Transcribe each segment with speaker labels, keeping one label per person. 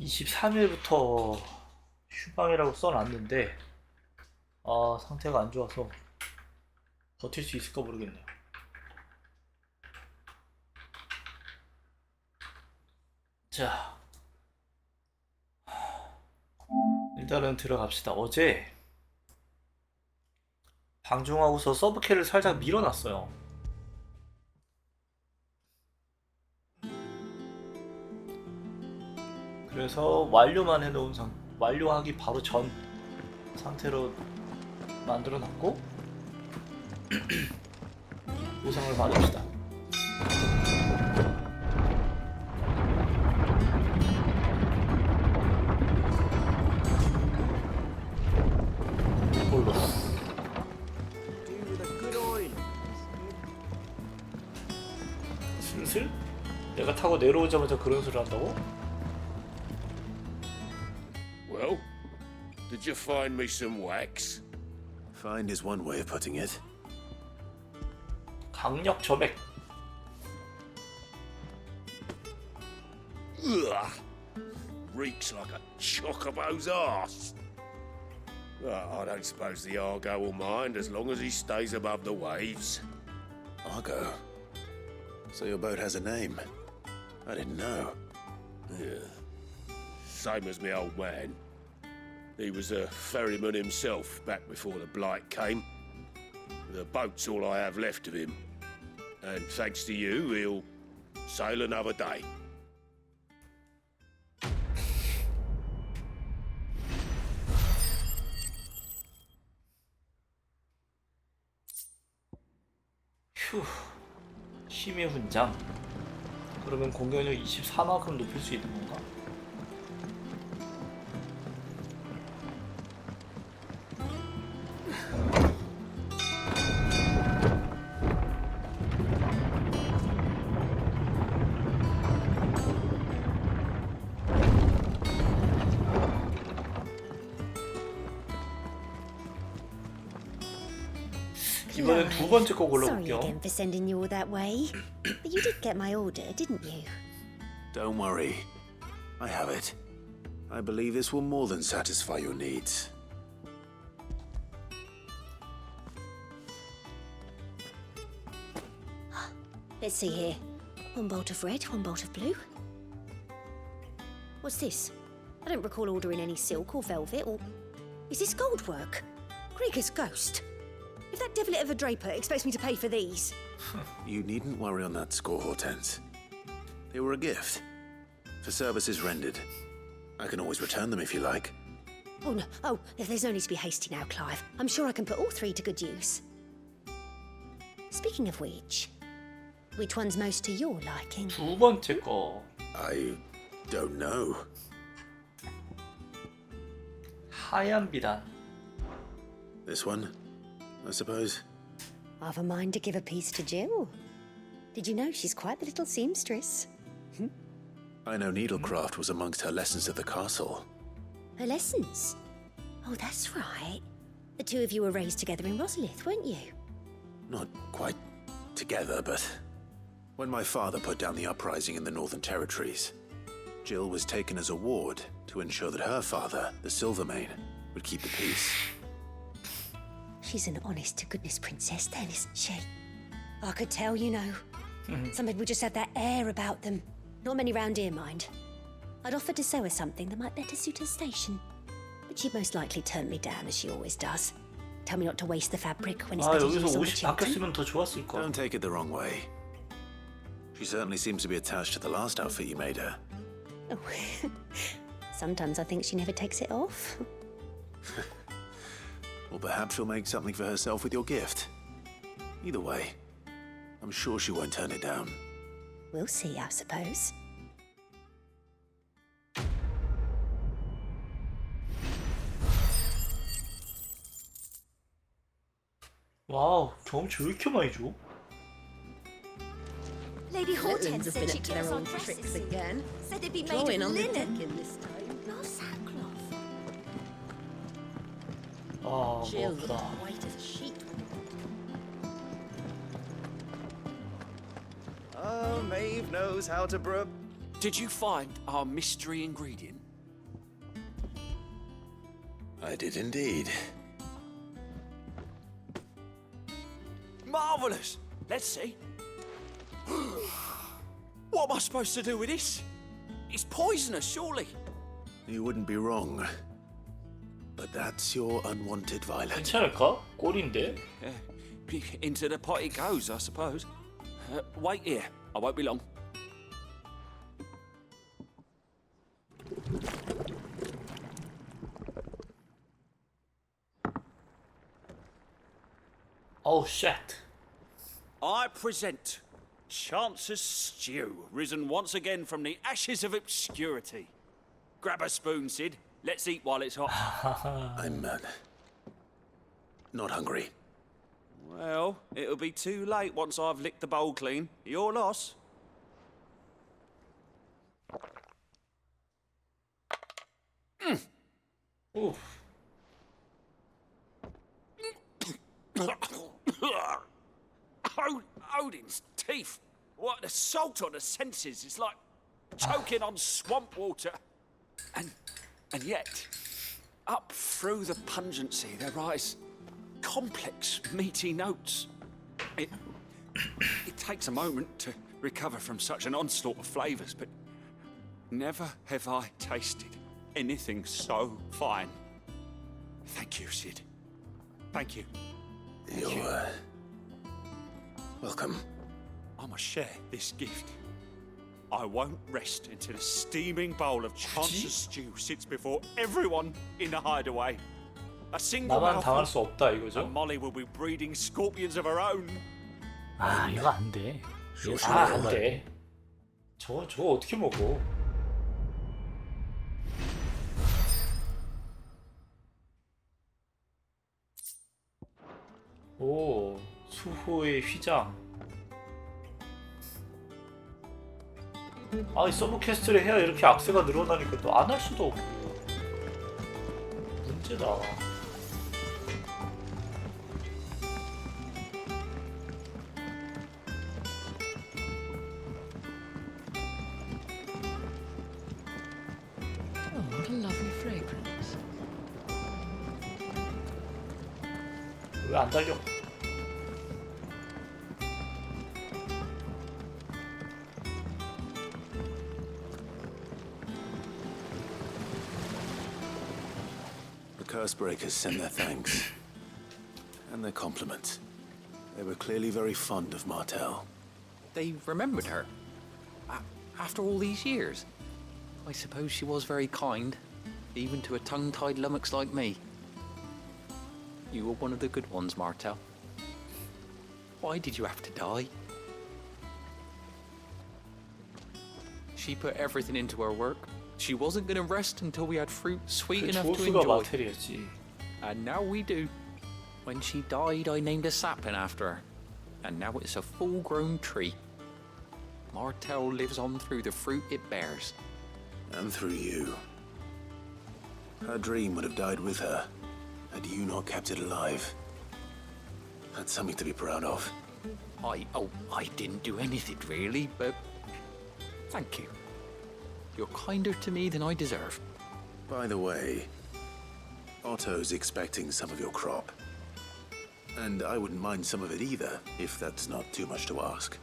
Speaker 1: 23일부터 휴방이라고 써놨는데 상태가 안 좋아서 버틸 수 있을까 모르겠네요. 자, 일단은 들어갑시다. 어제 방종하고서 서브캐를 살짝 밀어놨어요. 그래서 완료만 해놓은 완료하기 바로 전 상태로 만들어놨고 보상을 받읍시다. 이걸로 슬슬 내가 타고 내려오자마자 그런 소리를 한다고?
Speaker 2: Well, did you find me some wax?
Speaker 3: Find is one way of putting it.
Speaker 1: 강력 점액.
Speaker 2: Ugh! Reeks like a chocobo's arse. I don't suppose the Argo will mind as long as he stays above the waves.
Speaker 3: Argo. So your boat has a name. I didn't know.
Speaker 2: Yeah. Same as me old man. He was a ferryman himself back before the blight came. The boat's all I have left of him. And thanks to you, he'll sail another day.
Speaker 1: 휴, 힘의 훈장. 그러면 공격력 24만큼 높일 수 있는 건가? 이번엔 두 번째 거
Speaker 4: Sorry
Speaker 1: 골라볼게요.
Speaker 4: again for sending you all that way. But you did get my order, didn't you?
Speaker 3: Don't worry. I have it. I believe this will more than satisfy your needs.
Speaker 4: Let's see here. One bolt of red, one bolt of blue. What's this? I don't recall ordering any silk or velvet or... Is this gold work? Krieger's ghost. If that devil of a draper expects me to pay for these...
Speaker 3: You needn't worry on that score, Hortense. They were a gift. For services rendered. I can always return them if you like.
Speaker 4: Oh, no. Oh, there's no need to be hasty now, Clive. I'm sure I can put all three to good use. Speaking of which one's most to your liking?
Speaker 1: 두 번째 거.
Speaker 3: I don't know.
Speaker 1: 하얀 비단.
Speaker 3: This one, I suppose.
Speaker 4: I've a mind to give a piece to Jill. Did you know she's quite the little seamstress?
Speaker 3: I know needlecraft was amongst her lessons at the castle.
Speaker 4: Her lessons? Oh, that's right. The two of you were raised together in Rosalith, weren't you?
Speaker 3: Not quite together, but when my father put down the uprising in the Northern Territories, Jill was taken as a ward to ensure that her father, the Silvermane, would keep the peace.
Speaker 4: She's an honest-to-goodness princess then, isn't she? I could tell, you know. Some people just have that air about them. Not many round here, mind. I'd offered to sew her something that might better suit her station. But she'd most likely turn me down, as she always does. Tell me not to waste the fabric when it's better
Speaker 1: 여기서
Speaker 4: used on the
Speaker 1: 옷이
Speaker 4: children.
Speaker 1: 바뀌었으면 더 좋았을 거.
Speaker 3: Don't take it the wrong way. She certainly seems to be attached to the last outfit you made her.
Speaker 4: Oh. Sometimes I think she never takes it off.
Speaker 3: Or perhaps she'll make something for herself with your gift. Either way, I'm sure she won't turn it down.
Speaker 4: We'll see, I suppose.
Speaker 1: 와우, 경험치 왜 이렇게 많이 줘?
Speaker 4: Lady Hortense
Speaker 5: have
Speaker 4: said
Speaker 5: been
Speaker 4: she'd
Speaker 5: up to
Speaker 4: give us
Speaker 5: their
Speaker 4: our
Speaker 5: old
Speaker 4: dresses
Speaker 5: tricks
Speaker 4: soon.
Speaker 5: again.
Speaker 4: Said they'd be made
Speaker 5: Drawing
Speaker 4: of
Speaker 5: on the
Speaker 4: linen.
Speaker 5: decking this time.
Speaker 4: Not sackcloth.
Speaker 5: Jill,
Speaker 1: 멋있다.
Speaker 5: white as a sheet.
Speaker 6: Oh, Maeve knows how to brew.
Speaker 7: Did you find our mystery ingredient?
Speaker 3: I did indeed.
Speaker 6: Marvellous! Let's see. What am I supposed to do with this? It's poisonous, surely.
Speaker 3: You wouldn't be wrong. But that's your unwanted violet.
Speaker 1: 괜찮을까? 꼴인데?
Speaker 6: Into the pot it goes, I suppose. Wait here. I won't be long.
Speaker 1: Oh shit.
Speaker 6: I present Chance's Stew, risen once again from the ashes of obscurity. Grab a spoon, Sid. Let's eat while it's hot.
Speaker 3: I'm not hungry.
Speaker 6: Well, it'll be too late once I've licked the bowl clean. Your loss.
Speaker 1: Oof.
Speaker 6: Odin's teeth. What an assault on the senses. It's like choking on swamp water. And yet, up through the pungency, there rise complex, meaty notes. It takes a moment to recover from such an onslaught of flavours, but never have I tasted anything so fine. Thank you, Sid. Thank you.
Speaker 3: You're welcome.
Speaker 6: I must share this gift. I won't rest until a steaming bowl of Chance's stew sits before everyone in the hideaway. A single
Speaker 1: 나만 당할
Speaker 6: mouthful,
Speaker 1: 수 없다
Speaker 6: and
Speaker 1: 이거죠?
Speaker 6: Molly will be breeding scorpions of her own.
Speaker 1: 아 이거 안 돼. 안 돼. 저거 어떻게 먹어? 오 수호의 휘장. 아 이 서브 퀘스트를 해야 이렇게 악세가 늘어나니까 또 안 할 수도 없고 문제다.
Speaker 5: Oh, what a lovely fragrance.
Speaker 1: 왜 안 달려?
Speaker 3: The Cursebreakers sent their thanks. And their compliments. They were clearly very fond of Martel.
Speaker 7: They remembered her. After all these years. I suppose she was very kind, even to a tongue-tied lummox like me. You were one of the good ones, Martel. Why did you have to die? She put everything into her work. She wasn't going to rest until we had fruit sweet
Speaker 1: 그
Speaker 7: enough to
Speaker 1: 조수가
Speaker 7: enjoy.
Speaker 1: 마테리였지.
Speaker 7: And now we do. When she died, I named a sapling after her. And now it's a full-grown tree. Martel lives on through the fruit it bears.
Speaker 3: And through you. Her dream would have died with her, had you not kept it alive. That's something to be proud of.
Speaker 7: I didn't do anything really, but thank you. You're kinder to me than I deserve.
Speaker 3: By the way, Otto's expecting some of your crop. And I wouldn't mind some of it either, if that's not too much to ask.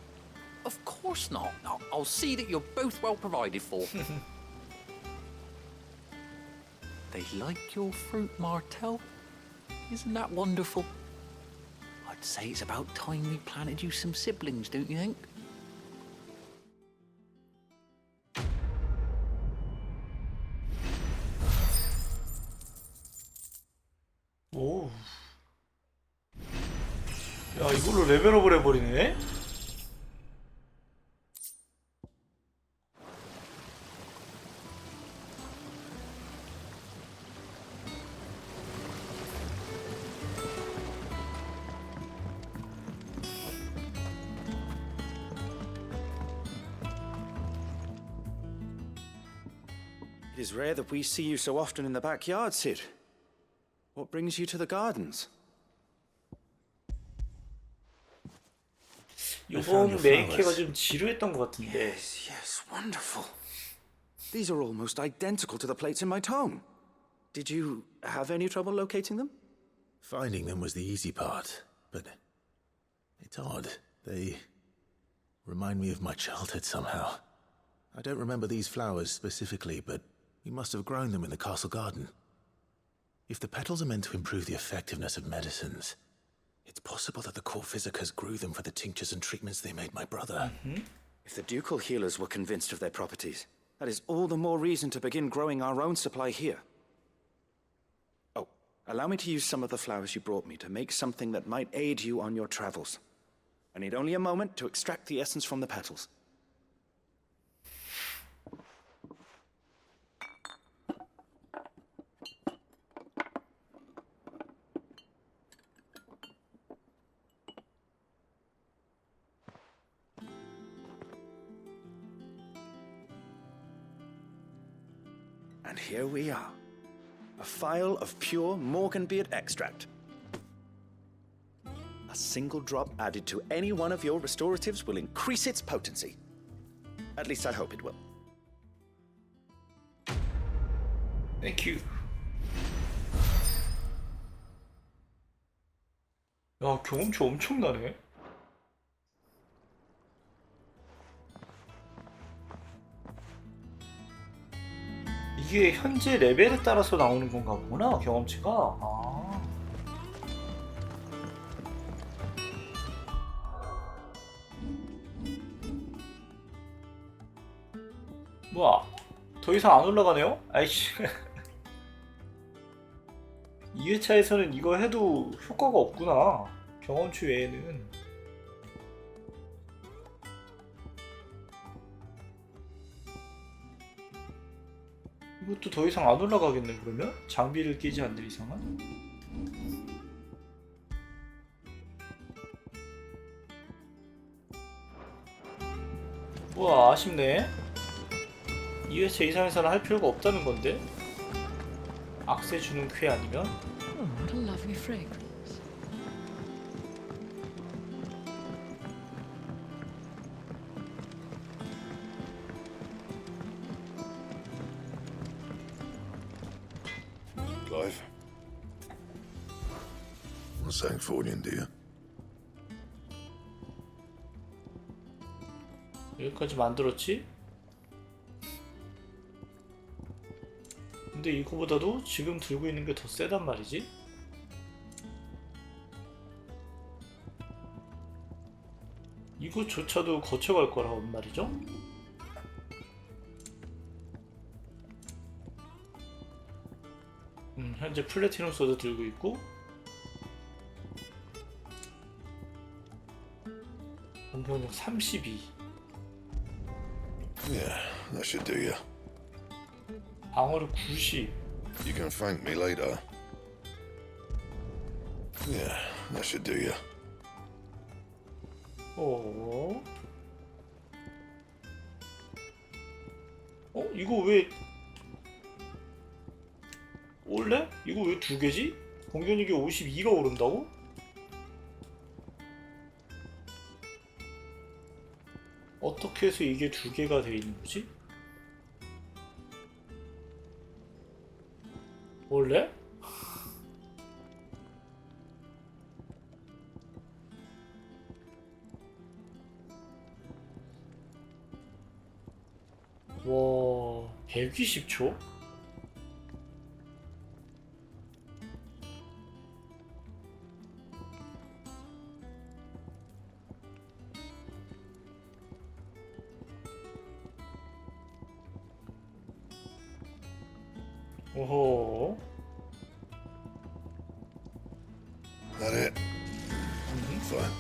Speaker 7: Of course not. I'll see that you're both well provided for. They like your fruit, Martel. Isn't that wonderful? I'd say it's about time we planted you some siblings, don't you think?
Speaker 1: 오. 야 이걸로 레벨업을 해버리네?
Speaker 8: It is rare that we see you so often in the backyard, Sid. What brings you to the gardens?
Speaker 1: 이번 메이케가 좀 지루했던 것 같은데.
Speaker 8: Yes, wonderful. These are almost identical to the plates in my tome. Did you have any trouble locating them?
Speaker 3: Finding them was the easy part, but it's odd. They remind me of my childhood somehow. I don't remember these flowers specifically, but we must have grown them in the castle garden. If the petals are meant to improve the effectiveness of medicines, it's possible that the court physicers grew them for the tinctures and treatments they made my brother.
Speaker 8: If the ducal healers were convinced of their properties, that is all the more reason to begin growing our own supply here. Oh, allow me to use some of the flowers you brought me to make something that might aid you on your travels. I need only a moment to extract the essence from the petals. And here we are. A phial of pure Morganbeard extract. A single drop added to any one of your restoratives will increase its potency. At least I hope it will.
Speaker 1: Thank you. 야, 경험치 엄청나네. 이게 현재 레벨에 따라서 나오는 건가 보구나, 경험치가. 아. 뭐야, 더 이상 안 올라가네요? 아이씨. 2회차에서는 이거 해도 효과가 없구나, 경험치 외에는. 이것도 더 이상 안 올라가겠네, 그러면? 장비를 끼지 않는 이상은? 우와, 아쉽네. 2회차 이상에서는 할 필요가 없다는 건데? 악세 주는 쾌 아니면?
Speaker 5: Oh, what a lovely fragrance.
Speaker 2: Clive.
Speaker 3: What's something for you, dear?
Speaker 1: 여기까지 만들었지? 근데 이거보다도 지금 들고 있는 게 더 세단 말이지? 이거조차도 거쳐갈 거란 말이죠? 현재 플래티넘 소드 들고 있고, 공격력 32,
Speaker 9: Yeah, that should do you.
Speaker 1: 방어력 90.
Speaker 9: You can thank me later. Yeah, that should do you.
Speaker 1: 이거 왜 올래? 이거 왜 두 개지? 공격력이 52가 오른다고? 어떻게 해서 이게 두 개가 돼 있는 거지? 원래? 와, 120초? 오호.
Speaker 9: That it? Fine.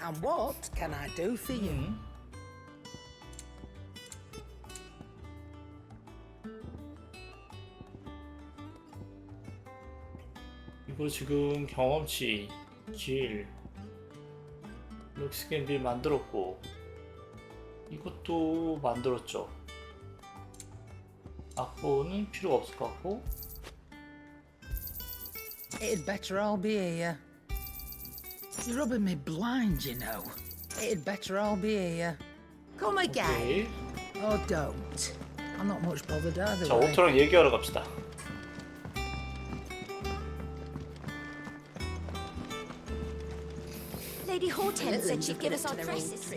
Speaker 10: And what can I do for you?
Speaker 1: 이거 지금 경험치, 길, 룩스캔빌 만들었고, 이것도 만들었죠. 악보는 필요가 없을 것 같고.
Speaker 10: It'd better all be here. You're rubbing me blind, you know. It'd better all be here. Come again.
Speaker 1: 오케이.
Speaker 10: Oh, don't. I'm not much bothered either
Speaker 1: 자,
Speaker 10: way.
Speaker 1: 오토랑 얘기하러 갑시다.
Speaker 4: Lady Hortense said she'd give us our dresses.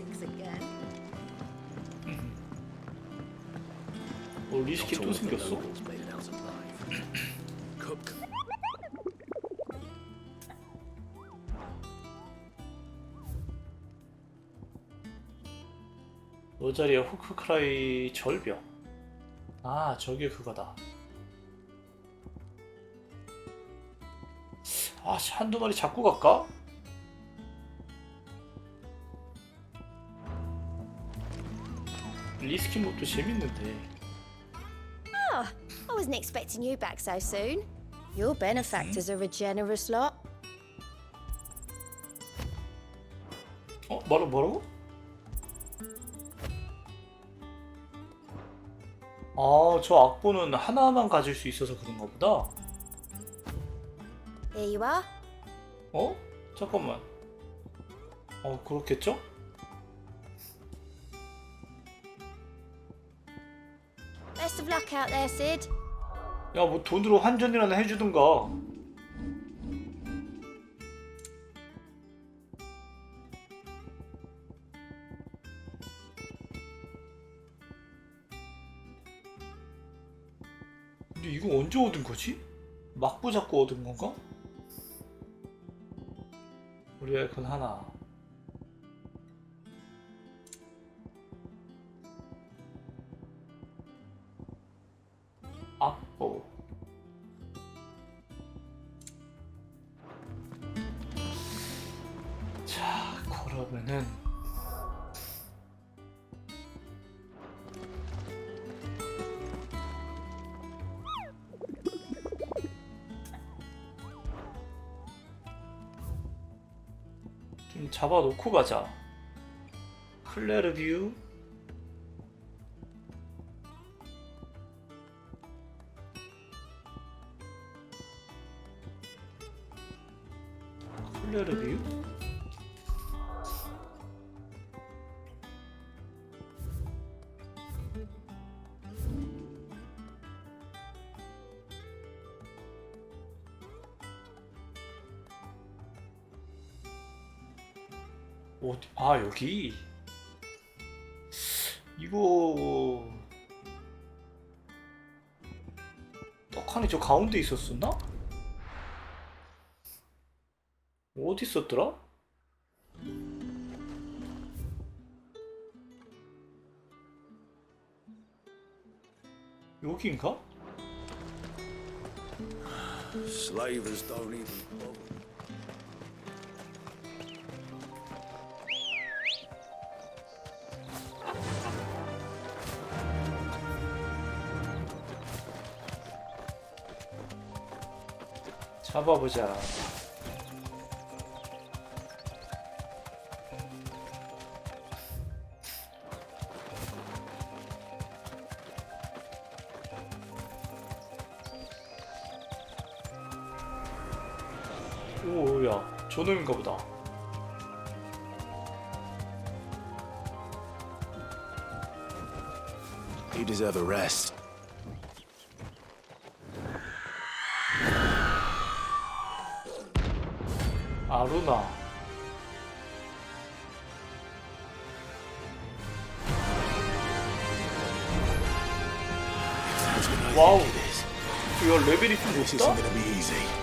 Speaker 1: 리스키 또 생겼어? 로자리아 호크크라이 절벽. 아, 저게 그거다. 아, 한두 마리 잡고 갈까? 리스키 몹도 재밌는데.
Speaker 4: Oh, I wasn't expecting you back so soon. Your benefactors are a generous lot.
Speaker 1: 뭐라고? 아, 저 악보는 하나만 가질 수 있어서 그런가 보다.
Speaker 4: Here you are.
Speaker 1: 잠깐만. 그렇겠죠?
Speaker 4: Best of luck out there, Sid.
Speaker 1: 야, 뭐 돈으로 환전이라나 해주든가. 근데 이거 언제 얻은 거지? 막부 잡고 얻은 건가? 우리 아이콘 하나. 악보. 자, 그러면은 좀 잡아놓고 가자. 클레르뷰. 클레르뷰? 어디? 아, 여기. 이거 떡하니 저 가운데 있었었나? 어디 있었더라? 여기인가?
Speaker 2: Slavers don't even bother.
Speaker 1: 잡아보자. 오야, 저놈인가 보다.
Speaker 3: You deserve a rest.
Speaker 1: 아루나. 와우. 이거 레벨이 좀
Speaker 3: This
Speaker 1: 높다?
Speaker 3: isn't gonna be easy.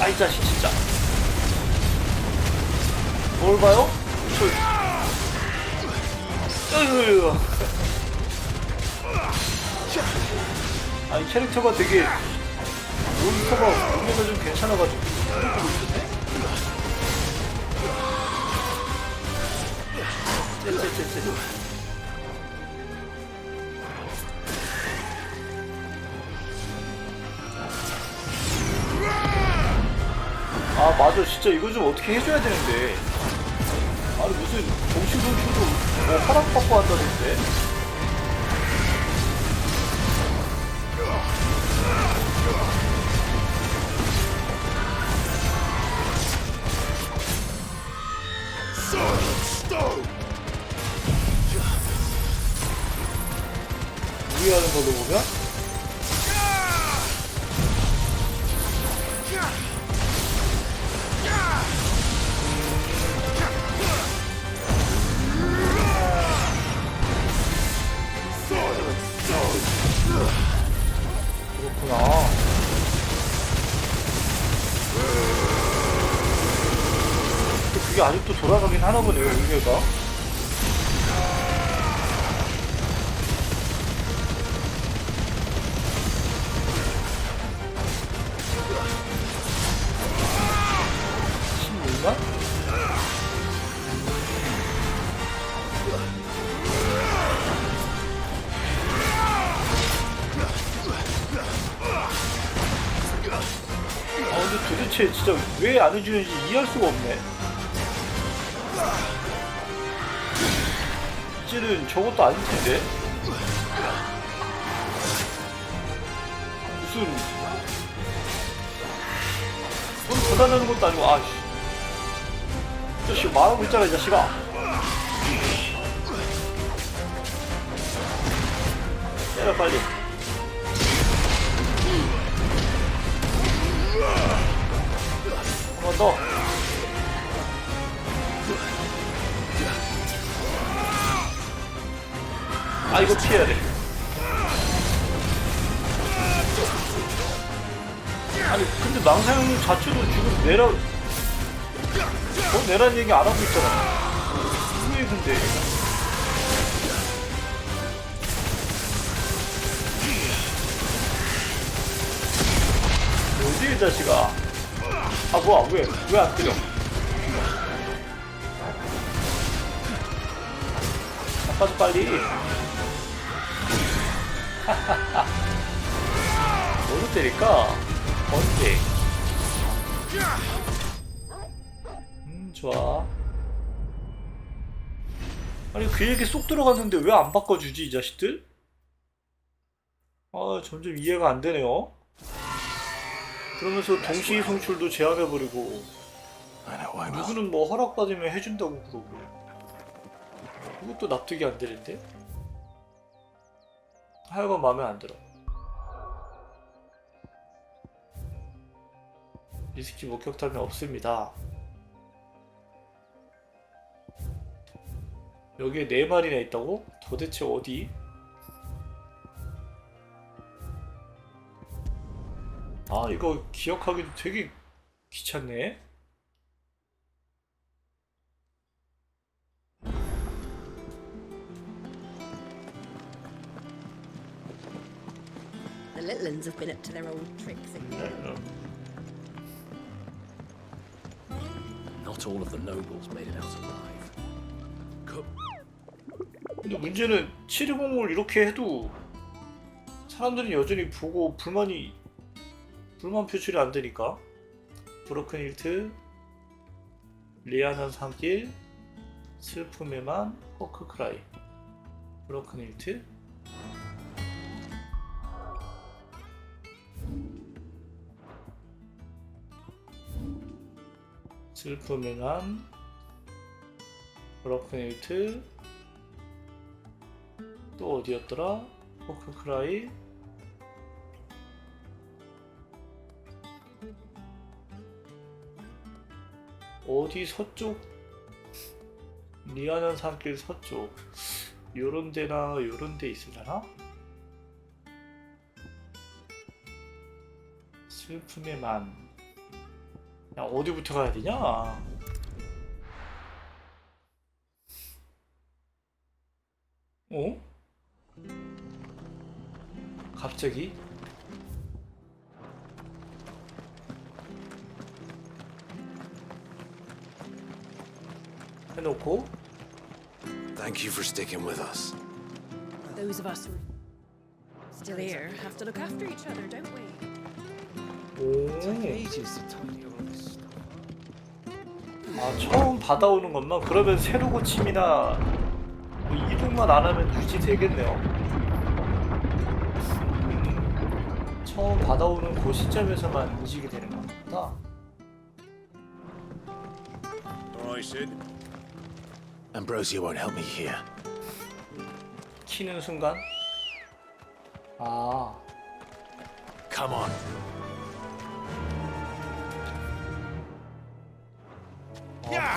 Speaker 1: 아이 자식 진짜. 뭘 봐요? 아니 캐릭터가 되게 몬스터가 몸에서 좀 괜찮아가지고 보고 있었네. 아 맞아, 진짜 이거 좀 어떻게 해줘야 되는데. 아니 무슨 정치손출도 뭐 허락받고 한다던데? 무리하는 걸로 보면? 그렇구나. 근데 그게 아직도 돌아가긴 하나 보네요, 의외가. 근데 도대체 진짜 왜 안 해주는지 이해할 수가 없네. 이제는 저것도 아닐 텐데. 무슨 돈 받아내는 것도 아니고, 아씨. 이 자식 말하고 있잖아, 이 자식아. 때려 빨리. 한 번 더. 아, 이거 피해야 돼. 아니, 근데 망사형 자체도 지금 내란 얘기 안 하고 있잖아. 왜 근데? 어디 이 자식아? 아 뭐야 왜 안 때려? 아빠도 빨리. 뭐로 때릴까? 언제? 좋아. 아니 그 얘기 쏙 들어갔는데 왜 안 바꿔주지 이 자식들? 아 점점 이해가 안 되네요. 그러면서 동시 송출도 제한해버리고 누구는 뭐 허락받으면 해준다고 그러고 그것도 납득이 안 되는데? 하여간 마음에 안 들어. 리스키 목격담이 없습니다. 여기에 4마리나 있다고? 도대체 어디? 아 이거 기억하기도 되게 귀찮네.
Speaker 4: The little ones have been up to their old tricks again.
Speaker 11: Not all of the nobles made it out alive.
Speaker 1: 근데 문제는 720을 이렇게 해도 사람들이 여전히 보고 불만 표출이 안 되니까. 브로큰 힐트, 리아는 산길, 슬픔에만, 호크크라이. 브로큰 힐트. 슬픔에만, 브로큰 힐트. 또 어디였더라? 호크크라이. 어디 서쪽? 리아는 산길 서쪽. 요런데나 요런데 있으려나? 슬픔의 만. 야 어디부터 가야 되냐? 어? 갑자기? 해놓고
Speaker 3: Thank you for sticking with us.
Speaker 5: Those of us who are still here have to look after each other, don't we?
Speaker 1: 오.
Speaker 7: Take ages to tidy all this stuff up.
Speaker 1: 아, 처음 받아오는 것만? 그러면 새로 고침이나 뭐 이동만 안 하면 유지되겠네요. 처음 받아오는 그 시점에서만 인식이 되는 겁니다.
Speaker 2: I said.
Speaker 3: Ambrosia won't help me here.
Speaker 1: 키는 순간? 아,
Speaker 3: Come on.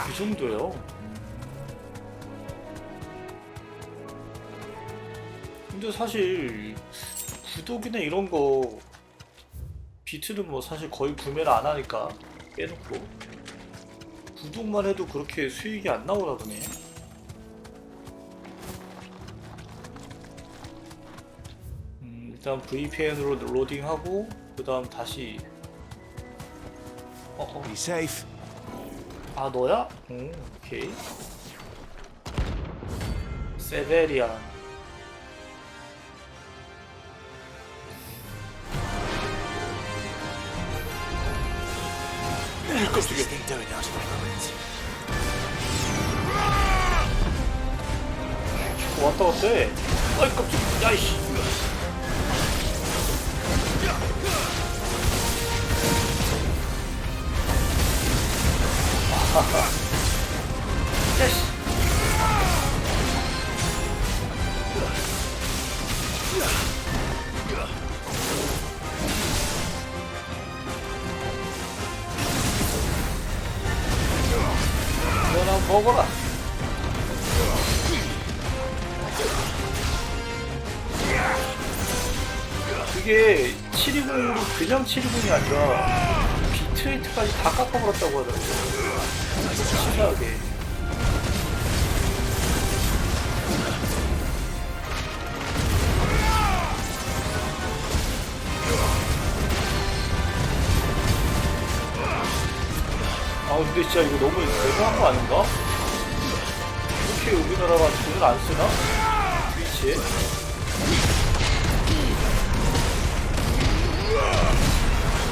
Speaker 1: 그 정도요? 근데 사실 구독이나 이런 거 비트는 뭐 사실 거의 구매를 안 하니까 빼놓고 구독만 해도 그렇게 수익이 안 나오나 보네. 일단 VPN으로 로딩하고 그 다음 다시
Speaker 3: Be safe.
Speaker 1: 아 너야? 오케이. 세베리안.
Speaker 3: What's this thing doing out of the ruins?
Speaker 1: 왔다 갔다 해. 아이 깜짝. 야이씨. 야씨. 이거나 먹어라. 그게 720으로 그냥 720이 아니라 비트레이트까지 다 깎아버렸다고 하더라고요. 치사하게. 아 근데 진짜 이거 너무 대단한 거 아닌가? 이렇게 우리나라가 돈을 안 쓰나? 트위치에?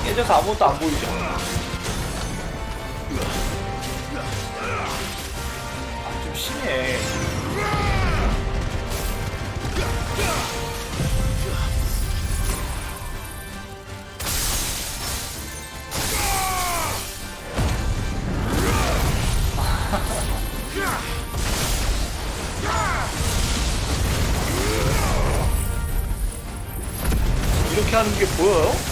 Speaker 1: 깨져서 아무것도 안 보이죠? 아, 좀 심해. 이렇게 하는 게 보여요?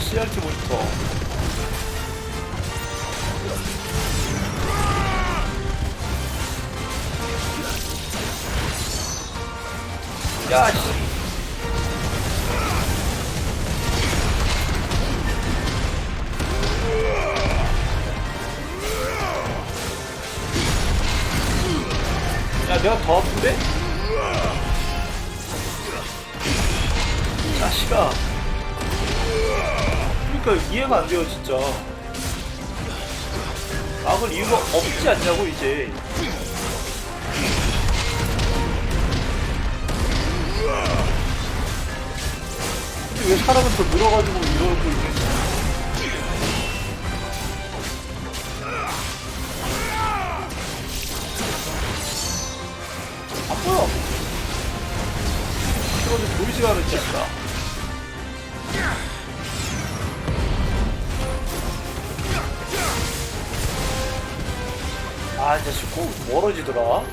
Speaker 1: CRT 모니터. 야, 씨. 야, 내가 더 아픈데? 자식아. 그러니까 이해가 안 돼요, 진짜. 막을 이유가 없지 않냐고, 이제. 근데 왜 사람은 더 늘어가지고 이러고 있는지. 안 보여. 이거는 보이지가 않은 자식아. 아, 진짜 꼭 멀어지더라.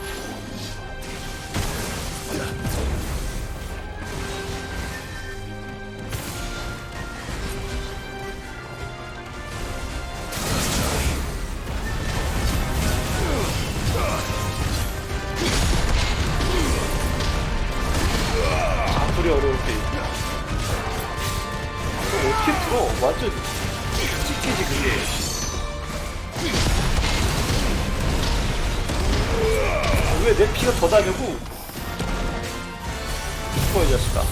Speaker 1: 장소리 어려울 때. 어떻게 풀어? 완전 끔찍해지, 그게. 왜 내 피가 더 다냐고? 죽어, 이 자식아.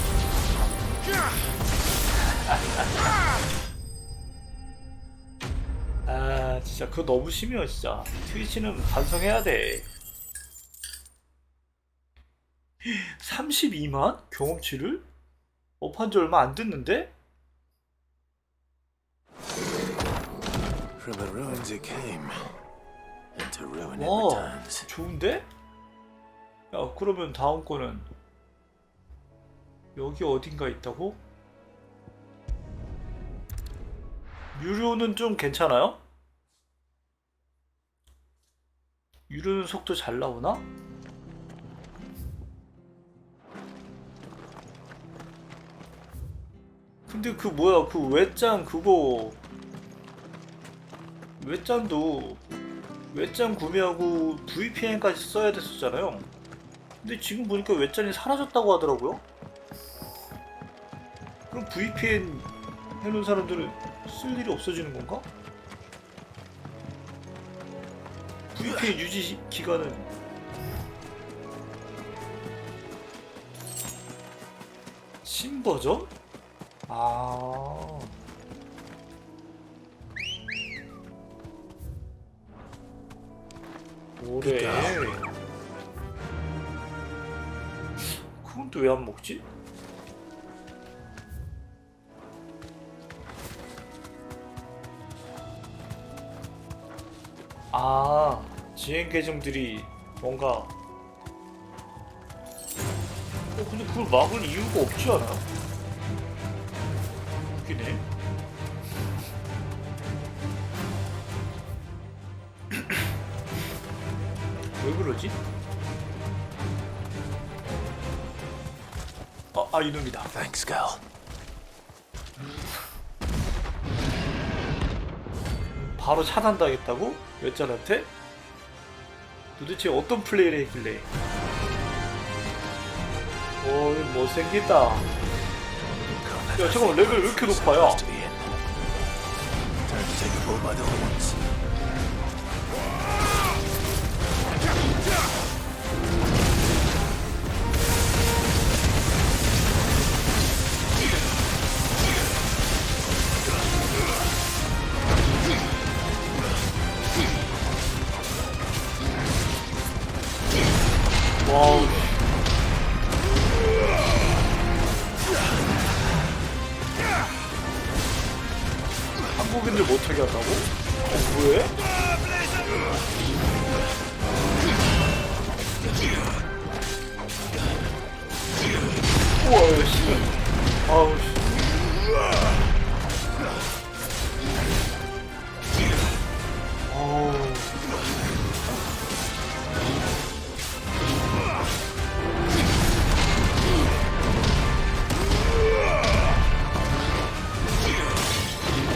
Speaker 1: 아, 진짜 그거 너무 심해요, 진짜. 트위치는 반성해야 돼. 32만? 경험치를? 업한 지 얼마 안 됐는데?
Speaker 3: From the ruins it came, and to ruin it
Speaker 1: 와,
Speaker 3: returns.
Speaker 1: 좋은데? 야, 그러면 다음 거는 여기 어딘가 있다고? 유료는 좀 괜찮아요? 유료는 속도 잘 나오나? 근데 그 뭐야, 그 외장 그거 외장도 외장 구매하고 VPN까지 써야 됐었잖아요. 근데 지금 보니까 외장이 사라졌다고 하더라고요. 그럼 VPN 해놓은 사람들은 쓸 일이 없어지는 건가? VPN 유지 기간은 신버전? 아, 오래. 그건 또 왜 안 먹지? 아, 지행 계정들이 뭔가 근데 그걸 막을 이유가 없지 않아? 웃기네. 왜 그러지? 이놈이다.
Speaker 3: Thanks, girl.
Speaker 1: 바로 차단당했다고? 외짠한테? 도대체 어떤 플레이를 했길래? 못생겼다. 야, 잠깐만, 레벨 왜 이렇게 높아요?
Speaker 3: Time to take a bull by the horns.
Speaker 1: 와우. 한국인들 못하게 한다고? 왜? 우와, 씨. 아우, 씨. 어우.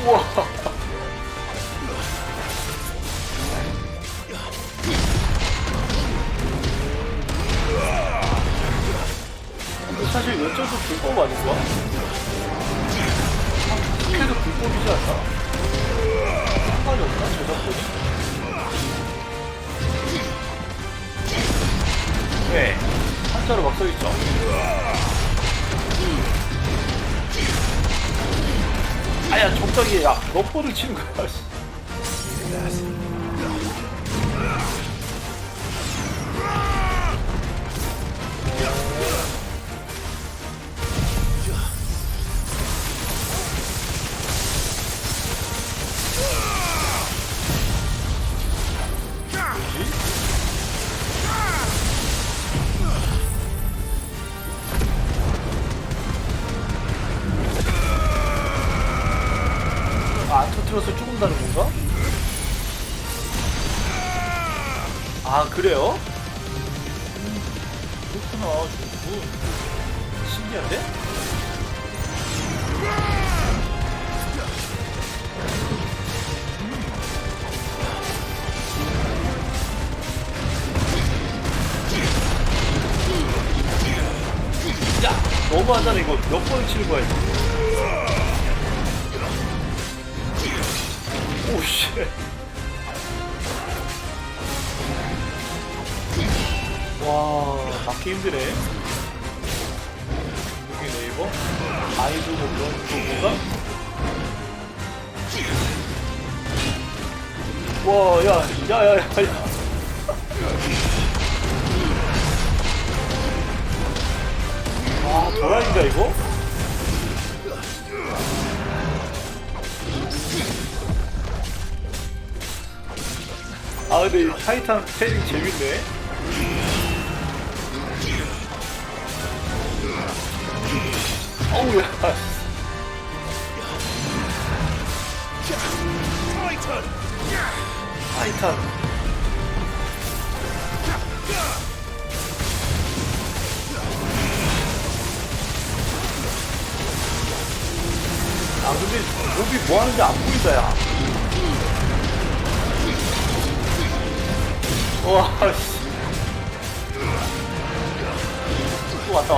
Speaker 1: 우와. 근데 사실 왼쪽도 불법 아닌가? 국회도 불법이지 않나? 상관이 없나? 저작권이? 네, 한자로 막 써있죠. 아야, 적당히. 야, 몇 번을 치는 거야. 안 터뜨려서 죽는다는 건가? 아, 그래요? 그렇구나. 좋군. 신기한데? 야! 너무하잖아, 이거. 몇 번을 치는 거야, 이거. 오씨. 와, 맞기 힘드네. 여기 네이버? 아이돌 뭐 그런 건가? 와, 야. 이거? 아 근데 이 타이탄 패링 재밌네. 어우야. 타이탄. 아 근데 몹이 뭐 하는지 안 보인다 야. 와 씨. 또 왔다.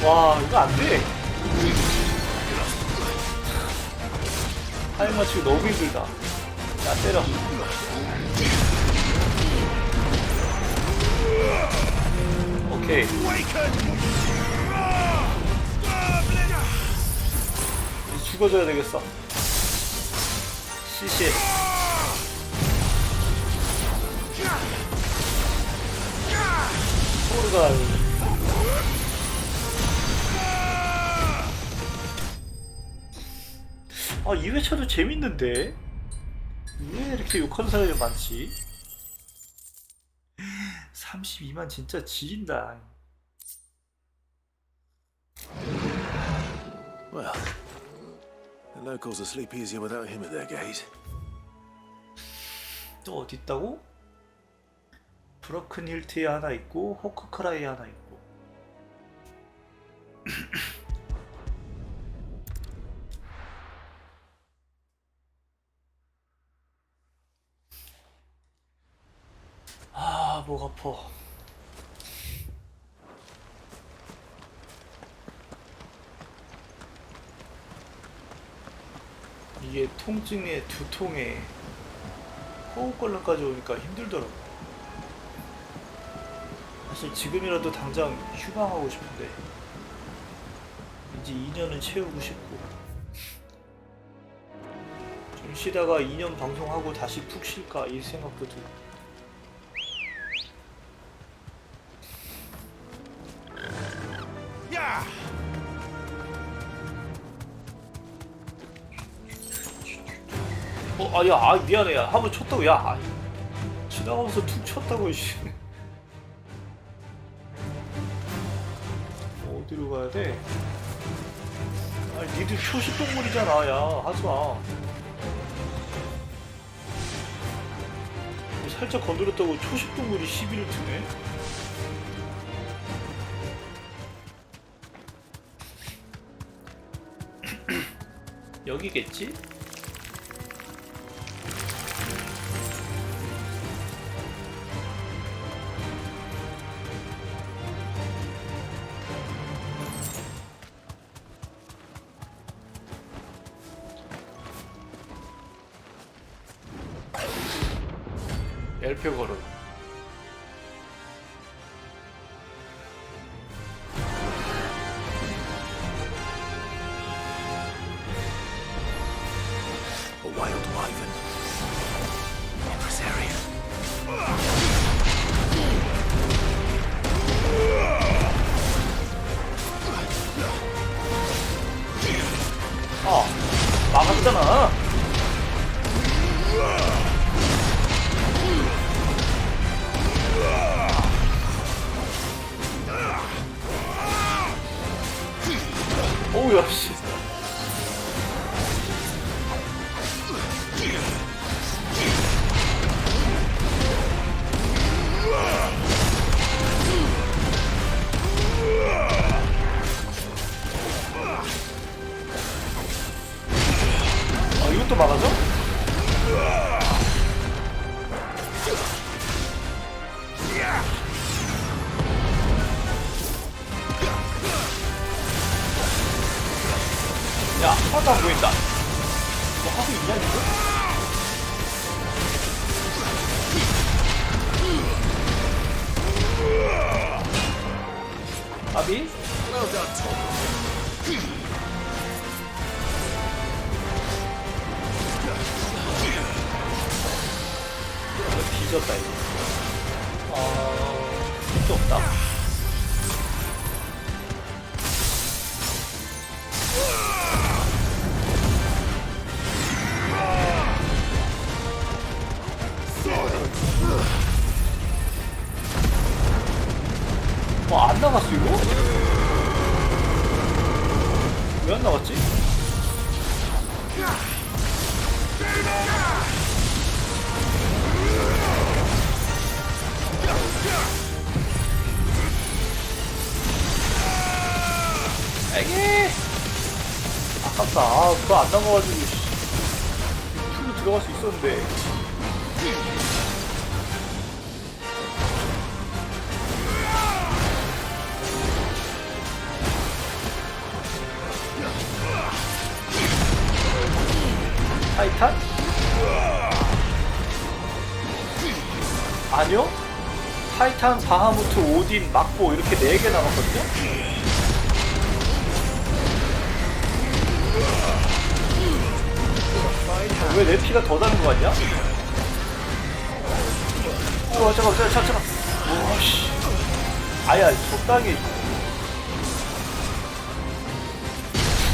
Speaker 1: 와 이거 안 돼. 타임 맞추기 너무 힘들다. 야 때려. 오케이. 이제 죽어줘야 되겠어. 시시. 소르가. 아 2회차도 재밌는데 왜 이렇게 욕하는 사람이 많지? 32만 진짜 지린다.
Speaker 3: Well, the locals will sleep easier without him at their gate.
Speaker 1: 또 어디 있다고? 브로큰 힐트에 하나 있고 호크크라이에 하나 있고. 아, 목 아파. 이게 통증에 두통에 호흡곤란까지 오니까 힘들더라고. 사실 지금이라도 당장 휴방하고 싶은데 이제 2년은 채우고 싶고 좀 쉬다가 2년 방송하고 다시 푹 쉴까 이 생각도 들고. 야, 미안해, 야, 한번 쳤다고, 야, 지나가면서 툭 쳤다고, 씨. 어디로 가야 돼? 아니, 니들 초식동물이잖아, 야, 하지마. 살짝 건드렸다고 초식동물이 시비를 드네? 여기겠지? 엘표 걸음.
Speaker 3: A wild wyvern. In this area.
Speaker 1: 아, 막았잖아. 오우야 씨. 아 이것도 막아줘? 야, 하나도 안 보인다. 뭐 하고 있냐, 이거? 아비? 뒤졌다, 이거. 필요 없다. 안 나갔어 이거? 왜 안 나갔지? 에게 아깝다. 그거 안 나가가지고 풀로 들어갈 수 있었는데. 타이탄? 아니요? 타이탄, 바하무트, 오딘, 막보 이렇게 4개 남았거든요? 왜 내 피가 더 다른 거 같냐? 잠깐. 오씨. 아야, 적당히.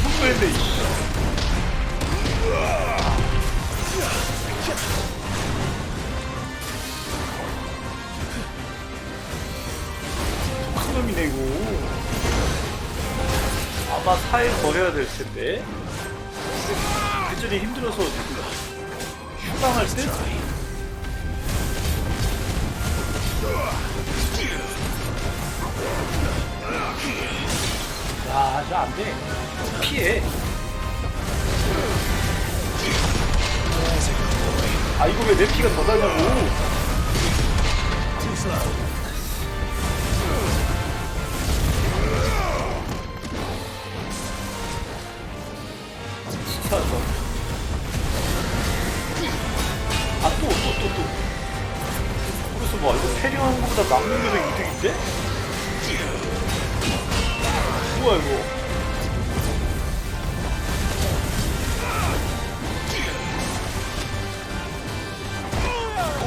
Speaker 1: 죽을래, 이씨. 큰 놈이네 이거. 아마 사일 버려야 될 텐데. 그전에 힘들어서 휴방할 때. 야, 저 안 돼. 피해. 아, 이거 왜 내 피가 더 나냐고. 진짜 저. 아, 또. 그래서 뭐, 이거 패링하는 것보다 막는 게 더 이득인데? 뭐야, 이거.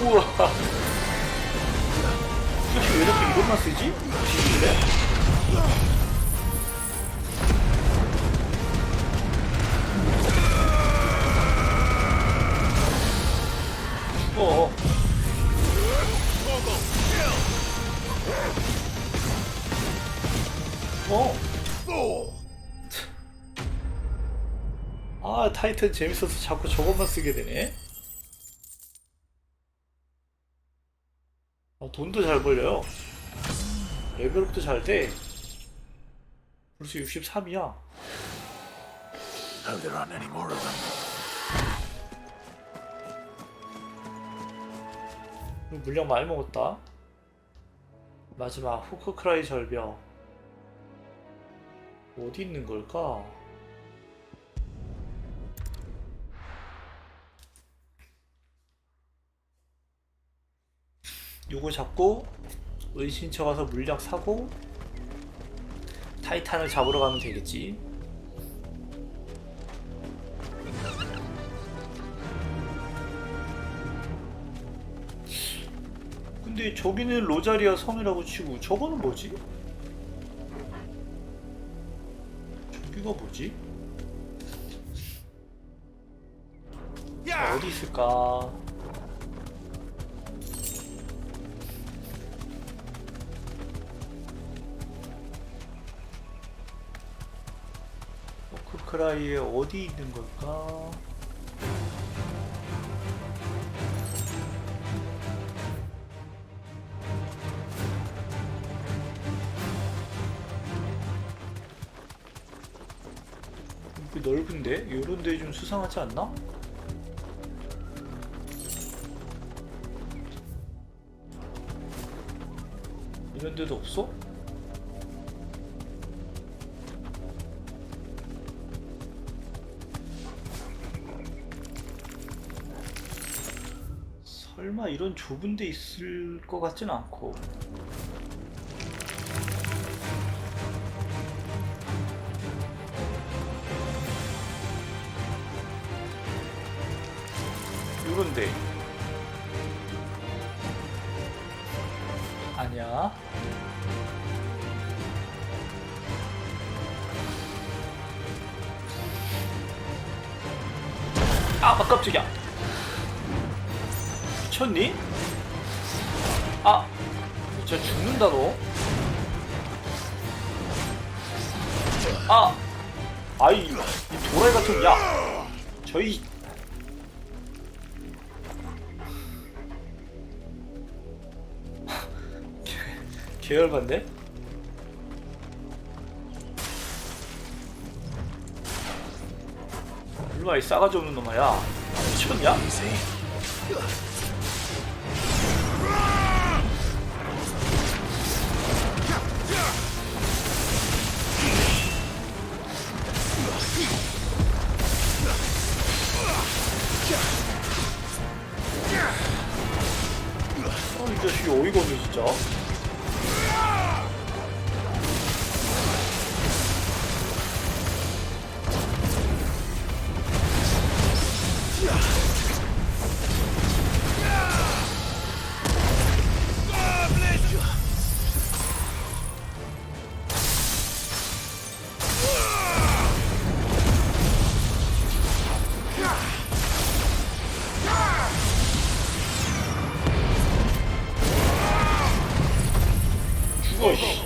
Speaker 1: 우와. 이렇게 왜 이렇게 이것만 쓰지? 비밀래? 아, 타이탄 재밌어서 자꾸 저것만 쓰게 되네. 돈도 잘 벌려요. 레벨업도 잘 돼. 벌써 63이야.
Speaker 3: Oh, there aren't any more of them.
Speaker 1: 물량 많이 먹었다. 마지막 후크크라이 절벽. 어디 있는 걸까? 요거 잡고 은신처 가서 물약 사고 타이탄을 잡으러 가면 되겠지. 근데 저기는 로자리아 섬이라고 치고 저거는 뭐지? 저기가 뭐지? 어디 있을까? 크라이에 어디 있는 걸까? 여기 넓은데? 요런 데 좀 수상하지 않나? 이런 데도 없어? 설마 이런 좁은 데 있을 것 같진 않고. 요런데 아니야. 아, 깜짝이야. 미쳤니? 아, 진짜 죽는다 너. 아, 아이, 이 도라이 같은, 야, 저희. 계열반데? 일로와 이 싸가지 없는 놈아. 야 미쳤냐? 이 자식이 어이가 없네 진짜. 죽어 씨.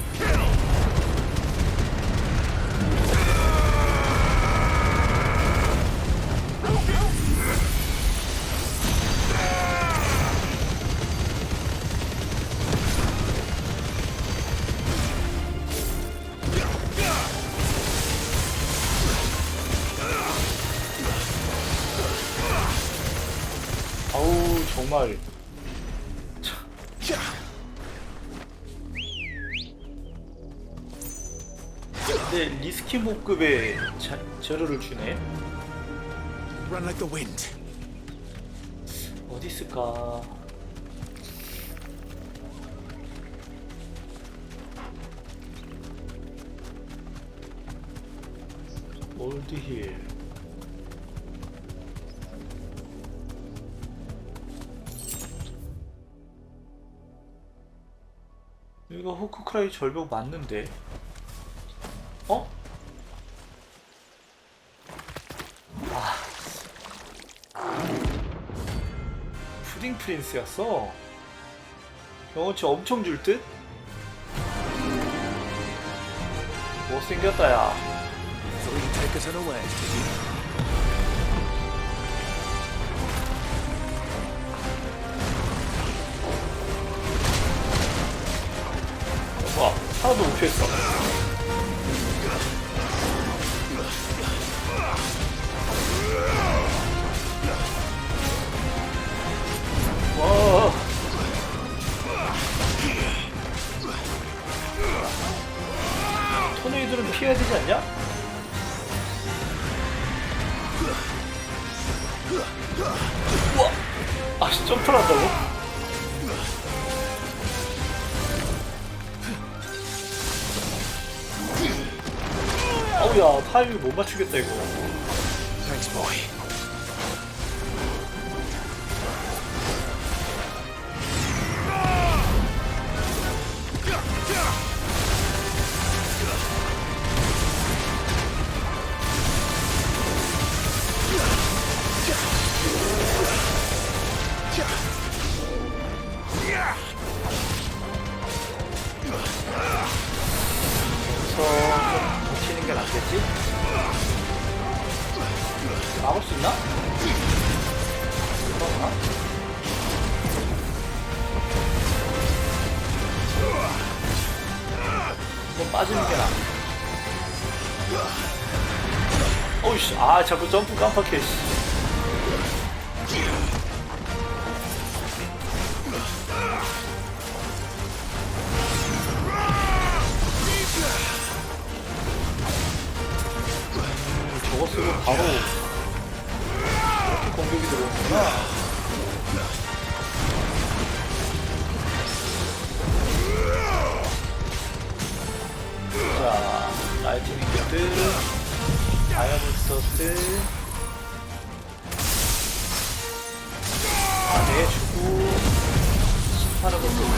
Speaker 1: 아우 정말. 근데 리스키모급의 재료를 주네.
Speaker 3: Run like the wind.
Speaker 1: 어디 있을까? 올드힐. 여기가 호크크라이 절벽 맞는데? 어? 아, 푸딩 프린스였어? 경험치 엄청 줄 듯? 못생겼다 야.
Speaker 3: So you take us unawares, did you?
Speaker 1: 와, 하나도 못 피했어. 와. 토네이도는 피해야 되지 않냐? 우와! 아, 점프를 한다고? 어우야, 타이밍 못 맞추겠다 이거.
Speaker 3: Thanks, boy.
Speaker 1: 버티는 게 낫겠지? 막을 수 있나? 그런가? 이거 빠지는 게 나아. 어이씨, 아 자꾸 점프 깜빡해. 저거 쓰고 바로 이렇게 공격이 들어오는구나. 자, 라이트닝 격들, 다이아몬드 더스트, 안에 주고, 심판을 먼저 주고,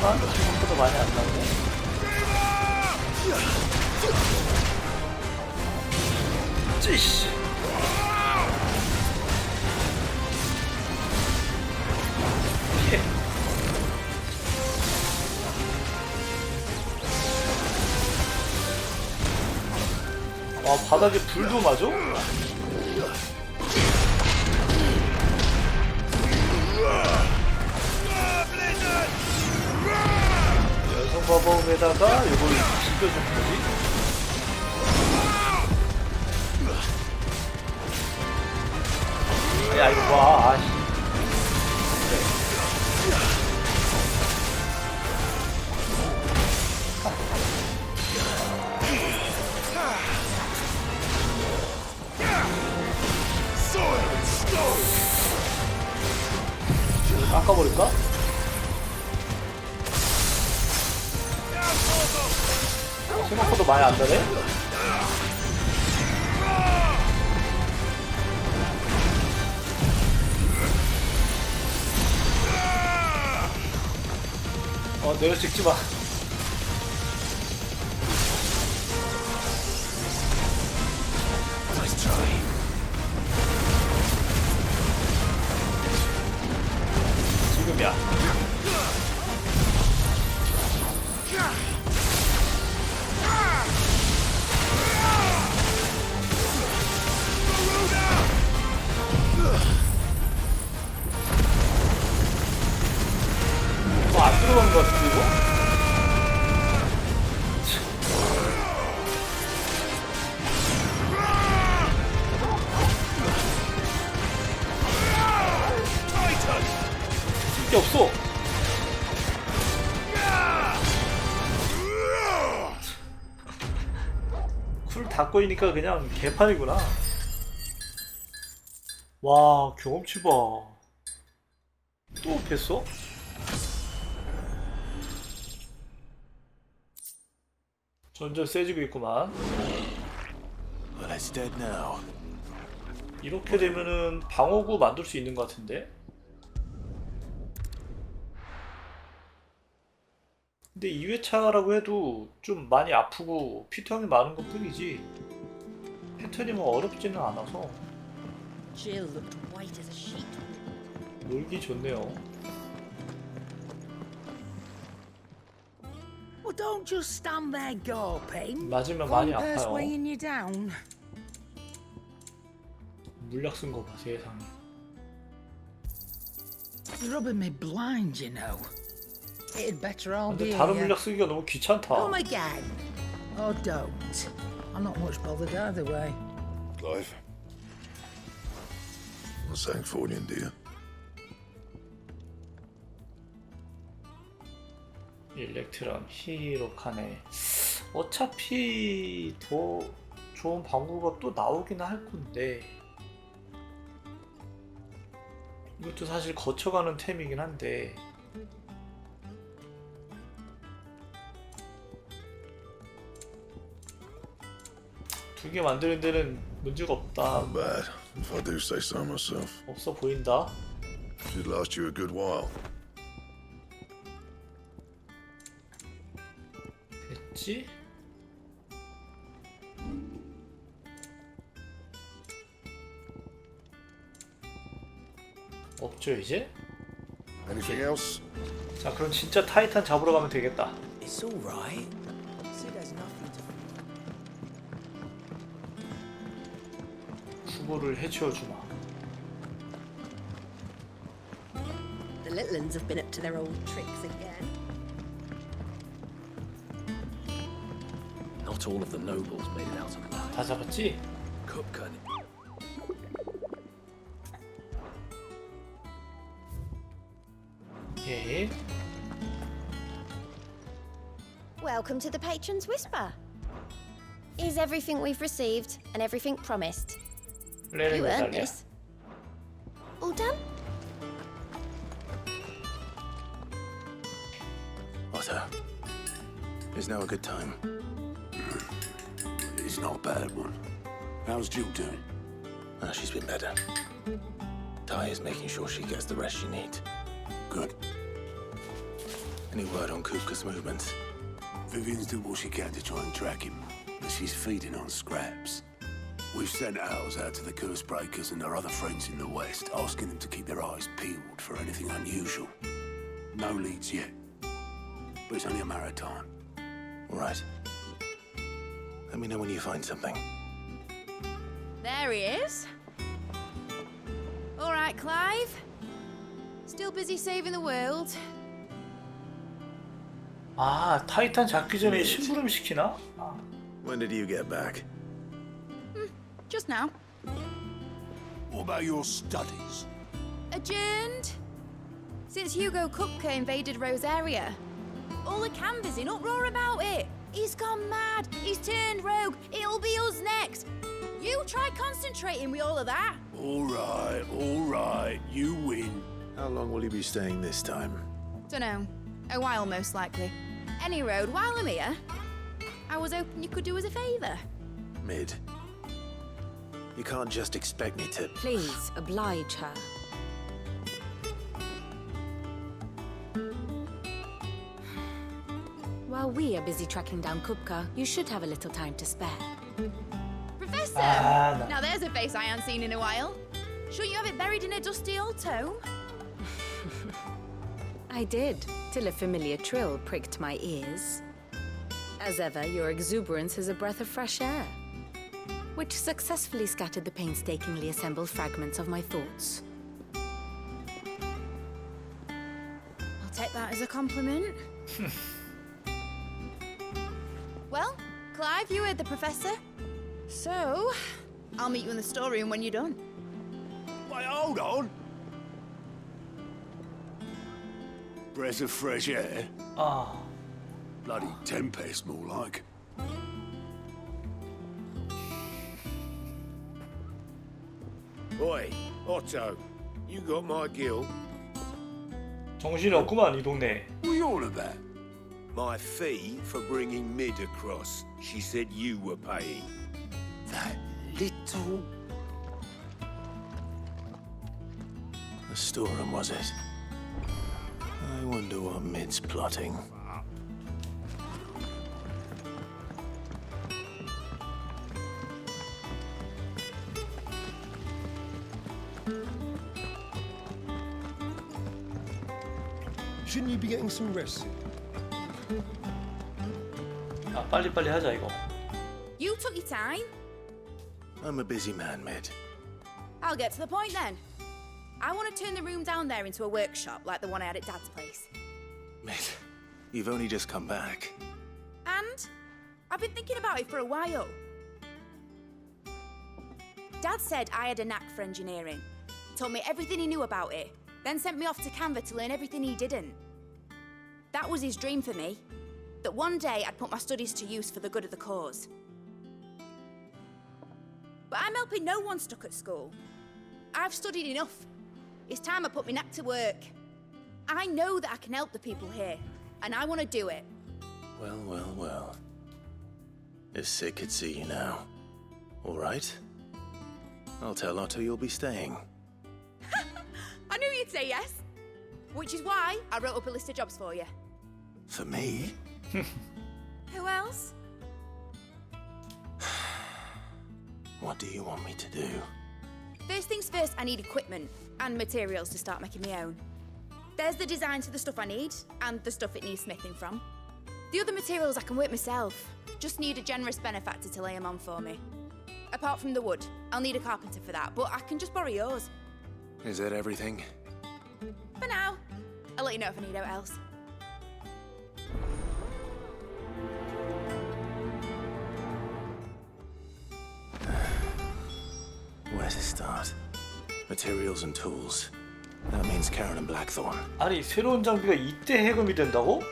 Speaker 1: 다음에 생각보다 많이 안 나오네. 찌씨. 와, 바닥에 불도 맞아? 연속 마법에다가 이걸 비벼준 거지? 야, 이거 봐. 아씨. 깎아버릴까? 생각보다 많이 안 되네? 내려 찍지 마. 지금이야. 안 들어간 것 같은데, 이거? 쓸 게 없어! 쿨 다 꼬이니까 그냥 개판이구나. 와, 경험치 봐. 또 뺐어? 점점 세지고 있구만.
Speaker 3: Well, it's dead now.
Speaker 1: 이렇게 되면은 방어구 만들 수 있는 것 같은데? 근데 2회차라고 해도 좀 많이 아프고 피통이 많은 것 뿐이지 패턴이 뭐 어렵지는 않아서
Speaker 10: Jill looked white as a sheet.
Speaker 1: 놀기 좋네요.
Speaker 10: Well, don't just stand there gawping.
Speaker 1: 맞으면 많이
Speaker 10: One purse
Speaker 1: 아파요.
Speaker 10: weighing you down.
Speaker 1: 물약 쓴 거 봐, 세상에.
Speaker 10: It's rubbing me blind, you know. It'd better all
Speaker 1: 근데
Speaker 10: be
Speaker 1: 다른
Speaker 10: here.
Speaker 1: 물약 쓰기가 너무 귀찮다.
Speaker 10: Come again. Or don't. I'm not much bothered either way.
Speaker 9: Clive. Not saying for you, dear.
Speaker 1: 일렉트럼 히로카네. 어차피 더 좋은 방구가 또 나오긴 할 건데 이것도 사실 거쳐가는 템이긴 한데 두 개 만드는 데는 문제가 없다.
Speaker 9: Not bad, if I do say so myself.
Speaker 1: 없어 보인다.
Speaker 9: Should last you a good while.
Speaker 1: 됐지? 없죠 이제?
Speaker 9: Anything else?
Speaker 1: 자 그럼 진짜 타이탄 잡으러 가면 되겠다.
Speaker 11: It's all right. See, there's nothing to.
Speaker 1: 수고를 해치워주마.
Speaker 4: The little ones have been up to their old tricks again.
Speaker 11: Not all of the nobles made it out alive.
Speaker 1: 다 잡았지?
Speaker 11: Cook gun.
Speaker 1: 오케이.
Speaker 12: Welcome to the Patron's Whisper. Is everything we've received and everything promised?
Speaker 1: 레는
Speaker 12: You earned
Speaker 1: 메달이야.
Speaker 12: this. All done?
Speaker 3: Otto, is now a good time?
Speaker 2: It's not a bad one. How's Jill doing?
Speaker 3: She's been better. Ty is making sure she gets the rest she needs.
Speaker 2: Good.
Speaker 3: Any word on Kupka's movements?
Speaker 2: Vivian's doing what she can to try and track him, but she's feeding on scraps. We've sent ours out to the curse breakers and our other friends in the west, asking them to keep their eyes peeled for anything unusual. No leads yet, but it's only a matter of time.
Speaker 3: All right. Let me know when you find something.
Speaker 5: There he is. All right, Clive. Still busy saving the world.
Speaker 1: 아, 타이탄 잡기 전에 심부름 시키나? 아.
Speaker 3: When did you get back?
Speaker 5: Just now.
Speaker 2: What about your studies?
Speaker 5: Adjourned. Since Hugo Kupka invaded Rosaria. All the canvas in uproar about it. He's gone mad. He's turned rogue. It'll be us next. You try concentrating with all of that.
Speaker 2: All right, you win.
Speaker 3: How long will you be staying this time?
Speaker 5: Dunno. A while, most likely. Any road, while I'm here, I was hoping you could do us a favour.
Speaker 3: Mid. You can't just expect me to...
Speaker 13: Please, oblige her. While we are busy tracking down Kupka, you should have a little time to spare.
Speaker 5: Professor!
Speaker 1: Ah, no.
Speaker 5: Now there's a face I haven't seen in a while. Shouldn't you have it buried in a dusty old tome?
Speaker 13: I did, till a familiar trill pricked my ears. As ever, your exuberance is a breath of fresh air, which successfully scattered the painstakingly assembled fragments of my thoughts.
Speaker 5: I'll take that as a compliment. Well, Clive, you heard the professor. So, I'll meet you in the storeroom when you're done.
Speaker 2: Wait, hold on. Breath of fresh air.
Speaker 1: 아,
Speaker 2: Bloody tempest, more like. Oi, Otto, you got my gill?
Speaker 1: 정신이 없구만 이 동네.
Speaker 2: What are you all about? My fee for bringing Mid across. She said you were paying. That little...
Speaker 3: The storeroom, was it? I wonder what Mid's plotting.
Speaker 9: Shouldn't you be getting some rest?
Speaker 1: 아, 빨리빨리 하자 이거.
Speaker 5: You took your time.
Speaker 3: I'm a busy man, Mid.
Speaker 5: I'll get to the point then. I want to turn the room down there into a workshop like the one I had at Dad's place.
Speaker 3: Mid, you've only just come back.
Speaker 5: And I've been thinking about it for a while. Dad said I had a knack for engineering. Told me everything he knew about it, then sent me off to Canva to learn everything he didn't. That was his dream for me, that one day I'd put my studies to use for the good of the cause. But I'm helping no one stuck at school. I've studied enough. It's time I put my knack to work. I know that I can help the people here, and I want to do it.
Speaker 3: Well, well, well. If Sid could see you now. All right. I'll tell Otto you'll be staying.
Speaker 5: I knew you'd say yes. Which is why I wrote up a list of jobs for you.
Speaker 3: For me?
Speaker 5: Who else?
Speaker 3: What do you want me to do?
Speaker 5: First things first, I need equipment and materials to start making my own. There's the design to the stuff I need and the stuff it needs smithing from. The other materials I can work myself. Just need a generous benefactor to lay them on for me. Apart from the wood, I'll need a carpenter for that, but I can just borrow yours.
Speaker 3: Is that everything?
Speaker 5: For now. I'll let you know if I need out else.
Speaker 3: Where to start? Materials and tools. That means Karen and Blackthorn.
Speaker 1: 아니, 새로운 장비가 이때 해금이 된다고?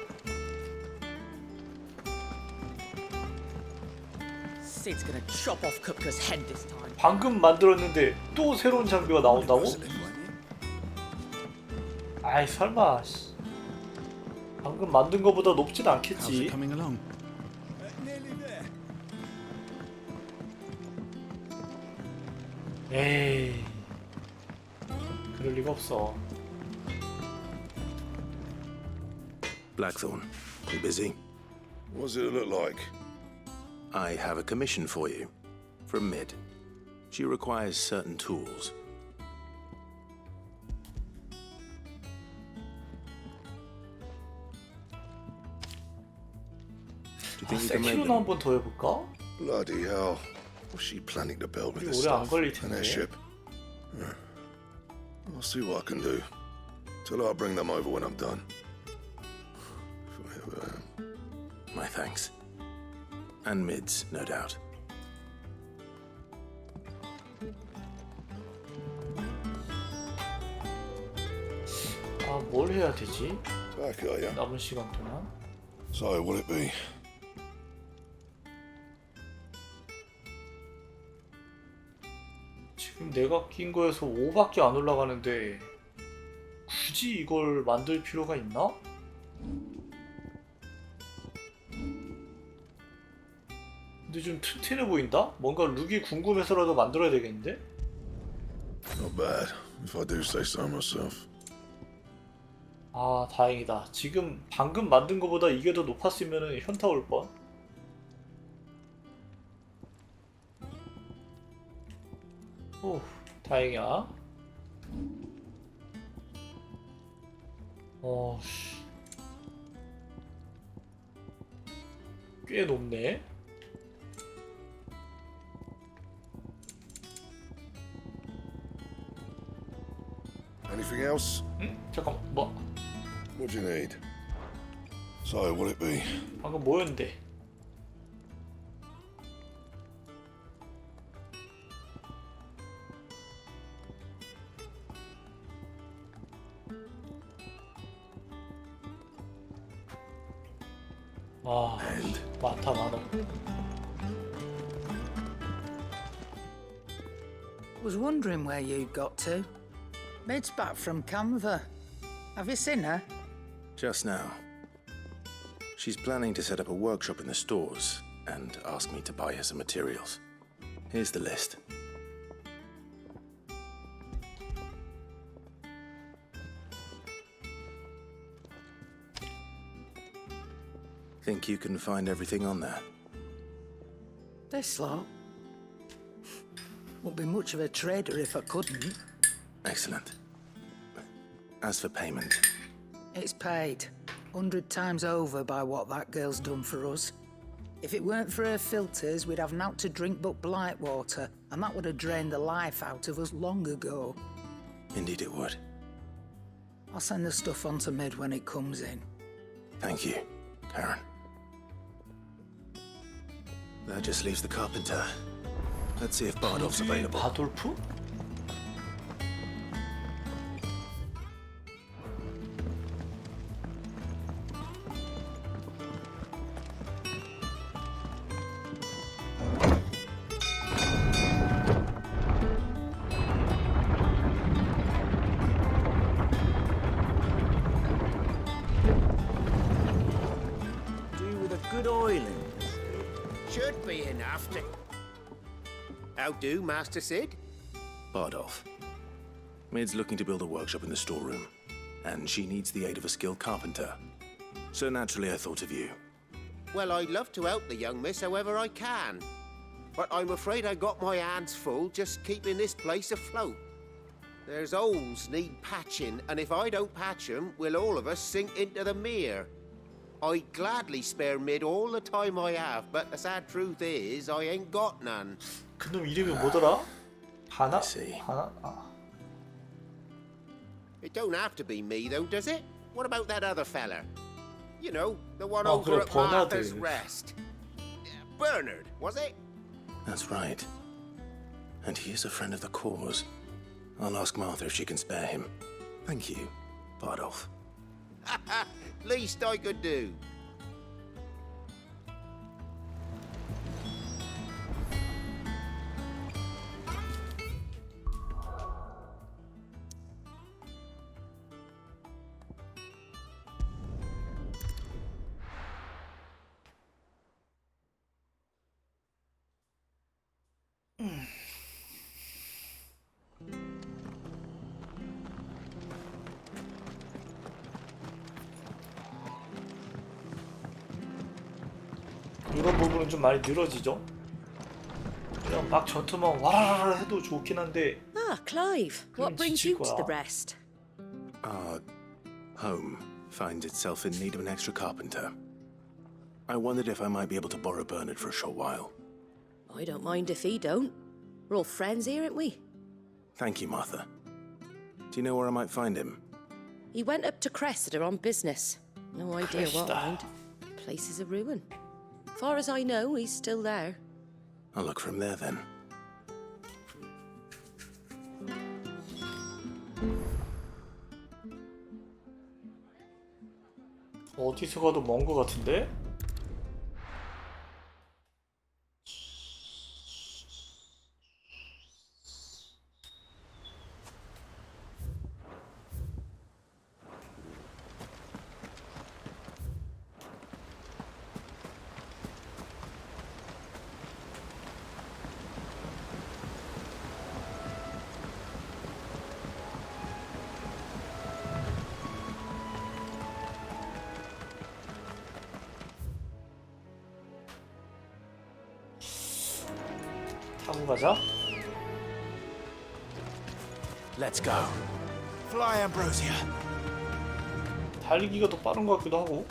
Speaker 10: Sid's gonna chop off Kupka's head this time.
Speaker 1: 방금 만들었는데 또 새로운 장비가 나온다고? 아이 설마. 씨. 방금 만든 거보다 높진 않겠지. 에이, 그럴 리가 없어.
Speaker 3: Blackthorn, you busy?
Speaker 2: What does it look like?
Speaker 3: I have a commission for you. From Mid. She requires certain tools. Do you think you can make
Speaker 1: 세키로나
Speaker 3: them?
Speaker 1: 한번 더 해볼까?
Speaker 2: Bloody hell. What's she planning to build with
Speaker 1: 이게
Speaker 2: this
Speaker 1: 오래 안
Speaker 2: stuff?
Speaker 1: 걸릴
Speaker 2: An
Speaker 1: 텐데.
Speaker 2: airship? I'll see what I can do. Till I'll bring them over when I'm done. If I ever am.
Speaker 3: My thanks. And Mid's, no doubt.
Speaker 1: 아, 뭘 해야 되지?
Speaker 2: Back are you?
Speaker 1: 남은 시간 동안.
Speaker 2: So, will it be?
Speaker 1: 지금 내가 낀 거에서 5밖에 안 올라가는데 굳이 이걸 만들 필요가 있나? 근데 좀 튼튼해 보인다? 뭔가 룩이 궁금해서라도 만들어야 되겠는데?
Speaker 2: Not bad, if I do say so myself.
Speaker 1: 아 다행이다. 지금 방금 만든 거보다 이게 더 높았으면 현타 올 뻔. 오 다행이야. 씨. 꽤 높네.
Speaker 2: Anything else?
Speaker 1: 응? 잠깐만 뭐?
Speaker 2: What do you need? So, will it be?
Speaker 1: 방금 뭐였는데? 아 많다 많아.
Speaker 10: Was wondering where you got to. Mid's back from Canva. Have you seen her?
Speaker 3: Just now. She's planning to set up a workshop in the stores and ask me to buy her some materials. Here's the list. Think you can find everything on there?
Speaker 10: This lot. Wouldn't be much of a trader if I couldn't.
Speaker 3: Excellent. As for payment,
Speaker 10: It's paid 100 times over by what that girl's done for us. If it weren't for her filters, we'd have naught to drink but blight water, and that would have drained the life out of us long ago.
Speaker 3: indeed it would.
Speaker 10: I'll send the stuff on to Mid when it comes in.
Speaker 3: Thank you, Karen. That just leaves the carpenter. Let's see if Bardolph's available.
Speaker 1: 바돌프?
Speaker 11: Do with a good oiling. Should be enough to... How do, Master Sid?
Speaker 3: Bardolph. Mid's looking to build a workshop in the storeroom, and she needs the aid of a skilled carpenter. So naturally I thought of you.
Speaker 11: Well, I'd love to help the young miss however I can. But I'm afraid I got my hands full just keeping this place afloat. There's holes need patching, and if I don't patch 'em, we'll all of us sink into the mere. I'd gladly spare Mid all the time I have, but the sad truth is I ain't got none.
Speaker 1: 그놈 이름이 뭐더라? 하나?
Speaker 3: I see.
Speaker 1: 하나? 아.
Speaker 11: It don't have to be me, though, does it? What about that other fella? You know, the one
Speaker 1: Oh,
Speaker 11: over
Speaker 1: 그래,
Speaker 11: at Martha's
Speaker 1: 버나드.
Speaker 11: Rest. Bernard, was it?
Speaker 3: That's right. And he is a friend of the cause. I'll ask Martha if she can spare him. Thank you, Bardolph.
Speaker 11: Least I could do.
Speaker 1: 이런 부분은 좀 많이 늘어지죠. 그냥 막 전투만 와라라라 해도 좋긴 한데.
Speaker 4: Ah, Clive. What brings you to the rest?
Speaker 3: Our home finds itself in need of an extra carpenter. I wondered if I might be able to borrow Bernard for a short while.
Speaker 4: I don't mind if he don't. We're all friends here, aren't we?
Speaker 3: Thank you, Martha. Do you know where I might find him?
Speaker 4: He went up to Cressida on business. No idea what kind. Place is a ruin. Far as I know, he's still there.
Speaker 3: I'll look for him there then.
Speaker 1: 어디서 가도 먼 거 같은데? 타고 가자.
Speaker 3: Let's go. Fly, Ambrosia.
Speaker 1: 달리기가 더 빠른 것 같기도 하고.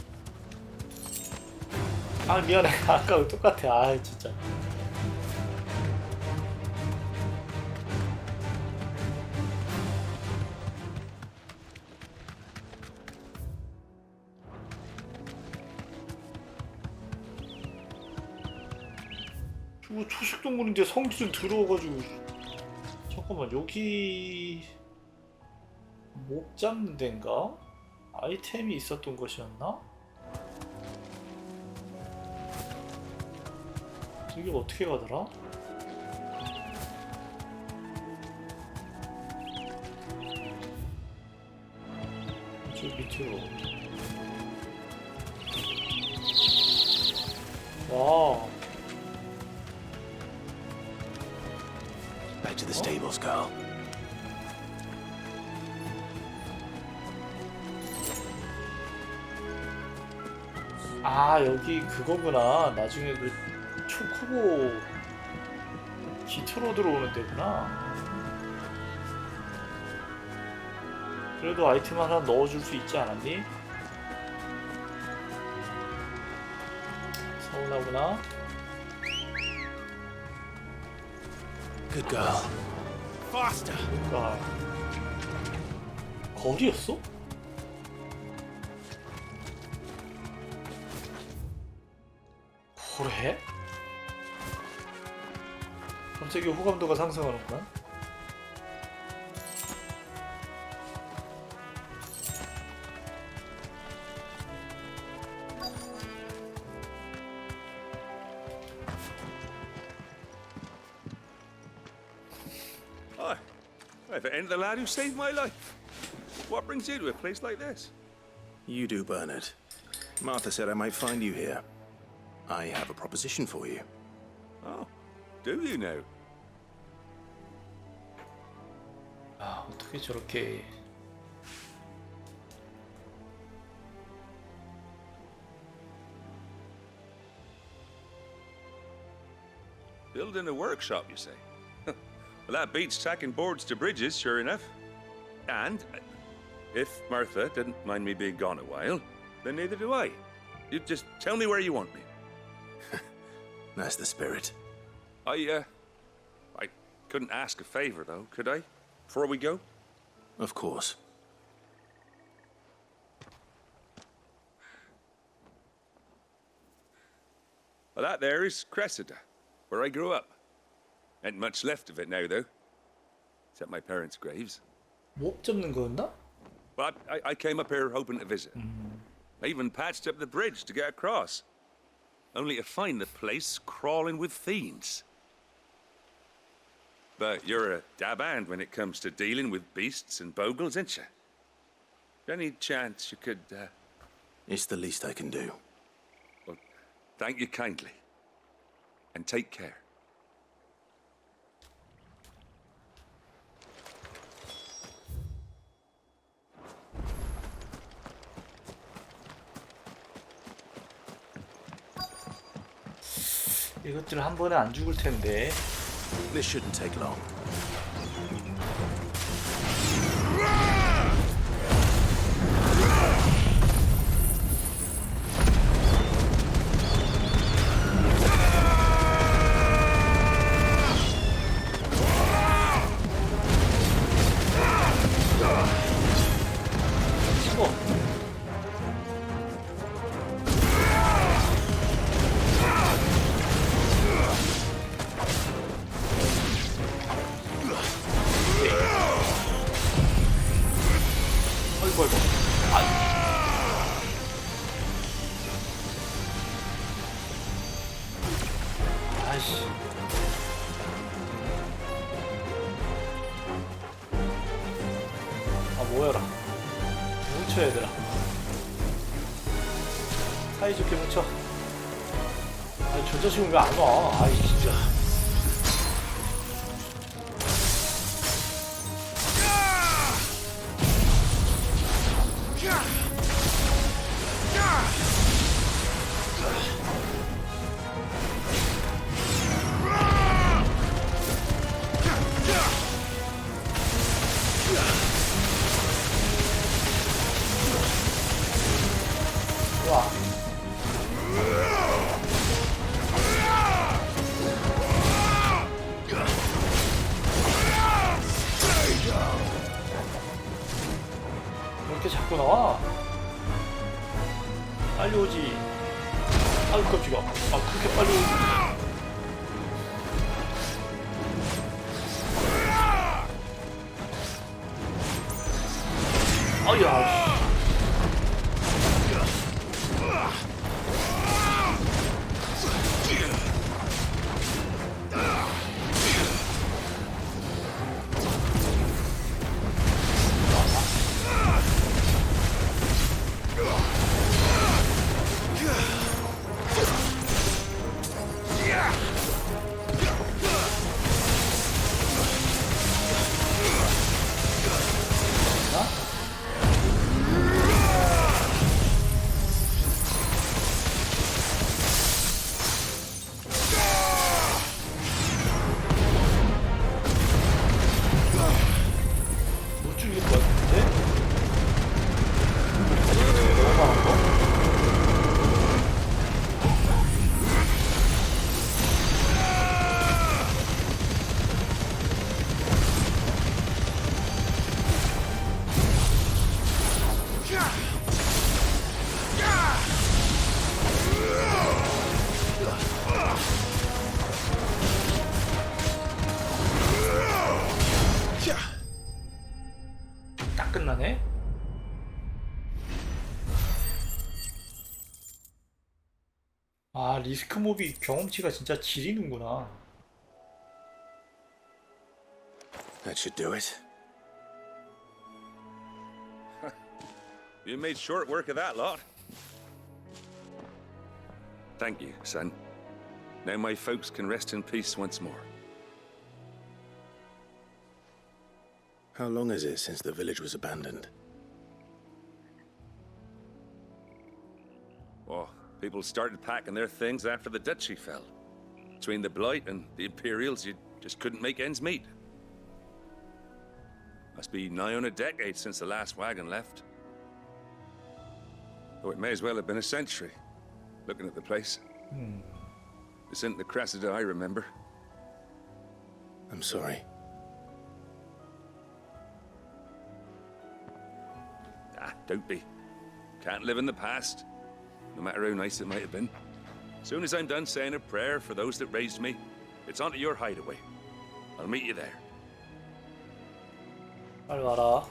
Speaker 1: 아 미안해. 아까랑 똑같아. 아 진짜. 저거 초식동물인데 성질 들어와가지고. 잠깐만 여기 목 잡는 데인가? 아이템이 있었던 것이었나? 저기 어떻게 가더라? 저 밑으로. 와.
Speaker 3: Back to the stables, Carl.
Speaker 1: 아 여기 그거구나. 나중에 그 초크보 기트로 들어오는 데구나. 그래도 아이템 하나 넣어줄 수 있지 않았니? 서운하구나.
Speaker 3: Good girl.
Speaker 1: Faster. 그러니까 거기였어? 그래? 갑자기 호감도가 상승하는구나.
Speaker 14: Hi. I've ended the lad who saved my life. What brings you to a place like this?
Speaker 3: You do, Bernard. Martha said I might find you here. I have a proposition for you.
Speaker 14: Oh, do you now?
Speaker 1: 아 어떻게 저렇게
Speaker 14: Building a workshop, you say? Well, that beats tacking boards to bridges, sure enough. And if Martha didn't mind me being gone a while, then neither do I. You just tell me where you want me.
Speaker 3: That's the spirit.
Speaker 14: I couldn't ask a favor, though, could I? Before we go?
Speaker 3: Of course.
Speaker 14: Well, that there is Cressida, where I grew up. Ain't much left of it now, though. Except my parents' graves.
Speaker 1: 목 잡는 거였나?
Speaker 14: But I came up here hoping to visit. I even patched up the bridge to get across. Only to find the place crawling with fiends. But you're a dab hand when it comes to dealing with beasts and bogles, ain't you? Any chance you could,
Speaker 3: It's the least I can do.
Speaker 14: Well, thank you kindly. And take care.
Speaker 1: 이것들 한 번에 안 죽을 텐데.
Speaker 3: This shouldn't take long.
Speaker 1: 모여라. 뭉쳐 얘들아. 사이좋게 뭉쳐. 아니 저 자식은 왜 안 와? 아이 진짜. 이렇게 자꾸 나와? 빨리 오지. 아유 깜짝이야. 아 그렇게 빨리 오지. 아야. 딱 끝나네. 아 리스크 몹이 경험치가 진짜 지리는구나.
Speaker 3: That should do it.
Speaker 14: You made short work of that lot. Thank you, son. Now my folks can rest in peace once more.
Speaker 3: How long is it since the village was abandoned?
Speaker 14: Oh, people started packing their things after the duchy fell. Between the Blight and the Imperials, you just couldn't make ends meet. Must be nigh on a decade since the last wagon left. Though it may as well have been a century, looking at the place. This isn't the Cressida I remember.
Speaker 3: I'm sorry.
Speaker 14: Ah, don't be. Can't live in the past, no matter how nice it might have been. Soon as I'm done saying a prayer for those that raised me, it's onto your hideaway. I'll meet you there.
Speaker 1: 빨리 와라.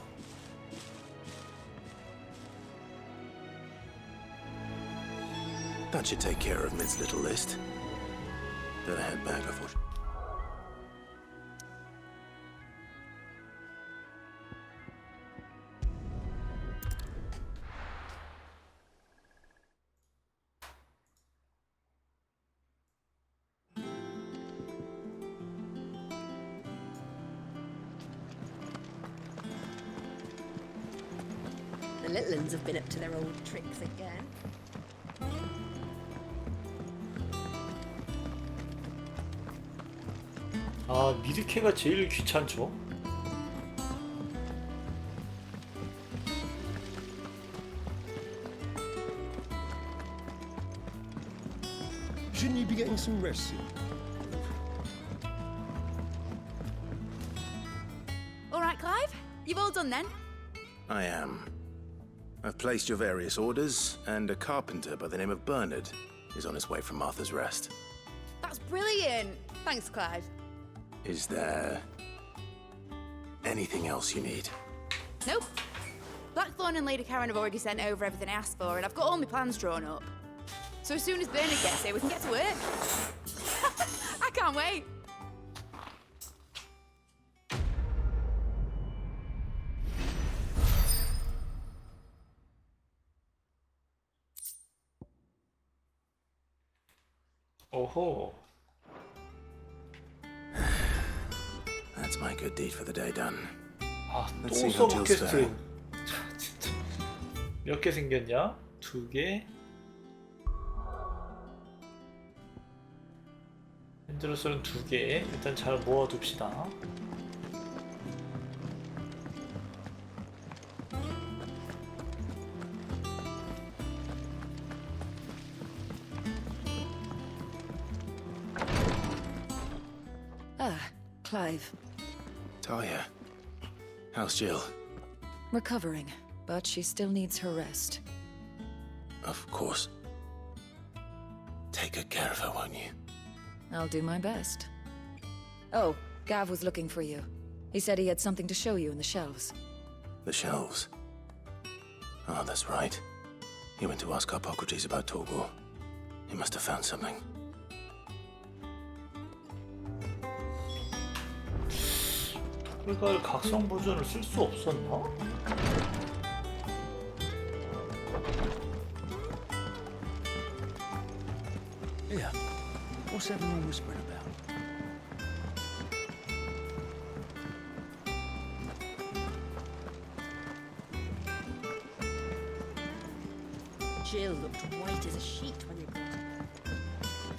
Speaker 3: That should take care of Mid's little list. Better head back before.
Speaker 4: The little ones have been up to their old tricks again.
Speaker 1: 아, 미드캐가 제일 귀찮죠.
Speaker 9: Shouldn't you be getting some rest soon?
Speaker 5: All right, Clive? You've all done then?
Speaker 3: I am. I've placed your various orders, and a carpenter by the name of Bernard is on his way from Martha's Rest.
Speaker 5: That's brilliant. Thanks, Clive.
Speaker 3: Is there anything else you need?
Speaker 5: Nope. Blackthorn and Lady Karen have already sent over everything I asked for, and I've got all my plans drawn up. So as soon as Bernard gets here, we can get to work. I can't wait.
Speaker 1: 오호.
Speaker 3: That's my good deed for the day done.
Speaker 1: 아, 또
Speaker 3: Let's see how
Speaker 1: 서브
Speaker 3: Jill's
Speaker 1: 퀘스트.
Speaker 3: faring.
Speaker 1: 자, 진짜. 몇 개 생겼냐? 2개. 현재로서는 2개. 일단 잘 모아둡시다.
Speaker 15: Ah, Clive.
Speaker 3: Talia, how's Jill?
Speaker 15: Recovering, but she still needs her rest.
Speaker 3: Of course. Take good care of her, won't you?
Speaker 15: I'll do my best. Oh, Gav was looking for you. He said he had something to show you in the shelves.
Speaker 3: The shelves. Oh, that's right. He went to ask Hippocrates about Torgor. He must have found something.
Speaker 1: 그걸 각성 버전을 쓸 수 없었나?
Speaker 9: Yeah. What's everyone whispering about?
Speaker 4: Jill looked white as a sheet when you brought her.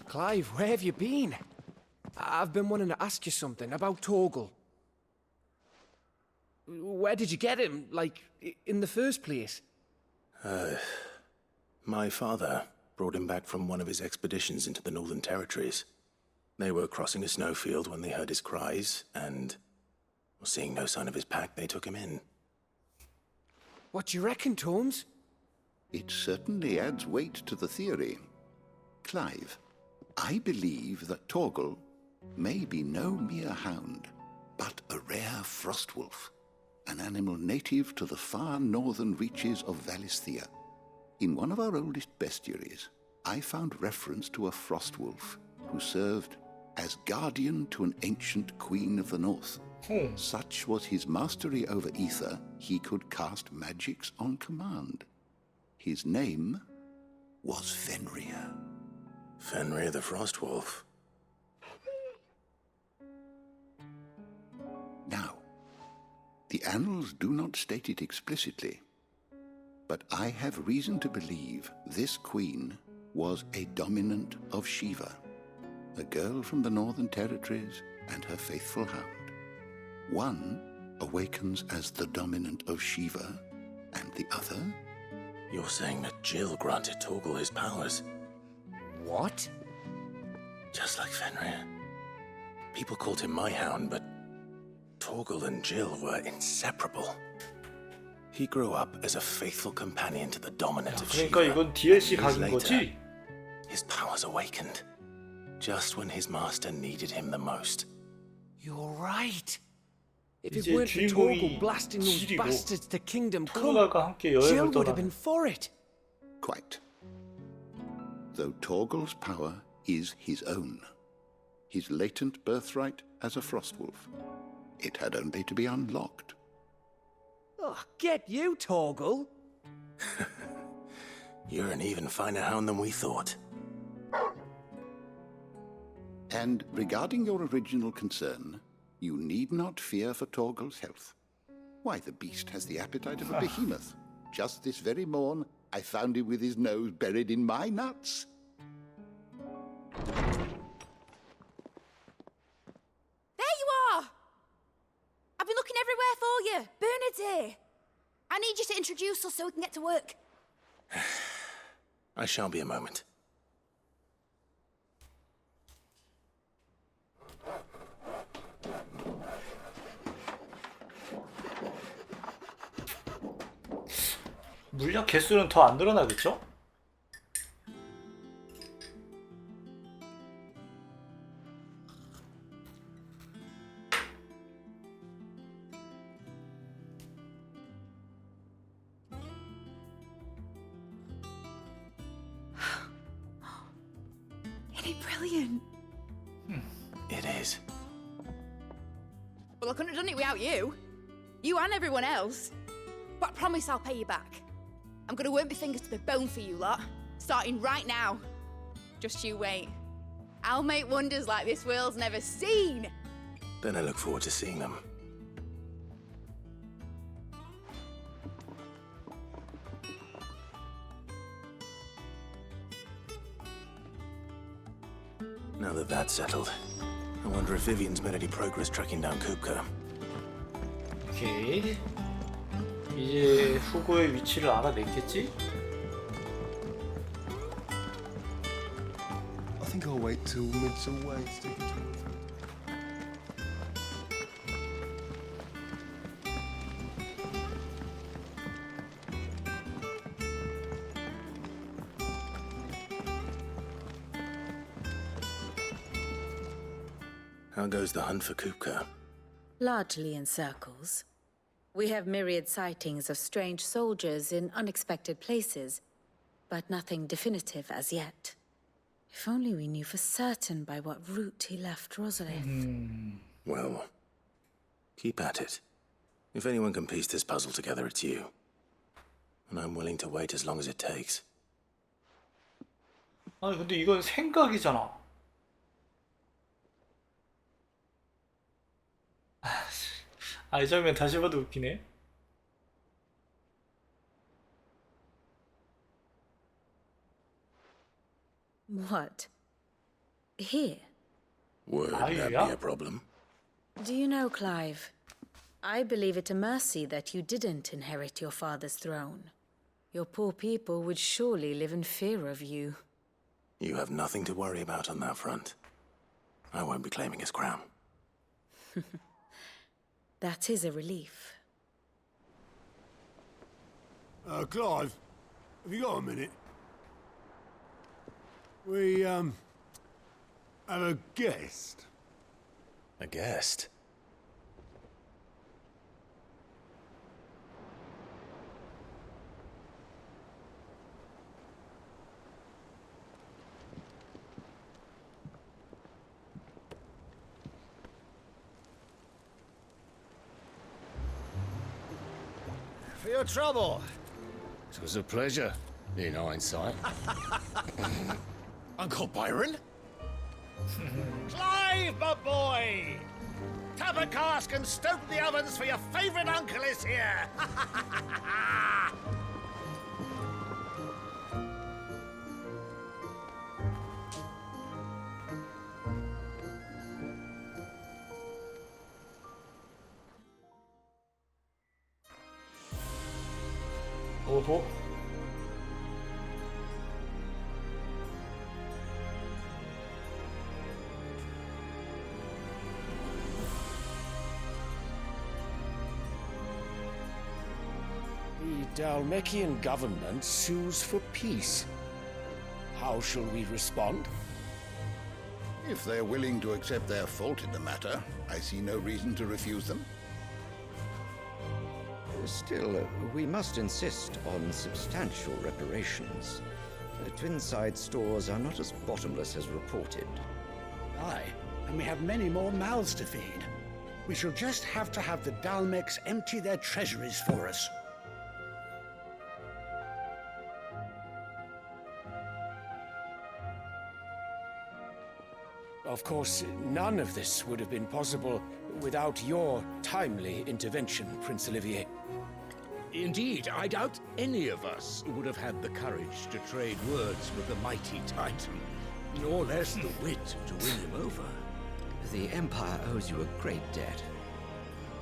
Speaker 16: Clive, where have you been? I've been wanting to ask you something about Torgal. Where did you get him, like, in the first place?
Speaker 3: My father brought him back from one of his expeditions into the Northern Territories. They were crossing a snowfield when they heard his cries, and seeing no sign of his pack, they took him in.
Speaker 16: What do you reckon, Tomes?
Speaker 17: It certainly adds weight to the theory. Clive, I believe that Torgal may be no mere hound, but a rare frostwolf, an animal native to the far northern reaches of Valisthea. In one of our oldest bestiaries, I found reference to a frostwolf who served as guardian to an ancient queen of the north. Such was his mastery over ether, he could cast magics on command. His name was Fenrir.
Speaker 3: Fenrir the Frostwolf.
Speaker 17: Now, the annals do not state it explicitly, but I have reason to believe this queen was a dominant of Shiva, a girl from the Northern Territories and her faithful hound. One awakens as the dominant of Shiva, and the other...
Speaker 3: You're saying that Jill granted Torgal his powers?
Speaker 16: What?
Speaker 3: Just like Fenrir. People called him my hound, but Torgal and Jill were inseparable. He grew up as a faithful companion to the dominant of Shiva.
Speaker 1: 그러니까 이건 DLC
Speaker 3: Years
Speaker 1: 각인
Speaker 3: later,
Speaker 1: 거지?
Speaker 3: his powers awakened, just when his master needed him the most.
Speaker 16: You're right. If
Speaker 1: 이제
Speaker 16: it weren't for
Speaker 1: 주인공이
Speaker 16: Torgal blasting those
Speaker 1: 지리고
Speaker 16: bastards to Kingdom Come,
Speaker 1: 토르갈과 함께
Speaker 16: Jill
Speaker 1: 여행을
Speaker 16: would have been
Speaker 1: 떠나는.
Speaker 16: for it.
Speaker 17: Quite. Though Torgal's power is his own, his latent birthright as a frostwolf, it had only to be unlocked.
Speaker 16: Oh, get you, Torgal.
Speaker 3: You're an even finer hound than we thought.
Speaker 17: And regarding your original concern, you need not fear for Torgal's health. Why, the beast has the appetite of a behemoth. Just this very morn, I found him with his nose buried in my nuts.
Speaker 5: There you are! I've been looking everywhere for you. Bernard's here. I need you to introduce us so we can get to work.
Speaker 3: I shall be a moment.
Speaker 1: 물약 개수는 더 안 늘어나겠죠?
Speaker 5: Isn't it brilliant?
Speaker 3: It is.
Speaker 5: Well, I couldn't have done it without you. You and everyone else. But I promise I'll pay you back. I'm gonna work my fingers to the bone for you lot, starting right now. Just you wait. I'll make wonders like this world's never seen.
Speaker 3: Then I look forward to seeing them. Now that that's settled, I wonder if Vivian's made any progress tracking down Kupka.
Speaker 1: 오케이. 이제 후고의 위치를 알아냈겠지?
Speaker 18: I think I'll wait till mid's away to take a turn.
Speaker 3: How goes the hunt for Kupka?
Speaker 13: Largely in circles. We have myriad sightings of strange soldiers in unexpected places, but nothing definitive as yet. If only we knew for certain by what route he left Rosalith.
Speaker 3: Well, keep at it. If anyone can piece this puzzle together, it's you. And I'm willing to wait as long as it takes.
Speaker 1: 아니 근데 이건 생각이잖아. 이 장면 다시 봐도 웃기네.
Speaker 13: What? Here?
Speaker 3: Would that be a problem?
Speaker 13: Do you know, Clive? I believe it a mercy that you didn't inherit your father's throne. Your poor people would surely live in fear of you.
Speaker 3: You have nothing to worry about on that front. I won't be claiming his crown.
Speaker 13: That is a relief.
Speaker 19: Clive, have you got a minute? We, have a guest.
Speaker 3: A guest?
Speaker 20: For your trouble. It was a pleasure, in hindsight. Uncle Byron?
Speaker 11: Clive, my boy! Tap a cask and stoke the ovens for your favourite uncle is here!
Speaker 1: 오호.
Speaker 20: The Dalmekian government sues for peace. How shall we respond?
Speaker 17: If they're willing to accept their fault in the matter, I see no reason to refuse them.
Speaker 21: Still, we must insist on substantial reparations. Twinside stores are not as bottomless as reported.
Speaker 22: Aye, and we have many more mouths to feed. We shall just have to have the Dalmecs empty their treasuries for us.
Speaker 20: Of course, none of this would have been possible without your timely intervention, Prince Olivier.
Speaker 6: Indeed, I doubt any of us would have had the courage to trade words with the mighty Titan, nor less the wit to win him over.
Speaker 21: The Empire owes you a great debt.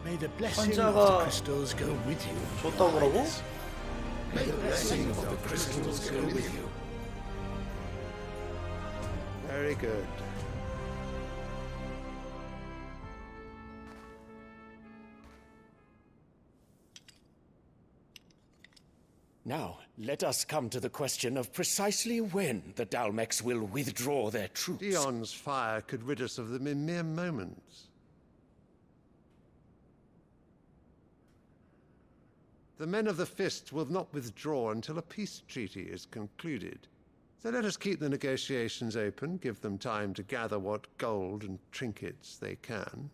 Speaker 22: May the blessing of the
Speaker 1: 환자가
Speaker 22: crystals go with you.
Speaker 1: 줬다고 그러고?
Speaker 21: May the blessing of the crystals go with you.
Speaker 3: Very good.
Speaker 20: Now, let us come to the question of precisely when the Dalmex will withdraw their troops.
Speaker 8: Dion's fire could rid us of them in mere moments. The men of the Fist will not withdraw until a peace treaty is concluded. So let us keep the negotiations open, give them time to gather what gold and trinkets they can,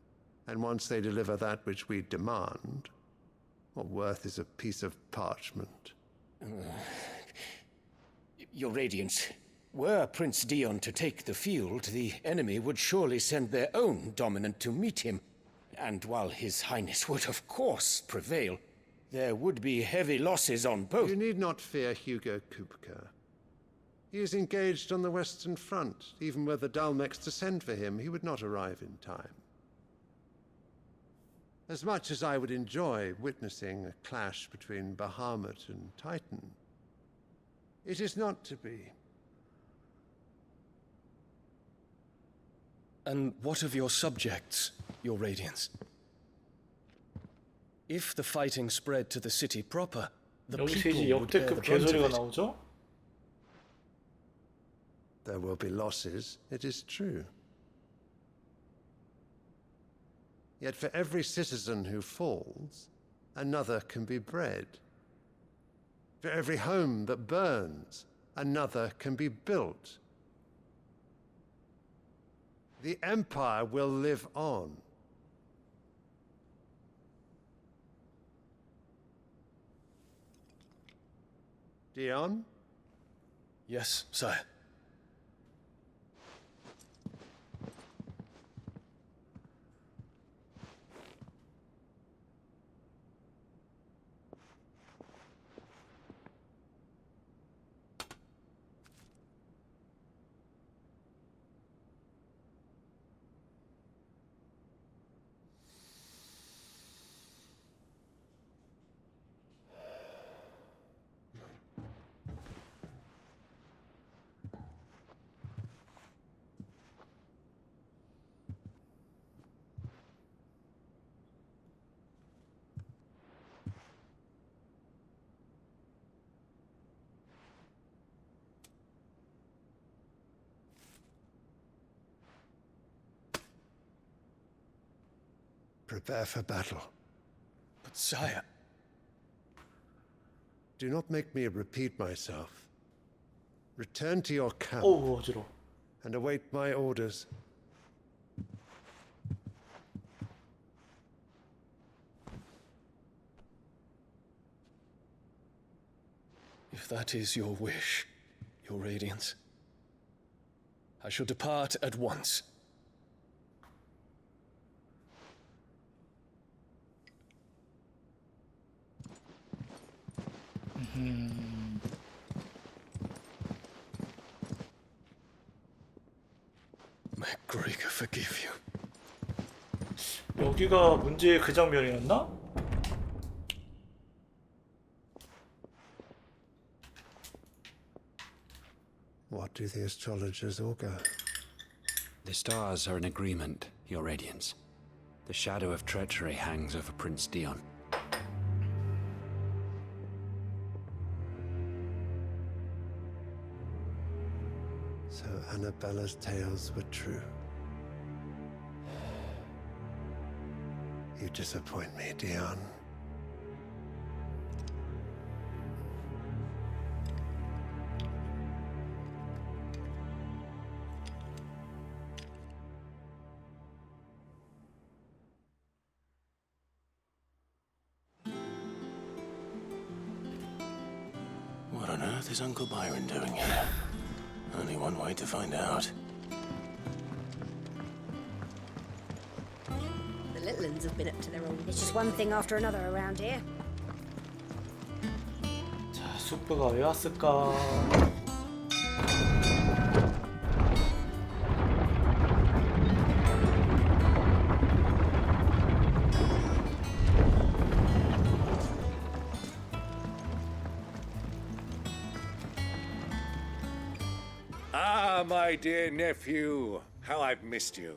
Speaker 8: and once they deliver that which we demand, what worth is a piece of parchment?
Speaker 20: Your Radiance, were Prince Dion to take the field, the enemy would surely send their own dominant to meet him. And while His Highness would of course prevail, there would be heavy losses on both.
Speaker 8: You need not fear Hugo Kupka. He is engaged on the Western Front. Even were the Dalmex to send for him, he would not arrive in time. As much as I would enjoy witnessing a clash between Bahamut and Titan, it is not to be.
Speaker 23: And what of your subjects, Your Radiance? If the fighting spread to the city proper, the
Speaker 1: 여기서 이제
Speaker 23: people would bear the
Speaker 1: 역대급
Speaker 23: brunt of
Speaker 1: 개소리가
Speaker 23: it.
Speaker 1: 나오죠?
Speaker 8: There will be losses, it is true. Yet for every citizen who falls, another can be bred. For every home that burns, another can be built. The Empire will live on. Dion?
Speaker 23: Yes, sire.
Speaker 8: Prepare for battle.
Speaker 23: But sire...
Speaker 8: Do not make me repeat myself. Return to your camp
Speaker 1: 어지러워.
Speaker 8: and await my orders.
Speaker 23: If that is your wish, Your Radiance, I shall depart at once. May Gregor forgive you.
Speaker 1: 여기가 문제의 그 장면이었나?
Speaker 8: What do the astrologers augur?
Speaker 24: The stars are in agreement, Your Radiance. The shadow of treachery hangs over Prince Dion.
Speaker 8: So Annabella's tales were true. You disappoint me, Dion.
Speaker 2: What on earth is Uncle Byron doing here? Only one way to find out.
Speaker 4: Wetlands have been up to their own. It's just one thing after another around here.
Speaker 1: 자, 숙부가 왜 왔을까?
Speaker 6: Ah, my dear nephew, how I've missed you.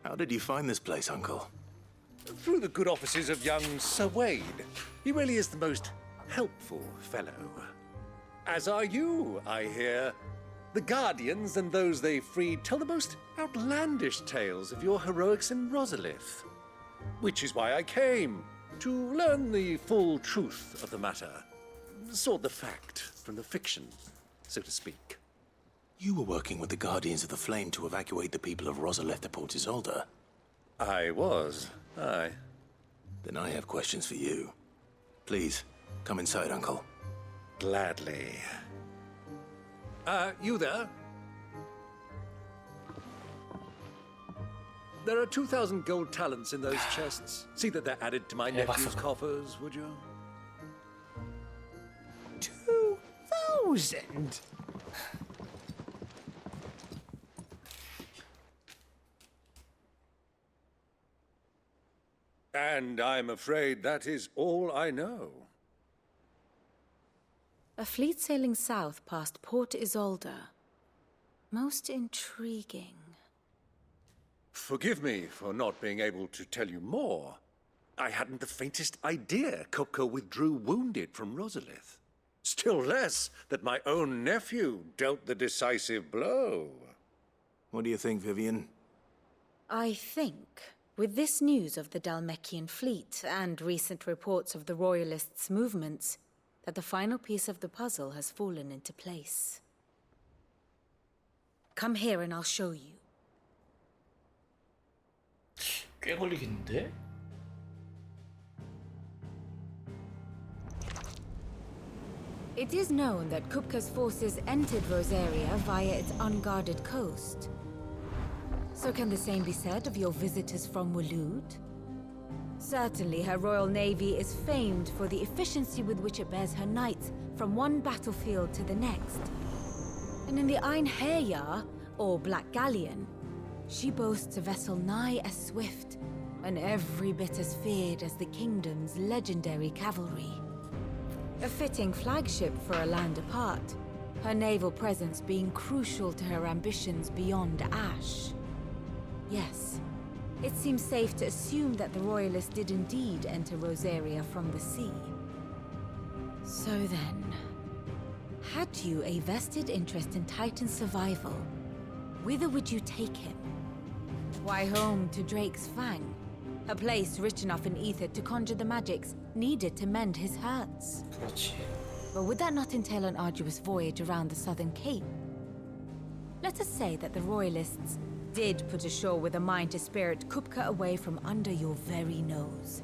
Speaker 3: How did you find this place, Uncle?
Speaker 6: Through the good offices of young Sir Wade. He really is the most helpful fellow. As are you, I hear. The Guardians and those they freed tell the most outlandish tales of your heroics in Rosalith. Which is why I came, to learn the full truth of the matter. Sort the fact from the fiction, so to speak.
Speaker 3: You were working with the Guardians of the Flame to evacuate the people of Rosalith to Port Isolde.
Speaker 6: I was, aye.
Speaker 3: Then I have questions for you. Please, come inside, Uncle.
Speaker 6: Gladly. You there? There are 2,000 gold talents in those chests. See that they're added to my nephew's coffers, would you?
Speaker 16: 2,000?
Speaker 6: And I'm afraid that is all I know.
Speaker 13: A fleet sailing south past Port Isolde. Most intriguing.
Speaker 6: Forgive me for not being able to tell you more. I hadn't the faintest idea Kupka withdrew wounded from Rosalith. Still less that my own nephew dealt the decisive blow.
Speaker 3: What do you think, Vivian?
Speaker 13: I think, with this news of the Dalmekian fleet and recent reports of the Royalists' movements, that the final piece of the puzzle has fallen into place. Come here and I'll show you.
Speaker 1: 꽤 걸리겠는데?
Speaker 13: It is known that Kupka's forces entered Rosaria via its unguarded coast. So can the same be said of your visitors from Waloed? Certainly, her Royal Navy is famed for the efficiency with which it bears her knights from one battlefield to the next. And in the Einherjar, or Black Galleon, she boasts a vessel nigh as swift and every bit as feared as the kingdom's legendary cavalry. A fitting flagship for a land apart, her naval presence being crucial to her ambitions beyond Ash. Yes, it seems safe to assume that the Royalists did indeed enter Rosaria from the sea. So then, had you a vested interest in Titan's survival, whither would you take him? Why, home to Drake's Fang, a place rich enough in ether to conjure the magics needed to mend his hurts.
Speaker 1: 그렇지.
Speaker 13: But would that not entail an arduous voyage around the southern cape? Let us say that the Royalists did put ashore with a mind to spirit Kupka away from under your very nose.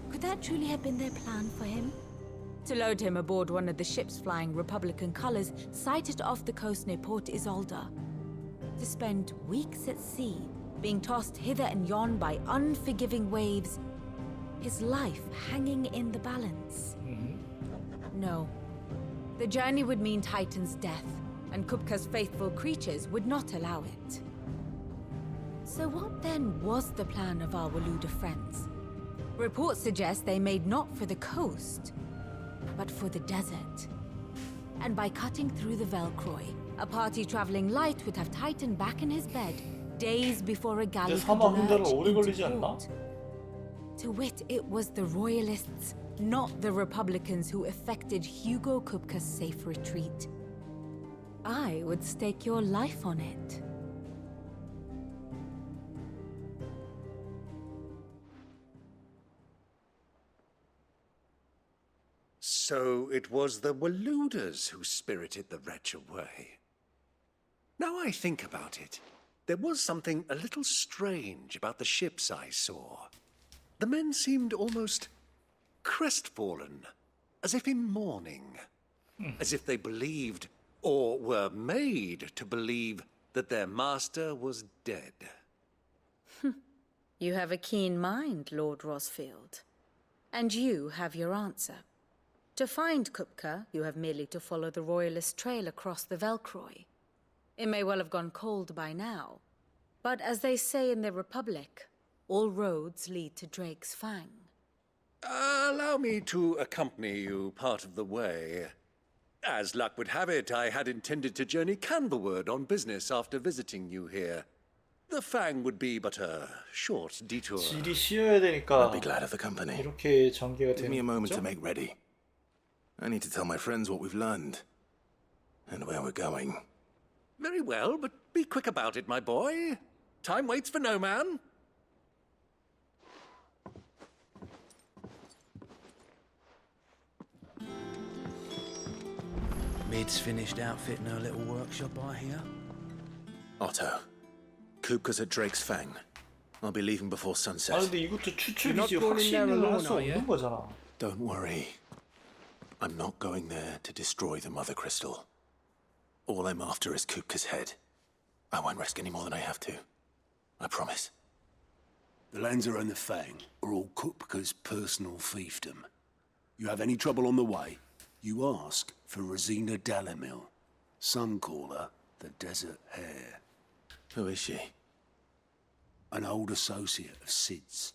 Speaker 13: Could that truly have been their plan for him? To load him aboard one of the ships flying Republican colors sighted off the coast near Port Isolde. To spend weeks at sea, being tossed hither and yon by unforgiving waves, his life hanging in the balance. No. The journey would mean Titan's death, and Kupka's faithful creatures would not allow it. So what then was the plan of our Waluda friends? Reports suggest they made not for the coast, but for the desert. And by cutting through the Velcroy, a party traveling light would have Titan back in his bed days before a galley could lurch into port. To wit, it was the Royalists, not the Republicans, who effected Hugo Kupka's safe retreat. I would stake your life on it.
Speaker 6: So it was the Waludas who spirited the wretch away. Now I think about it, there was something a little strange about the ships I saw. The men seemed almost crestfallen, as if in mourning, as if they believed, or were made to believe, that their master was dead.
Speaker 13: You have a keen mind, Lord Rosfield. And you have your answer. To find Kupka, you have merely to follow the Royalist trail across the Velcroy. It may well have gone cold by now, but as they say in the Republic, all roads lead to Drake's Fang.
Speaker 6: Allow me to accompany you part of the way. As luck would have it, I had intended to journey Candleward on business after visiting you here. The Fang would be but a short detour.
Speaker 1: 질이 쉬어야 되니까
Speaker 3: I'll be glad of the company.
Speaker 1: 이렇게 전개가
Speaker 3: Give me a
Speaker 1: 되는
Speaker 3: moment to
Speaker 1: 거죠?
Speaker 3: make ready. I need to tell my friends what we've learned and where we're going.
Speaker 6: Very well, but be quick about it, my boy. Time waits for no man.
Speaker 9: Mid's finished outfitting her little workshop, I hear.
Speaker 3: Otto, Kupka's at Drake's Fang. I'll be leaving before sunset.
Speaker 1: 아 근데 이것도 추측이지 확신을 할 수 없는 거잖아.
Speaker 3: Don't worry. I'm not going there to destroy the Mother Crystal. All I'm after is Kupka's head. I won't risk any more than I have to. I promise.
Speaker 19: The Lancer and the Fang are all Kupka's personal fiefdom. You have any trouble on the way, you ask for Rosina Dalamil. Some call her the Desert Hare.
Speaker 3: Who is she?
Speaker 19: An old associate of Sid's,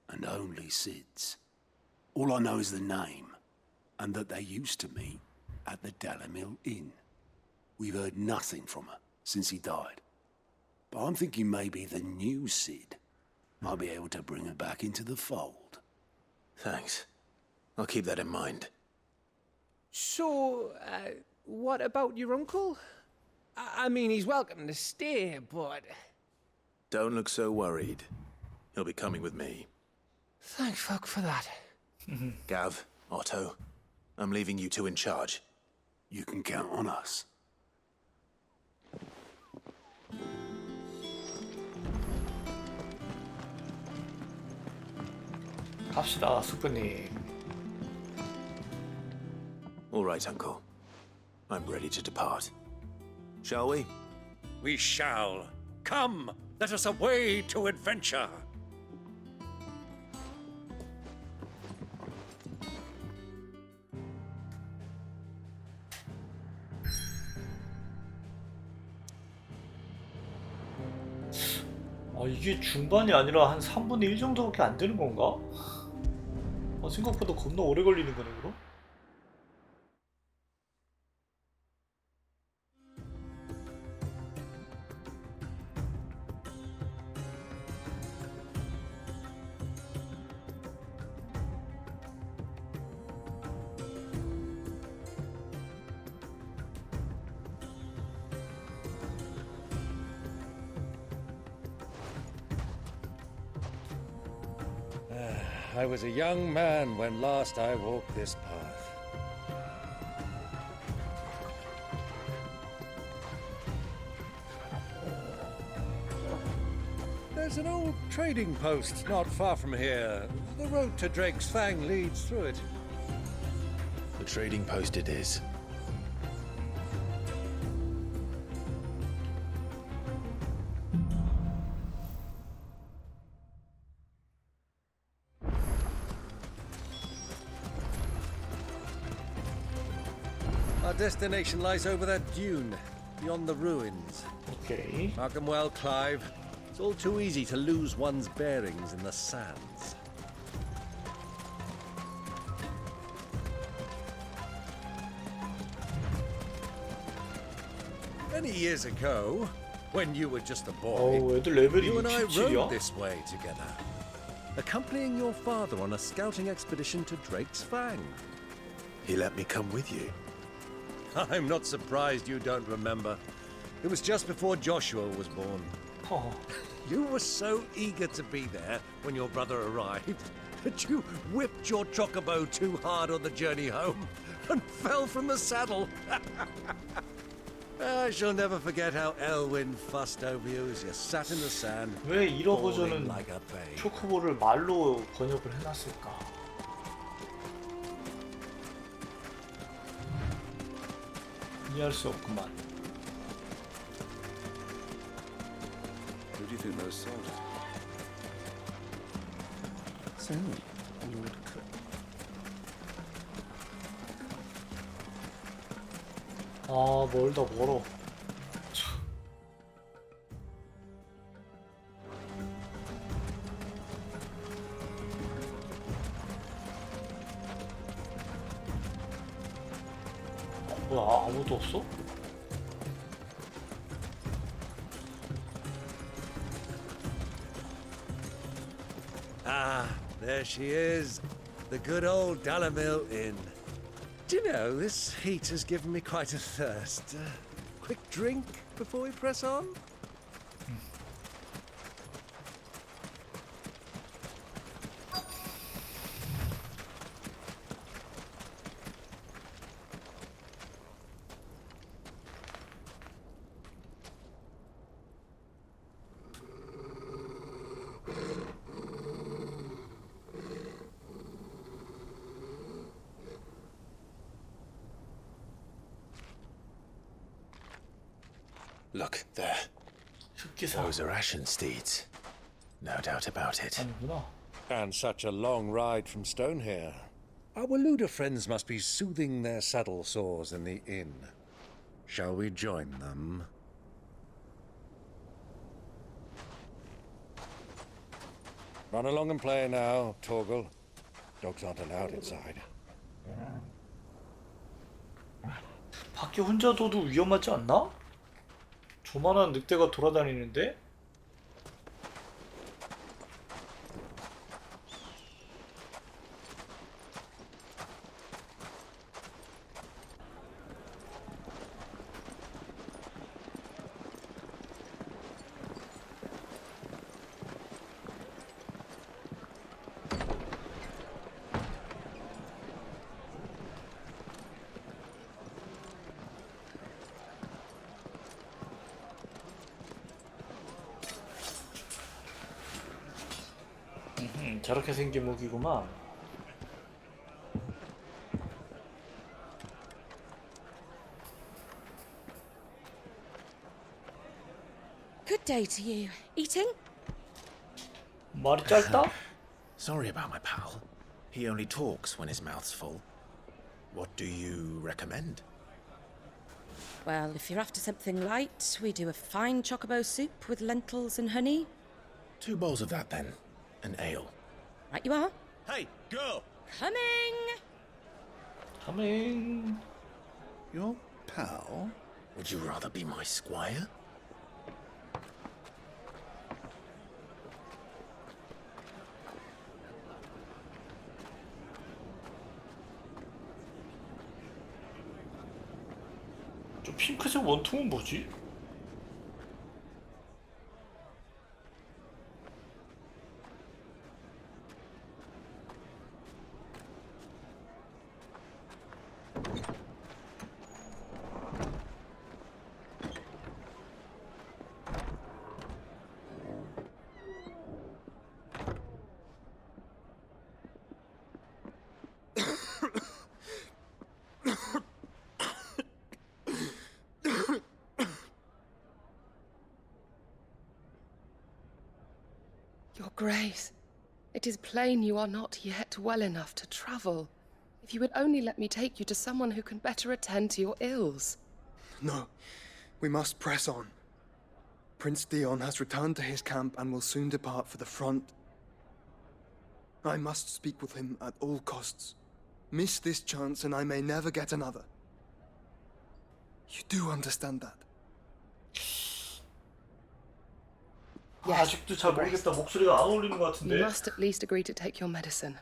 Speaker 19: and only Sid's. All I know is the name, and that they used to meet at the Dalamil Inn. We've heard nothing from her since he died. But I'm thinking maybe the new Sid might be able to bring her back into the fold.
Speaker 3: Thanks. I'll keep that in mind.
Speaker 16: So, what about your uncle? I mean, he's welcome to stay, but...
Speaker 3: Don't look so worried. He'll be coming with me.
Speaker 16: Thank fuck for that.
Speaker 3: Gav, Otto, I'm leaving you two in charge.
Speaker 19: You can count on us.
Speaker 1: 갑시다, 수프님.
Speaker 3: All right, Uncle. I'm ready to depart. Shall we?
Speaker 6: We shall. Come, let us away to adventure.
Speaker 1: 아, 이게 중반이 아니라 한 3분의 1 정도밖에 안 되는 건가? 생각보다 겁나 오래 걸리는 거네, 그럼?
Speaker 6: I was a young man when last I walked this path. There's an old trading post not far from here. The road to Drake's Fang leads through it.
Speaker 3: The trading post it is.
Speaker 6: Our destination lies over that dune, beyond the ruins.
Speaker 1: Okay.
Speaker 6: Mark 'em well, Clive. It's all too easy to lose one's bearings in the sands. Many years ago, when you were just a boy,
Speaker 1: 애들 레벨이
Speaker 6: you and I
Speaker 1: 67이야?
Speaker 6: rode this way together, accompanying your father on a scouting expedition to Drake's Fang.
Speaker 3: He let me come with you.
Speaker 6: I'm not surprised you don't remember. It was just before Joshua was born.
Speaker 1: Oh.
Speaker 6: You were so eager to be there when your brother arrived that you whipped your chocobo too hard on the journey home and fell from the saddle. I shall never forget how Elwyn fussed over you as you sat in the sand,
Speaker 1: 왜 1화
Speaker 6: bawling
Speaker 1: 버전은
Speaker 6: like a babe.
Speaker 1: 초코볼을 말로 번역을 해놨을까? 이해할 수 없구만.
Speaker 18: Who do you think those soldiers are?
Speaker 9: So, Lord Cook.
Speaker 1: 아, 멀다 멀어. 뭐야, 아무도 없어?
Speaker 6: Ah, there she is. The good old Dalamil Inn. Do you know, this heat has given me quite a thirst. Quick drink before we press on?
Speaker 3: Look, there. Those are ashen steeds. No doubt about it.
Speaker 6: And such a long ride from Stonehere. Our Luda friends must be soothing their saddle sores in the inn. Shall we join them? Run along and play now, Torgal. Dogs aren't allowed inside.
Speaker 1: 밖에 혼자 둬도 위험하지 않나? 조만한 늑대가 돌아다니는데? 저렇게 생긴 무기구만.
Speaker 7: Good day to you. Eating?
Speaker 1: 말이 짧다?
Speaker 3: Sorry about my pal. He only talks when his mouth's full. What do you recommend?
Speaker 7: Well, if you're after something light, we do a fine chocobo soup with lentils and honey.
Speaker 3: 2 bowls of that then. An ale.
Speaker 7: Right you are.
Speaker 3: Hey, girl!
Speaker 7: Coming!
Speaker 1: Coming.
Speaker 3: Your pal? Would you rather be my squire?
Speaker 1: 저 핑크색 원통은 뭐지?
Speaker 10: Your Grace, it is plain you are not yet well enough to travel. If you would only let me take you to someone who can better attend to your ills.
Speaker 12: No, we must press on. Prince Dion has returned to his camp and will soon depart for the front. I must speak with him at all costs. Miss this chance and I may never get another. You do understand that?
Speaker 1: 아직도 잘 모르겠다. 목소리가 안 어울리는 것 같은데.
Speaker 10: You must at least agree to take your medicine.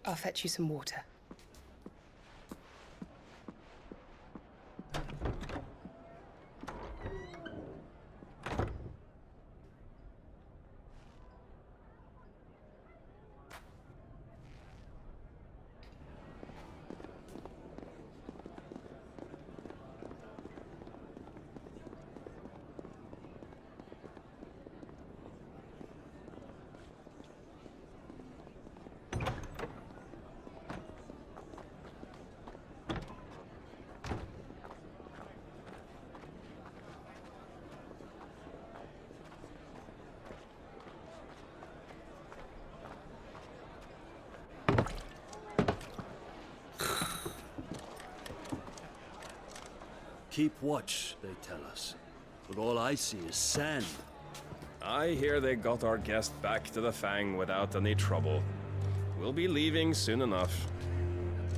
Speaker 10: I'll fetch you some water.
Speaker 9: keep watch, they tell us. But all I see is sand.
Speaker 5: I hear they got our guest back to the Fang without any trouble. We'll be leaving soon enough.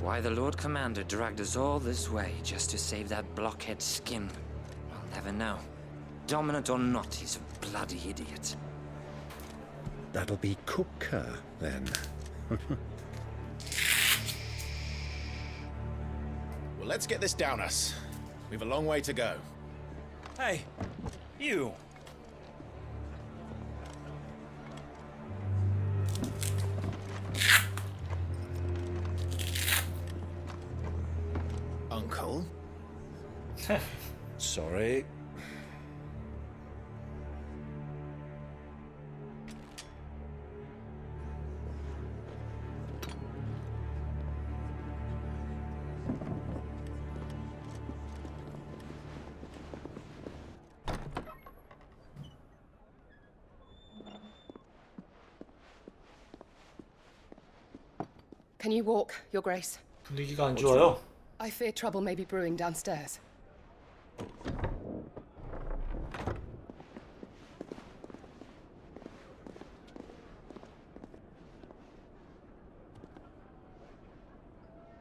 Speaker 11: Why the Lord Commander dragged us all this way just to save that blockhead skin, we'll never know. Dominant or not, he's a bloody idiot.
Speaker 14: That'll be Cooker, then.
Speaker 15: Well, let's get this down us. We've a long way to go.
Speaker 20: Hey, you.
Speaker 15: Uncle?
Speaker 14: Sorry.
Speaker 10: Can you walk, Your Grace?
Speaker 1: 분위기가 안 좋아요.
Speaker 10: I fear trouble may be brewing downstairs.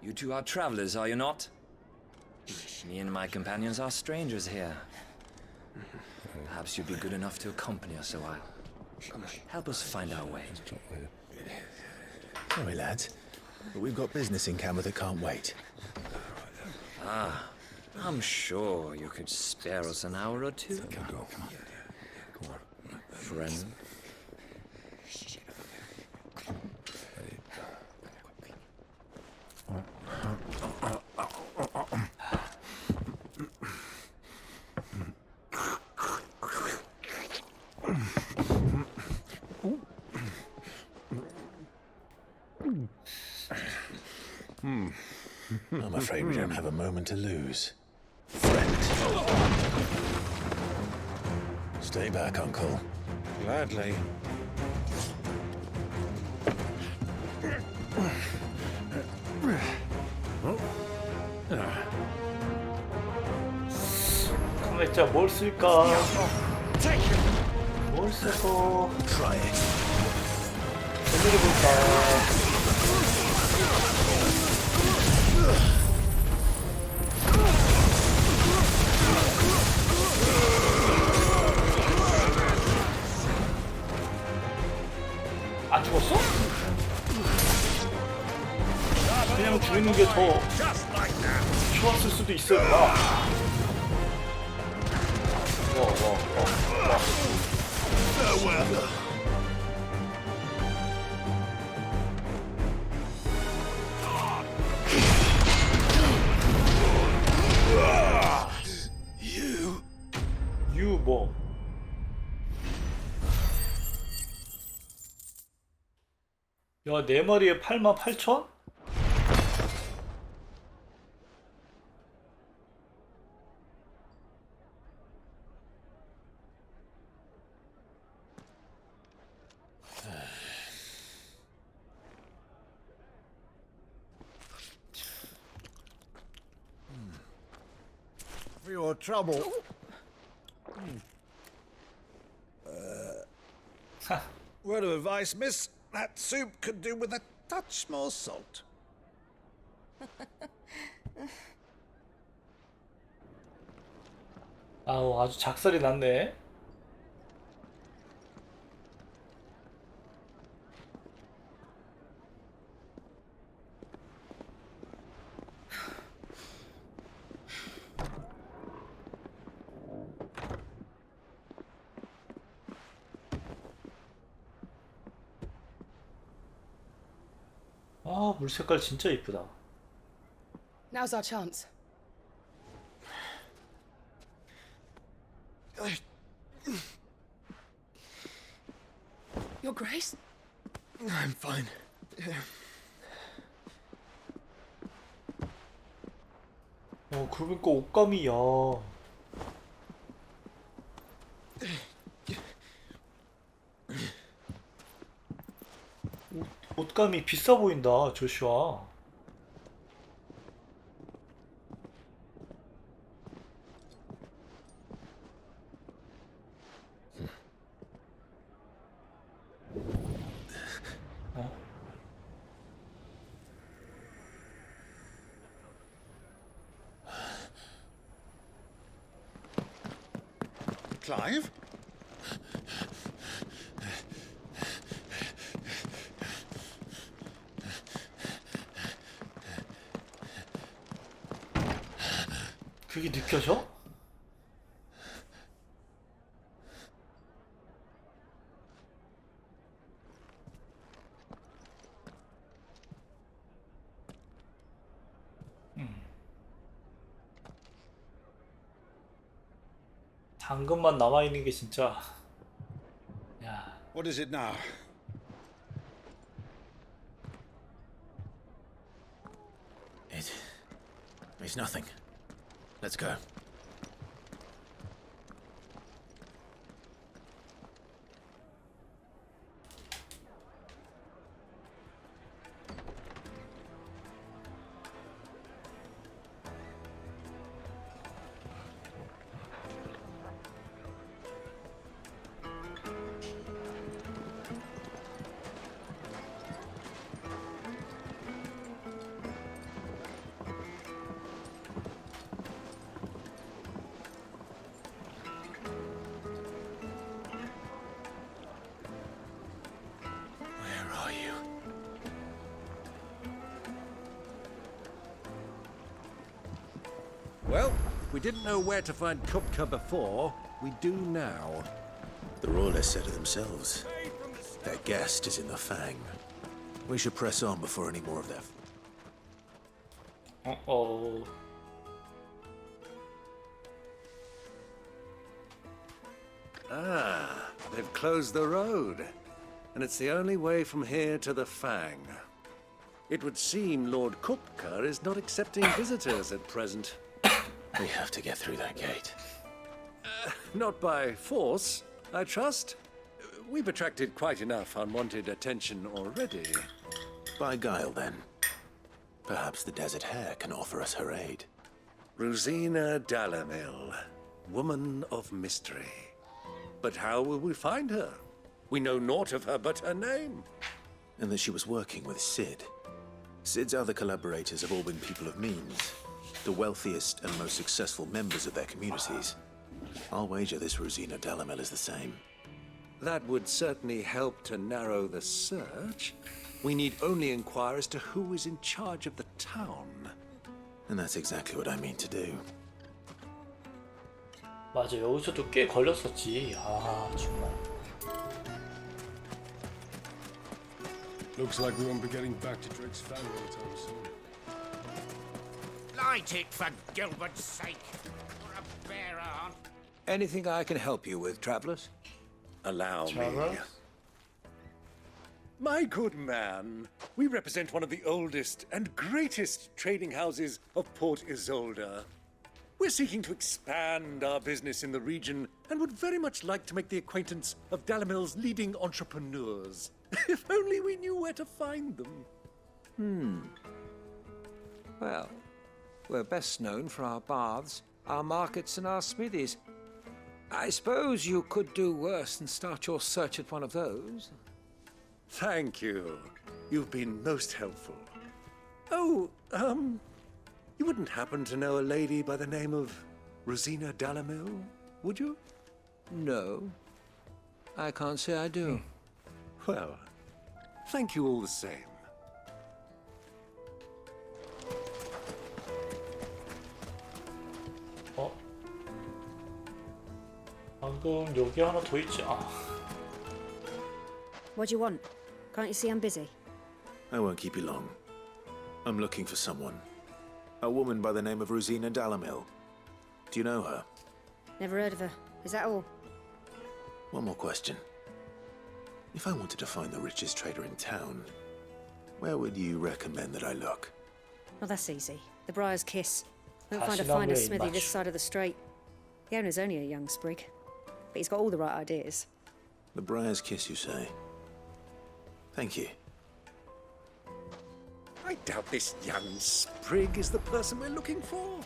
Speaker 11: You two are travelers, are you not? Me and my companions are strangers here. Perhaps you'd be good enough to accompany us a while. Help us find our way.
Speaker 15: Sorry, lads, but we've got business in camera that can't wait.
Speaker 11: Ah, I'm sure you could spare us an hour or two.
Speaker 15: Come on.
Speaker 11: Friend.
Speaker 15: I'm afraid we don't have a moment to lose. Friend. Stay back, Uncle.
Speaker 14: Gladly.
Speaker 1: 가만 있자. 뭘 쓸까? 뭘 써서 재미를 볼까? 안 죽었어? 그냥 죽이는 게 더 좋았을 수도 있어요. 와. You 뭐? 야, 4마리에 88,000?
Speaker 14: For your trouble. Word of advice, miss. That soup could do with a touch more salt.
Speaker 1: 아우, 아주 작살이 났네. 아, 물 색깔 진짜 이쁘다.
Speaker 10: Now's our chance. Your Grace?
Speaker 15: I'm fine.
Speaker 1: 그러니까 옷감이야. 옷감이 비싸 보인다, 조슈아.
Speaker 14: Clive?
Speaker 1: 그게 느껴져? 당근만 남아있는 게 진짜. 야.
Speaker 14: What is it now?
Speaker 3: It's nothing. Let's go.
Speaker 6: Well, we didn't know where to find Kupka before. We do now.
Speaker 3: The royalists said it themselves. Their guest is in the Fang. We should press on before any more of their...
Speaker 1: Uh-oh.
Speaker 6: Ah, they've closed the road. And it's the only way from here to the Fang. It would seem Lord Kupka is not accepting visitors at present.
Speaker 3: We have to get through that gate.
Speaker 6: Not by force, I trust. We've attracted quite enough unwanted attention already.
Speaker 3: By guile, then. Perhaps the Desert Hare can offer us her aid.
Speaker 6: Rosina Dalamil, woman of mystery. But how will we find her? We know naught of her but her name.
Speaker 3: And that she was working with Sid. Sid's other collaborators have all been people of means. The wealthiest and most successful members of their communities. I'll wager this Rosina Dalamil is the same.
Speaker 6: That would certainly help to narrow the search. We need only inquire as to who is in charge of the town.
Speaker 3: And that's exactly what I mean to do.
Speaker 1: 맞아, 여기서도 꽤 걸렸었지. 아, 정말.
Speaker 18: Looks like we won't be getting back to Drake's family anytime soon.
Speaker 17: Light it, for Gilbert's sake. You're a bearer, aren't you?
Speaker 6: Anything I can help you with, travelers? Allow me. My good man, we represent one of the oldest and greatest trading houses of Port Isolde. We're seeking to expand our business in the region and would very much like to make the acquaintance of Dalamil's leading entrepreneurs. If only we knew where to find them.
Speaker 16: Well, we're best known for our baths, our markets, and our smithies. I suppose you could do worse than start your search at one of those.
Speaker 6: Thank you. You've been most helpful. Oh, you wouldn't happen to know a lady by the name of Rosina Dalamil, would you?
Speaker 16: No, I can't say I do.
Speaker 6: Well, thank you all the same.
Speaker 1: 어? 방금 여기 하나 더 있지. 아.
Speaker 4: What do you want? Can't you see I'm busy?
Speaker 3: I won't keep you long. I'm looking for someone. A woman by the name of Rosina Dalamil. Do you know her?
Speaker 4: Never heard of her. Is that all?
Speaker 3: One more question. If I wanted to find the richest trader in town, where would you recommend that I look?
Speaker 4: Well, that's easy. The Briar's Kiss. Won't find a
Speaker 1: 다시보기
Speaker 4: finer smithy
Speaker 1: match.
Speaker 4: this side of the strait. The owner's only a young sprig, but he's got all the right ideas.
Speaker 3: The Briar's Kiss, you say? Thank you.
Speaker 6: I doubt this young sprig is the person we're looking for.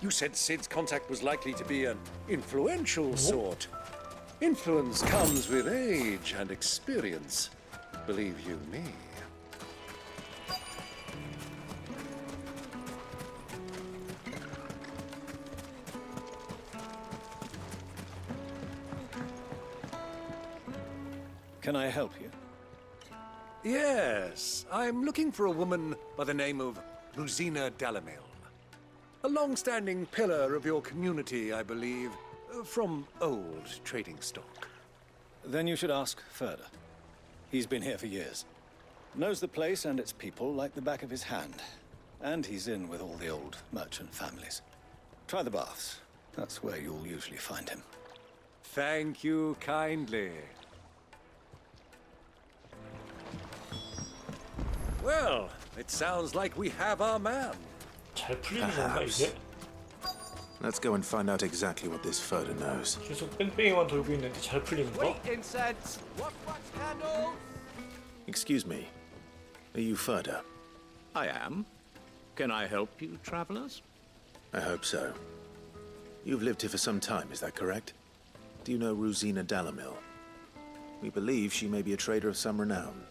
Speaker 6: You said Sid's contact was likely to be an influential sort. Influence comes with age and experience, believe you me.
Speaker 14: Can I help you?
Speaker 6: Yes, I'm looking for a woman by the name of Rosina Dalamil. A long-standing pillar of your community, I believe, from old trading stock.
Speaker 14: Then you should ask Ferda. He's been here for years. Knows the place and its people like the back of his hand. And he's in with all the old merchant families. Try the baths. That's where you'll usually find him.
Speaker 6: Thank you kindly. Well, it sounds like we have our man.
Speaker 1: 잘 풀리는 건가 이게?
Speaker 3: Let's go and find out exactly what this Ferda knows.
Speaker 1: 계속 뺑뺑이만 돌고 있는데 잘 풀리는 거?
Speaker 6: incense. What candles?
Speaker 3: Excuse me. Are you Ferda?
Speaker 21: I am. Can I help you, travelers?
Speaker 3: I hope so. You've lived here for some time, is that correct? Do you know Rosina Dalamil? We believe she may be a trader of some renown.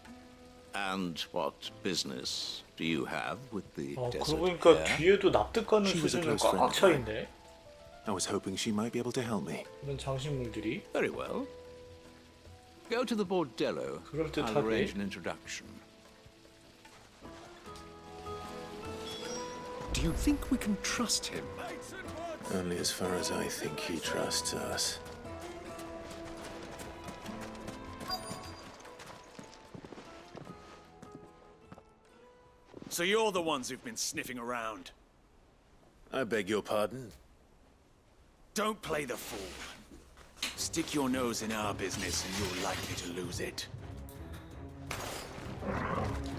Speaker 21: And what business do you have with the
Speaker 1: 그러고
Speaker 21: desert
Speaker 1: 보니까
Speaker 21: air?
Speaker 1: 뒤에도 납득 가는
Speaker 3: She was a
Speaker 1: 수준은
Speaker 3: close friend
Speaker 1: 꽉
Speaker 3: of
Speaker 1: 차
Speaker 3: mine.
Speaker 1: 있네.
Speaker 3: I was hoping she might be able to help me.
Speaker 1: 이런 장식물들이.
Speaker 21: Very well. Go to the bordello. I'll arrange an introduction.
Speaker 6: Do you think we can trust him?
Speaker 3: Only as far as I think he trusts us.
Speaker 22: So you're the ones who've been sniffing around.
Speaker 3: I beg your pardon?
Speaker 22: Don't play the fool. Stick your nose in our business and you're likely to lose it.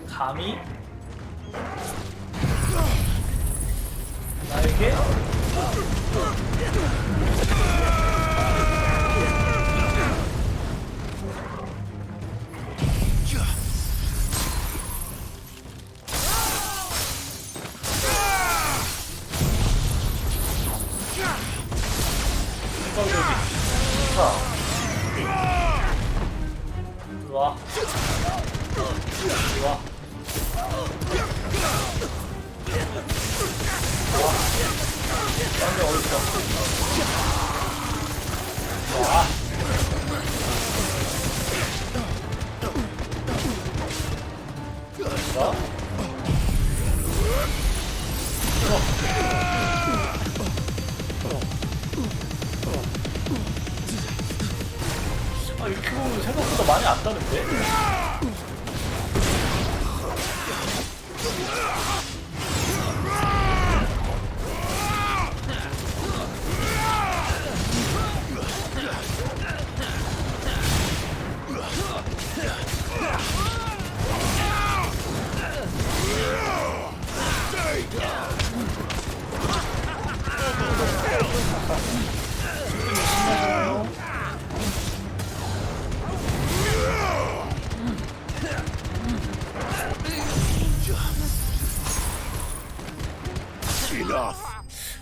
Speaker 1: 감히? 나에게? 와. 와. 완전 어렵다. 와. 자. 아, 이렇게 보면 생각보다 많이 안 따는데?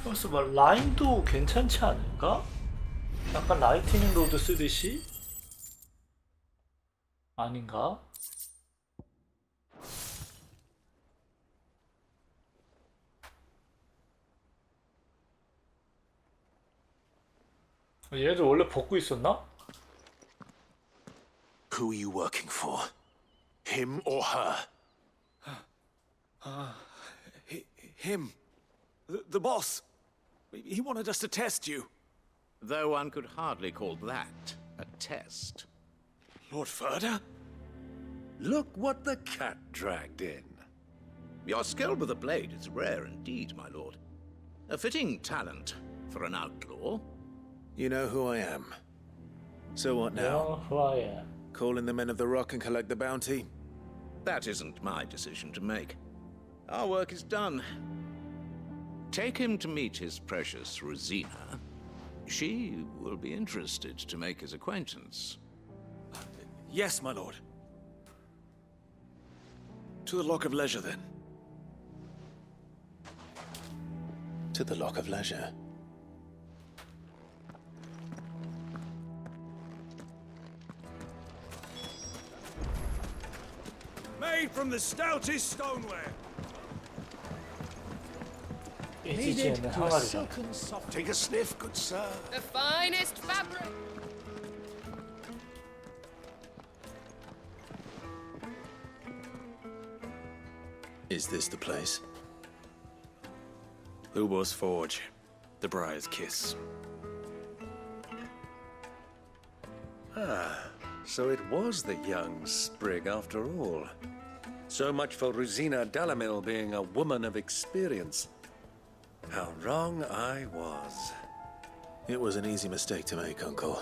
Speaker 1: 그래서 막 라인도 괜찮지 않을까? 약간 라이트닝 로드 쓰듯이? 아닌가? 얘네들 원래 벗고 있었나?
Speaker 3: Who are you working for? Him or her?
Speaker 22: Him. The boss. He wanted us to test you.
Speaker 21: Though one could hardly call that a test.
Speaker 22: Lord Ferda?
Speaker 6: Look what the cat dragged in.
Speaker 21: Your skill with the blade is rare indeed, my lord. A fitting talent for an outlaw.
Speaker 3: You know who I am. So what now?
Speaker 1: You know who I am.
Speaker 3: Call in the men of the rock and collect the bounty?
Speaker 21: That isn't my decision to make. Our work is done. Take him to meet his precious Rosina. She will be interested to make his acquaintance.
Speaker 22: Yes, my lord. To the Lock of Leisure, then.
Speaker 3: To the Lock of Leisure.
Speaker 22: Made from the stoutest stoneware.
Speaker 1: Needed to a
Speaker 22: silken soft. Take a sniff, good sir.
Speaker 10: The finest fabric.
Speaker 3: Is this the place?
Speaker 22: Lubor's Forge, the Briar's Kiss. Ah, so it was the young sprig after all. So much for Rosina Dalamil being a woman of experience. How wrong I was.
Speaker 3: It was an easy mistake to make, Uncle.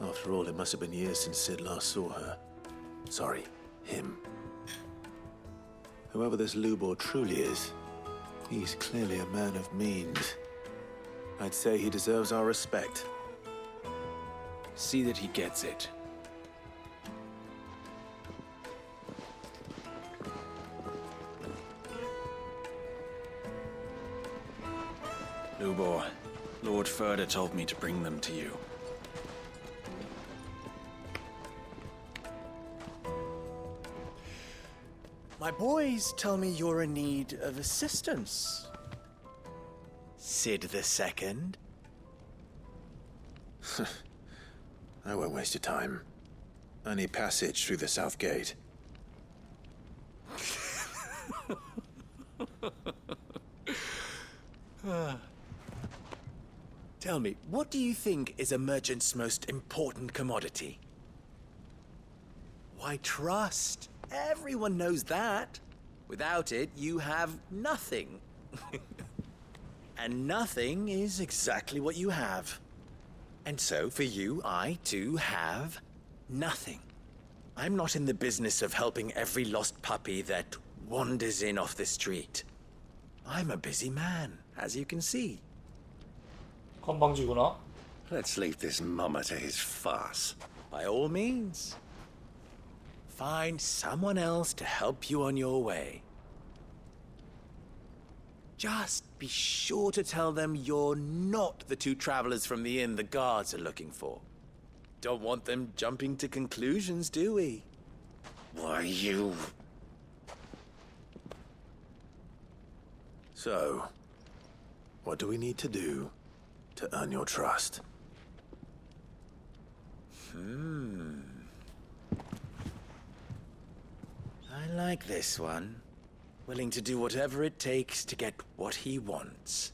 Speaker 3: After all, it must have been years since Sid last saw her. Sorry, him. Whoever this Lubor truly is, he's clearly a man of means. I'd say he deserves our respect.
Speaker 22: See that he gets it. Lubor, Lord Furder told me to bring them to you.
Speaker 2: My boys tell me you're in need of assistance. Sid the Second?
Speaker 3: I won't waste your time. I need passage through the south gate.
Speaker 2: Tell me, what do you think is a merchant's most important commodity? Why, trust. Everyone knows that. Without it, you have nothing. And nothing is exactly what you have. And so, for you, I, too, have nothing. I'm not in the business of helping every lost puppy that wanders in off the street. I'm a busy man, as you can see.
Speaker 1: 건방지구나.
Speaker 22: Let's leave this mummer to his farce.
Speaker 2: By all means. Find someone else to help you on your way. Just be sure to tell them you're not the two travelers from the inn the guards are looking for. Don't want them jumping to conclusions, do we?
Speaker 22: Why, you...
Speaker 3: So, what do we need to do to earn your trust?
Speaker 2: I like this one. Willing to do whatever it takes to get what he wants.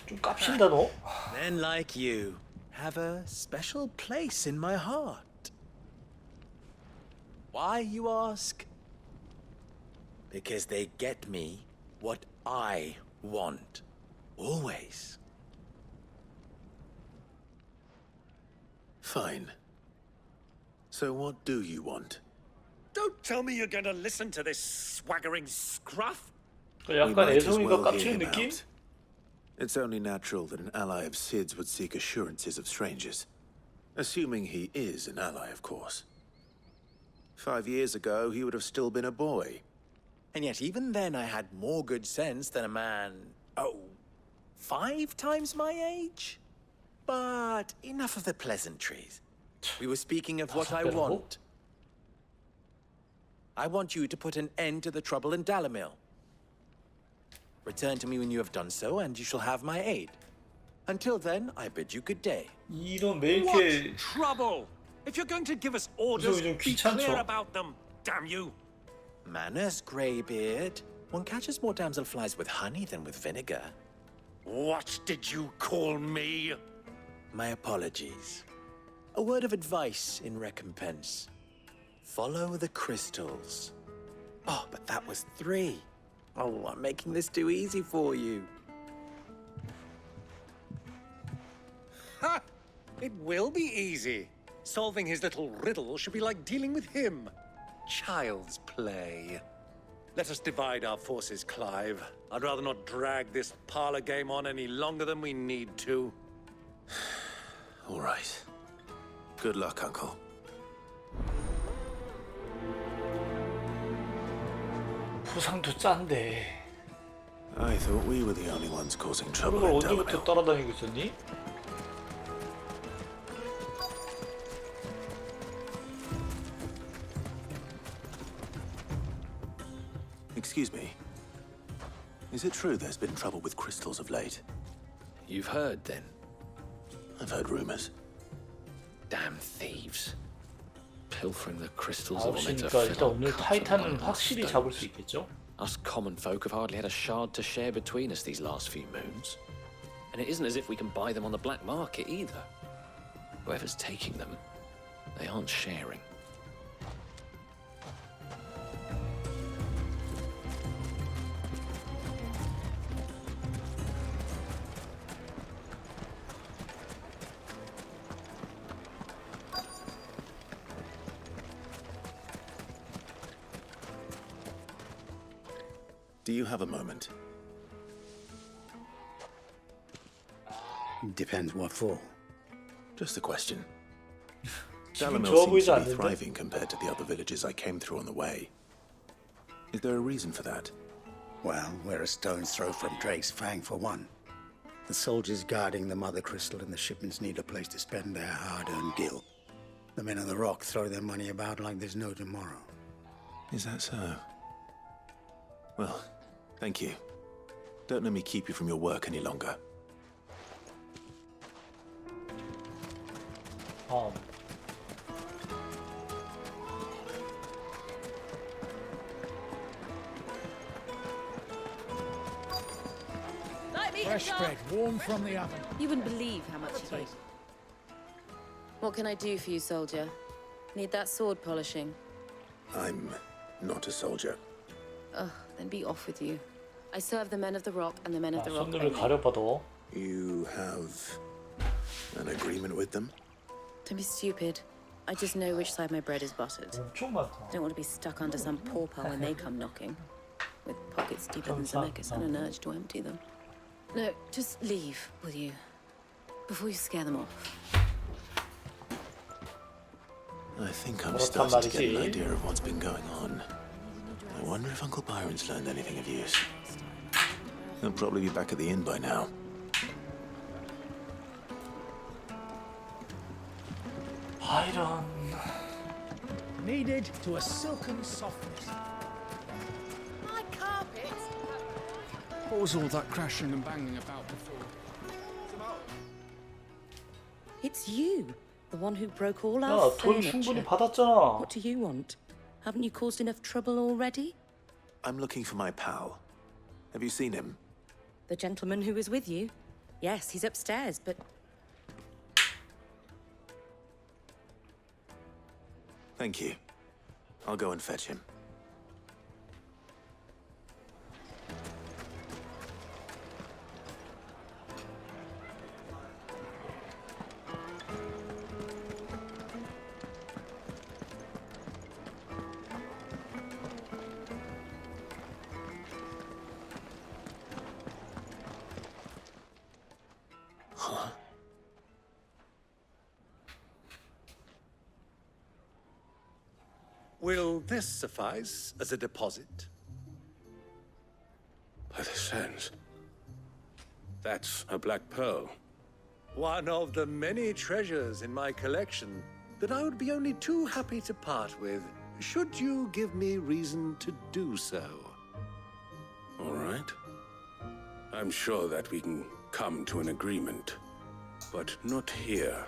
Speaker 1: 좀 깝친다 너.
Speaker 2: Men like you have a special place in my heart. Why, you ask? Because they get me what I want. Always.
Speaker 3: Fine. So what do you want?
Speaker 22: Don't tell me you're going to listen to this swaggering scruff.
Speaker 1: 약간 애송이가 깝치는 느낌?
Speaker 3: It's only natural that an ally of Sid's would seek assurances of strangers. Assuming he is an ally, of course. 5 years ago, he would have still been a boy.
Speaker 2: And yet even then I had more good sense than a man, 5 times my age? But enough of the pleasantries. We were speaking of what I want. I want you to put an end to the trouble in Dalamil. Return to me when you have done so, and you shall have my aid. Until then, I bid you good day.
Speaker 1: 이런 왜 이렇게
Speaker 22: What trouble? If you're going to give us orders,
Speaker 1: 좀
Speaker 22: be
Speaker 1: 귀찮죠?
Speaker 22: clear about them, damn you!
Speaker 2: Manners, Greybeard. One catches more damselflies with honey than with vinegar.
Speaker 22: What did you call me?
Speaker 2: My apologies. A word of advice in recompense. Follow the crystals. Oh, but that was 3. Oh, I'm making this too easy for you.
Speaker 22: Ha! It will be easy. Solving his little riddle should be like dealing with him. Child's play. Let us divide our forces, Clive. I'd rather not drag this parlor game on any longer than we need to.
Speaker 3: All right. Good luck, Uncle.
Speaker 1: 부상도 짠데.
Speaker 3: I thought we were the only ones causing trouble
Speaker 1: 너가
Speaker 3: in
Speaker 1: 언제부터
Speaker 3: Dalamil.
Speaker 1: 따라다니고 있었니?
Speaker 3: Excuse me. Is it true there's been trouble with crystals of late?
Speaker 22: You've heard, then?
Speaker 3: I've heard rumors.
Speaker 22: Damn thieves.
Speaker 8: pilfering the crystals that will make a
Speaker 1: 9시니까
Speaker 8: fiddle
Speaker 1: 일단 오늘
Speaker 8: cut
Speaker 1: 타이탄은
Speaker 8: among our
Speaker 1: 확실히 잡을
Speaker 8: stones.
Speaker 1: 수 있겠죠?
Speaker 8: Us common folk have hardly had a shard to share between us these last few moons. And it isn't as if we can buy them on the black market either. Whoever's taking them, they aren't sharing.
Speaker 3: Do you have a moment?
Speaker 9: Depends what for.
Speaker 3: Just a question.
Speaker 1: 기분
Speaker 3: Dalamil
Speaker 1: 좋아
Speaker 3: seems
Speaker 1: 보이지
Speaker 3: to be
Speaker 1: 않는데?
Speaker 3: thriving compared to the other villages I came through on the way. Is there a reason for that?
Speaker 9: Well, we're a stone's throw from Drake's Fang for one. The soldiers guarding the mother crystal and the shipments need a place to spend their hard-earned gil. The men of the rock throw their money about like there's no tomorrow.
Speaker 3: Is that so? Well, thank you. Don't let me keep you from your work any longer.
Speaker 7: Fresh
Speaker 17: bread, warm from the oven.
Speaker 7: You wouldn't believe how much he gave. What can I do for you, soldier? Need that sword polishing?
Speaker 3: I'm not a soldier.
Speaker 7: Ugh, then be off with you. I serve the men of the rock and the men of the rock
Speaker 1: 손들을
Speaker 7: only.
Speaker 1: 가려봐 너.
Speaker 3: You have an agreement with them?
Speaker 7: Don't be stupid. I just know which side my bread is buttered.
Speaker 1: 엄청 많다.
Speaker 7: Don't want to be stuck under some pauper when they come knocking, with pockets deeper than Zemeckis and an urge to empty them. No, just leave, will you? Before you scare them off.
Speaker 3: I think I'm
Speaker 1: 그렇단
Speaker 3: starting to get an
Speaker 1: 말이지.
Speaker 3: idea of what's been going on. I wonder if Uncle Byron's learned anything of use. He'll probably be back at the inn by now.
Speaker 1: Byron.
Speaker 17: Kneaded to a silken softness.
Speaker 10: My carpet!
Speaker 18: What was all that crashing and banging about before?
Speaker 7: It's you, the one who broke all our
Speaker 1: 야, 돈
Speaker 7: furniture.
Speaker 1: 충분히 받았잖아.
Speaker 7: What do you want? Haven't you caused enough trouble already?
Speaker 3: I'm looking for my pal. Have you seen him?
Speaker 7: The gentleman who was with you? Yes, he's upstairs, but
Speaker 3: Thank you. I'll go and fetch him.
Speaker 6: Will this suffice as a deposit?
Speaker 18: By the sands. That's a black pearl.
Speaker 6: One of the many treasures in my collection that I would be only too happy to part with, should you give me reason to do so.
Speaker 18: All right. I'm sure that we can come to an agreement, but not here.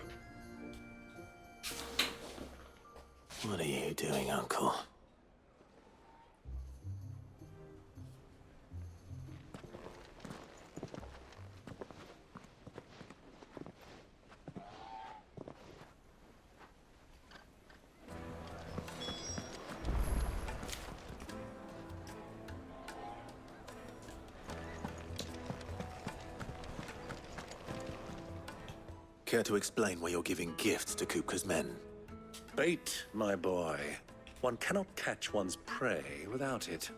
Speaker 3: What are you doing, Uncle? Care to explain why you're giving gifts to Kupka's men?
Speaker 6: Bait, my boy. One cannot catch one's prey without it.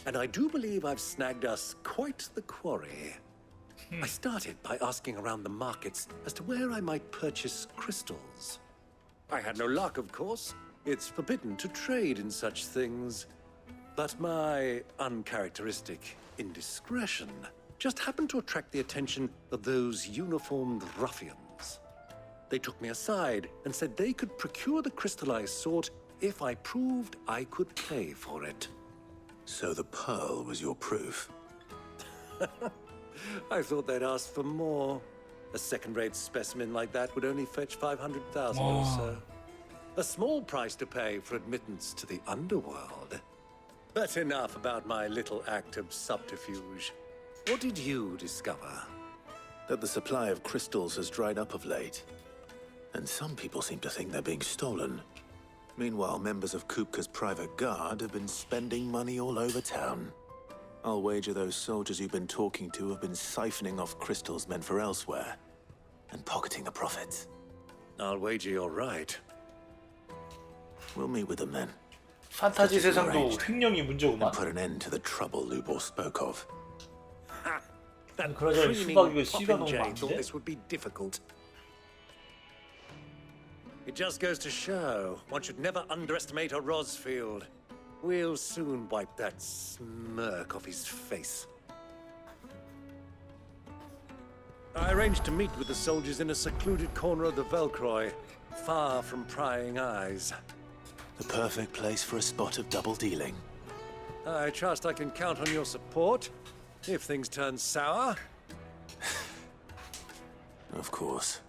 Speaker 6: And I do believe I've snagged us quite the quarry. I started by asking around the markets as to where I might purchase crystals. I had no luck, of course. It's forbidden to trade in such things. But my uncharacteristic indiscretion just happened to attract the attention of those uniformed ruffians. They took me aside and said they could procure the crystallized sort if I proved I could pay for it.
Speaker 3: So the pearl was your proof?
Speaker 6: I thought they'd ask for more. A second-rate specimen like that would only fetch 500,000 or so.
Speaker 22: A small price to pay for admittance to the underworld. But enough about my little act of subterfuge. What did you discover?
Speaker 3: That the supply of crystals has dried up of late. And some people seem to think they're being stolen. Meanwhile, members of Kupka's private guard have been spending money all over town. I'll wager those soldiers you've been talking to have been siphoning off crystals meant for elsewhere and pocketing the profits.
Speaker 22: I'll wager you're right.
Speaker 3: We'll meet with them then.
Speaker 1: 판타지 세상도 횡령이 문제구만.
Speaker 3: And put an end to the trouble Lubor spoke of.
Speaker 1: 그러자 수박이가 씨가 너무
Speaker 22: Jay thought
Speaker 1: 많은데?
Speaker 22: this would be difficult. It just goes to show one should never underestimate a Rosfield. We'll soon wipe that smirk off his face. I arranged to meet with the soldiers in a secluded corner of the Velcroy, far from prying eyes.
Speaker 3: The perfect place for a spot of double dealing.
Speaker 22: I trust I can count on your support if things turn sour.
Speaker 3: Of course.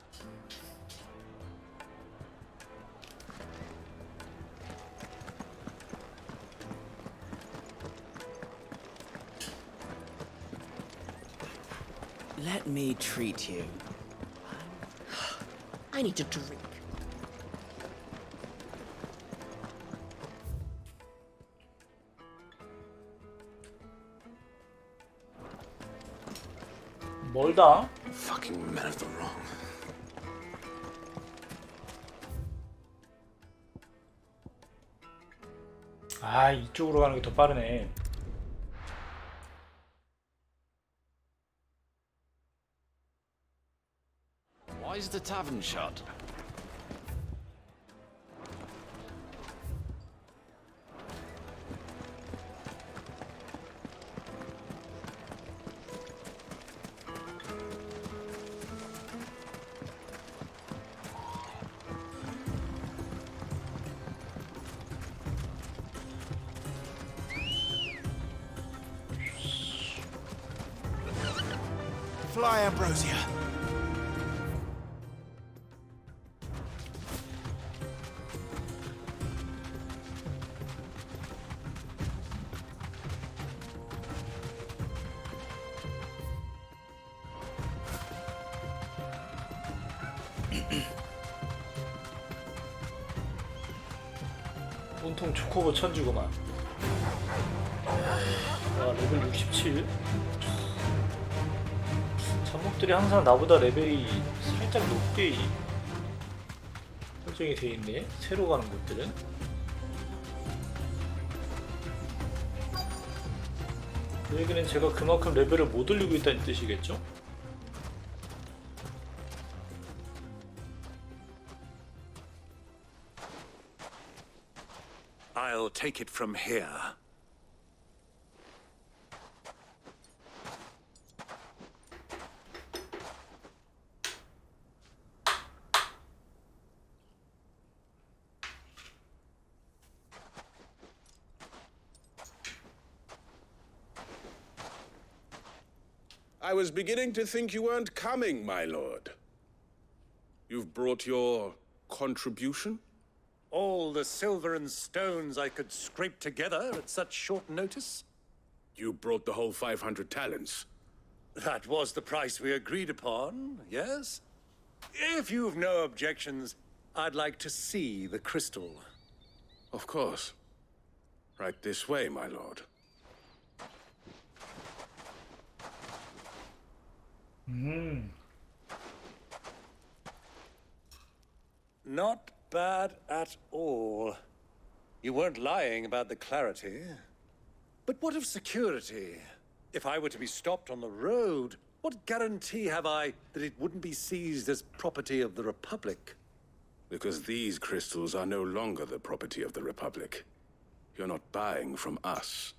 Speaker 13: Let me treat you. I need to drink.
Speaker 1: 멀다.
Speaker 3: Fucking men of the wrong.
Speaker 1: 아, 이쪽으로 가는 게 더 빠르네.
Speaker 8: Why is the tavern shut?
Speaker 3: Fly, Ambrosia.
Speaker 1: 온통 초코보 천주구만. 와, 레벨 67. 잡목들이 항상 나보다 레벨이 살짝 높게 설정이 돼 있네. 새로 가는 곳들은. 그 얘기는 제가 그만큼 레벨을 못 올리고 있다는 뜻이겠죠?
Speaker 22: I'll take it from here.
Speaker 18: I was beginning to think you weren't coming, my lord. You've brought your contribution?
Speaker 22: All the silver and stones I could scrape together at such short notice?
Speaker 18: You brought the whole 500 talents.
Speaker 22: That was the price we agreed upon, yes? If you've no objections, I'd like to see the crystal.
Speaker 18: Of course. Right this way, my lord.
Speaker 22: Not bad at all. You weren't lying about the clarity. But what of security? If I were to be stopped on the road, what guarantee have I that it wouldn't be seized as property of the Republic?
Speaker 18: Because these crystals are no longer the property of the Republic. You're not buying from us.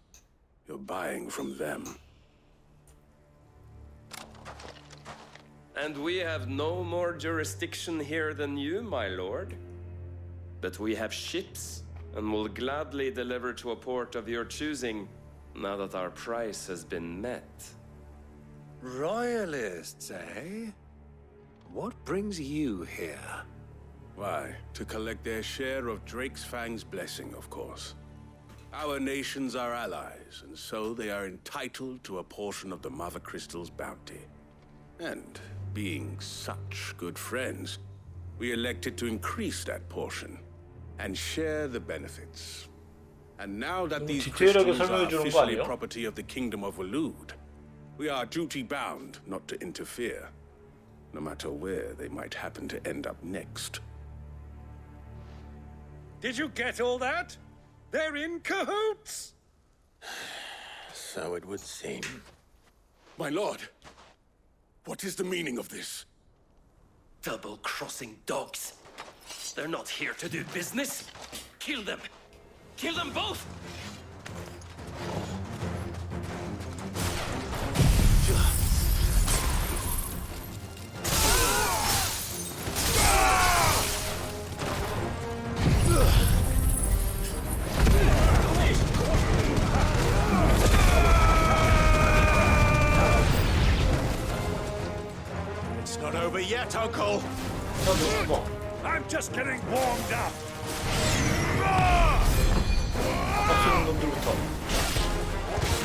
Speaker 18: You're buying from them.
Speaker 5: And we have no more jurisdiction here than you, my lord. But we have ships, and will gladly deliver to a port of your choosing, now that our price has been met.
Speaker 22: Royalists, eh? What brings you here?
Speaker 18: Why, to collect their share of Drake's Fang's blessing, of course. Our nations are allies, and so they are entitled to a portion of the Mother Crystal's bounty. And being such good friends, we elected to increase that portion and share the benefits. And now that these crystals are officially property of the Kingdom of Waloed, we are duty-bound not to interfere, no matter where they might happen to end up next.
Speaker 22: Did you get all that? They're in cahoots!
Speaker 3: So it would seem.
Speaker 18: My lord, what is the meaning of this?
Speaker 12: Double-crossing dogs. They're not here to do business. Kill them. Kill them both!
Speaker 3: It's not over yet, Uncle.
Speaker 22: I'm just getting warmed up.
Speaker 1: 빡치는 놈들부터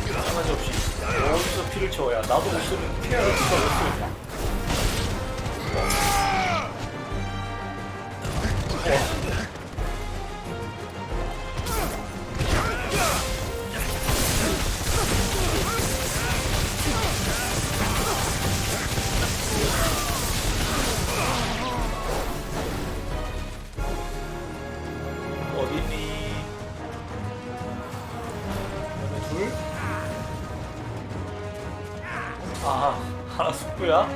Speaker 1: 상하지 없이 어디서 피를 채워야 나도 못 쓰는 피하는 수가 없으니까. 어디니? 둘? 아, 하나 숙부야?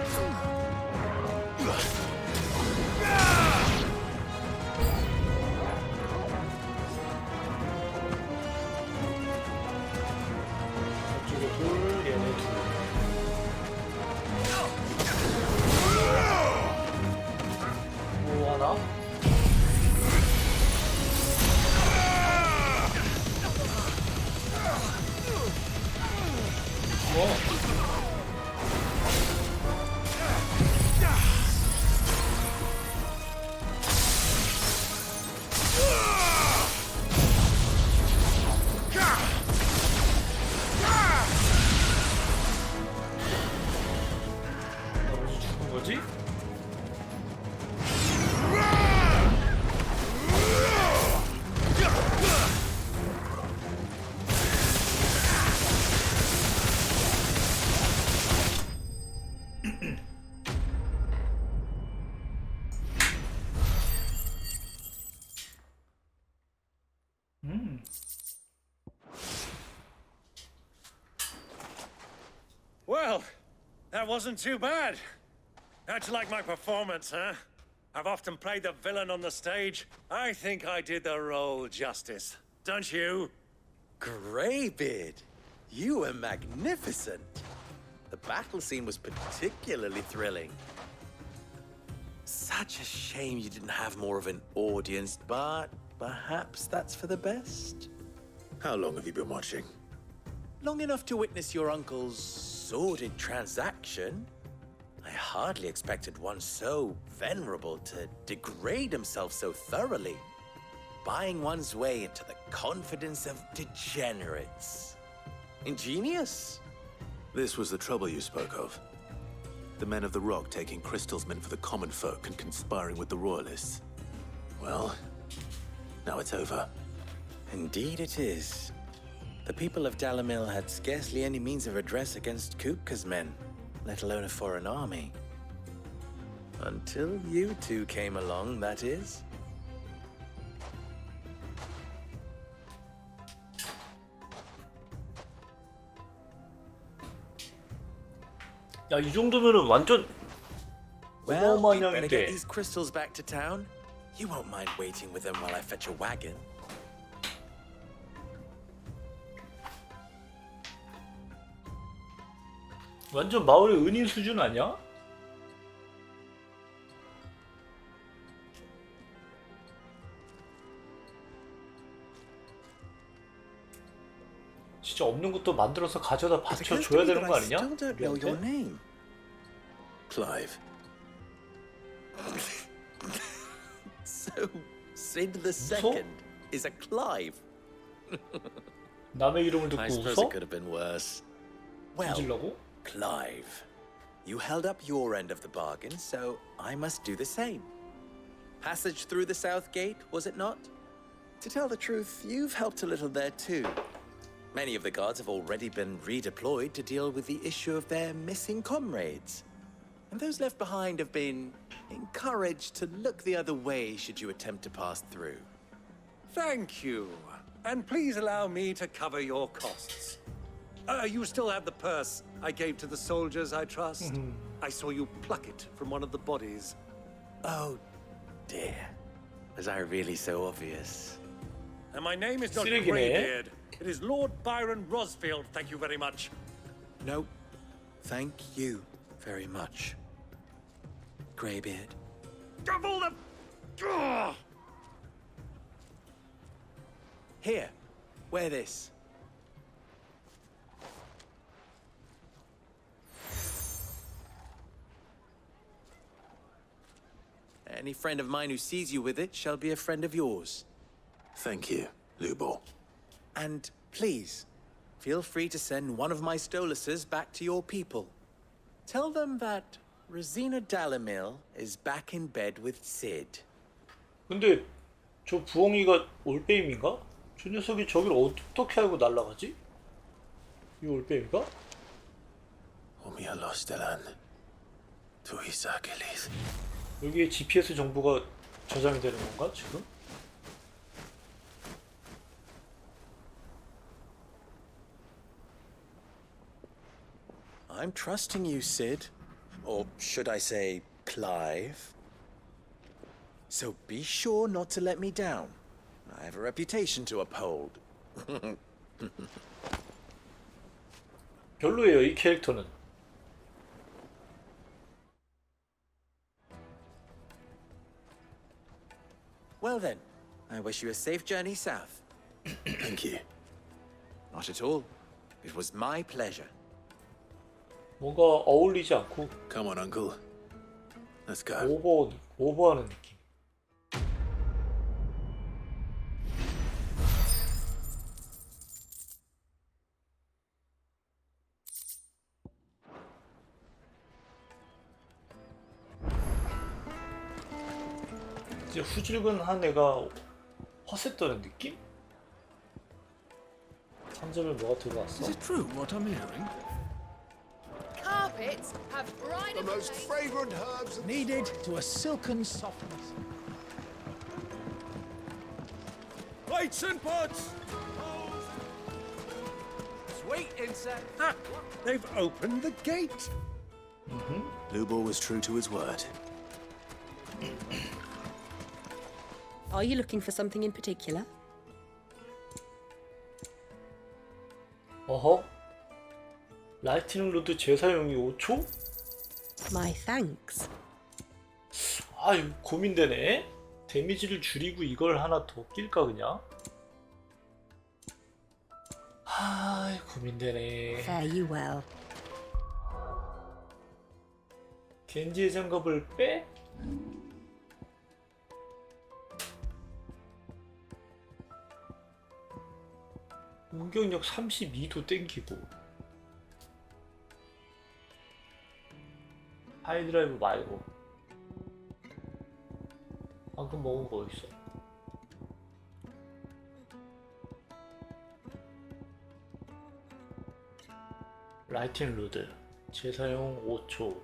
Speaker 1: 저쪽에 둘, 얘네 둘. 뭐 하나? 나머지 죽은 거지?
Speaker 22: Well, that wasn't too bad. How'd you like my performance, huh? I've often played the villain on the stage. I think I did the role justice. Don't you?
Speaker 2: Greybeard, you were magnificent. The battle scene was particularly thrilling. Such a shame you didn't have more of an audience, but perhaps that's for the best.
Speaker 3: How long have you been watching?
Speaker 2: Long enough to witness your uncle's sordid transaction. I hardly expected one so venerable to degrade himself so thoroughly, buying one's way into the confidence of degenerates. Ingenious.
Speaker 3: This was the trouble you spoke of. The men of the Rock taking crystals meant for the common folk and conspiring with the royalists. Well, now it's over.
Speaker 2: Indeed it is. The people of Dalamil had scarcely any means of redress against Kupka's men, let alone a foreign army. Until you two came along, that is.
Speaker 1: 야, 이 정도면은 완전
Speaker 2: Well, you better
Speaker 1: 어마어마한
Speaker 2: get
Speaker 1: 양인데.
Speaker 2: these crystals back to town. You won't mind waiting with them while I fetch a wagon.
Speaker 1: 완전 마을의 은인 수준 아니야? 진짜 없는 것도 만들어서 가져다 받쳐줘야 되는 거 아니냐?
Speaker 2: Still don't know your name.
Speaker 3: Clive.
Speaker 2: Sid the Second is a Clive.
Speaker 1: 남의 이름을
Speaker 2: I
Speaker 1: 듣고
Speaker 2: suppose
Speaker 1: 웃어?
Speaker 2: it could have been worse. Well,
Speaker 1: 뒤질라고?
Speaker 2: Clive, you held up your end of the bargain, so I must do the same. Passage through the South Gate, was it not? To tell the truth, you've helped a little there too. Many of the guards have already been redeployed to deal with the issue of their missing comrades. And those left behind have been encouraged to look the other way should you attempt to pass through.
Speaker 22: Thank you. And please allow me to cover your costs. You still have the purse I gave to the soldiers, I trust? I saw you pluck it from one of the bodies.
Speaker 2: Oh, dear. Was I really so obvious?
Speaker 22: And my name is not
Speaker 1: 쓰레기네.
Speaker 22: Greybeard. It is Lord Byron Rosfield, thank you very much.
Speaker 2: No, thank you very much, Greybeard.
Speaker 22: Double the... Ugh!
Speaker 2: Here, wear this. Any friend of mine who sees you with it shall be a friend of yours.
Speaker 3: Thank you, Lubor.
Speaker 2: And please, feel free to send one of my Stoluses back to your people. Tell them that Rosina Dalamil is back in bed with Sid.
Speaker 1: 근데 저 부엉이가 올빼미인가? 저 녀석이 저길 어떻게 알고 날아가지? 이 올빼미가? 여기에 GPS 정보가 저장이 되는 건가 지금?
Speaker 2: I'm trusting you, Sid. Or should I say, Clive? So be sure not to let me down. I have a reputation to uphold.
Speaker 1: 별로예요, 이 캐릭터는.
Speaker 2: Well then, I wish you a safe journey south.
Speaker 3: Thank you.
Speaker 2: Not at all. It was my pleasure.
Speaker 1: 뭔가 어울리지 않고
Speaker 3: Come on, Uncle. Let's go.
Speaker 1: 오버하는 느낌. 이제 후줄근한 애가 허세 떠는 느낌? 상점에 뭐가 들어왔어?
Speaker 3: Is it true what I'm hearing?
Speaker 10: Carpets have bright
Speaker 17: The most fragrant herbs
Speaker 15: Needed to a silken softness.
Speaker 17: Plates and pots!
Speaker 22: Sweet insect. Ah, they've opened the gate.
Speaker 3: Lubor was true to his word.
Speaker 4: Are you looking for something in particular?
Speaker 1: 어허? 라이트닝 로드 재사용이 5초?
Speaker 4: My thanks.
Speaker 1: 아 이거 고민되네. 데미지를 줄이고 이걸 하나 더 낄까 그냥? 아 고민되네.
Speaker 4: Fare you well.
Speaker 1: 겐지의 장갑을 빼? 공격력 32도 땡기고 하이드라이브 말고 방금 먹은 거 어딨어? 라이팅 로드 재사용 5초.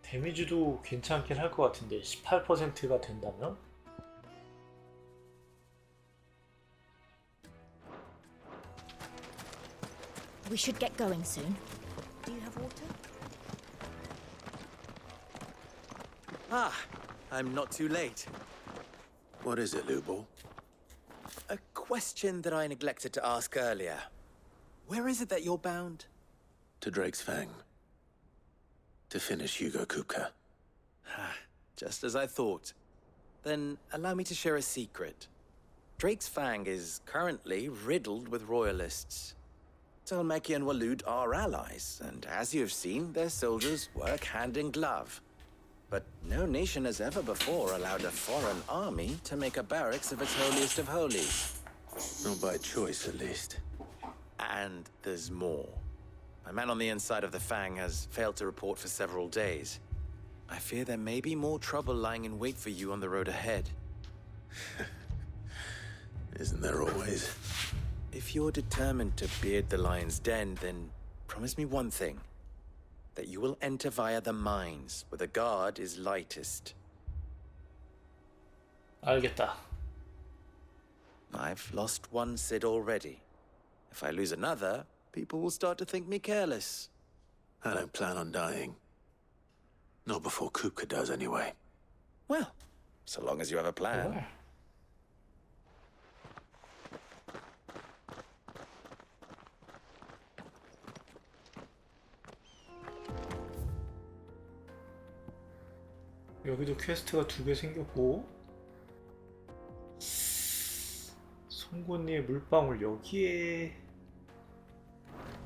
Speaker 1: 데미지도 괜찮긴 할 것 같은데 18%가 된다면?
Speaker 19: We should get going soon. Do you have water?
Speaker 2: Ah, I'm not too late.
Speaker 3: What is it, Lubor?
Speaker 2: A question that I neglected to ask earlier. Where is it that you're bound?
Speaker 3: To Drake's Fang. To finish Hugo Kupka.
Speaker 2: Just as I thought. Then allow me to share a secret. Drake's Fang is currently riddled with royalists. Talmeki and Walud are allies, and as you have seen, their soldiers work hand in glove. But no nation has ever before allowed a foreign army to make a barracks of its holiest of holies.
Speaker 3: Not by choice, at least.
Speaker 2: And there's more. My man on the inside of the Fang has failed to report for several days. I fear there may be more trouble lying in wait for you on the road ahead.
Speaker 3: Isn't there always?
Speaker 2: If you're determined to beard the lion's den, then promise me one thing. That you will enter via the mines, where the guard is lightest.
Speaker 1: 알겠다.
Speaker 2: I've lost one Sid already. If I lose another, people will start to think me careless.
Speaker 3: I don't plan on dying. Not before Kupka does, anyway.
Speaker 2: Well, so long as you have a plan.
Speaker 1: 여기도 퀘스트가 2개 생겼고 송곳니의 물방울 여기에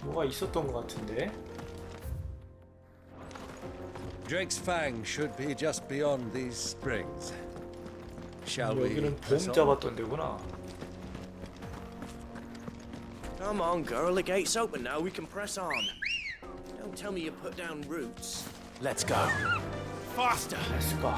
Speaker 1: 뭐가 있었던 것 같은데
Speaker 6: Drake's Fang should be just beyond these springs. Shall we
Speaker 1: 여기는
Speaker 6: press
Speaker 1: 봄
Speaker 6: on?
Speaker 1: 잡았던 데구나.
Speaker 12: Come on, girl. The gate's open now. We can press on. Don't tell me you put down roots.
Speaker 3: Let's go.
Speaker 12: Faster.
Speaker 1: Let's go.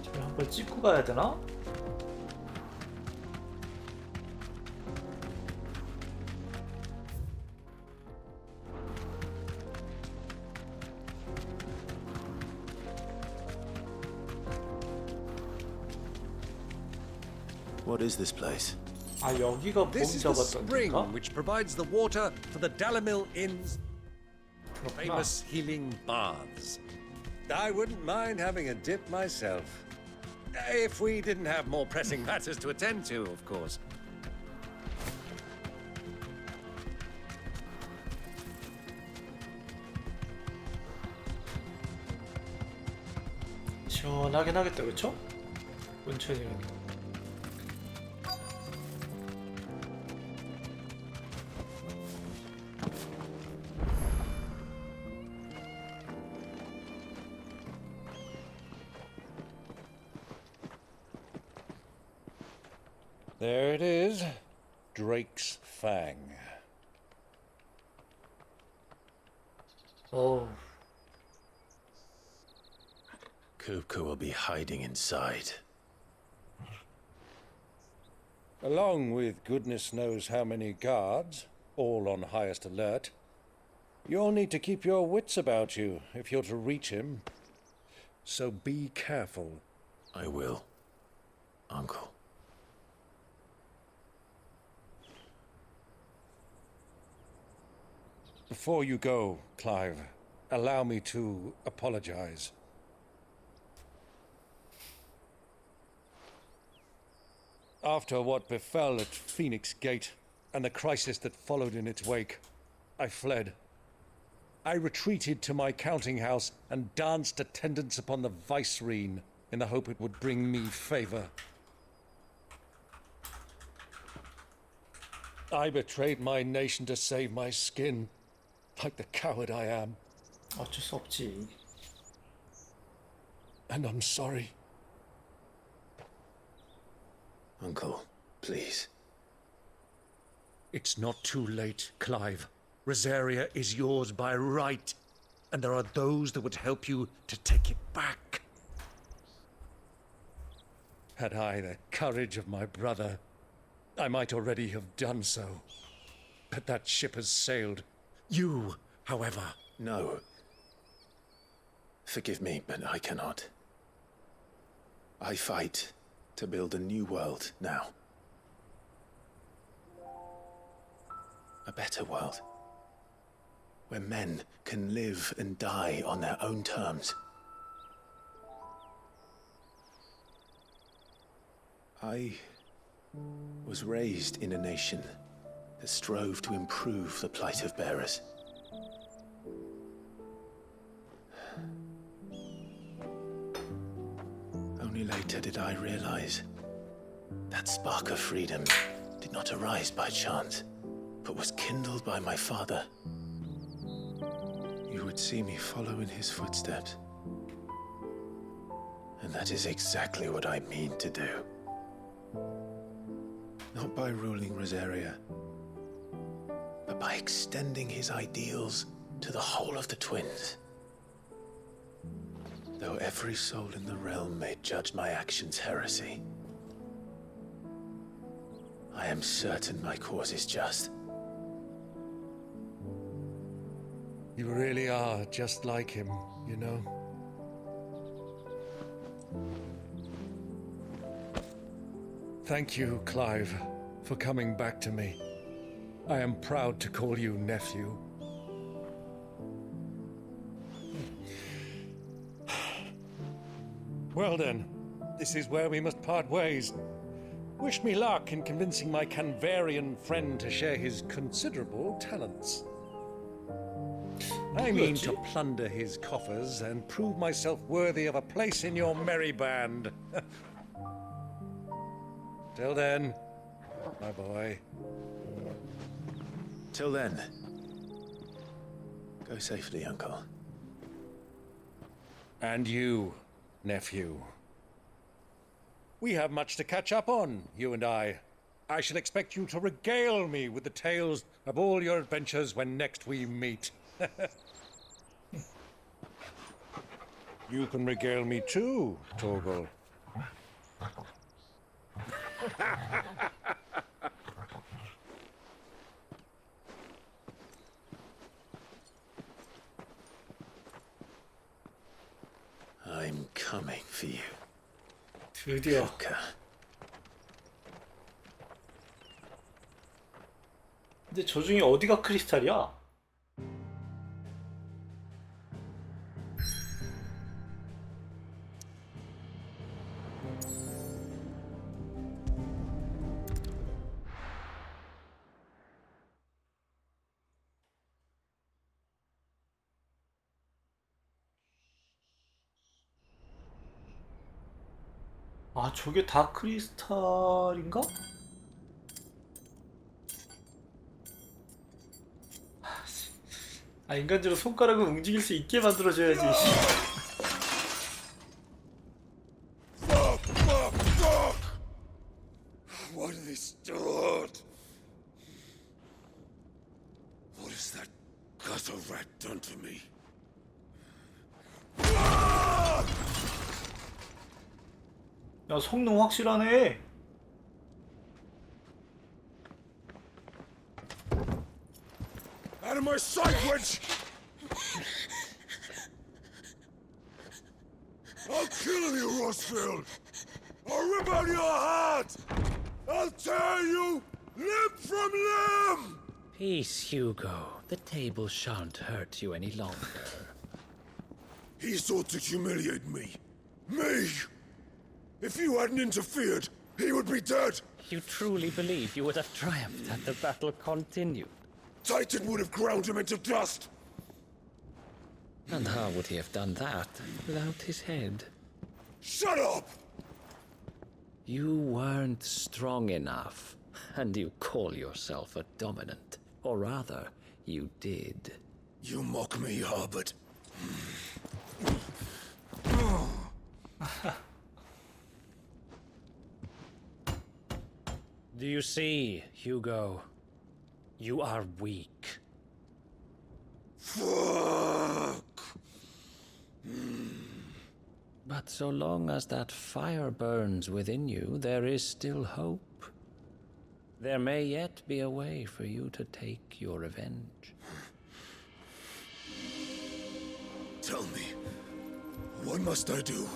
Speaker 1: 저를 한번 찍고 가야 되나?
Speaker 3: What is this place?
Speaker 1: 아 여기가 봄
Speaker 6: This is the
Speaker 1: 잡았던
Speaker 6: spring
Speaker 1: 데인가?
Speaker 6: which provides the water for the Dalamil Inn's
Speaker 1: 그렇구나.
Speaker 6: famous healing baths. I wouldn't mind having a dip myself. If we didn't have more pressing matters to attend to, of course.
Speaker 1: 시원하긴 하겠다, 그쵸? 온천이면.
Speaker 6: There it is, Drake's Fang.
Speaker 1: Oh.
Speaker 3: Kupka will be hiding inside.
Speaker 6: Along with goodness knows how many guards, all on highest alert, you'll need to keep your wits about you if you're to reach him. So be careful.
Speaker 3: I will, Uncle.
Speaker 6: Before you go, Clive, allow me to apologize. After what befell at Phoenix Gate and the crisis that followed in its wake, I fled. I retreated to my counting house and danced attendance upon the vicereine in the hope it would bring me favor. I betrayed my nation to save my skin, like the coward I am.
Speaker 1: 어쩔 수 없지.
Speaker 6: And I'm sorry.
Speaker 3: Uncle, please.
Speaker 6: It's not too late, Clive. Rosaria is yours by right, and there are those that would help you to take it back. Had I the courage of my brother, I might already have done so. But that ship has sailed. You, however...
Speaker 3: No. Forgive me, but I cannot. I fight to build a new world now. A better world. Where men can live and die on their own terms. I was raised in a nation that strove to improve the plight of bearers. Only later did I realize that spark of freedom did not arise by chance, but was kindled by my father. You would see me follow in his footsteps. And that is exactly what I mean to do. Not by ruling Rosaria, but by extending his ideals to the whole of the twins. Though every soul in the realm may judge my actions heresy, I am certain my cause is just.
Speaker 22: You really are just like him, you know? Thank you, Clive, for coming back to me. I am proud to call you nephew. Well then, this is where we must part ways. Wish me luck in convincing my Canvarian friend to share his considerable talents. I mean to plunder his coffers and prove myself worthy of a place in your merry band. Till then, my boy.
Speaker 3: Till then, go safely, Uncle.
Speaker 22: And you, nephew. We have much to catch up on, you and I. I shall expect you to regale me with the tales of all your adventures when next we meet. You can regale me too, Torgal.
Speaker 3: I'm coming for you.
Speaker 1: 드디어. 근데 저 중에 어디가 크리스탈이야? 아, 저게 다 크리스탈인가? 아, 인간적으로 손가락을 움직일 수 있게 만들어줘야지.
Speaker 18: What is that? What is that gutter rat done to me?
Speaker 1: 야, 성능 확실하네.
Speaker 18: Out of my sight, witch! I'll kill you, Rosfield! I'll rip out your heart! I'll tear you limb from limb!
Speaker 8: Peace, Hugo. The table shan't hurt you any longer.
Speaker 18: He sought to humiliate me. Me! If you hadn't interfered, he would be dead!
Speaker 8: You truly believe you would have triumphed had the battle continued?
Speaker 18: Titan would have ground him into dust!
Speaker 8: And how would he have done that without his head?
Speaker 18: Shut up!
Speaker 8: You weren't strong enough, and you call yourself a dominant. Or rather, you did.
Speaker 18: You mock me, Harbert.
Speaker 8: Do you see, Hugo? You are weak.
Speaker 18: Fuck!
Speaker 8: But so long as that fire burns within you, there is still hope. There may yet be a way for you to take your revenge.
Speaker 18: Tell me, what must I do?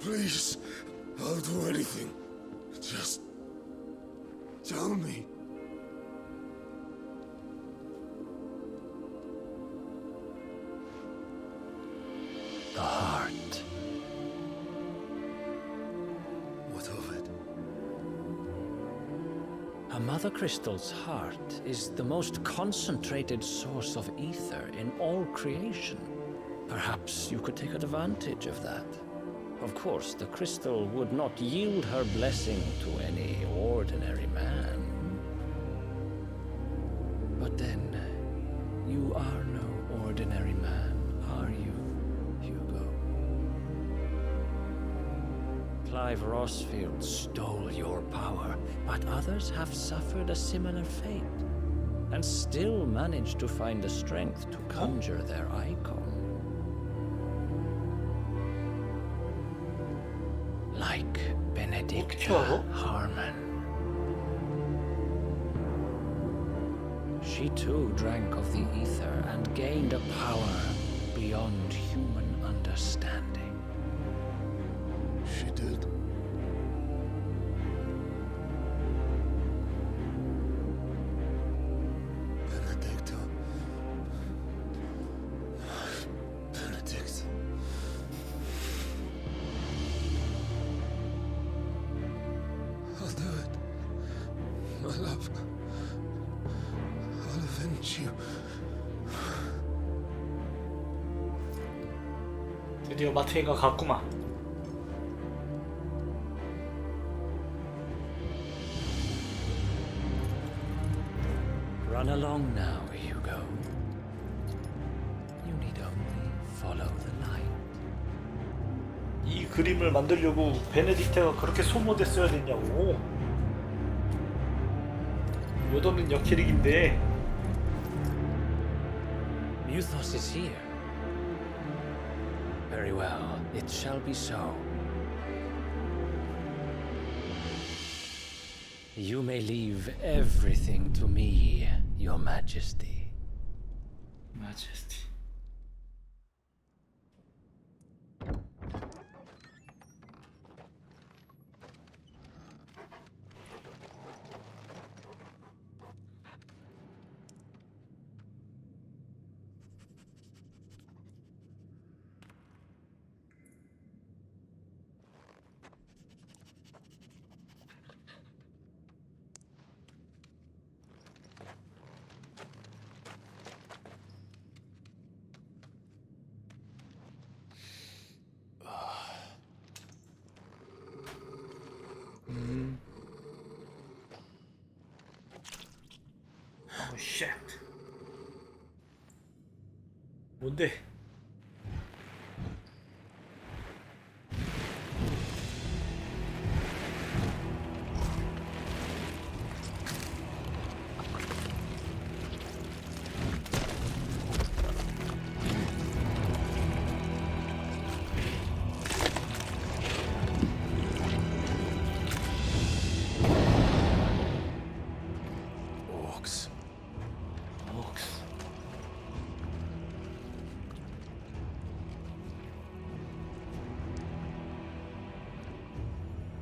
Speaker 18: Please, I'll do anything. Just tell me.
Speaker 8: The heart.
Speaker 18: What of it?
Speaker 8: A Mother Crystal's heart is the most concentrated source of ether in all creation. Perhaps you could take advantage of that.
Speaker 11: Of course, the crystal would not yield her blessing to any ordinary man. But then, you are no ordinary man, are you, Hugo? Clive Rossfield stole your power, but others have suffered a similar fate, and still managed to find the strength to conjure their icon. Like Benedicta Harmon. She too drank of the ether and gained a power beyond human understanding.
Speaker 3: She did. Benedicta. Benedict. I'll do it. My love. I'll avenge you.
Speaker 1: 드디어 마테이가 갔구만.
Speaker 11: Run along now, Hugo. You need only follow the light.
Speaker 1: 이 그림을 만들려고 베네딕트가 그렇게 소모됐어야 됐냐고. 요도는 역캐릭인데.
Speaker 11: Muthos is here. Very well, it shall be so. You may leave everything to me, Your Majesty.
Speaker 1: Majesty. Oh shit. 뭔데?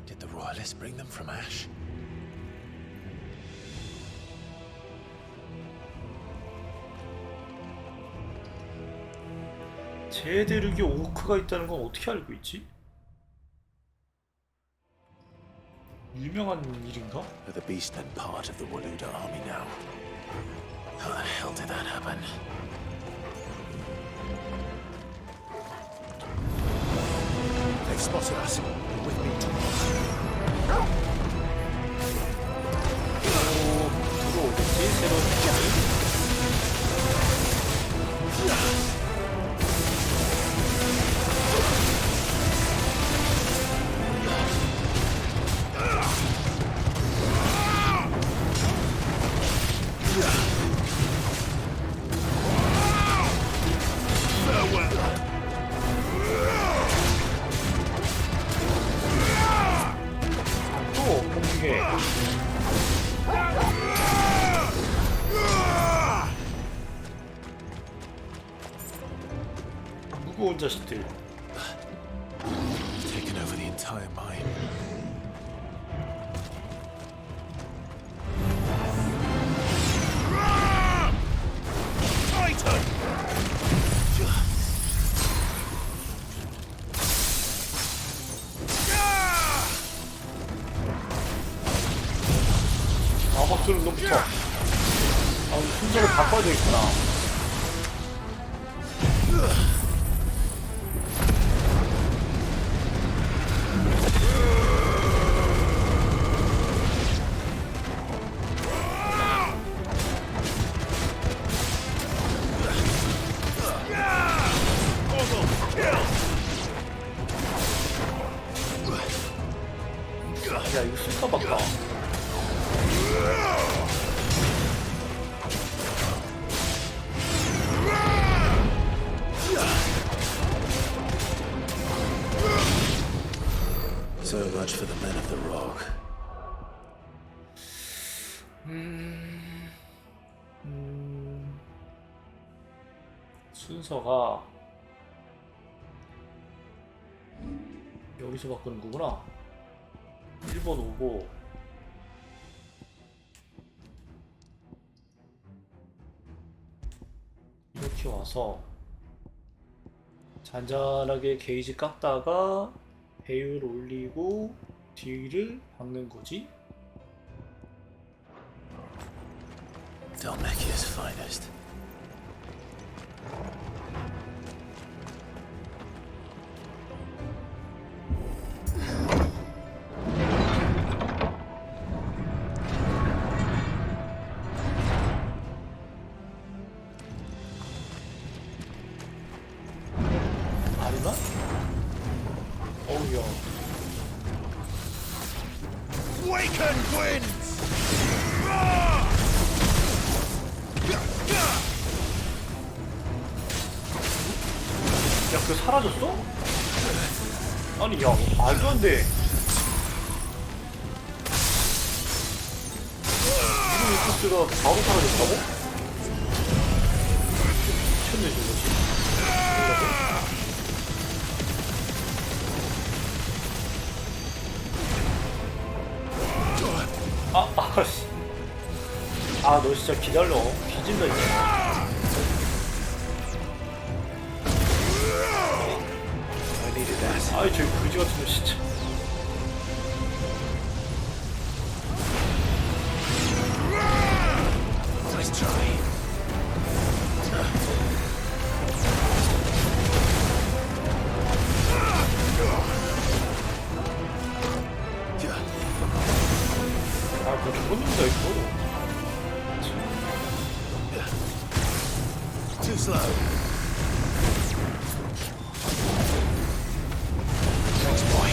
Speaker 3: Did the royalists bring them from Ash?
Speaker 1: 제대륙에 오크가 있다는 건 어떻게 알고 있지? 유명한 일인가?
Speaker 3: Are the beast then part of the Waluda army now? How the hell did that happen? They've spotted us. With me.
Speaker 1: 들어오겠지? 새로운 팀이. 무거운 자식들.
Speaker 3: Taken over the entire mine.
Speaker 1: 마법들은 너무 붙어. 아, 순서를 바꿔야 되겠구나. 순서가 여기서 바꾸는 거구나. 1번 오고 이렇게 와서 잔잔하게 게이지 깎다가 배율 올리고 뒤를 박는 거지.
Speaker 3: Dalmacia's finest.
Speaker 1: 아니나? 어우야.
Speaker 15: Waken, twins!
Speaker 1: 야, 그거 사라졌어? 아니, 야, 말도 안 돼. 이거 코스가 바로 사라졌다고? 미쳤네, 저거지. 씨. 너 진짜 기다려. 뒤진다, 이제. 아이, 저기 그지 같은 거 진짜.
Speaker 3: Nice try.
Speaker 1: 뭐 죽었는데, 이거.
Speaker 3: Too slow. Thanks, boy.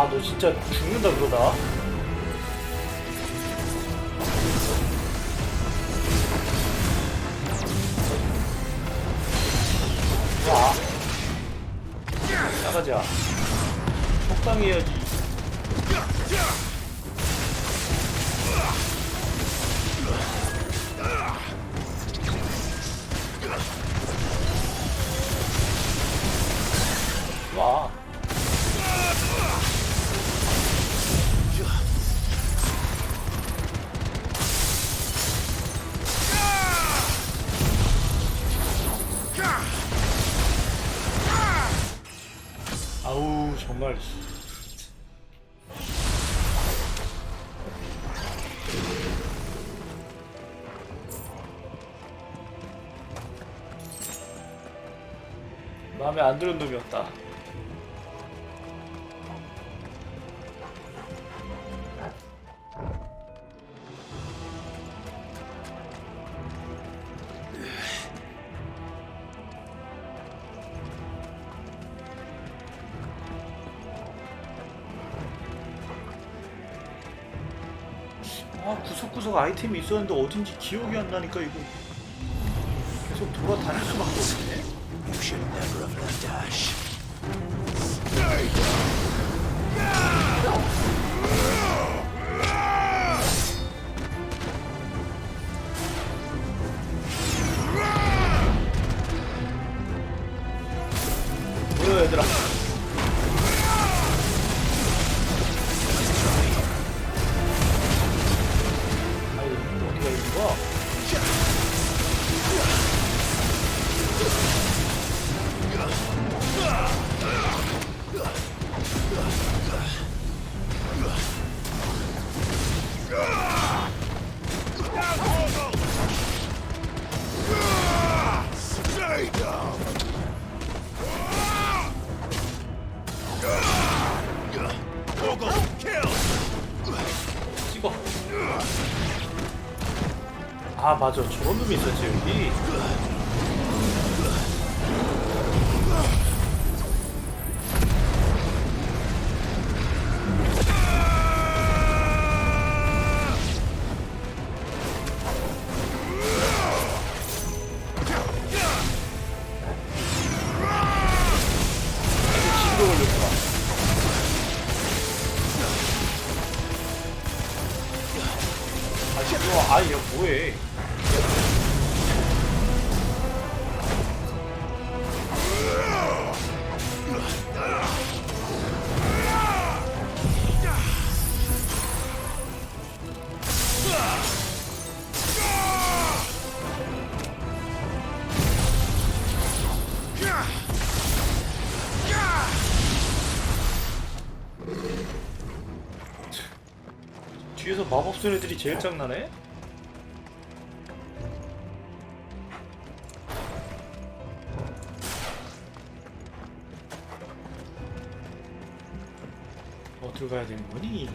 Speaker 1: 너 진짜 죽는다 그러다. 와. 나가자. 적당히 해야지. 와. 아우, 정말. 마음에 안 드는 놈이었다. 구석구석 아이템이 있었는데 어딘지 기억이 안 나니까 이거 계속 돌아다닐 수밖에 없네.
Speaker 3: You should never have left Ash.
Speaker 1: 뭐야, 얘들아. 찍어. 맞아, 저런 놈이 있었지 여기. 이거 아니 야 뭐해? 뒤에서 마법 쓰는 애들이 제일 짱나네? 어디로 가야 되는 거니?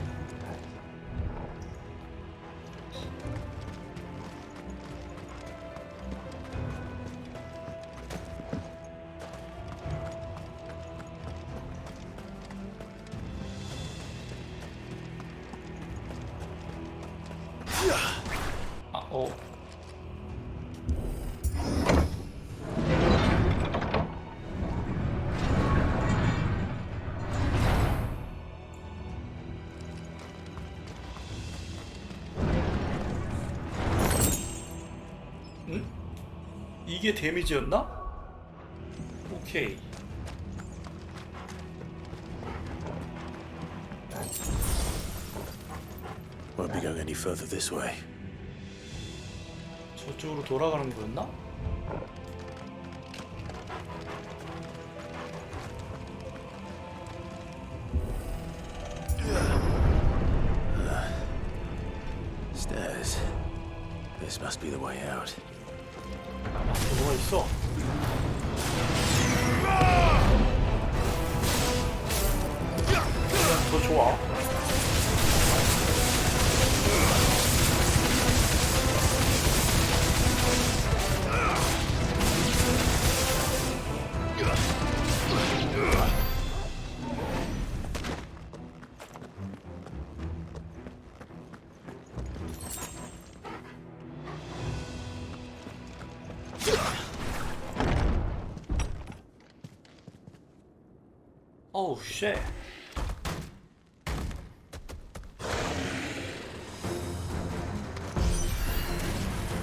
Speaker 1: 응? 이게 데미지였나? 오케이.
Speaker 3: Won't be going any further this way.
Speaker 1: 저쪽으로 돌아가는 거였나?
Speaker 3: Stairs. This must be the way out.
Speaker 1: 뭐가 있어? 더 좋아. Oh shit.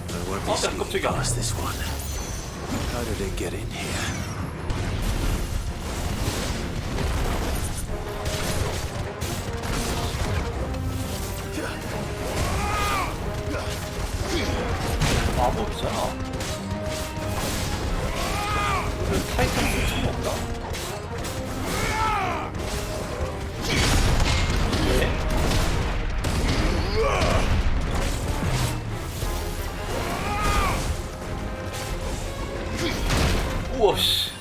Speaker 3: I won't be sneaking past this one. How did it get in here?
Speaker 1: 마법이잖아. 오늘 타이탄 엄청 없다. 우와 씨.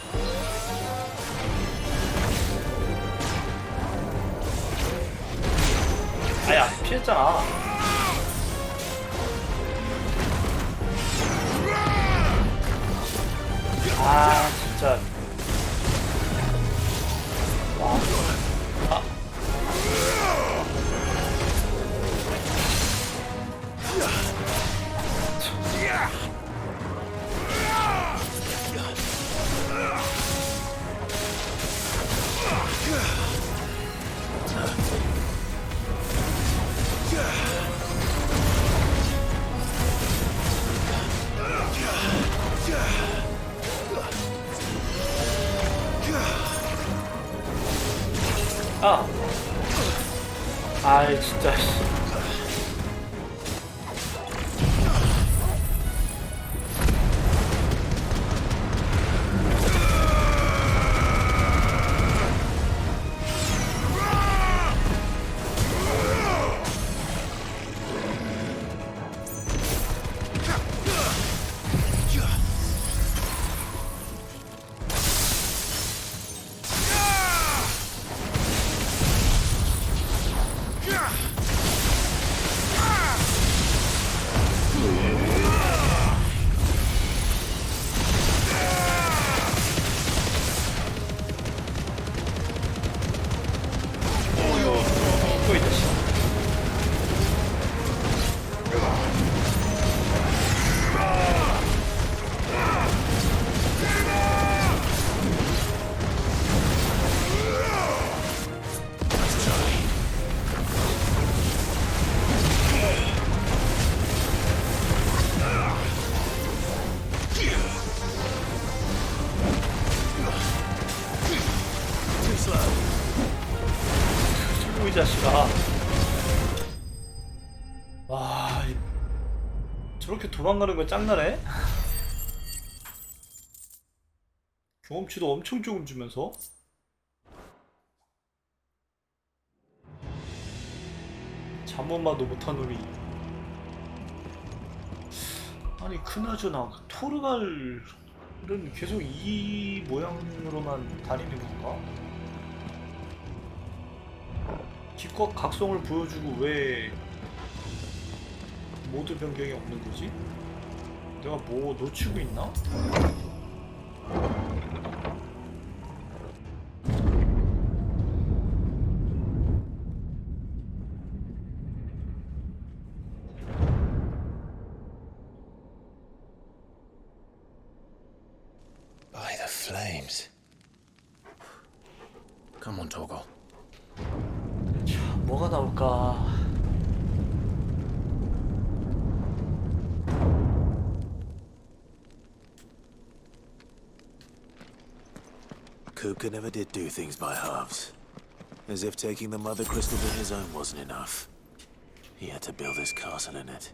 Speaker 1: 아야 피했잖아. 아 진짜. 와. 아. 저렇게 도망가는 거 짱나네? 경험치도 엄청 조금 주면서 잠깐만도 못한 놈이. 아니 그나저나 토르갈은 계속 이 모양으로만 다니는 건가? 기껏 각성을 보여주고 왜 모드 변경이 없는 거지? 내가 뭐 놓치고 있나?
Speaker 3: By the flames. Come on, Torgal.
Speaker 1: 자, 뭐가 나올까?
Speaker 3: Kupka never did do things by halves. As if taking the mother crystal on his own wasn't enough. He had to build his castle in it.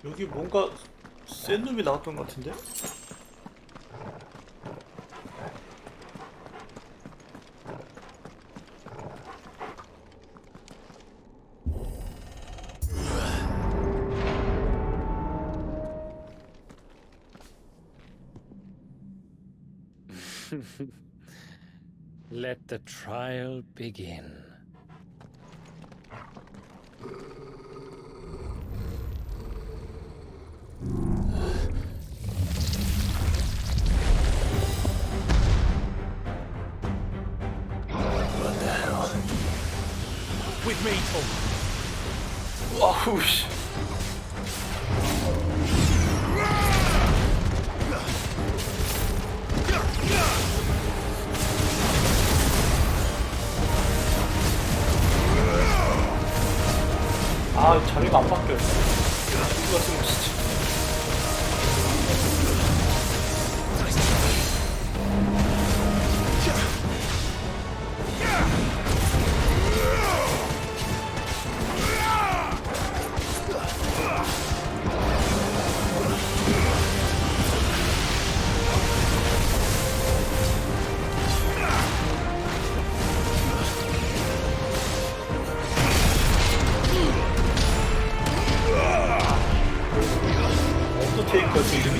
Speaker 1: 여기 뭔가 센 놈이 나왔던 것 같은데?
Speaker 11: Let the trial begin.
Speaker 3: What the hell?
Speaker 12: With me, Tom.
Speaker 1: 와우 씨. 아 자리가 안 바뀌어. 이거 같은 거 진짜. 언더테이커 이름이?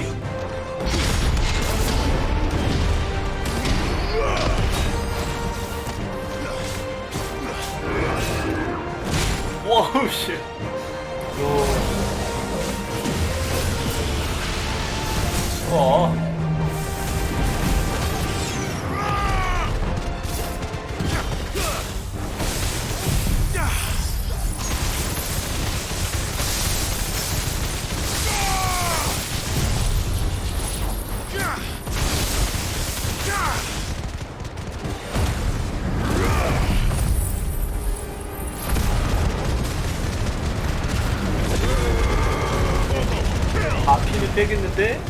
Speaker 1: 와우 씨. 와. 아 피는 빼겠는데?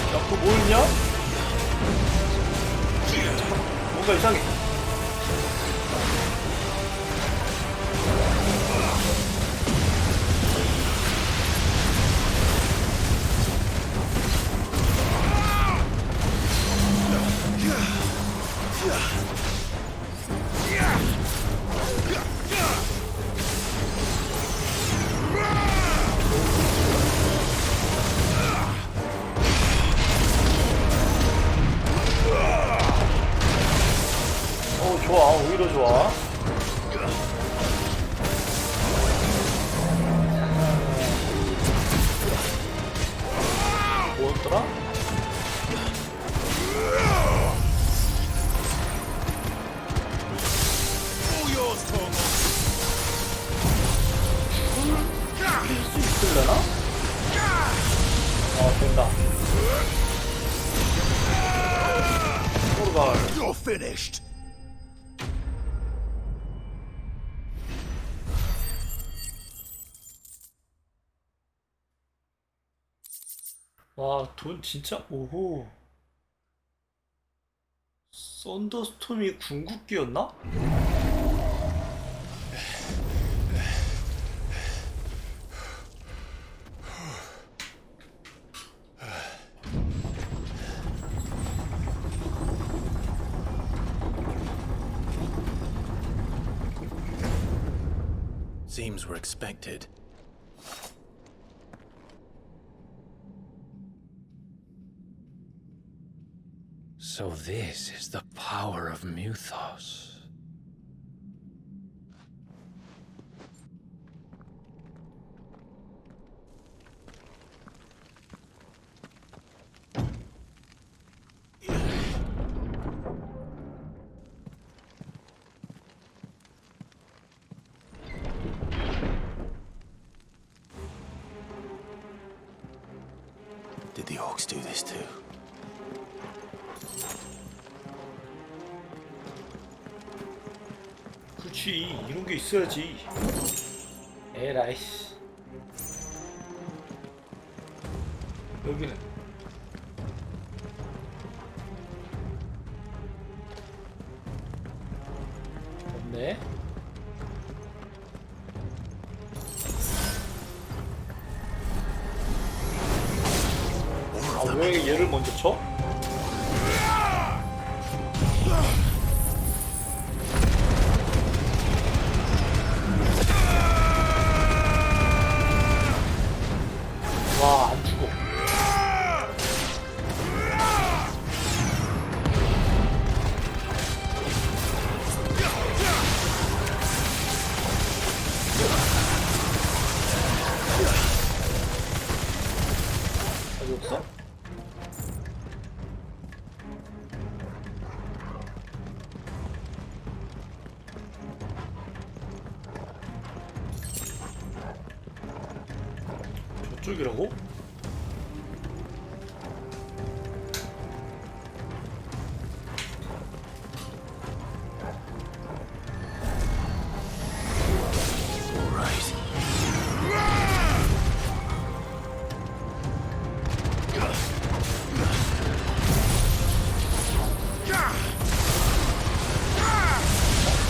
Speaker 1: 야, 그거 뭐 있냐? 뭔가 이상해. 좋아, 오히려 좋아. 뭐였더라? 수 있을려나? 된다.
Speaker 3: You're finished.
Speaker 1: 와, 돈 진짜, 오호. 썬더스톰이 궁극기였나?
Speaker 3: Seems we're expected.
Speaker 11: So this is the power of Muthos.
Speaker 3: Did the orcs do this too?
Speaker 1: 그렇지, 이런 게 있어야지. 에라이씨. 여기는 없네. 아, 왜 얘를 먼저 쳐? 와, 안 죽어. 어디 없어? 저쪽이라고?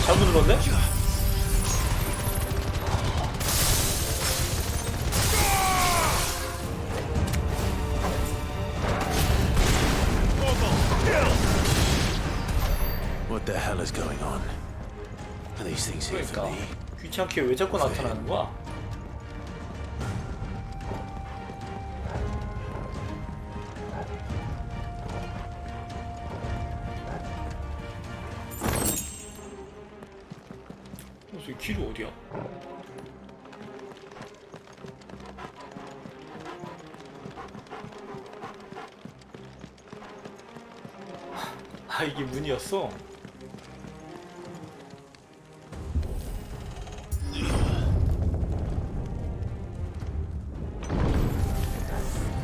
Speaker 1: 잘못 눌렀네?
Speaker 3: What the hell is going on? Are these things here for me?
Speaker 1: 귀찮게 왜 자꾸 나타나는 거야? 저기 길이 어디야? 아, 이게 문이었어?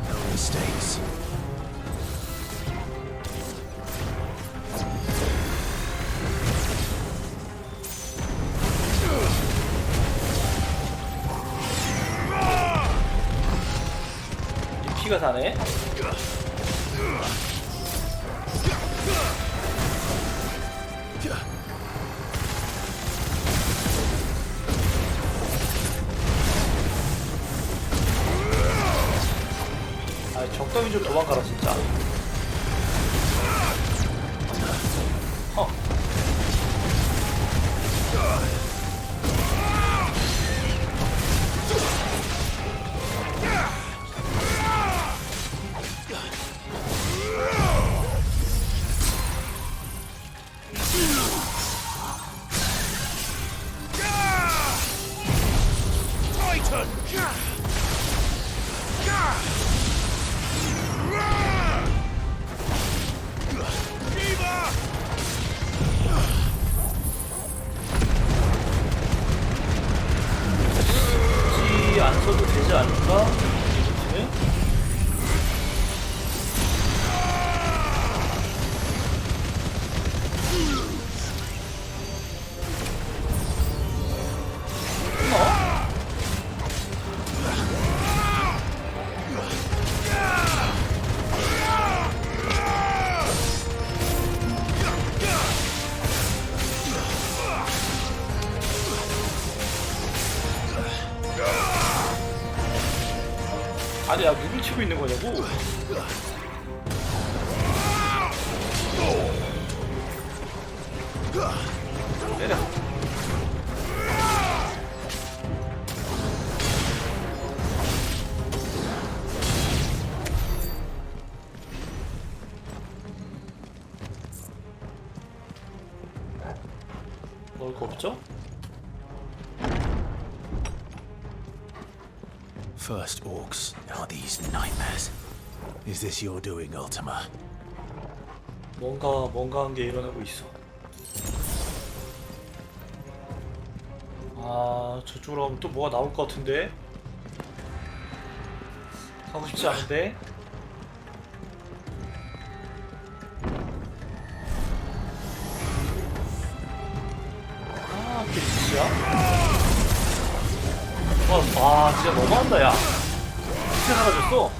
Speaker 3: No mistakes.
Speaker 1: 이 피가 다네? 아, 적당히 좀 도망가라 진짜.
Speaker 17: Titan!
Speaker 1: 이거는? 아니, 야, 누굴 치고 있는 거냐고? 때려. 먹을 거 없죠?
Speaker 3: First orcs, are these nightmares? Is this your doing, Ultima?
Speaker 1: 뭔가 한 게 일어나고 있어. 아, 저쪽으로 가면 또 뭐가 나올 것 같은데? 가고 싶지 않은데? 아, 길치야? 와, 진짜 너무한다, 야. 진짜 사라졌어.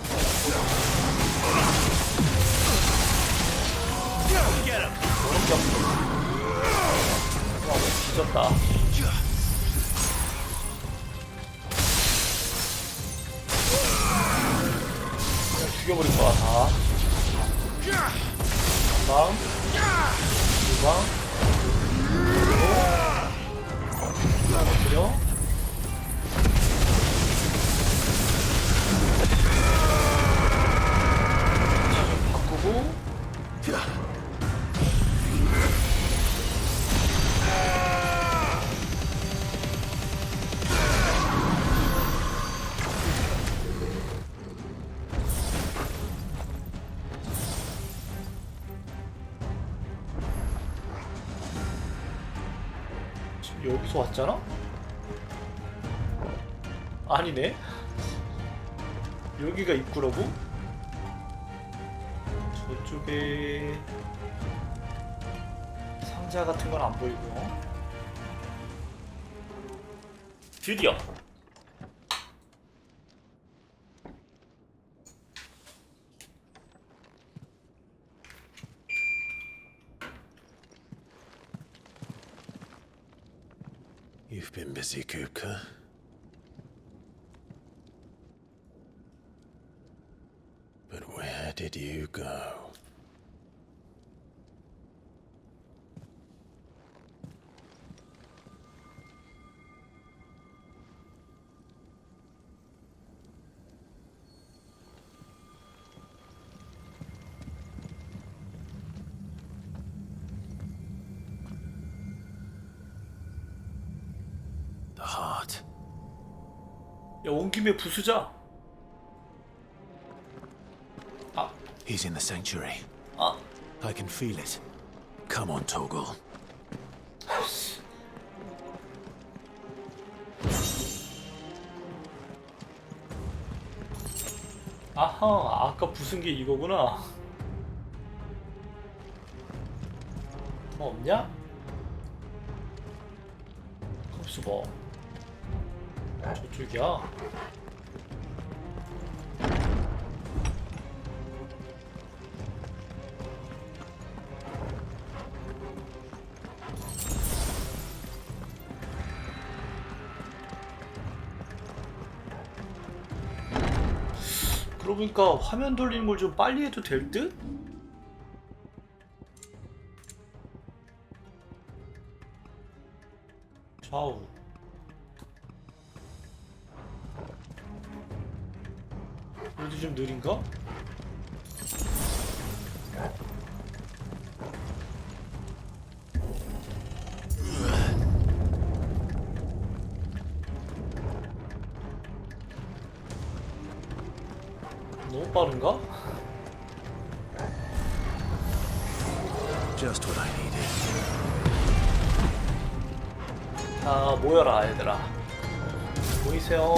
Speaker 1: 와, 뒤졌다. 그냥 죽여버릴 거야, 다. 한 방, 두 방, 그리고 하나 터뜨려. 지금 여기서 왔잖아? 아니네? 여기가 입구라고? 저쪽에 상자 같은 건 안 보이고요. 드디어
Speaker 3: You've been busy, Kupka. But where did you go? The heart.
Speaker 1: 야, 온 김에 부수자.
Speaker 3: He's in the sanctuary.
Speaker 1: Ah.
Speaker 3: I can feel it. Come on, Torgal.
Speaker 1: 아하, 아까 부순 게 이거구나. 뭐 없냐? 없어 뭐. 저쪽이야. 그러고 보니까 화면 돌리는 걸 좀 빨리 해도 될 듯? 좌우 여기도 좀 느린가? 너무 빠른가?
Speaker 3: Just what I needed.
Speaker 1: 자, 모여라 얘들아. 모이세요.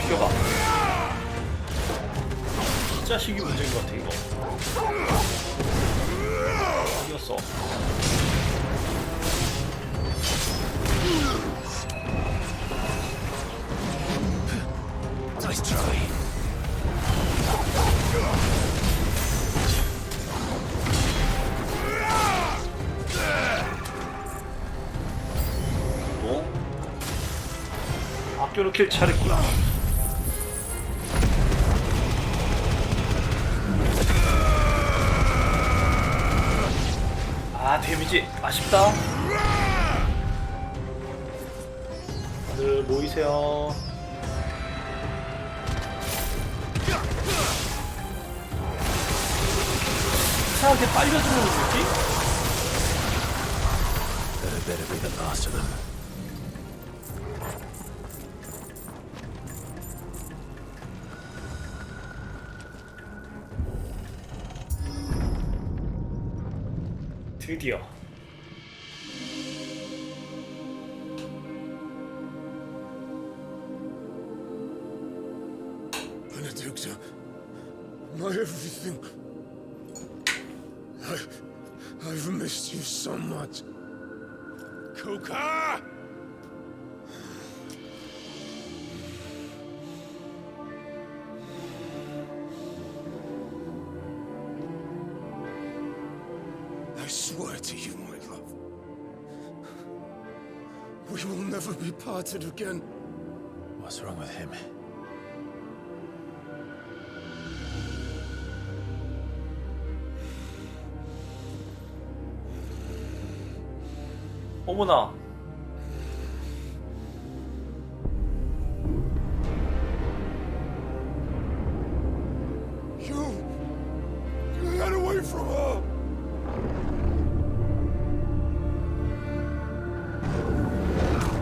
Speaker 1: 비켜봐. 이 자식이 문제인 것 같아 이거. 이겼어.
Speaker 2: Nice try.
Speaker 1: 아껴놓길 잘했구나. 아 데미지 아쉽다. 다들 모이세요. 이상하게 빨려주는 느낌?
Speaker 3: That better be the last of them.
Speaker 1: 드디어
Speaker 18: Benedicta, my everything. I've missed you so much. Kuka! I swear to you, my love, we will never be parted again.
Speaker 3: What's wrong with him?
Speaker 1: 어머나.
Speaker 18: You got away from her.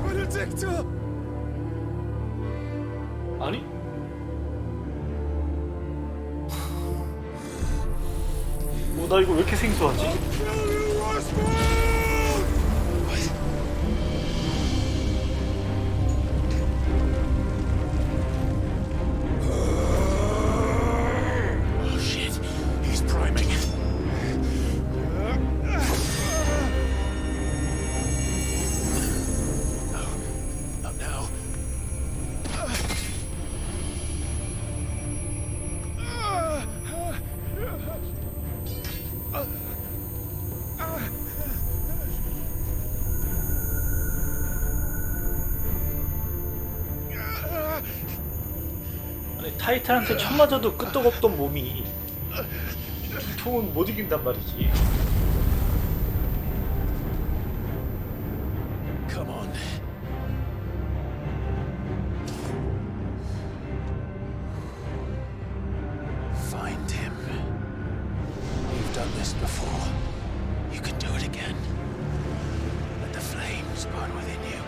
Speaker 18: Benedicta!
Speaker 1: 아니? 나 이거 왜 이렇게 생소하지?
Speaker 2: Oh shit, he's priming. No, not now.
Speaker 1: 아니, 타이탄한테 첫 맞아도 끄떡없던 몸이 통은 못 이긴단 말이지.
Speaker 2: Come on.
Speaker 3: Find him. You've done this before. You can do it again. Let the flames burn within you.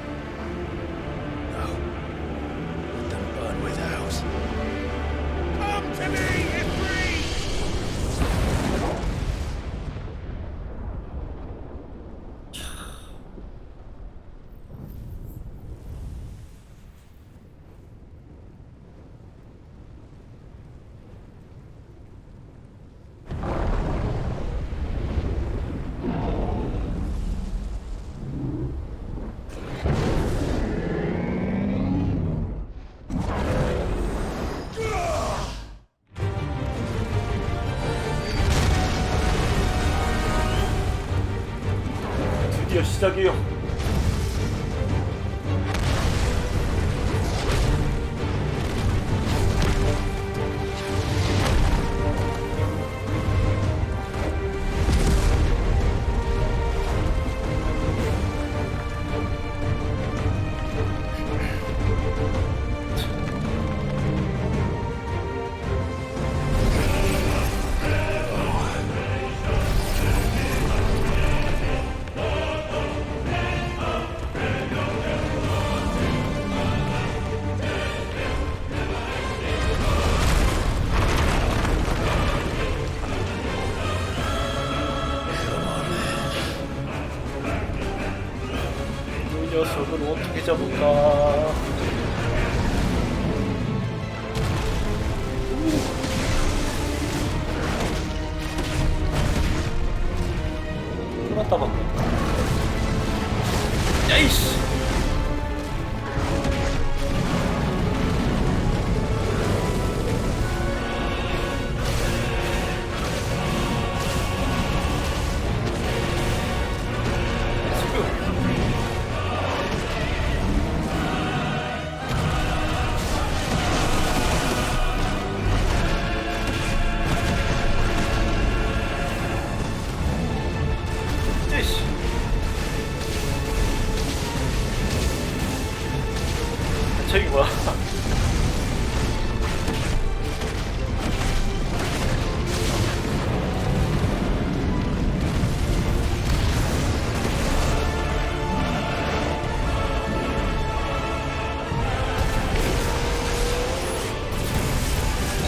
Speaker 3: No. Let them burn without.
Speaker 17: Come to me, you're free!
Speaker 1: 드디어 시작이요. 어떻게 잡을까? 끝났다 방금. 야이씨. 저기 뭐야?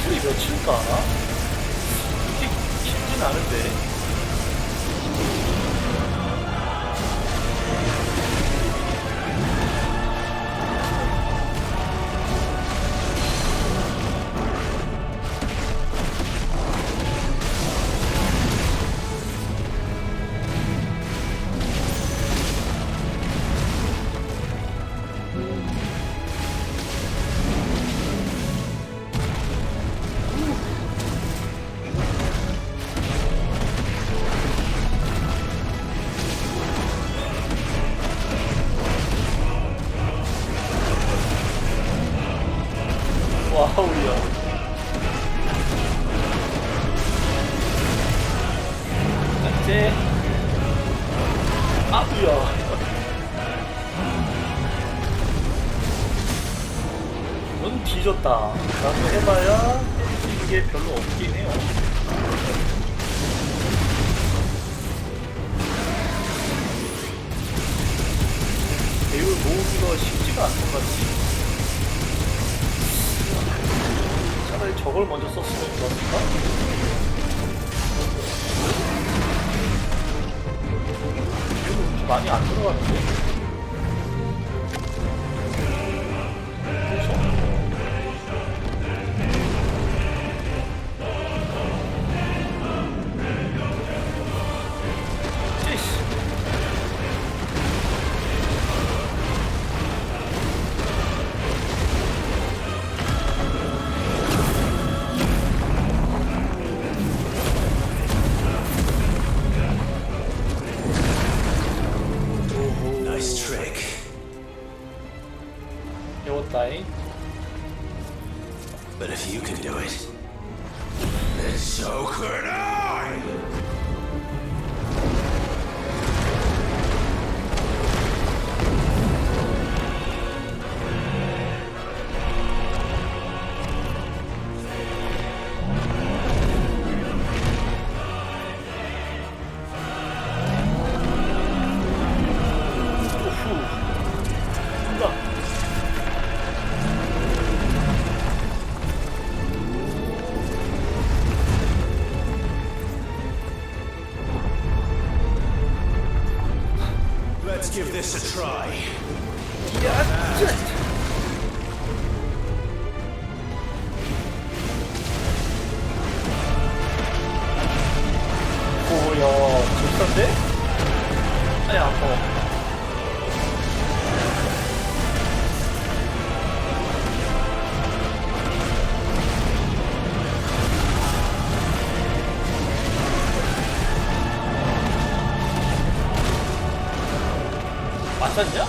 Speaker 1: 술이 며칠일까? 그렇게 길진 않은데. 와우야. 안돼. 아우야. 넌 뒤졌다. 나도 해봐야 할 수 있는 게 별로 없긴 해요. 배우 모으기가 쉽지가 않는 것 같지. 차라리 저걸 먼저 썼으면 좋았을까? 이거 좀 많이 안 들어가는데?
Speaker 2: But if you can do it, then so could I! Let's give this a try.
Speaker 1: 오야, 좋던데? 아니 아파. 맞았냐?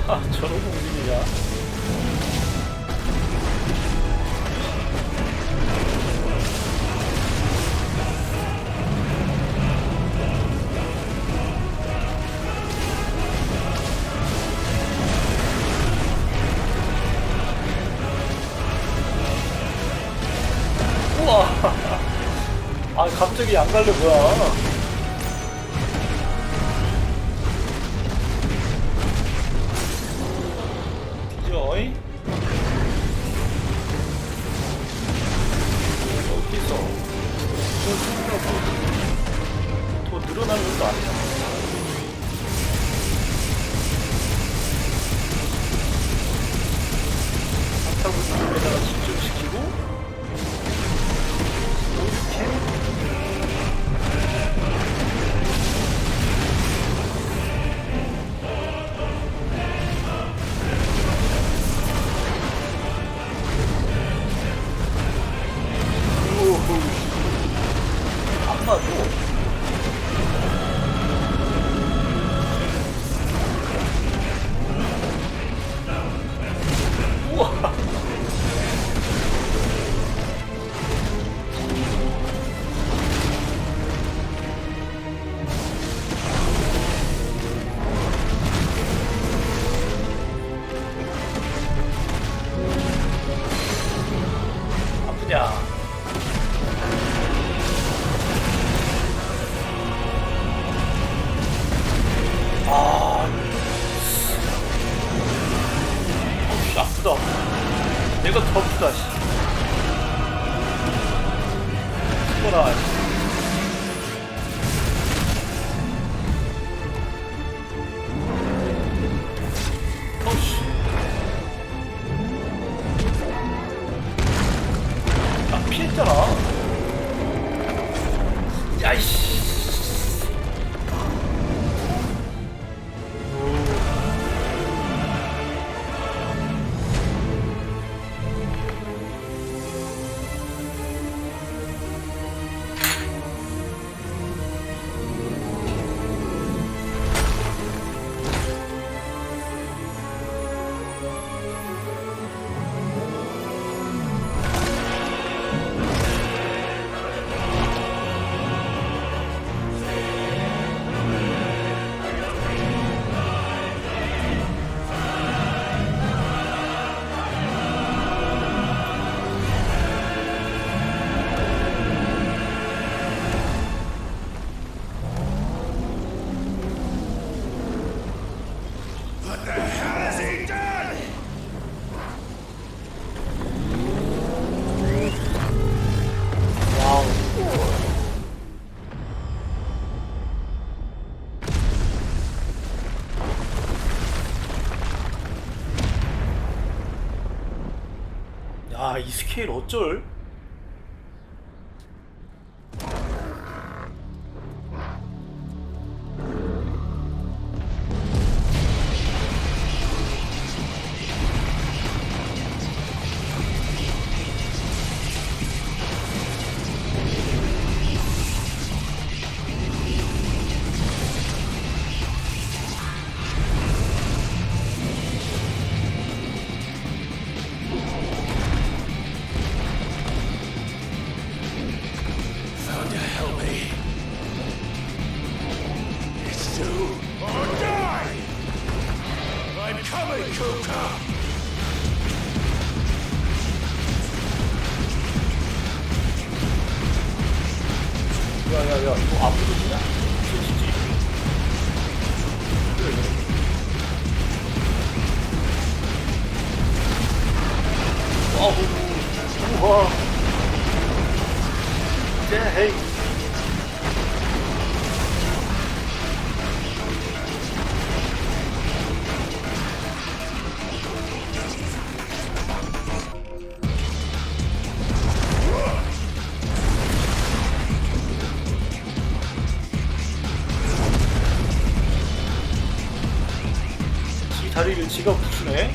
Speaker 1: 아, 저런 움직이냐? 우와! 아, 갑자기 양갈래 뭐야? 얘가 더 아프다. 죽어라. 어씨. 아, 피했잖아. 야이씨. 야, 이 스케일 어쩔? 야야야, 이거 앞으로 그냥 튀지. 우와. 헤이. 다리를 지가 부수네.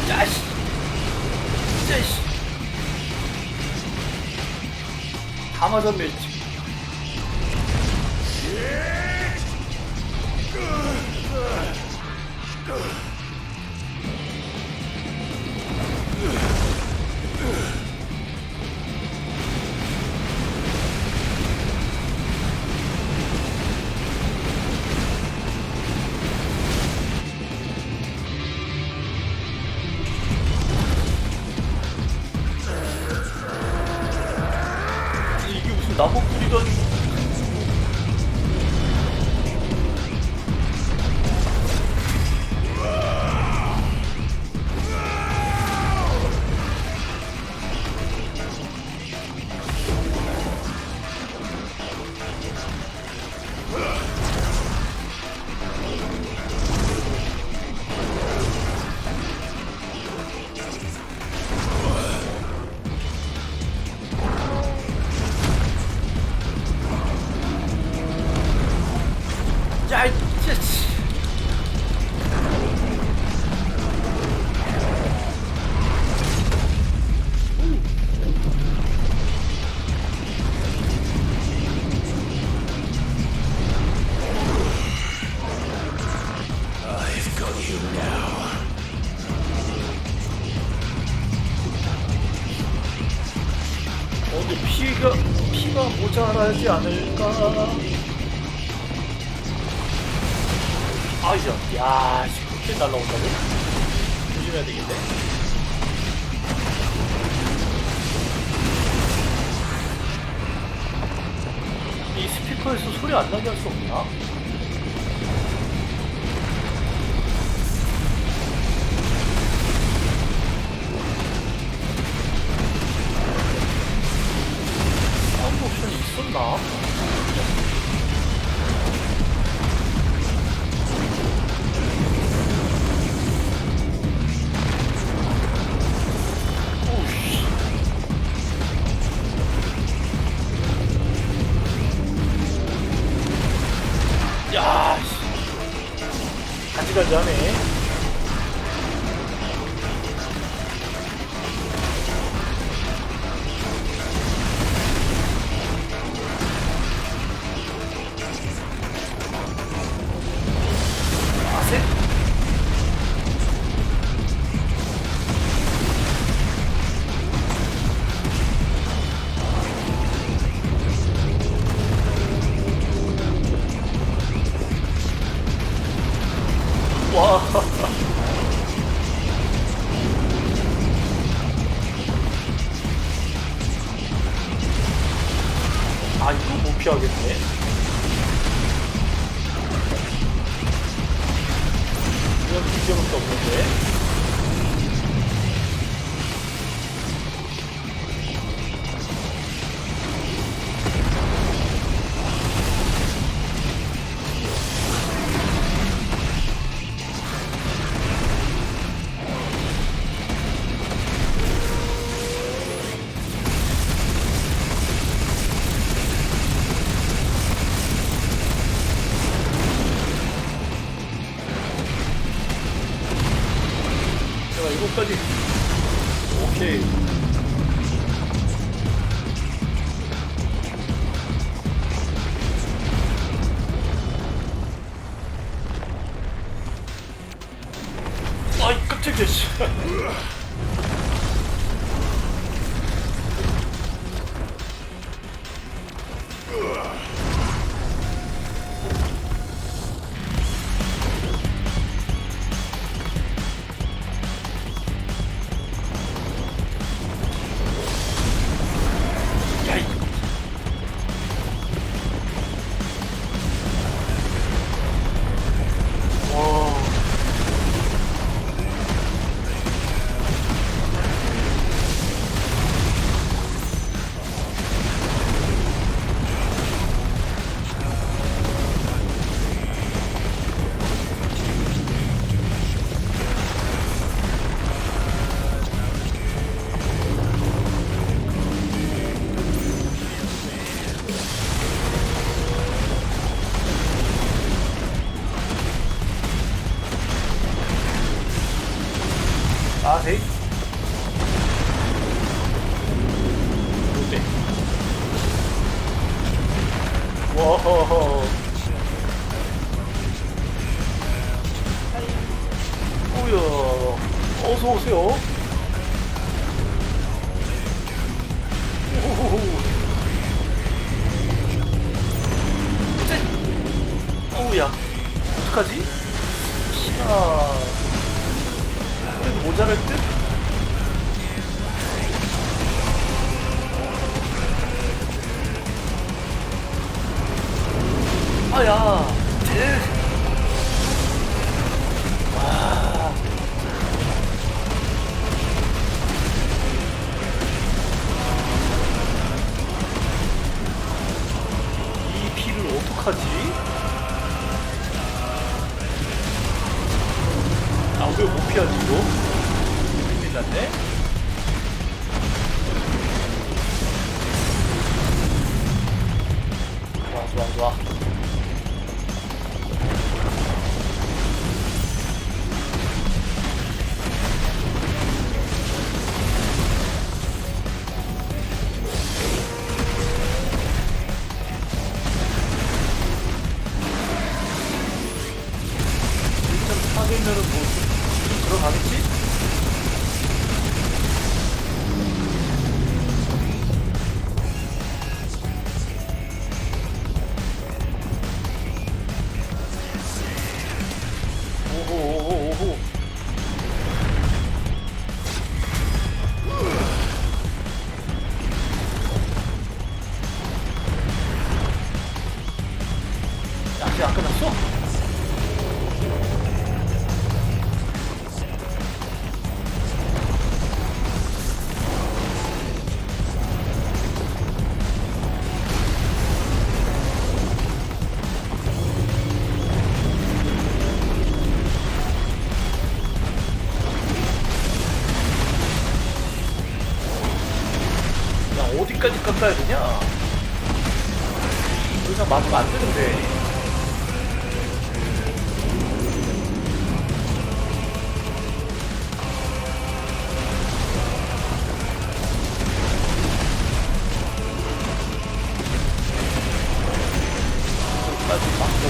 Speaker 1: 야씨, 진짜 씨. 다 맞았네. 이게 무슨 나무꾼이도 아니고. 야, 진짜.
Speaker 2: I've got you now.
Speaker 1: 근데 피가 모자라지 않을까? 아이야, 야, 그렇게 날라온다고? 조심해야 되겠네. 이 스피커에서 소리 안 나게 할 수 없나? 사운드 옵션이 있었나? 야, 가지가지 하네. 아세? 와. 아, 이거 못 피하겠네. 이건 비교밖에 없는데. 이거까지. 오케이. 아이, 깜짝이야, 씨. 아세이? 어때? 와허허. 오야, 어서 오세요. 오호호. 오야, 어떡하지? 시나. 그래도 모자랄 듯? 아야. 와. 이 피를 어떡하지? 아, 왜 못 피하지, 이거? 큰일 났네? 좋아, 좋아, 좋아. 일단 타되면은 뭐, 좀 들어가겠지? 가야 되냐? 더 이상 맞으면 안 되는데. 여기까지 맞고.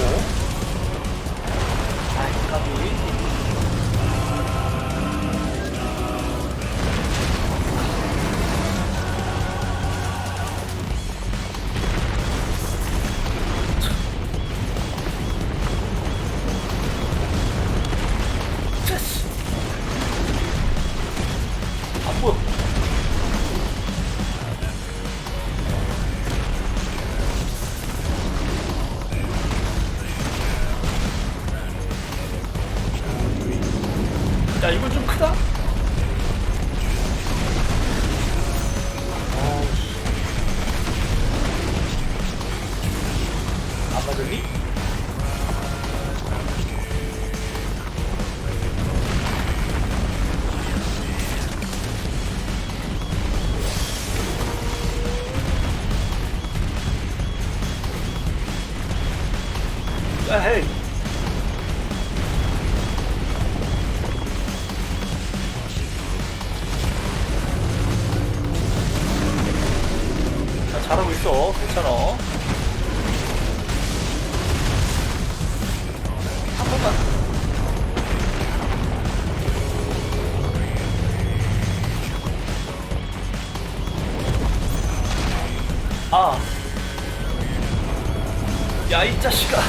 Speaker 1: 아이, 까비. 야, 이건 좀 크다? 안 맞았니? 야, 헤이. 잘하고 있어. 괜찮아. 한 번만. 아. 야, 이 자식아.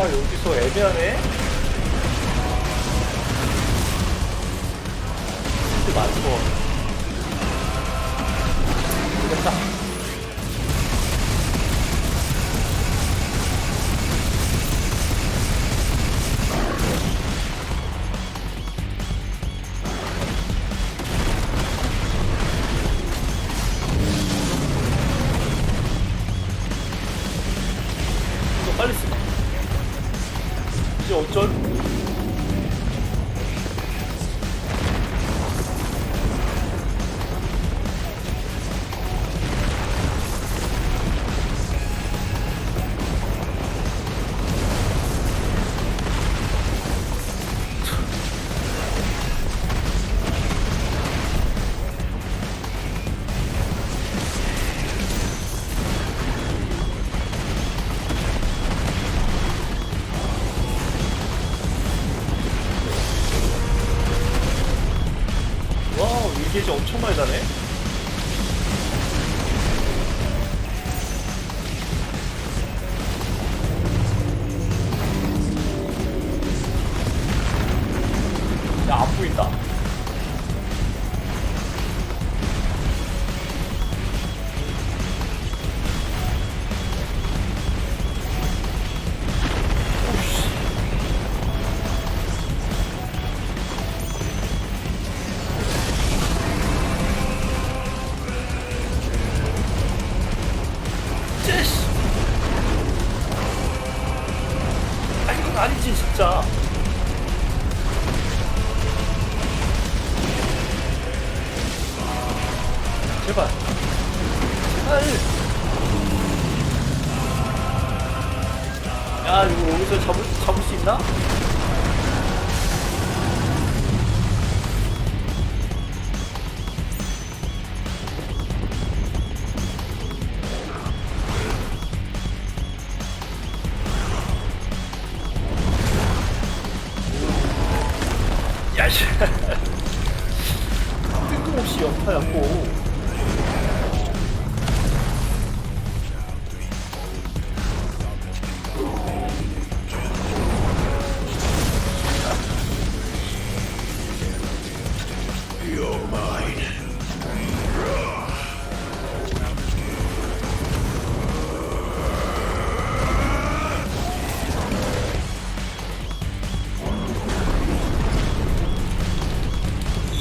Speaker 1: 여기서 애매하네? 근데 맞은 거 됐다. 이거 빨리 쓰자. 이제 어쩔? 게이지 엄청 많이 나네. 야, 안 보인다. 아니지 진짜. 제발 제발. 야, 이거 여기서 잡을 수 있나? 야씨. 뜬금없이 연타였고.
Speaker 3: You're mine.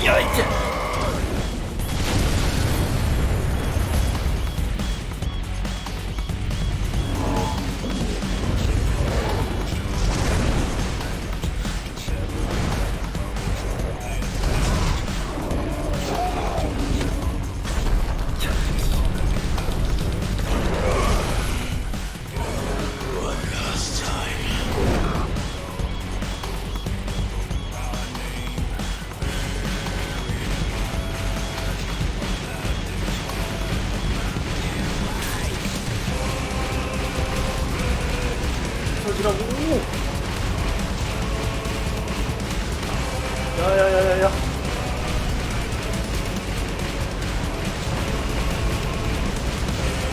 Speaker 1: 야, 이제. 아니라고. 야야야야야.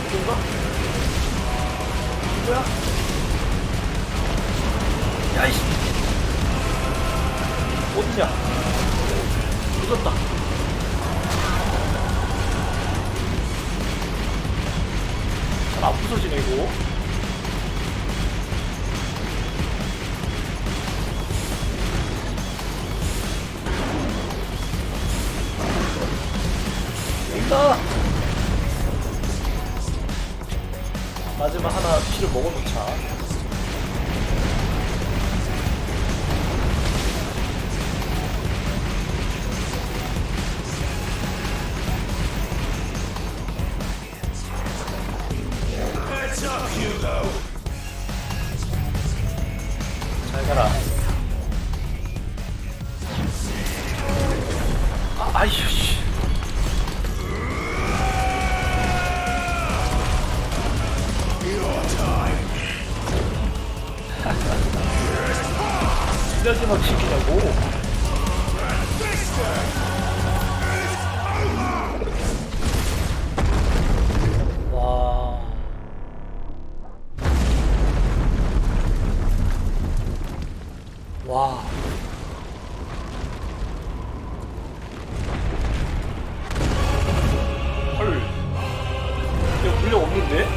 Speaker 1: 이건가? 뭐야? 야이씨. 어디냐? 늦었다. 잘 안 부서지네 이거. 여기다. 마지막 하나 피를 먹어놓자. 잘 가라. 아이씨. 이러지마 지키냐고. 와. 와. 헐. 이거 물력 없는데?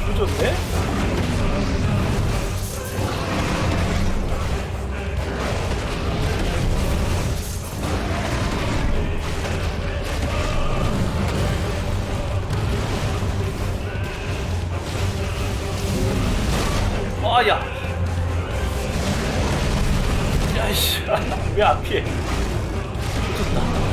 Speaker 1: 늦었네? 아야. 야이씨. 왜 안 피해? 늦었다.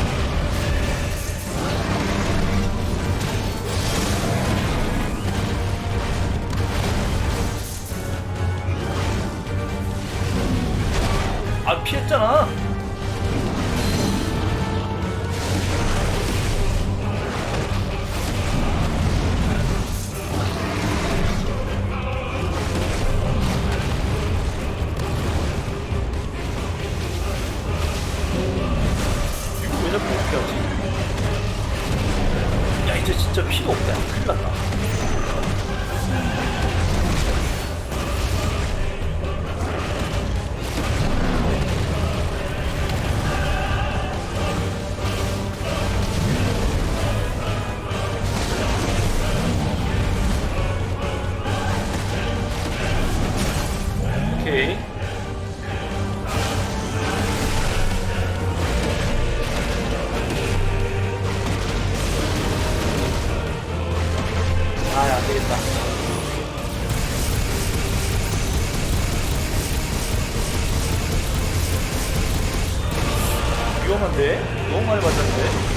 Speaker 1: 아, 피했잖아. 왜 자꾸 이렇게 하지? 야, 이제 진짜 피도 없다. 큰일 났다. 오케이. 아, 안 되겠다. 위험한데? 너무 많이 맞았는데?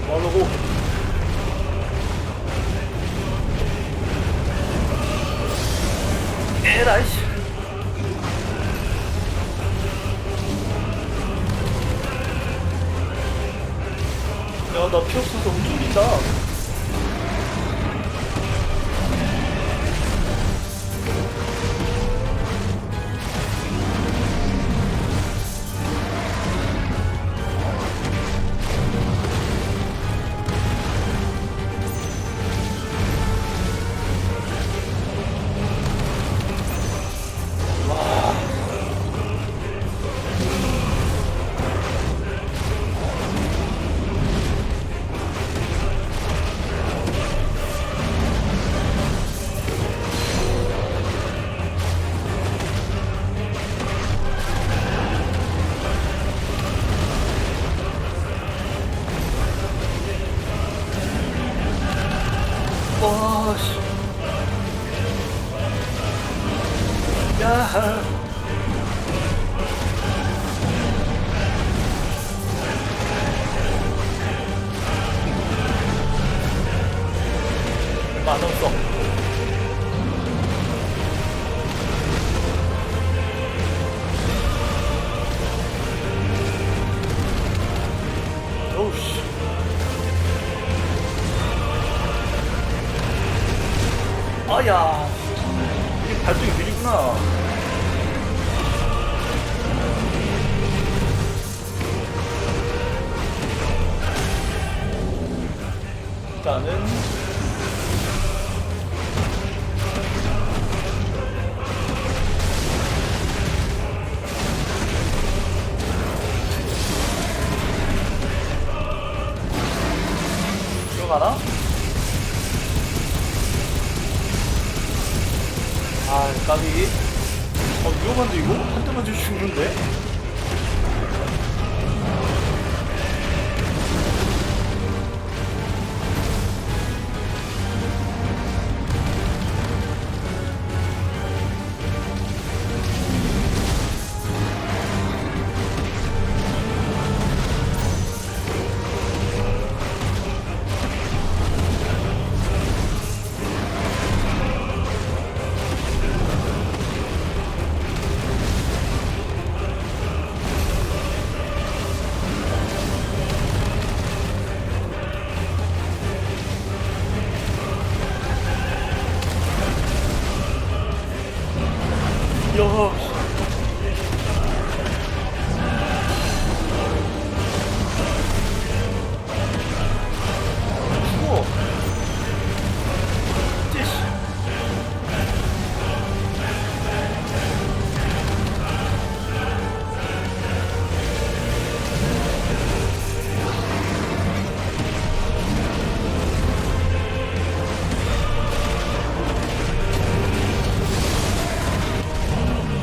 Speaker 1: 뭐하려고? 에라이씨. 야, 나 피 없어서 움직인다. 와, 씨. 야. 안음성. 오우씨. 아야, 이게 발동이 느리구나. 일단은 들어가나? 아, 까비. 위험한데 이거? 한 대만 좀 죽는데? 야. 죽어. 찌씨.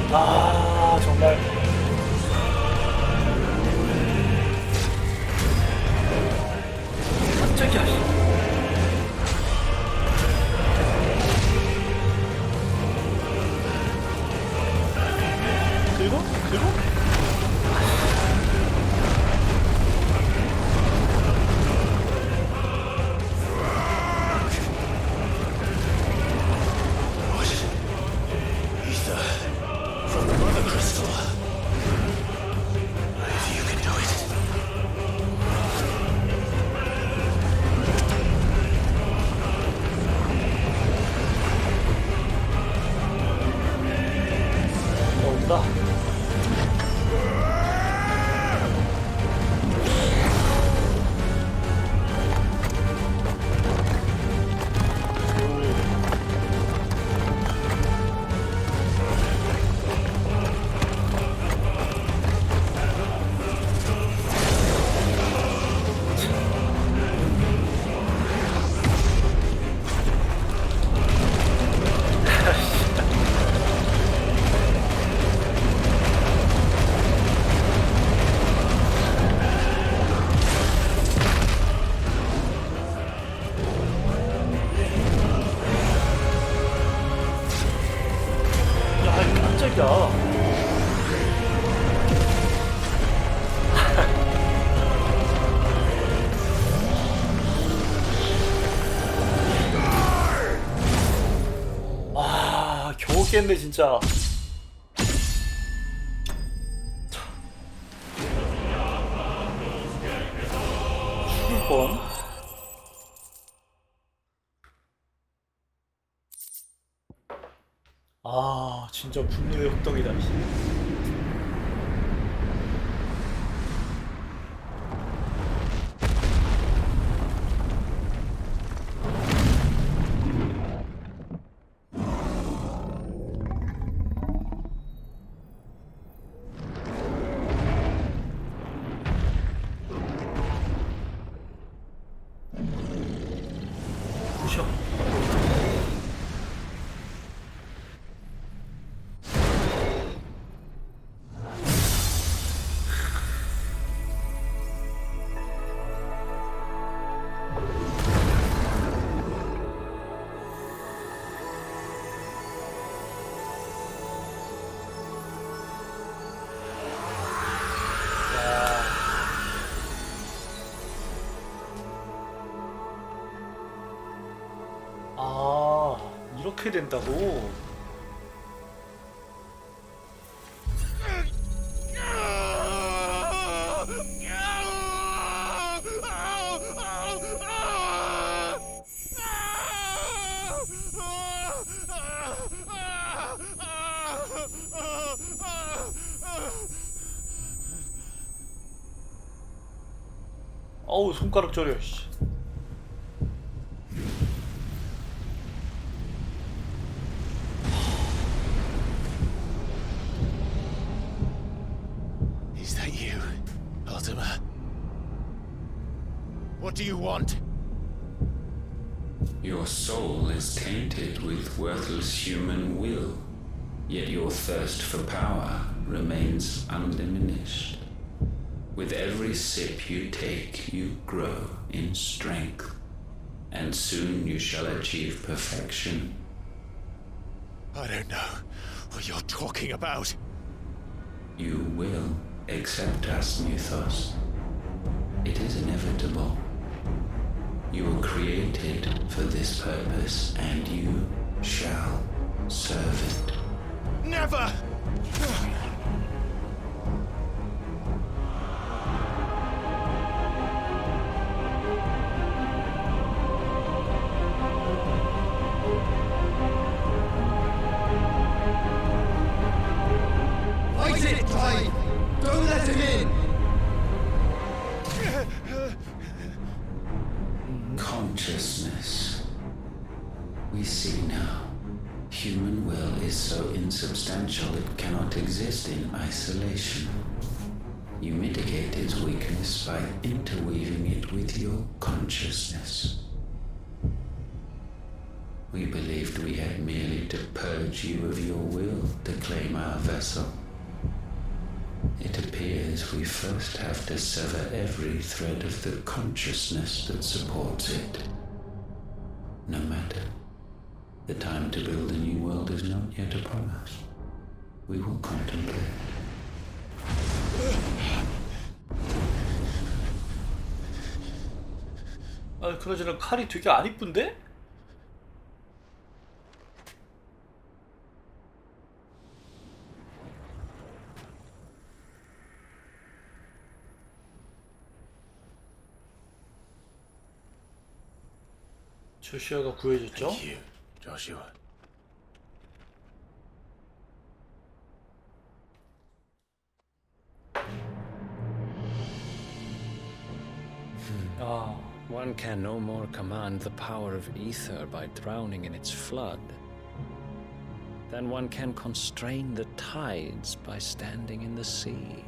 Speaker 1: 아, 정말. 깜짝이야. 그리고?
Speaker 2: From the mother crystal. If you can do it.
Speaker 1: 온다. 깜짝이야. 와, 겨우 깼네 진짜. 죽을 뻔. 아, 진짜 분노의 흑덕이다. 부셔. 그렇게 된다고? 어우 손가락 저려 씨.
Speaker 15: Is that you, Ultima? What do you want?
Speaker 16: Your soul is tainted with worthless human will, yet your thirst for power remains undiminished. With every sip you take, you grow in strength, and soon you shall achieve perfection.
Speaker 15: I don't know what you're talking about.
Speaker 16: You will accept us, Muthos. It is inevitable. You were created for this purpose, and you shall serve it.
Speaker 15: Never!
Speaker 20: Fight it, Clive! Don't let him in!
Speaker 16: Consciousness. We see now. Human will is so insubstantial it cannot exist in isolation. You mitigate its weakness by interweaving it with your consciousness. We believed we had merely to purge you of your will to claim our vessel. It appears we first have to sever every thread of the consciousness that supports it. No matter. The time to build a new world is not yet upon us. We will contemplate.
Speaker 1: 아, 그나저나 칼이 되게 안 이쁜데? 조슈아가 구해줬죠?
Speaker 15: Thank you, Joshua.
Speaker 11: One can no more command the power of ether by drowning in its flood than one can constrain the tides by standing in the sea.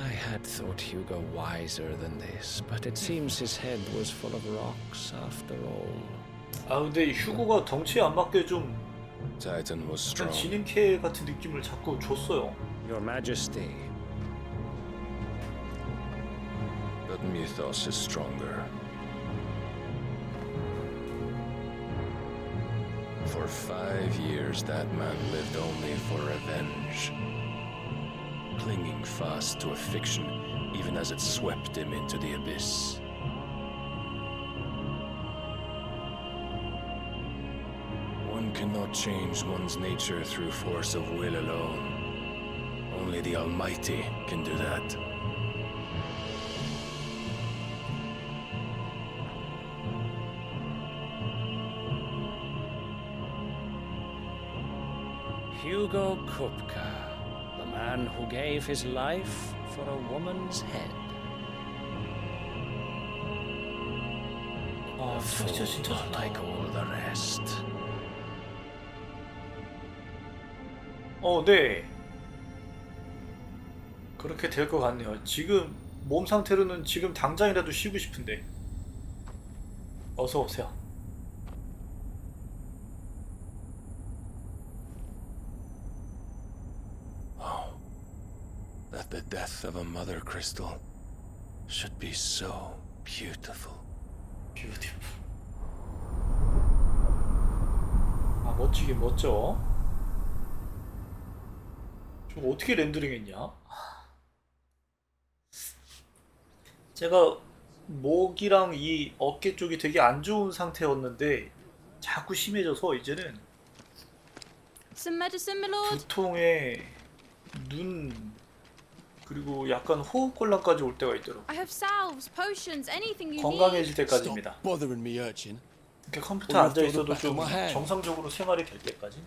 Speaker 11: I had thought Hugo wiser than this, but it seems his head was full of rocks after all.
Speaker 1: 아 근데 휴고가 덩치에 안 맞게 좀
Speaker 5: Titan was
Speaker 1: 약간
Speaker 5: strong.
Speaker 1: 지능캐 같은 느낌을 자꾸 줬어요.
Speaker 11: Your Majesty.
Speaker 5: But Mythos is stronger. For 5 years, that man lived only for revenge, clinging fast to a fiction, even as it swept him into the abyss. One cannot change one's nature through force of will alone. Only the Almighty can do that.
Speaker 11: Hugo Kupka, the man who gave his life for a woman's head. A fool like all the rest.
Speaker 1: 네. 그렇게 될 것 같네요. 지금 몸 상태로는 지금 당장이라도 쉬고 싶은데. 어서 오세요.
Speaker 5: That the death of a mother crystal should be so beautiful.
Speaker 1: Beautiful. 아 멋지긴 멋져. 저거 어떻게 렌더링했냐? 제가 목이랑 이 어깨 쪽이 되게 안 좋은 상태였는데 자꾸 심해져서 이제는
Speaker 14: Some medicine, my lord?
Speaker 1: 두통에 눈 그리고 약간 호흡곤란까지 올 때가 있더라고.
Speaker 14: I have salves, potions, anything you
Speaker 1: 건강해질
Speaker 14: need.
Speaker 1: 때까지입니다.
Speaker 15: bothering me, urchin.
Speaker 1: 이렇게 컴퓨터 앉아 있어도 좀 정상적으로 생활이 될 때까지.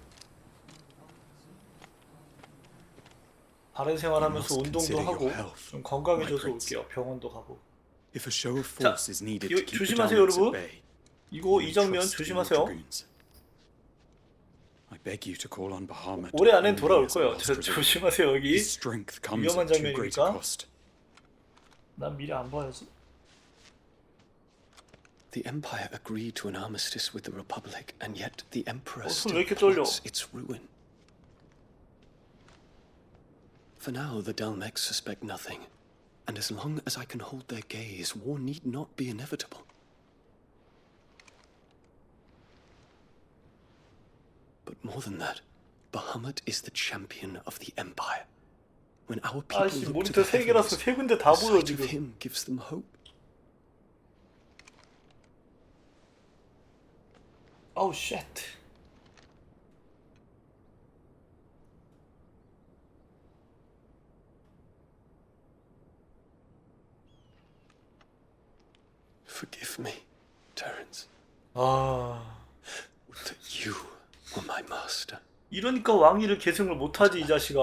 Speaker 1: 바른 생활하면서 운동도 하고 좀 건강해져서 올게요. 병원도 가고.
Speaker 21: If a show of
Speaker 1: 자,
Speaker 21: force is needed
Speaker 1: 이거
Speaker 21: to keep the
Speaker 1: 조심하세요,
Speaker 21: Daleks at
Speaker 1: 여러분.
Speaker 21: bay,
Speaker 1: 이거 이 장면 조심하세요.
Speaker 21: I beg you to call on Bahamut.
Speaker 1: 올해 안엔 돌아올 거예요. 조심하세요. 여기
Speaker 21: His strength comes
Speaker 1: 위험한
Speaker 21: at too great a
Speaker 1: 장면이니까.
Speaker 21: cost.
Speaker 1: 난 미리 안 봐야지.
Speaker 8: The Empire agreed to an armistice with the Republic, and yet the Emperor
Speaker 1: 손
Speaker 8: still
Speaker 1: 왜 이렇게 떨려?
Speaker 8: plots its ruin. For now, the Dalmecs suspect nothing, and as long as I can hold their gaze, war need not be inevitable. But more than that, Bahamut is the champion of the Empire. When our people
Speaker 1: 아씨
Speaker 8: look to
Speaker 1: 모니터
Speaker 8: the
Speaker 1: 세 개라서
Speaker 8: heavens,
Speaker 1: 세 군데 다
Speaker 8: the
Speaker 1: 보여
Speaker 8: sight of
Speaker 1: 지금.
Speaker 8: him gives them hope.
Speaker 1: 아우 쉣.
Speaker 8: Forgive me, Terence.
Speaker 1: 아.
Speaker 8: That you were my master.
Speaker 1: 이러니까 왕위를 계승을 못하지 이 자식아.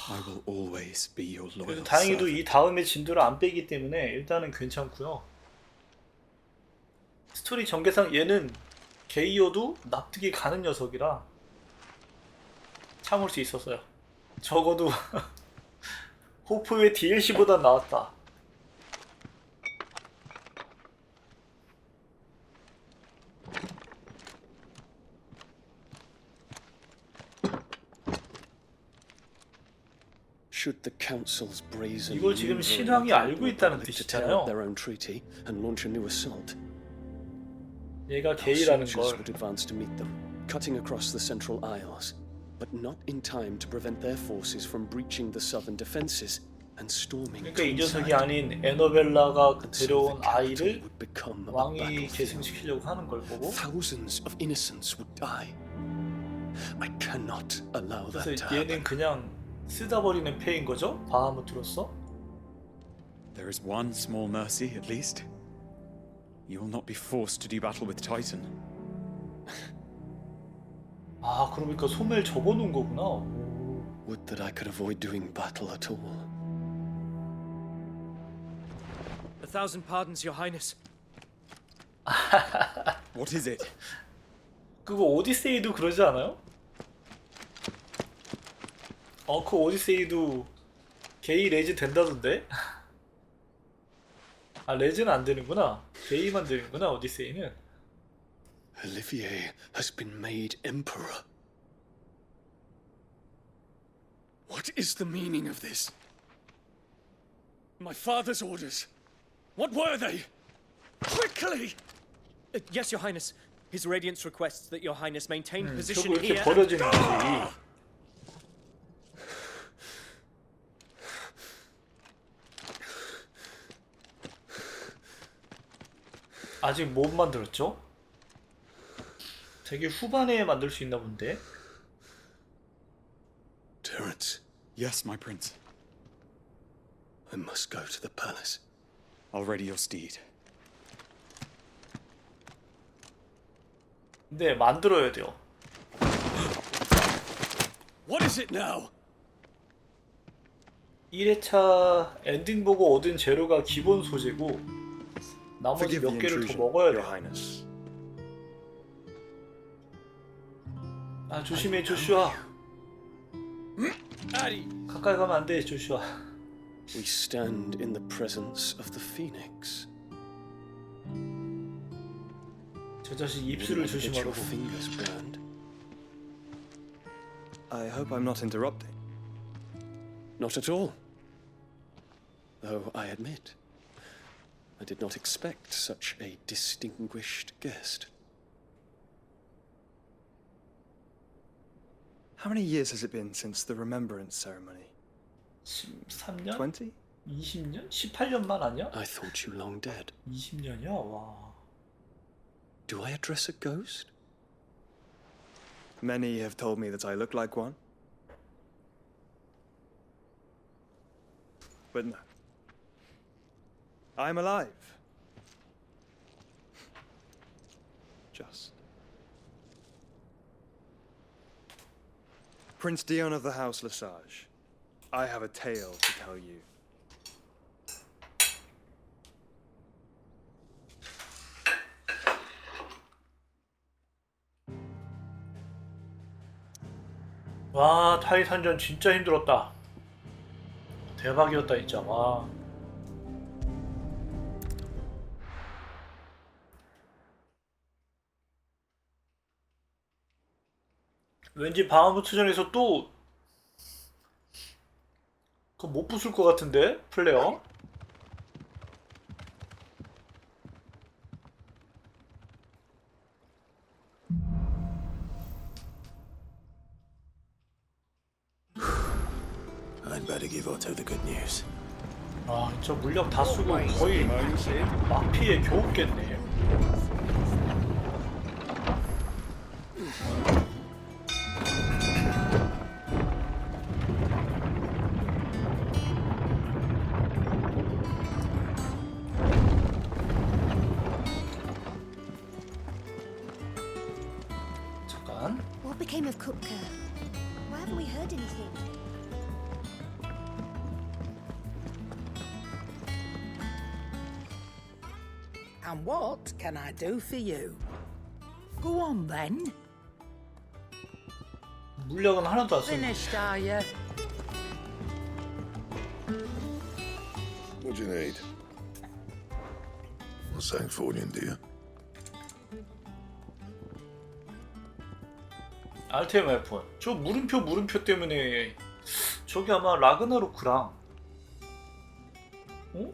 Speaker 21: I will always be your
Speaker 1: 그래도
Speaker 21: loyal
Speaker 1: 다행히도
Speaker 21: servant.
Speaker 1: 이 다음에 진도를 안 빼기 때문에 일단은 괜찮고요. 스토리 전개상 얘는 게이어도 납득이 가는 녀석이라 참을 수 있었어요. 적어도 호프의 DLC보다 나았다.
Speaker 8: Should the council's brazen
Speaker 1: 이걸 지금 신왕이 알고 있다는 뜻이잖아요.
Speaker 8: their own treaty and launch a new assault.
Speaker 1: 얘가
Speaker 8: Our
Speaker 1: 게이라는
Speaker 8: soldiers
Speaker 1: 걸.
Speaker 8: would advance to meet them, cutting across the Central Isles, but not in time to prevent their forces from breaching the southern defenses and storming.
Speaker 1: 그러니까 이 녀석이 아닌 에너벨라가 데려온 아이를 왕이 계승시키려고 하는 걸 보고.
Speaker 8: Thousands of innocents would die. I cannot allow that to
Speaker 1: 그래서 얘는
Speaker 8: happen.
Speaker 1: 그냥 쓰다 버리는 패인 거죠? 바하무트로서.
Speaker 21: There is one small mercy, at least. You will not be forced to do battle with Titan.
Speaker 1: 아, 그러니까 소매를 접어놓은 거구나.
Speaker 8: Would that I could avoid doing battle at all.
Speaker 12: 1,000 pardons, Your Highness.
Speaker 21: What is it?
Speaker 1: 그거 오디세이도 그러지 않아요? 그 오디세이도 게이 레즈 된다던데? 아, 레즈는 안 되는구나. 게이만 되는구나, 오디세이는.
Speaker 8: Olivier has been made emperor. What is the meaning of this? My father's orders. What were they? Quickly!
Speaker 12: Yes, Your Highness. His Radiance requests that Your Highness maintain position
Speaker 1: 저거 이렇게
Speaker 12: here.
Speaker 1: 버려지는지. 아직 못 만들었죠? 되게 후반에 만들 수 있나 본데.
Speaker 8: Terence,
Speaker 21: Yes, my prince.
Speaker 8: I must go to the palace.
Speaker 21: I'll ready your steed.
Speaker 1: 네, 만들어야 돼요.
Speaker 8: What is it now?
Speaker 1: 1회차 엔딩 보고 얻은 재료가 기본 소재고 나머지 몇 개를 더 먹어야 돼. 아, 조심해 조슈아. 가까이 가면 안 돼, 조슈아.
Speaker 8: We stand in the presence of the Phoenix.
Speaker 1: 저 자식 입술을
Speaker 8: Get your
Speaker 1: 조심하라고.
Speaker 8: fingers burned.
Speaker 12: I hope I'm not interrupting.
Speaker 8: Not at all. Though I admit, I did not expect such a distinguished guest.
Speaker 23: How many years has it been since the remembrance ceremony?
Speaker 1: 13년?
Speaker 23: 20?
Speaker 1: 20년? 18년만 아니야?
Speaker 7: I thought you long dead.
Speaker 1: 20년이야? 와.
Speaker 7: Do I address a ghost?
Speaker 21: Many have told me that I look like one. But no. I'm alive. Just. Prince Dion of the House Lesage, I have a tale to tell you.
Speaker 1: 와, 타이탄전 진짜 힘들었다. 대박이었다 진짜. 와. 왠지 바하무트전에서 또 그거 못 부술 것 같은데 플레어.
Speaker 3: I'd better give Otto the good news.
Speaker 1: 아, 저 물력 다 쓰고 거의 마피에 겨우 깼네. 잠깐.
Speaker 4: What became of Kupka? Why haven't we heard anything?
Speaker 13: And what can I do for you? Go on then.
Speaker 1: 물력은 하나도 안 쓰고.
Speaker 13: Finished, are you?
Speaker 3: What do you need? What's something for you, dear?
Speaker 1: 알템 웨폰. 저 물음표 때문에 저기 아마 라그나로크랑 어?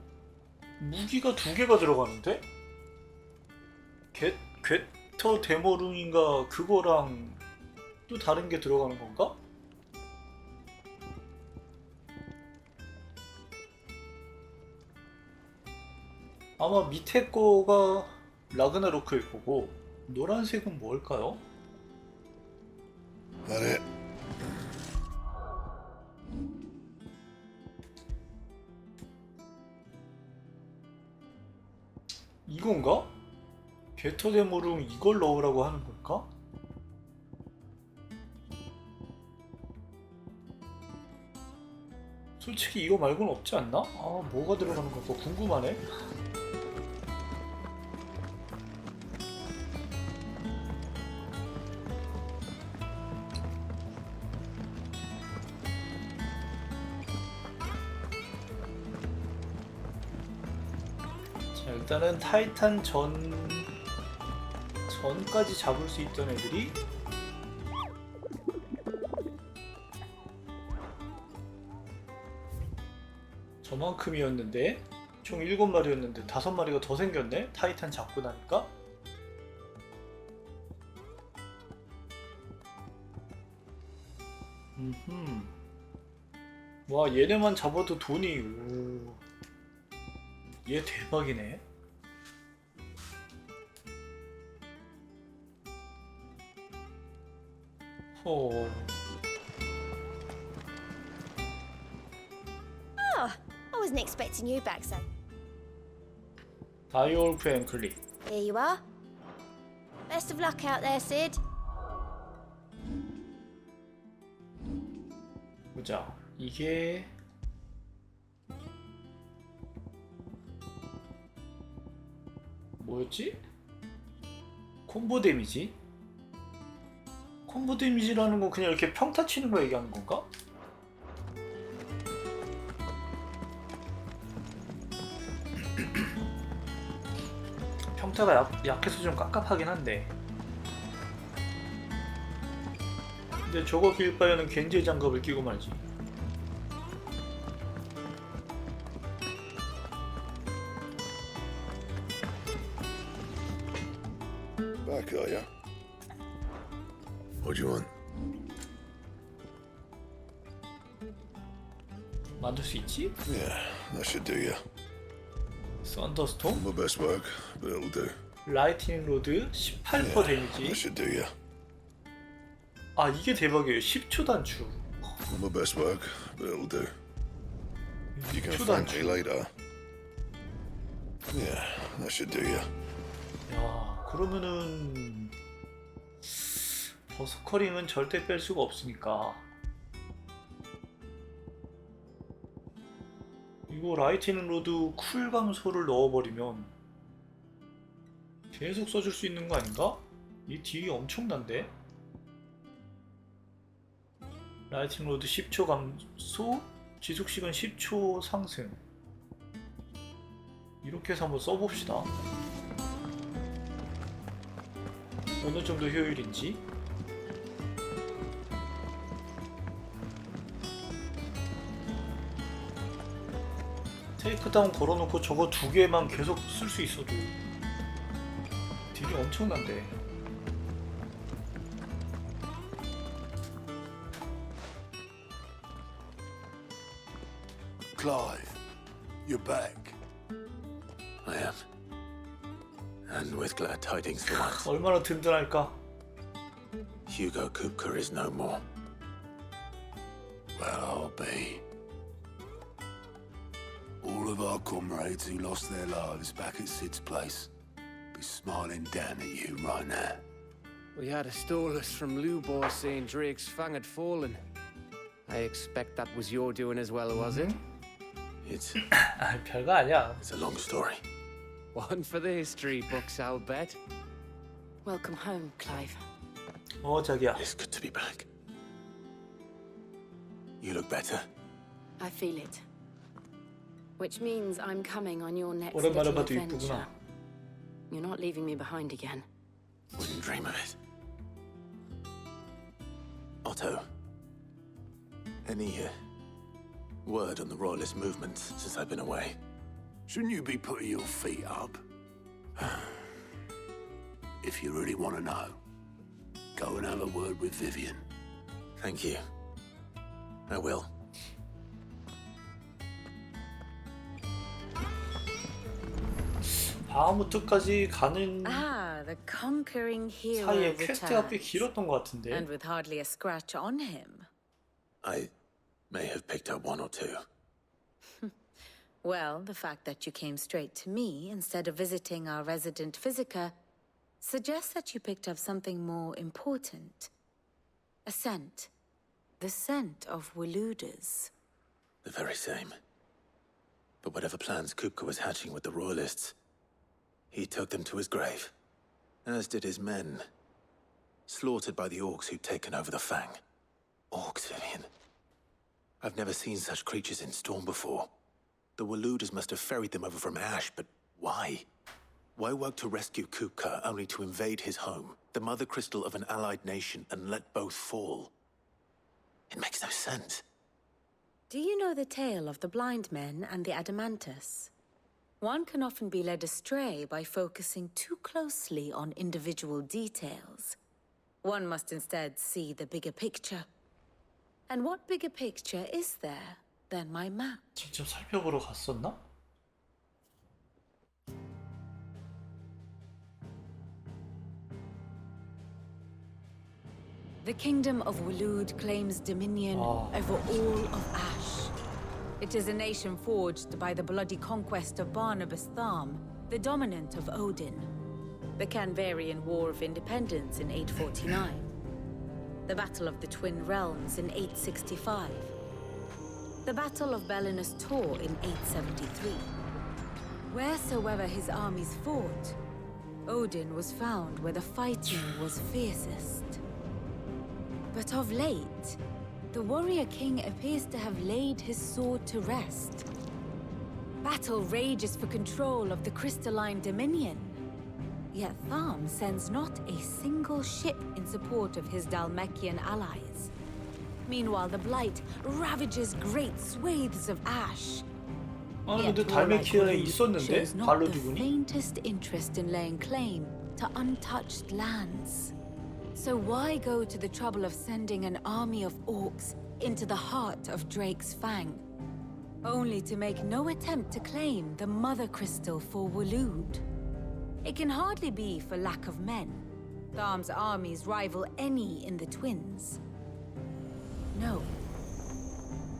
Speaker 1: 무기가 2개가 들어가는데? 괴터 데모룬인가 그거랑 또 다른 게 들어가는 건가? 아마 밑에 거가 라그나로크일 거고 노란색은 뭘까요?
Speaker 3: That it?
Speaker 1: 이건가? 게터 데모룸 이걸 넣으라고 하는 걸까? 솔직히 이거 말고는 없지 않나? 아, 뭐가 들어가는 걸까 궁금하네. 자, 일단은 타이탄 전까지 잡을 수 있던 애들이 저만큼이었는데 총 7마리였는데 5마리가 더 생겼네? 타이탄 잡고 나니까? 와, 얘네만 잡아도 돈이 오. 얘 대박이네.
Speaker 4: Oh, I wasn't expecting you back, son.
Speaker 1: 다이올프 앵클리.
Speaker 4: Here you are. Best of luck out there, Sid.
Speaker 1: 보자. 이게 뭐였지? 콤보 데미지? 콤보 데미지라는 건 그냥 이렇게 평타 치는 거 얘기하는 건가? 평타가 약해서 좀 깝깝하긴 한데. 근데 저거 빌 바에는 겐제 장갑을 끼고 말지.
Speaker 3: Back, are ya? What do you want?
Speaker 1: 만들 수 있지?
Speaker 3: Yeah, that should do you.
Speaker 1: 썬더스톰?
Speaker 3: My best work, but it'll do.
Speaker 1: 라이트닝 로드 18%
Speaker 3: That
Speaker 1: 데미지.
Speaker 3: should do you.
Speaker 1: 아 이게 대박이에요. 10초 단축.
Speaker 3: My best work, but it'll do. You can
Speaker 1: 10초
Speaker 3: thank me
Speaker 1: 단축.
Speaker 3: later. Yeah, that should do you.
Speaker 1: 야 그러면은 버스커링은 절대 뺄 수가 없으니까 이거 라이트닝 로드 쿨 감소를 넣어버리면 계속 써줄 수 있는 거 아닌가? 이 딜이 엄청난데? 라이트닝 로드 10초 감소, 지속시간 10초 상승. 이렇게 해서 한번 써봅시다. 어느 정도 효율인지. 테이크다운 걸어놓고 저거 두 개만 계속 쓸 수 있어도 딜이 엄청난데.
Speaker 3: Clive, you're back.
Speaker 2: I am. And with glad tidings for once.
Speaker 1: 얼마나 든든할까?
Speaker 2: Hugo Kupka is no more.
Speaker 3: Well, I'll be. All of our comrades who lost their lives back at Sid's place be smiling down at you right now.
Speaker 12: We had a stolus from Lubor saying Drake's fang had fallen. I expect that was your doing as well, was it?
Speaker 2: It's
Speaker 1: 별거 아니야.
Speaker 2: a long story.
Speaker 12: One for the history books, I'll bet.
Speaker 4: Welcome home, Clive.
Speaker 1: 자기야.
Speaker 2: It's good to be back. You look better.
Speaker 4: I feel it. Which means I'm coming on your next
Speaker 1: 오랜만에
Speaker 4: little
Speaker 1: 봐도
Speaker 4: adventure.
Speaker 1: 이쁘구나.
Speaker 4: You're not leaving me behind again.
Speaker 2: Wouldn't dream of it. Otto, any word on the royalist movement since I've been away?
Speaker 3: Shouldn't you be putting your feet up? If you really want to know, go and have a word with Vivian.
Speaker 2: Thank you. I will.
Speaker 1: 다음부터까지 가는
Speaker 9: The conquering hero
Speaker 1: 사이에 퀘스트가 꽤
Speaker 9: returns.
Speaker 1: 길었던 것 같은데.
Speaker 9: And with hardly a scratch on him.
Speaker 2: I may have picked up one or two.
Speaker 9: Well, the fact that you came straight to me instead of visiting our resident physiker suggests that you picked up something more important. A scent. The scent of Waludas.
Speaker 2: The very same. But whatever plans Kupka was hatching with the royalists, he took them to his grave. As did his men. Slaughtered by the orcs who'd taken over the Fang. Orcs, Vivian. I've never seen such creatures in Storm before. The Waludas must have ferried them over from Ash, but why? Why work to rescue Kupka only to invade his home, the mother crystal of an allied nation, and let both fall? It makes no sense.
Speaker 9: Do you know the tale of the blind men and the Adamantus? One can often be led astray by focusing too closely on individual details. One must instead see the bigger picture. And what bigger picture is there than my map?
Speaker 1: 직접 살펴보러 갔었나?
Speaker 9: The kingdom of Waloed claims dominion over all of Ash. It is a nation forged by the bloody conquest of Barnabas Tharm, the dominant of Odin. The Canvarian War of Independence in 849. The Battle of the Twin Realms in 865. The Battle of Belinus Tor in 873. Wheresoever his armies fought, Odin was found where the fighting was fiercest. But of late, the warrior king appears to have laid his sword to rest. Battle rages for control of the crystalline dominion. Yet Tharm sends not a single ship in support of his Dalmekian allies. Meanwhile, the Blight ravages great swathes of Ash.
Speaker 1: 근데 달메키아에 있었는데
Speaker 9: shows not the
Speaker 1: 발로두군이?
Speaker 9: faintest interest in laying claim to untouched lands. So why go to the trouble of sending an army of orcs into the heart of Drake's Fang? only to make no attempt to claim the Mother Crystal for Waloed. It can hardly be for lack of men. Tharm's armies rival any in the Twins. No.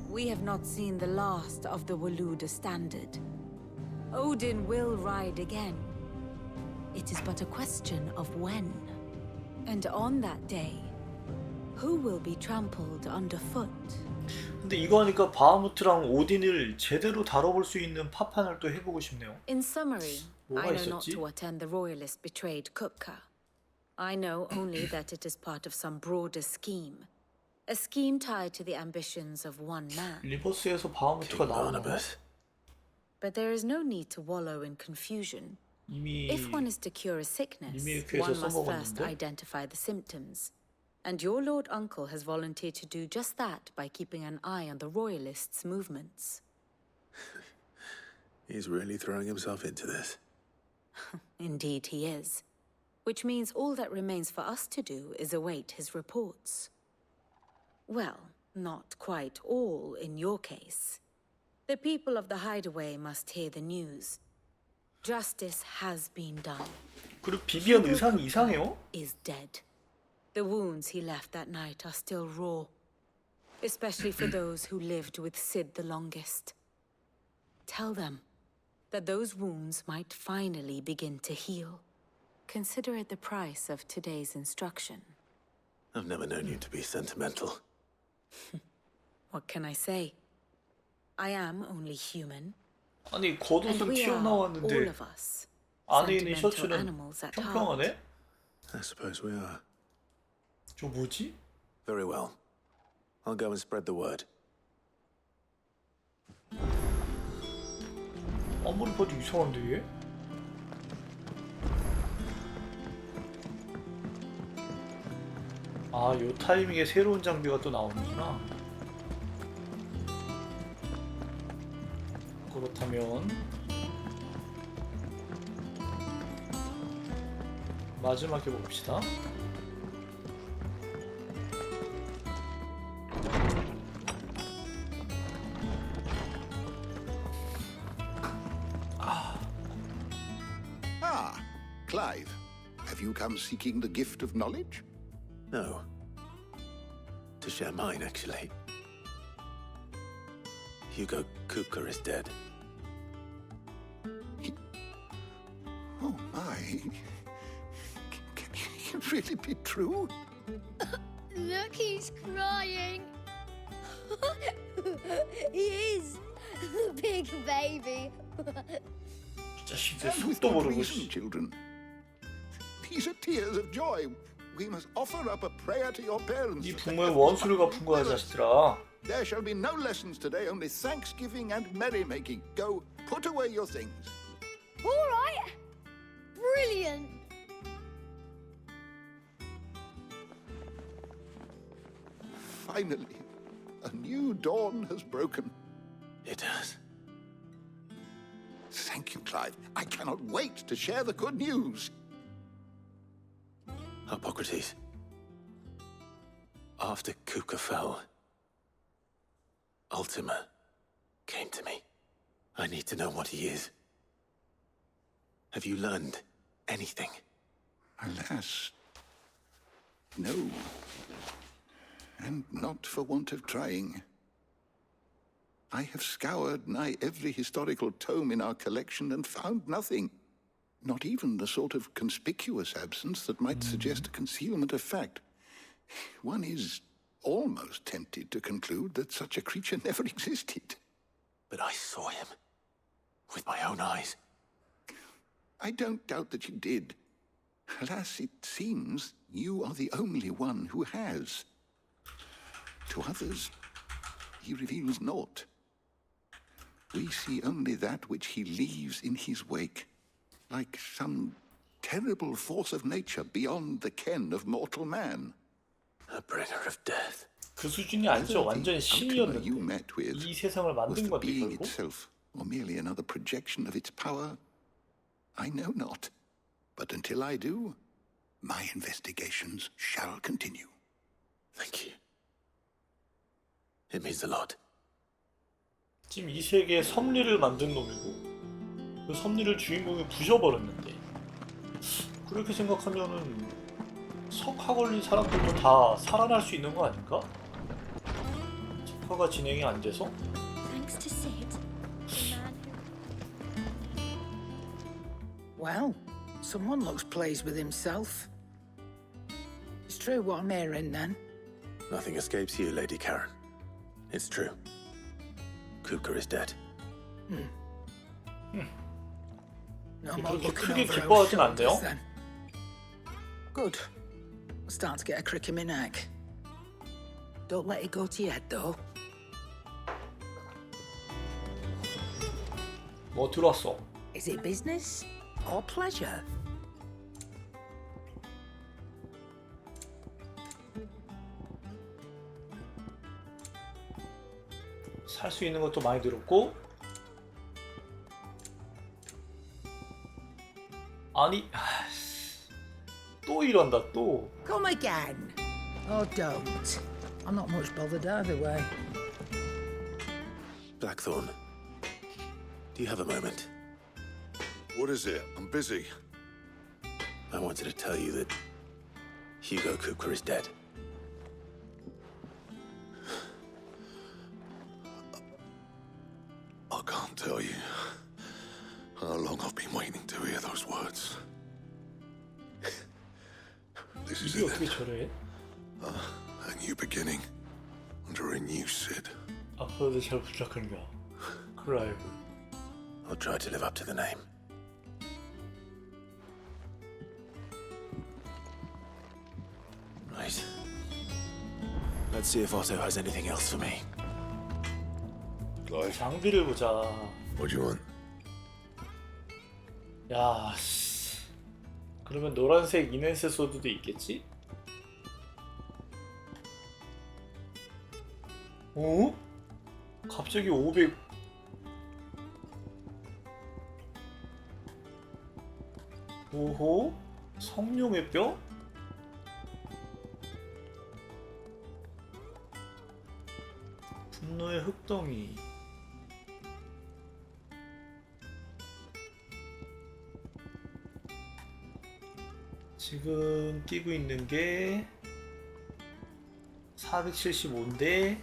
Speaker 9: We have not seen the last of the Waloed standard. Odin will ride again. It is but a question of when. And on that day, who will be trampled underfoot?
Speaker 1: 근데 이거 하니까 바하무트랑 오딘을 제대로 다뤄볼 수 있는 파판을 또 해보고 싶네요.
Speaker 9: In summary,
Speaker 1: 뭐가
Speaker 9: I know not
Speaker 1: 있었지?
Speaker 9: to what end the royalists betrayed Kupka. I know only that it is part of some broader scheme. A scheme tied to the ambitions of one man.
Speaker 1: 리버스에서 바하무트가 나오나?
Speaker 9: But there is no need to wallow in confusion.
Speaker 1: 이미
Speaker 9: If one is to cure a sickness,
Speaker 1: 리메이크에서
Speaker 9: one must first
Speaker 1: 써먹었는데?
Speaker 9: identify the symptoms. And your Lord Uncle has volunteered to do just that by keeping an eye on the royalists' movements.
Speaker 3: He's really throwing himself into this.
Speaker 9: Indeed he is. Which means all that remains for us to do is await his reports. Well, not quite all in your case. The people of the Hideaway must hear the news. Justice has been done.
Speaker 1: 그리고 비비안 의상이 이상해요?
Speaker 9: Is dead. The wounds he left that night are still raw, especially for those who lived with Sid the longest. Tell them that those wounds might finally begin to heal. Consider it the price of today's instruction.
Speaker 3: I've never known you to be sentimental.
Speaker 9: What can I say? I am only human.
Speaker 1: 아니 겉옷은
Speaker 9: And we are,
Speaker 1: 튀어나왔는데
Speaker 9: all of us,
Speaker 1: 안에 있는
Speaker 9: sentimental
Speaker 1: 셔츠는
Speaker 9: animals at
Speaker 1: 평평하네?
Speaker 3: I suppose we are.
Speaker 1: 저 뭐지?
Speaker 3: Very well. I'll go and spread the word.
Speaker 1: 아무리 봐도 이상한데 얘? 아, 요 타이밍에 새로운 장비가 또 나오는구나. 그렇다면 마지막에 봅시다.
Speaker 10: Ah, Clive. Have you come seeking the gift of knowledge?
Speaker 3: No. To share mine, actually. Hugo Kupka is dead.
Speaker 10: Oh, my. Can it really be true?
Speaker 19: Look, he's crying. He is. Big baby.
Speaker 10: And with good reason, children. These are tears of joy. We must offer up a prayer to your parents.
Speaker 1: 이 부모의 원수를 갚은 거야, 자식들아.
Speaker 10: There shall be no lessons today, only thanksgiving and merrymaking. Go, put away your things.
Speaker 19: All right. Brilliant.
Speaker 10: Finally, a new dawn has broken.
Speaker 3: It has.
Speaker 10: Thank you, Clive. I cannot wait to share the good news.
Speaker 3: Hippocrates. After Kupka fell, Ultima came to me. I need to know what he is. Have you learned anything?
Speaker 10: Alas, no. And not for want of trying. I have scoured nigh every historical tome in our collection and found nothing. Not even the sort of conspicuous absence that might suggest a concealment of fact. One is almost tempted to conclude that such a creature never existed.
Speaker 3: But I saw him. With my own eyes.
Speaker 10: I don't doubt that you did. Alas, it seems you are the only one who has. To others, he reveals naught. We see only that which he leaves in his wake, like some terrible force of nature beyond the ken of mortal man.
Speaker 3: A bringer of death.
Speaker 1: 그 수준이 아니죠. 완전 신이었는데
Speaker 10: you met with
Speaker 1: 이 세상을
Speaker 10: was
Speaker 1: 만든
Speaker 10: the
Speaker 1: 건데
Speaker 10: being
Speaker 1: 결국.
Speaker 10: itself, or merely another projection of its power? I know not. But until I do, my investigations shall continue.
Speaker 3: Thank you. It means a lot.
Speaker 1: 지금 이 세계에 섭리를 만든 놈이고 그 섭리를 주인공이 부셔버렸는데 그렇게 생각하면은 석화 걸린 사람들도 다 살아날 수 있는 거 아닌가? 석화가 진행이 안 돼서?
Speaker 19: Thanks to Sid.
Speaker 13: Well, someone looks pleased with himself. It's true what I'm hearing, then.
Speaker 3: Nothing escapes you, Lady Karen. It's true. Kupka is dead.
Speaker 13: No more
Speaker 1: 그렇게
Speaker 13: looking
Speaker 1: 크게
Speaker 13: over our
Speaker 1: 기뻐하진 않네요.
Speaker 13: shoulders, then. Good. I'm starting to get a crick in my neck. Don't let it go to your head, though.
Speaker 1: 뭐 들어왔어?
Speaker 13: Is it business or pleasure?
Speaker 1: 살 수 있는 것도 많이 들었고 아니 또 이런다 또
Speaker 13: Come again. Oh, don't. I'm not much bothered either way.
Speaker 3: Blackthorn, do you have a moment?
Speaker 6: What is it? I'm busy.
Speaker 3: I wanted to tell you that Hugo Kupka is dead.
Speaker 6: I can't tell you how long I've been waiting to hear those words. This is
Speaker 1: 이게
Speaker 6: it.
Speaker 1: 어떻게 저래?
Speaker 6: A new beginning under a new Sid.
Speaker 1: 앞으로도 잘 부탁한다. 크라이브.
Speaker 3: I'll try to live up to the name. Right. Let's see if Otto has anything else for me.
Speaker 1: 장비를 보자.
Speaker 6: What do you want?
Speaker 1: 야, 씨. 그러면 노란색 이넨스 소드도 있겠지? 어? 갑자기 500 오호? 성룡의 뼈? 분노의 흙덩이 지금 끼고 있는 게 475인데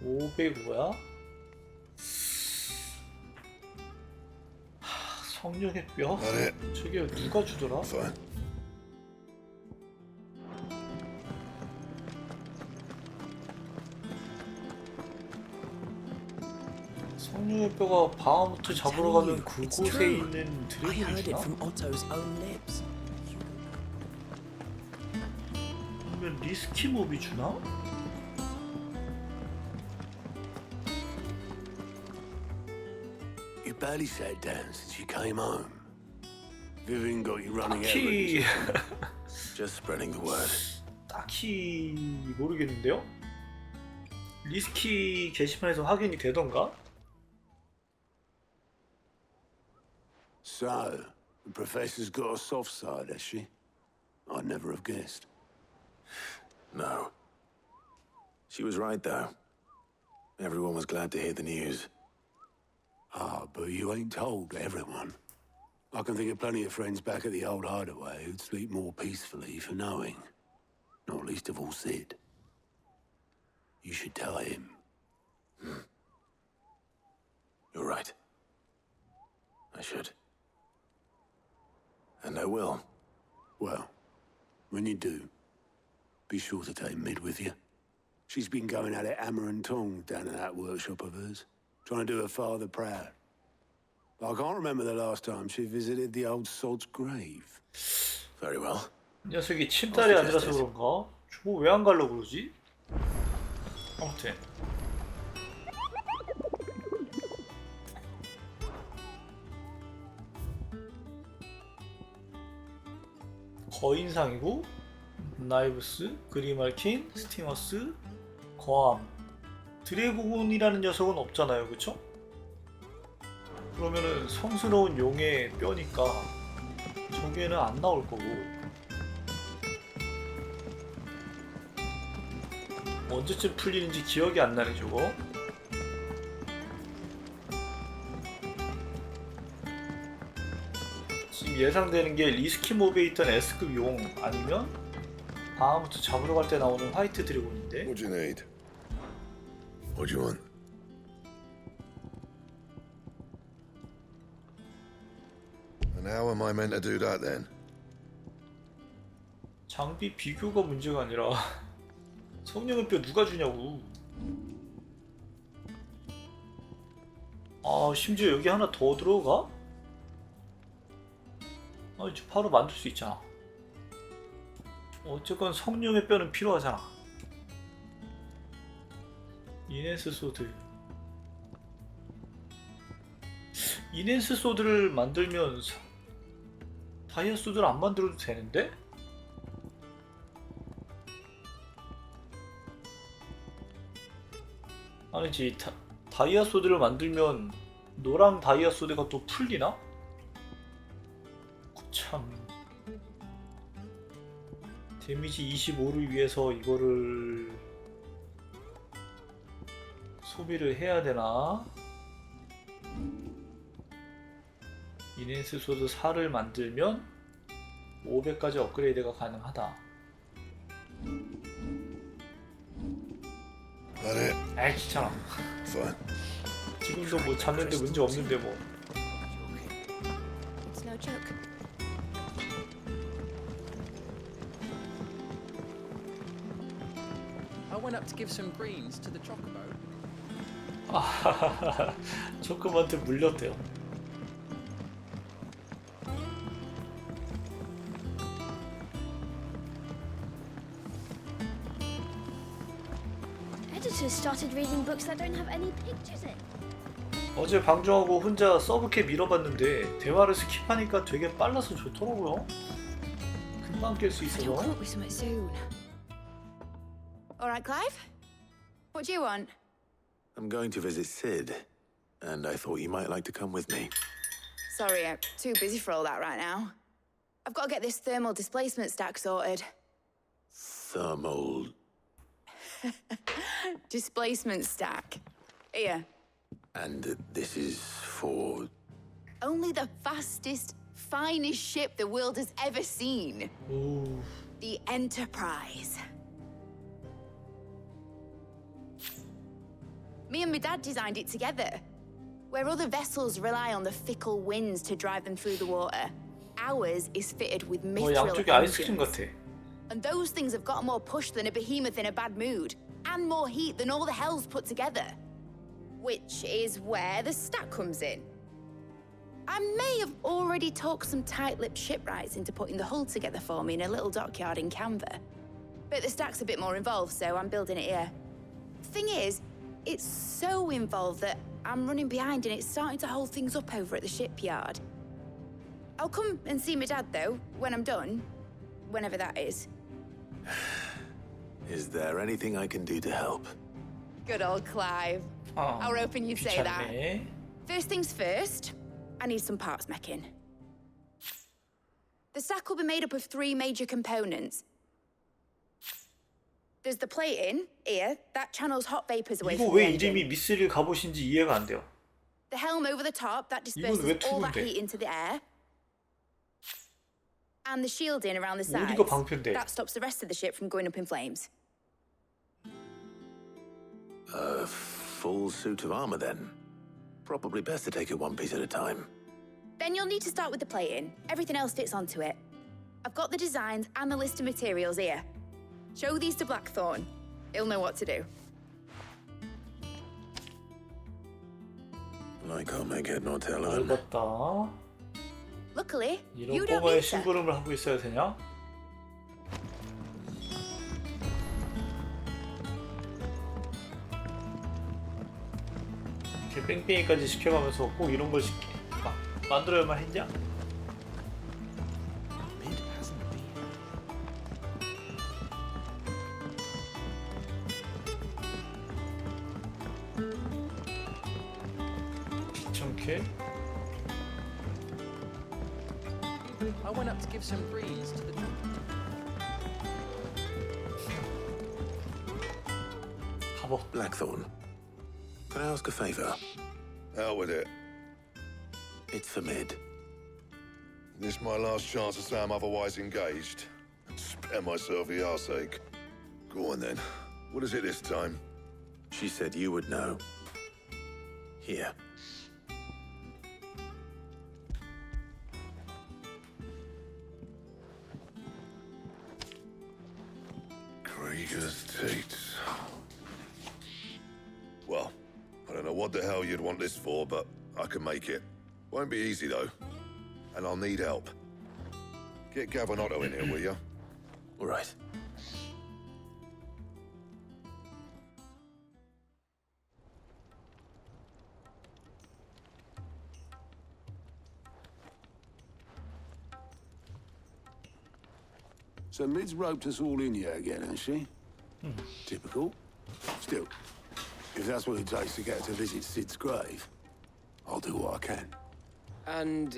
Speaker 1: 505야? 성령의 뼈? 저게 누가 주더라? 성령의 뼈가 바하무트 잡으러 가면 그곳에 있는 드래곤이구나? 그러면 리스키 몹이 주나?
Speaker 22: You barely sat down since you came home. Vivian got you running
Speaker 1: 딱히
Speaker 3: Just spreading the word.
Speaker 1: 딱히 모르겠는데요? 리스키 게시판에서 확인이 되던가?
Speaker 22: So, the professor's got a soft side, has she? I'd never have guessed.
Speaker 3: No. She was right, though. Everyone was glad to hear the news.
Speaker 22: Ah, but you ain't told everyone. I can think of plenty of friends back at the old hideaway who'd sleep more peacefully for knowing. Not least of all Sid. You should tell him.
Speaker 3: You're right. I should. And I will.
Speaker 22: Well, when you do, be sure to take Mid with you. She's been going at it hammer and tongs down in that workshop of hers, trying to do her father proud. I can't remember the last time she visited the old sod's grave.
Speaker 3: Very well.
Speaker 1: 이 녀석이 침달이 아니라서 그런가? 저거 왜 안 가려고 그러지? 아무튼 거인상이고 나이브스, 그리말킨, 스팅어스, 거암 드래곤이라는 녀석은 없잖아요, 그쵸? 그러면은 성스러운 용의 뼈니까 저게는 안 나올 거고 언제쯤 풀리는지 기억이 안 나네 저거. 예상되는 게 리스키 몹에 있던 S급 용 아니면 다음부터 잡으러 갈 때 나오는 화이트 드래곤인데.
Speaker 6: What do you need? What do you want? And how am I meant to do that then?
Speaker 1: 장비 비교가 문제가 아니라 성령의 뼈 누가 주냐고. 아 심지어 여기 하나 더 들어가? 아 이제 바로 만들 수 있잖아. 어쨌건 성령의 뼈는 필요하잖아. 이네스 소드. 이네스 소드를 만들면 다이아 소드를 안 만들어도 되는데? 아니지, 다이아 소드를 만들면 노랑 다이아 소드가 또 풀리나? 참, 데미지 25를 위해서 이거를 소비를 해야 되나? 이네스 소드 4를 만들면 500까지 업그레이드가 가능하다. 에이 귀찮아. 지금도 뭐 잡는데 문제 없는데 뭐.
Speaker 19: It's no joke.
Speaker 11: I went up to give some greens to the chocobo.
Speaker 1: 아하하하. 초코한테 물렸대요.
Speaker 19: Editors started reading books that don't have any pictures in.
Speaker 1: 어제 방종하고 혼자 서브캐 밀어봤는데 대화를 스킵하니까 되게 빨라서 좋더라고요. 금방 깰 수 있어서.
Speaker 19: Come up with something soon.
Speaker 9: All right, Clive? What do you want?
Speaker 3: I'm going to visit Sid, and I thought you might like to come with me.
Speaker 9: Sorry, I'm too busy for all that right now. I've got to get this thermal displacement stack sorted.
Speaker 3: Thermal...
Speaker 9: Displacement stack. Here.
Speaker 3: And this is for...
Speaker 9: Only the fastest, finest ship the world has ever seen.
Speaker 1: Ooh.
Speaker 9: The Enterprise. Me and my dad designed it together. Where other vessels rely on the fickle winds to drive them through the water, ours is fitted with mithril
Speaker 1: 양쪽에 아이스크림
Speaker 9: engines.
Speaker 1: 같아.
Speaker 9: And those things have got more push than a behemoth in a bad mood, and more heat than all the hells put together. Which is where the stack comes in. I may have already talked some tight-lipped shipwrights into putting the hull together for me in a little dockyard in Canva. But the stack's a bit more involved, so I'm building it here. Thing is, it's so involved that I'm running behind and it's starting to hold things up over at the shipyard. I'll come and see my dad, though, when I'm done. Whenever that is.
Speaker 3: Is there anything I can do to help?
Speaker 9: Good old Clive. I was hoping you'd say that. First things first, I need some parts meching. The stack will be made up of 3 major components. There's the plating, here, that channels hot vapors away
Speaker 1: 이거
Speaker 9: from the
Speaker 1: 왜
Speaker 9: engine.
Speaker 1: 이름이 미스릴 갑옷인지 이해가 안 돼요.
Speaker 9: The helm over the top, that disperses
Speaker 1: 왜
Speaker 9: all that
Speaker 1: 투구인데?
Speaker 9: heat into the air. And the shielding around the sides.
Speaker 1: 어디가 방편돼?
Speaker 9: That stops the rest of the ship from going up in flames.
Speaker 3: A full suit of armor, then. Probably best to take it one piece at a time.
Speaker 9: Then you'll need to start with the plating. Everything else fits onto it. I've got the designs and the list of materials here. Show these to Blackthorn. He'll know what to do.
Speaker 3: I can't make head nor tail of him.
Speaker 1: 알겠다.
Speaker 9: Luckily,
Speaker 1: 이런
Speaker 9: you don't
Speaker 1: 꼬마의
Speaker 9: need to.
Speaker 1: 심부름을 하고 있어야 되냐? 이렇게 뺑뺑이까지 시켜가면서 꼭 이런 걸 만들어야만 했냐? 귀찮게.
Speaker 11: I went up to give some greens to the
Speaker 1: 갑옷.
Speaker 3: Blackthorn, can I ask a favor?
Speaker 6: Out with it.
Speaker 3: It's for Mid.
Speaker 6: This my last chance to say I'm otherwise engaged. Spare myself the arseache. Go on then. What is it this time?
Speaker 3: She said you would know. Here.
Speaker 6: Krieger's Teats. Well, I don't know what the hell you'd want this for, but I can make it. Won't be easy though. And I'll need help. Get Gav and Otto in here, will you?
Speaker 3: All right.
Speaker 22: So Mid's roped us all in here again, has she? Typical. Still, if that's what it takes to get her to visit Sid's grave, I'll do what I can.
Speaker 12: And,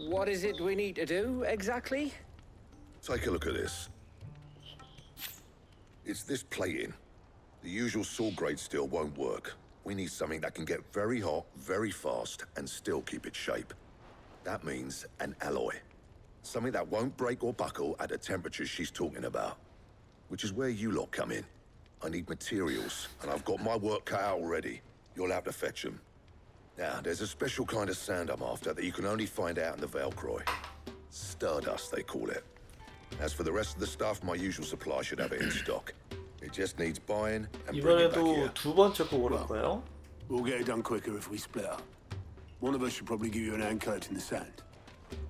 Speaker 12: what is it we need to do, exactly?
Speaker 6: Take a look at this. It's this plating. The usual saw grade steel won't work. We need something that can get very hot, very fast, and still keep its shape. That means an alloy. Something that won't break or buckle at the temperatures she's talking about. Which is where you lot come in. I need materials, and I've got my work cut out already. You'll have to fetch them. Now, there's a special kind of sand I'm after that you can only find out in the Velcroy. Stardust, they call it. As for the rest of the stuff, my usual supply should have it in stock. It just needs buying and bringing back here.
Speaker 1: 이번에도 두 번째 거 고를 거예요?
Speaker 22: We'll get it done quicker if we split up. One of us should probably give you an hand coat in the sand.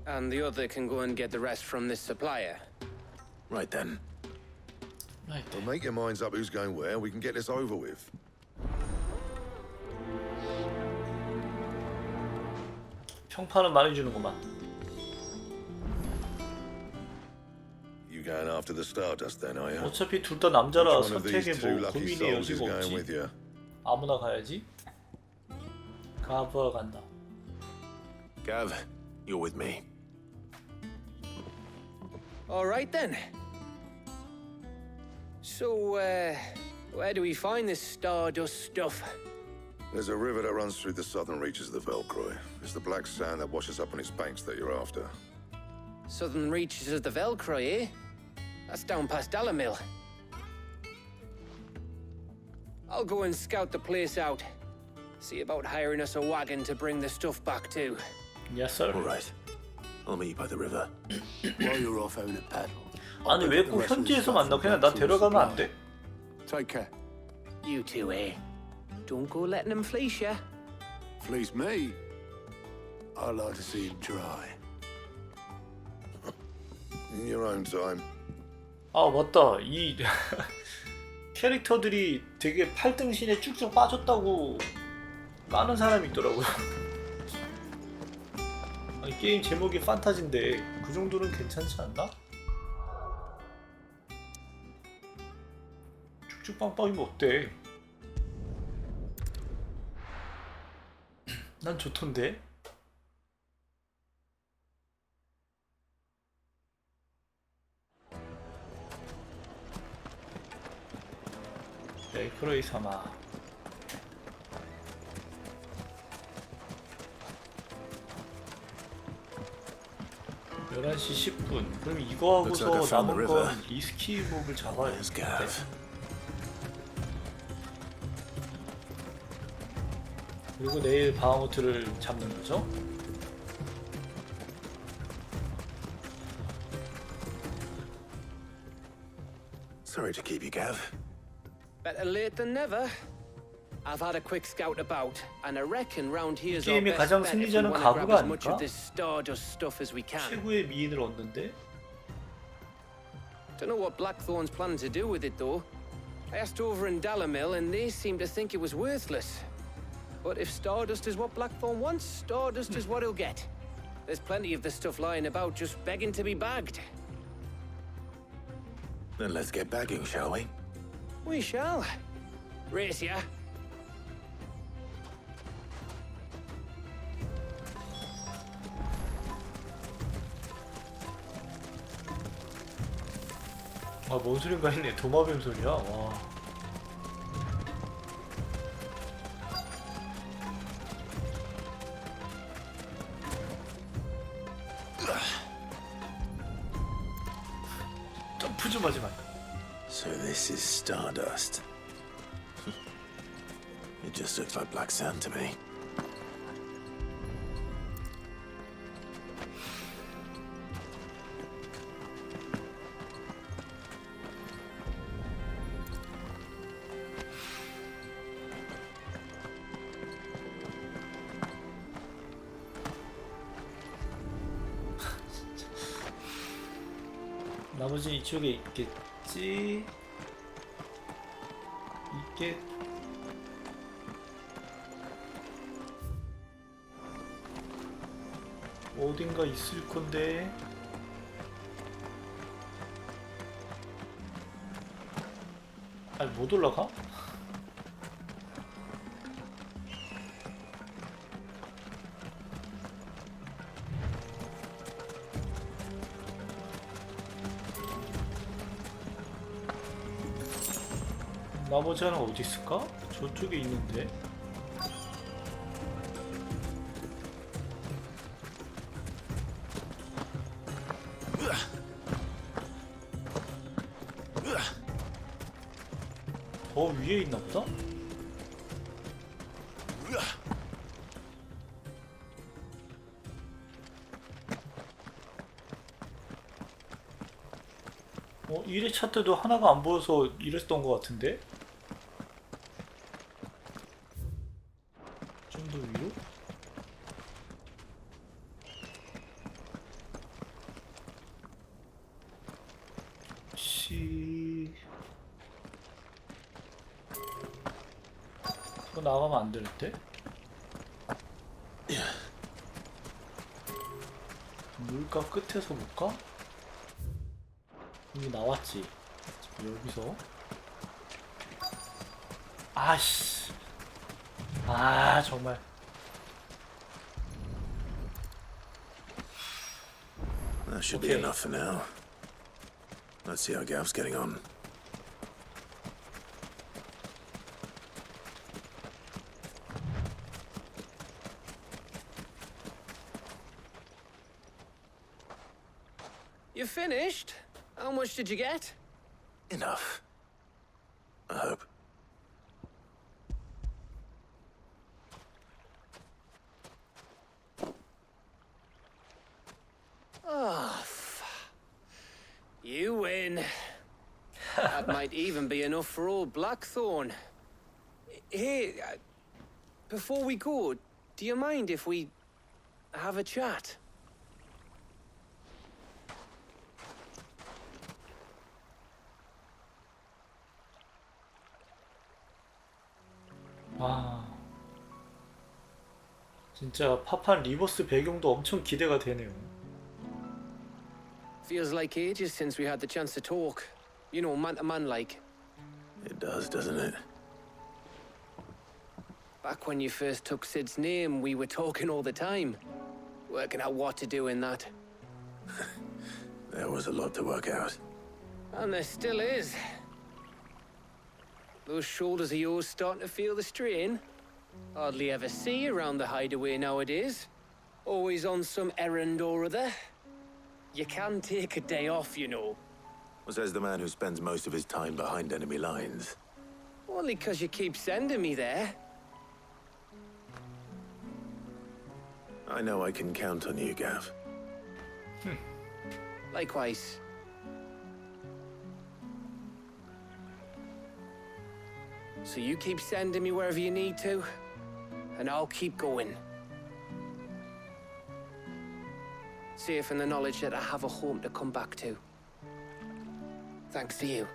Speaker 12: And the other can go and get the rest from this supplier.
Speaker 3: Right then.
Speaker 6: Well, make your minds up who's going where. We can get this over with.
Speaker 1: 평판은 많이 주는구만.
Speaker 6: You going after the Stardust then, are you?
Speaker 1: 어차피 둘 다 남자라
Speaker 6: Which one of these
Speaker 1: 선택에
Speaker 6: two
Speaker 1: 뭐
Speaker 6: lucky
Speaker 1: 고민의
Speaker 6: souls is
Speaker 1: 여지가
Speaker 6: going with
Speaker 1: 없지.
Speaker 6: you?
Speaker 1: 아무나 가야지. 가보러 간다.
Speaker 3: Gav, you're with me.
Speaker 12: All right then. So, where do we find this Stardust stuff?
Speaker 6: There's a river that runs through the southern reaches of the Velcroy. It's the black sand that washes up on its banks that you're after.
Speaker 12: Southern reaches of the Velcroy, eh? That's down past Dalamil. I'll go and scout the place out. See about hiring us a wagon to bring the stuff back to.
Speaker 1: Yes, sir.
Speaker 3: All right. I'll meet you by the river.
Speaker 22: While you're off having a paddle.
Speaker 1: 아니 왜 꼭 현지에서 만나? 그냥 나 데려가면 안 돼?
Speaker 22: Take care.
Speaker 12: You two, eh? Don't go letting them fleece ya.
Speaker 22: Fleece me? I like to see him dry.
Speaker 6: In your own time.
Speaker 1: 아 맞다. 이 캐릭터들이 되게 팔등신에 쭉쭉 빠졌다고 까는 사람이 있더라고요. 아니, 게임 제목이 판타지인데 그 정도는 괜찮지 않나? 쭉쭉빵빵이면 어때? 난 좋던데? 벨크로이 사막 11시 10분. 그럼 이거 하고서 남은 건 리스키몹을 잡아야 돼. 그리고 내일 바하무트를 잡는 거죠.
Speaker 3: Sorry to keep you, Gav.
Speaker 12: Better late than never. I've had a quick scout about, and I reckon round here's our
Speaker 1: 게임의
Speaker 12: best
Speaker 1: 가장
Speaker 12: bet if we
Speaker 1: 승리자는
Speaker 12: want to grab
Speaker 1: 가부가
Speaker 12: as much
Speaker 1: 아닐까?
Speaker 12: of this Stardust stuff as we can.
Speaker 1: 최고의 미인을 얻는데?
Speaker 12: Don't know what Blackthorn's planning to do with it though. I asked over in Dalamil, and they seem to think it was worthless. But if Stardust is what Blackthorn wants, Stardust is what he'll get. There's plenty of the stuff lying about just begging to be bagged.
Speaker 3: Then let's get bagging, shall we?
Speaker 12: We shall. Race ya.
Speaker 1: 아, 뭔 소린가 했네. 도마뱀 소리야. 와. 좀 마.
Speaker 2: So this is stardust. It just looks like black sand to me.
Speaker 1: 나머지 이쪽에 있겠지? 이게 어딘가 있을 건데. 아니 못 올라가? 나머지 하나 어디 있을까? 저쪽에 있는데. 더 위에 있나 보다? 어, 1회차 때도 하나가 안 보여서 이랬던 것 같은데? 좀 더 위로? 이거 나가면 안 되는데? 물가 끝에서 볼까? 이미 나왔지. 여기서. 아씨. 아, 정말.
Speaker 2: That should be enough for now. Let's see how Gav's getting on.
Speaker 12: You finished? How much did you get?
Speaker 2: Enough. I hope.
Speaker 12: Oh, you win. That might even be enough for old Blackthorn. Hey, before we go, do you mind if we have a chat?
Speaker 1: 아, 진짜 파판 리버스 배경도 엄청 기대가 되네요.
Speaker 12: Feels like ages since we had the chance to talk. You know, man to man like.
Speaker 2: It does, doesn't it?
Speaker 12: Back when you first took Sid's name, we were talking all the time. Working out what to do in that.
Speaker 2: There was a lot to work out.
Speaker 12: And there still is. Those shoulders of yours starting to feel the strain? Hardly ever see you around the hideaway nowadays. Always on some errand or other. You can take a day off, you know.
Speaker 2: Says the man who spends most of his time behind enemy lines.
Speaker 12: Only 'cause you keep sending me there.
Speaker 2: I know I can count on you, Gav.
Speaker 12: Likewise. So you keep sending me wherever you need to, and I'll keep going. Safe in the knowledge that I have a home to come back to. Thanks to you.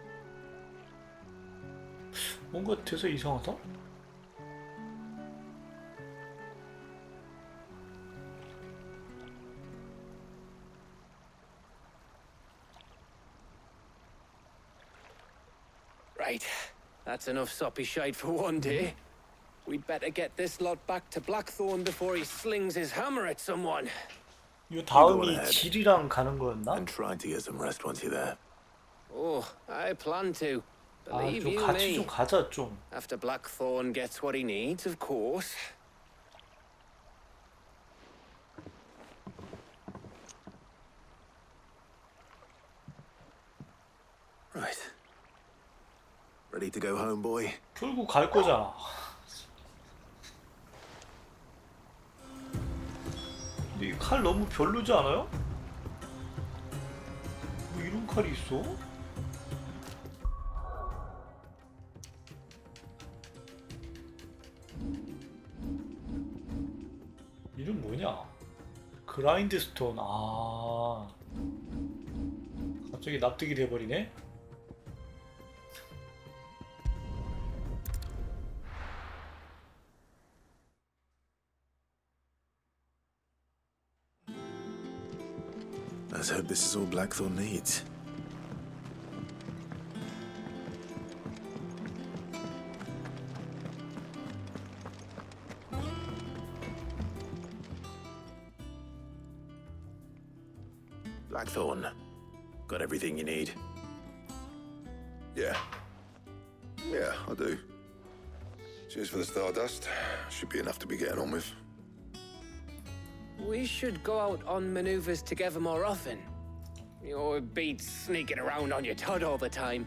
Speaker 1: 뭔가 돼서 이상하다?
Speaker 12: Right. That's enough soppy shite for one day. We'd better get this lot back to Blackthorn before he slings his hammer at someone.
Speaker 1: 이 다음이 질이랑 가는 거였나?
Speaker 2: And try to get some rest once you're there.
Speaker 12: Oh, I plan to.
Speaker 1: 아,
Speaker 12: Believe
Speaker 1: 좀
Speaker 12: you
Speaker 1: 같이
Speaker 12: me.
Speaker 1: 좀 가자 좀.
Speaker 12: After Blackthorn gets what he needs, of course.
Speaker 3: Right. Ready to go home, boy?
Speaker 1: 결국 갈 거잖아. 근데 이 칼 너무 별로지 않아요? 뭐 이런 칼이 있어? 이름 뭐냐? 그라인드스톤. 아, 갑자기 납득이 돼버리네.
Speaker 3: Let's hope this is all Blackthorn needs. Blackthorn, got everything you need?
Speaker 6: Yeah. Yeah, I do. Cheers for the stardust. Should be enough to be getting on with.
Speaker 12: We should go out on maneuvers together more often. You're beat sneaking around on your Todd all the time.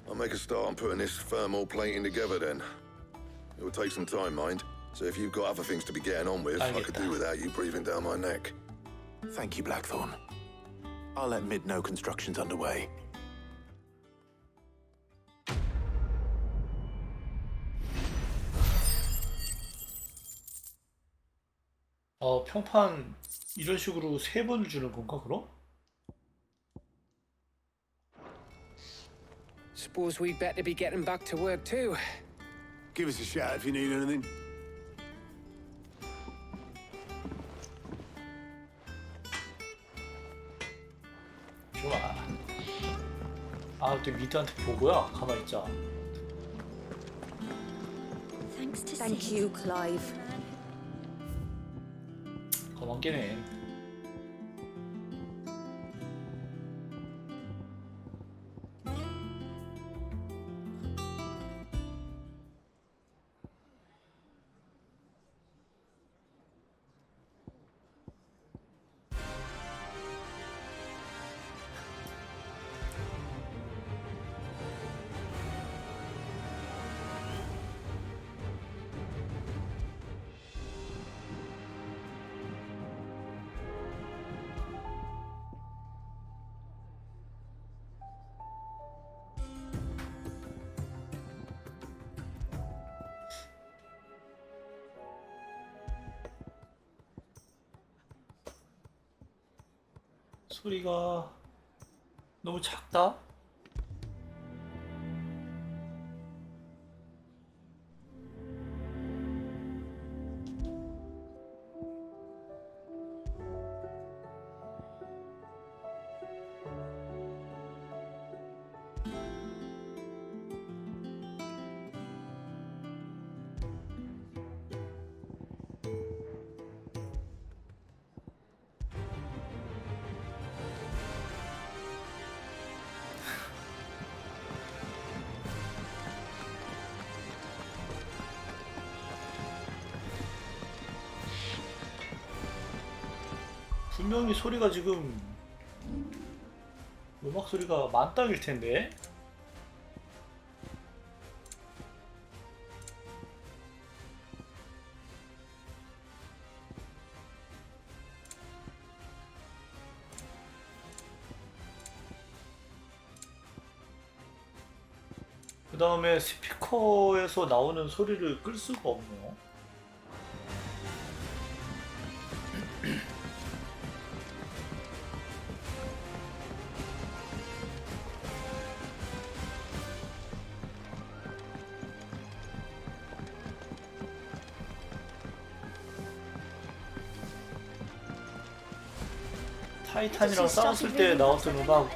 Speaker 6: I'll make a start on putting this thermal plating together then. It will take some time, mind. So if you've got other things to be getting on with, I could do without you breathing down my neck.
Speaker 3: Thank you, Blackthorn. I'll let Mid know construction's underway.
Speaker 1: 평판 이런 식으로 3번 주는 건가 그럼?
Speaker 12: Suppose we'd better be getting back to work too.
Speaker 22: Give us a shout if you need anything.
Speaker 1: 좋아. 아, 또 미드한테 보고야. 가만히 있자.
Speaker 9: Thank you, Clive.
Speaker 1: 가만 깨네. 소리가 너무 작다? 분명히 소리가 지금 음악 소리가 만땅일 텐데. 그 다음에 스피커에서 나오는 소리를 끌 수가 없네요. 타이탄이랑 싸웠을 때 나왔던 음악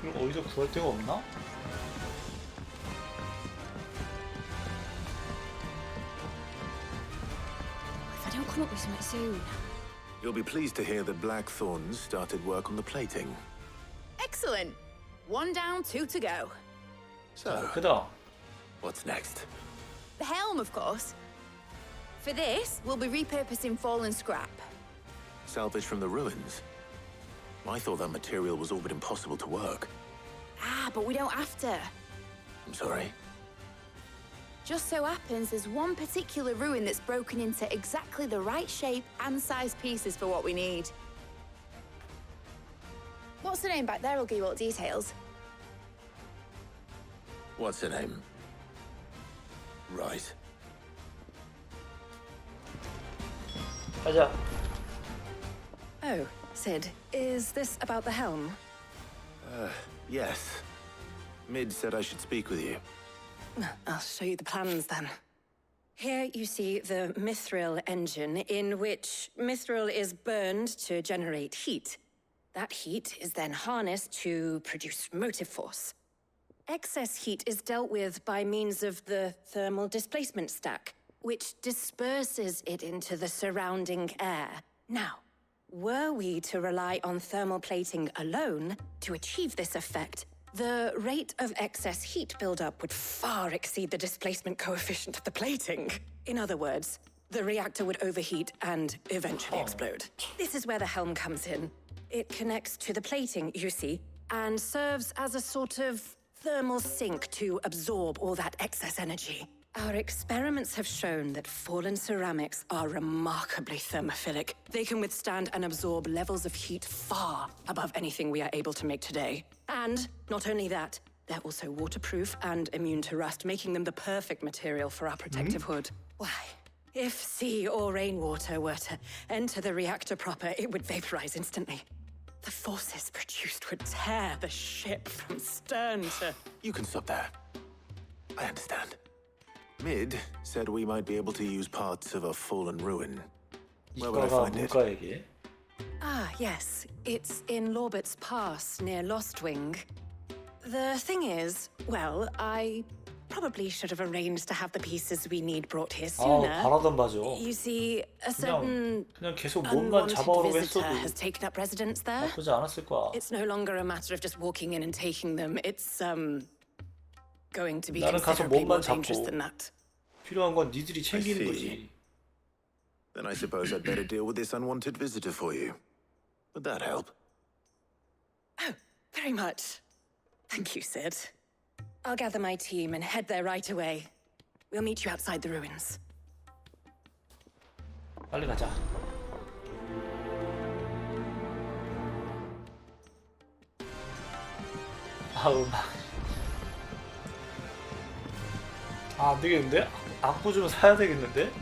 Speaker 1: 이거 어디서 구할 데가 없나?
Speaker 19: If I don't come up with something soon.
Speaker 3: You'll be pleased to hear that Blackthorn started work on the plating.
Speaker 9: Excellent. 1 down, 2 to go.
Speaker 3: So,
Speaker 1: 그다음
Speaker 3: what's next?
Speaker 9: The helm, of course. For this, we'll be repurposing fallen scrap.
Speaker 3: Salvage from the ruins. I thought that material was all but impossible to work.
Speaker 17: Ah, but we don't have to.
Speaker 3: I'm sorry.
Speaker 17: Just so happens there's one particular ruin that's broken into exactly the right shape and size pieces for what we need. What's the name back there? I'll give you all the details.
Speaker 3: What's her name? Right.
Speaker 1: 가자.
Speaker 18: Oh, Sid, is this about the helm?
Speaker 3: Yes. Mid said I should speak with you.
Speaker 18: I'll show you the plans then. Here you see the mithril engine, in which mithril is burned to generate heat. That heat is then harnessed to produce motive force. Excess heat is dealt with by means of the thermal displacement stack, which disperses it into the surrounding air. Now, were we to rely on thermal plating alone to achieve this effect, the rate of excess heat buildup would far exceed the displacement coefficient of the plating. In other words, the reactor would overheat and eventually explode. This is where the helm comes in. It connects to the plating, you see, and serves as a sort of thermal sink to absorb all that excess energy. Our experiments have shown that fallen ceramics are remarkably thermophilic. They can withstand and absorb levels of heat far above anything we are able to make today. And not only that, they're also waterproof and immune to rust, making them the perfect material for our protective hood. Why, if sea or rainwater were to enter the reactor proper, it would vaporize instantly. The forces produced would tear the ship from stern to...
Speaker 3: You can stop there. I understand. Mid said we might be able to use parts of a fallen ruin. Where would I find it?
Speaker 1: 물가 얘기.
Speaker 18: Ah, yes. It's in Lorbert's Pass, near Lostwing. The thing is, well, I probably should have arranged to have the pieces we need brought here sooner.
Speaker 1: 바라던 바죠.
Speaker 18: You see, a certain
Speaker 1: 그냥 계속 몸만 잡아오려고
Speaker 18: visitor
Speaker 1: 했어도
Speaker 18: has taken up residence there.
Speaker 1: 나쁘지 않았을 거야.
Speaker 18: It's no longer a matter of just walking in and taking them. It's going to be
Speaker 1: 나는 가서
Speaker 18: considerably more
Speaker 1: 몸만
Speaker 18: dangerous
Speaker 1: 잡고
Speaker 18: than that.
Speaker 1: 필요한 건 니들이 챙기는 거지.
Speaker 3: Then I suppose I'd better deal with this unwanted visitor for you. Would that help?
Speaker 18: Oh, very much. Thank you, Sid. I'll gather my team and head there right away. We'll meet you outside the ruins.
Speaker 1: 빨리 가자. 음악. 안 되겠는데? 악보 좀 사야 되겠는데?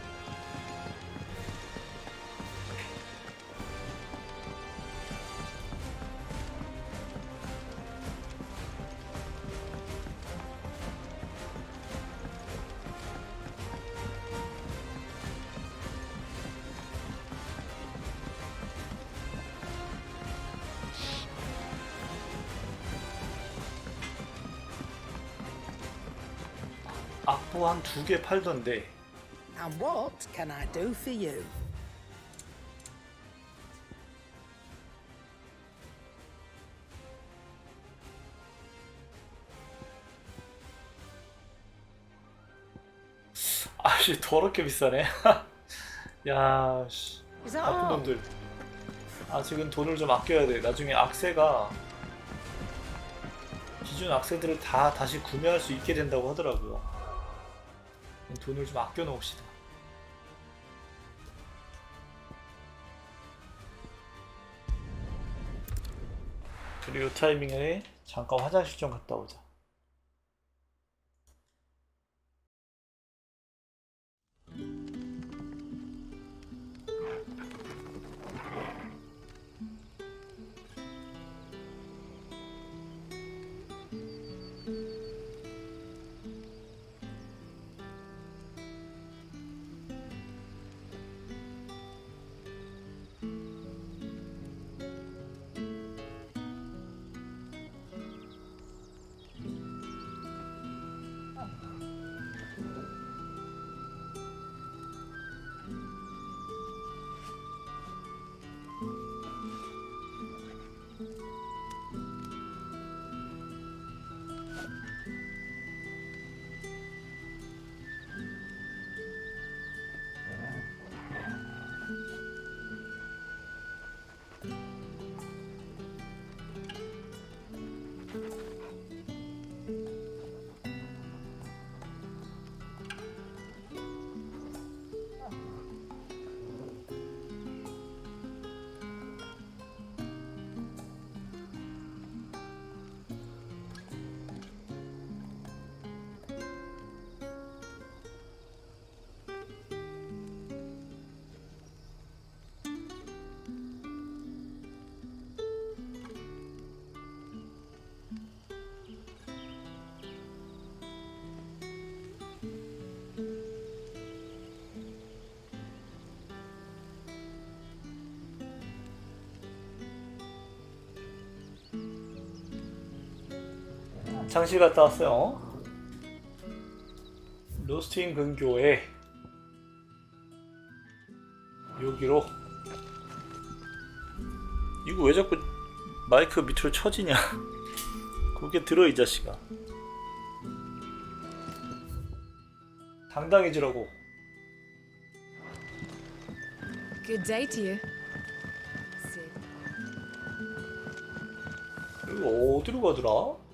Speaker 1: 악보 한 2개 팔던데.
Speaker 13: And what can I do for you?
Speaker 1: 아씨 더럽게 비싸네. 야, 씨. 나쁜 놈들. 아직은 돈을 좀 아껴야 돼. 나중에 악세가 기존 악세들을 다 다시 구매할 수 있게 된다고 하더라고요. 돈을 좀 아껴 놓읍시다. 그리고 이 타이밍에 잠깐 화장실 좀 갔다 오자. 장실 갔다 왔어요. 로스트인 근교에 여기로. 이거 왜 자꾸 마이크 밑으로 쳐지냐. 그게 들어 이 자식아. 당당해지라고.
Speaker 9: Good day to you.
Speaker 1: 이거 어디로 가더라?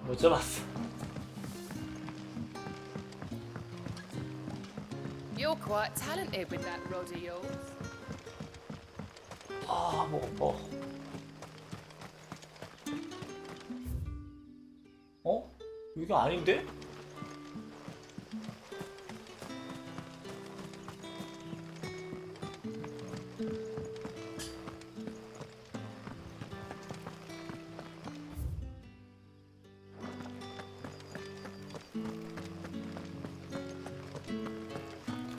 Speaker 1: 못 잡았어.
Speaker 16: You're quite talented with that rod of yours.
Speaker 1: 아, 뭐. 어? 이거 아닌데?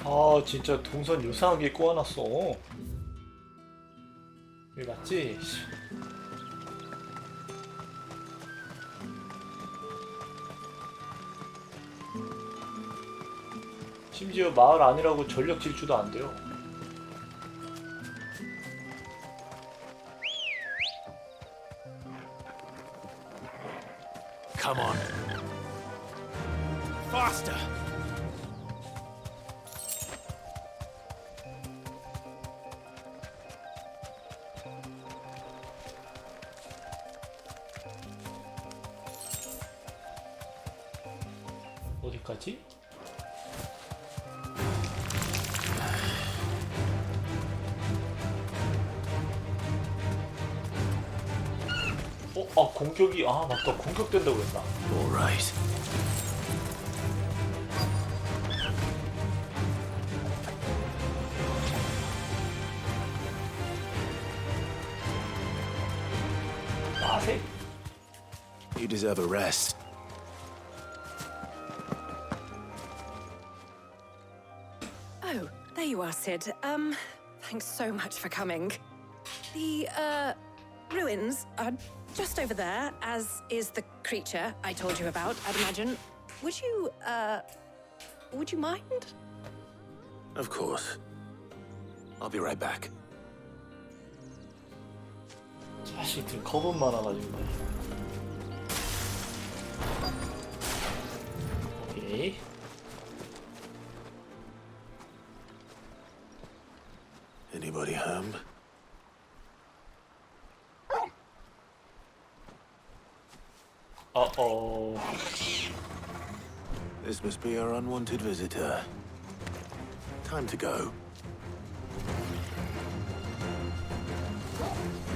Speaker 1: 아, 진짜 동선 요상하게 꼬아놨어. 왜 맞지? 심지어 마을 아니라고 전력 질주도 안 돼요.
Speaker 15: Come on. Faster.
Speaker 1: 어디까지? 공격이 맞다. 공격된다고 그랬나?
Speaker 15: Alright.
Speaker 3: You deserve a rest.
Speaker 18: Oh, there you are, Sid. Thanks so much for coming. The, ruins are just over there, as is the creature I told you about, I'd imagine. Would you mind?
Speaker 3: Of course. I'll be right back.
Speaker 1: 자식들 겁은 많아가지고. 오케이.
Speaker 3: Anybody home?
Speaker 1: Uh-oh.
Speaker 3: This must be our unwanted visitor. Time to go.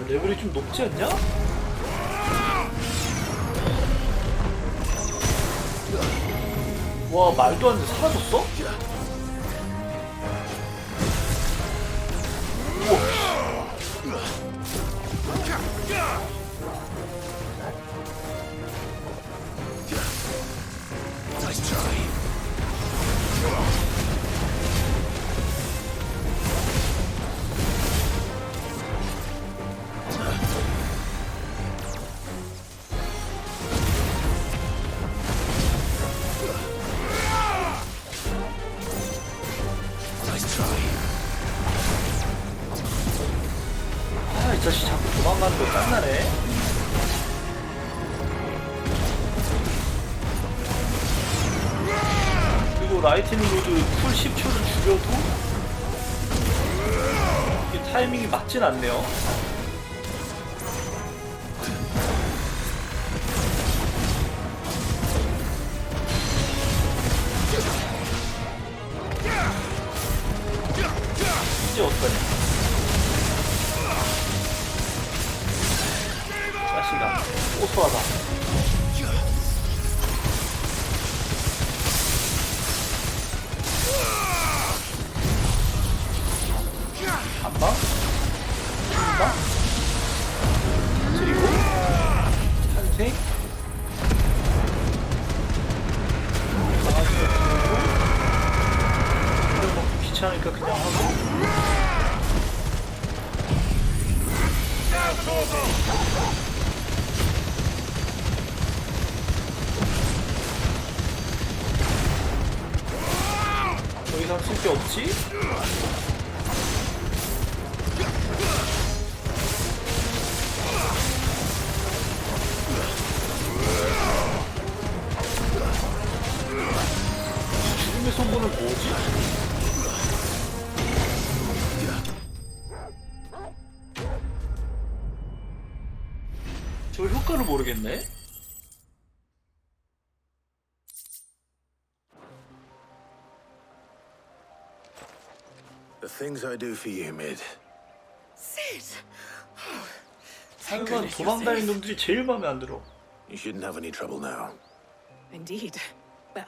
Speaker 1: 레벨이 좀 높지 않냐? 와, 말도 안 돼. 사라졌어? 우와.
Speaker 15: Nice try.
Speaker 1: 라이트닝 로드 쿨 10초를 줄여도 이게 타이밍이 맞진 않네요. 이제 어떡하냐. 자식아, 고소하다. 한방? 한방? 그리고 탄생? 강아지가 들어오고 이걸 먹기 귀찮으니까 그냥 하고 더 이상 쓸 게 없지? 죽음의 성분은 뭐지? 저 효과를 모르겠네?
Speaker 3: The things I do for you, Mid.
Speaker 13: Sid!
Speaker 1: 하여간 도망다니는 놈들이 제일 마음에 안 들어.
Speaker 3: You shouldn't have any trouble now.
Speaker 18: Indeed. Well,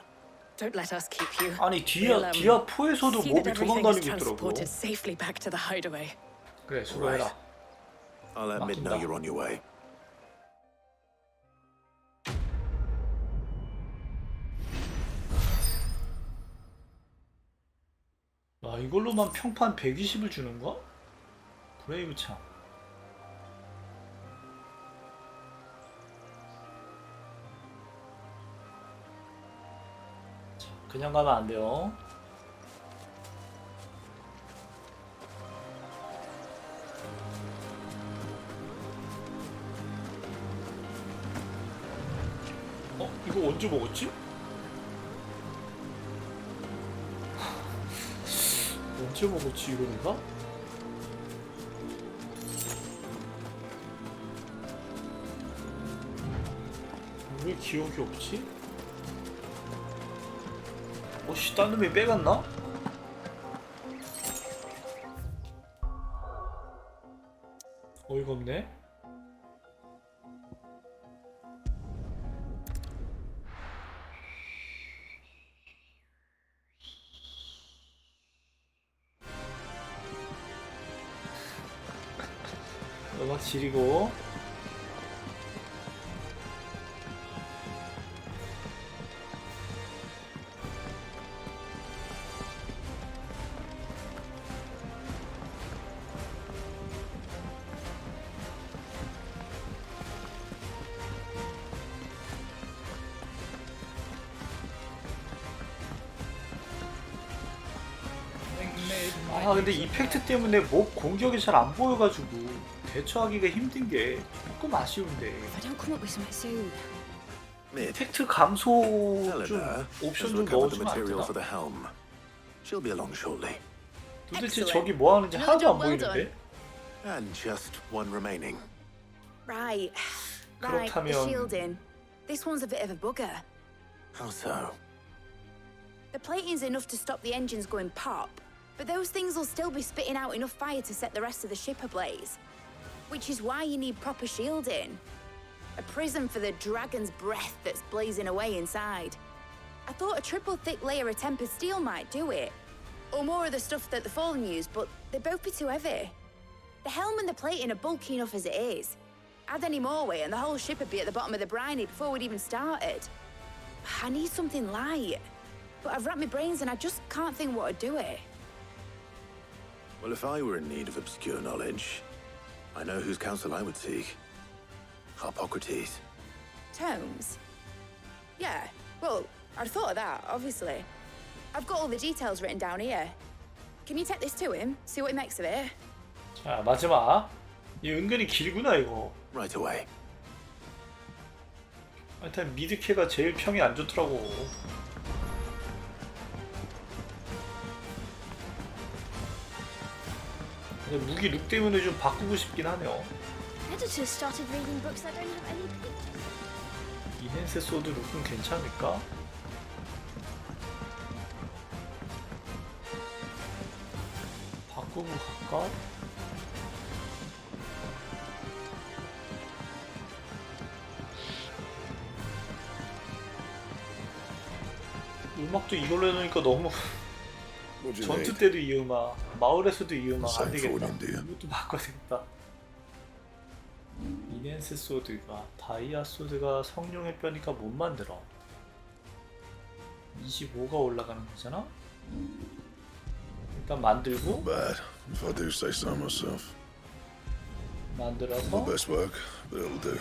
Speaker 18: don't let us keep you.
Speaker 1: 아니 디아 4에서도
Speaker 18: See
Speaker 1: 몹이
Speaker 18: that everything is
Speaker 1: 도망다니고 있더라고.
Speaker 18: transported safely back to the hideaway.
Speaker 1: 그래, 수고해라.
Speaker 3: I'll let Mid know you're on your way.
Speaker 1: 아, 이걸로만 평판 120을 주는가? 브레이브 참. 자, 그냥 가면 안 돼요. 이거 언제 먹었지? 언제 먹었지 이거 내가? 왜 기억이 없지? 씨, 딴 놈이 빼갔나? 어이가 없네. 음악 지리고 아 근데 이펙트 때문에 목 공격이 잘 안 보여가지고 대처하기가 힘든 게 조금 아쉬운데. 이펙트 감소 좀 옵션 좀 넣어주면 안 되나?
Speaker 3: She'll be along shortly.
Speaker 1: 도대체 저기 뭐 하는지 하나도 안 보이는데?
Speaker 3: And just one remaining.
Speaker 17: Right. Right, the
Speaker 1: 그렇다면
Speaker 17: shielding. This one's a bit of a bugger.
Speaker 3: How so?
Speaker 17: The plating's enough to stop the engines going pop, but those things will still be spitting out enough fire to set the rest of the ship ablaze. Which is why you need proper shielding. A prison for the dragon's breath that's blazing away inside. I thought a triple thick layer of tempered steel might do it. Or more of the stuff that the Fallen use, but they'd both be too heavy. The helm and the plating are bulky enough as it is. Add any more weight and the whole ship would be at the bottom of the briny before we'd even started. I need something light. But I've racked my brains and I just can't think what would do it.
Speaker 3: Well, if I were in need of obscure knowledge, I know whose counsel I would seek. Harpocrates.
Speaker 17: Tomes? Yeah, well, I'd thought of that, obviously. I've got all the details written down here. Can you take this to him? See what he makes of it?
Speaker 1: 자, 마지막. 이 은근히 길구나 이거.
Speaker 3: Right away.
Speaker 1: 하여튼 미드캐가 제일 평이 안 좋더라고. 근데 무기 룩 때문에 좀 바꾸고 싶긴 하네요.
Speaker 19: Editors started reading books that don't have any pictures.
Speaker 1: 이넨세 소드 룩은 괜찮을까? 바꾸고 갈까? 음악도 이걸로 해놓으니까 너무 전투 때도 이 음악, 마을에서도 이 음악 안 되겠다. 이것도 바꿔야 되겠다. 이넨세 소드가 다이아 소드가 성룡에 빼니까 못 만들어. 25가 올라가는 거잖아. 일단 만들고
Speaker 6: Bad, if I do say so myself.
Speaker 1: 만들어서
Speaker 6: Not best work, but it'll do.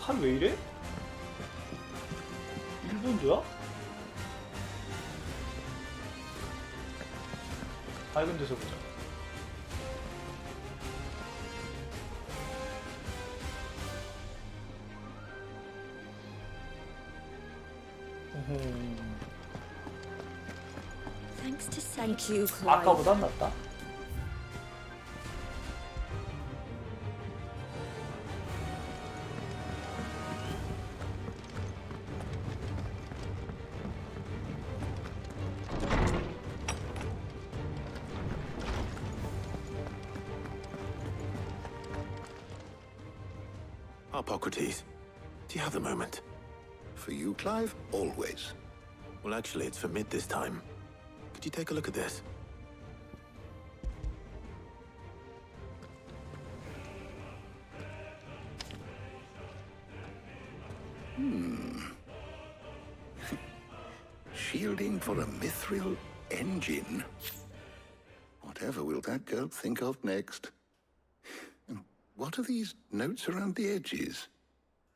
Speaker 1: 칼 왜 이래? 일본조야? 밝은 데서 보자.
Speaker 19: Thanks to
Speaker 9: Thank you, Clive.
Speaker 1: 아까보단 낫다.
Speaker 3: Hippocrates, do you have a moment?
Speaker 10: For you, Clive, always.
Speaker 3: Well, actually, it's for mid this time. Could you take a look at this?
Speaker 10: Shielding for a mithril engine. Whatever will that girl think of next? And what are these notes around the edges?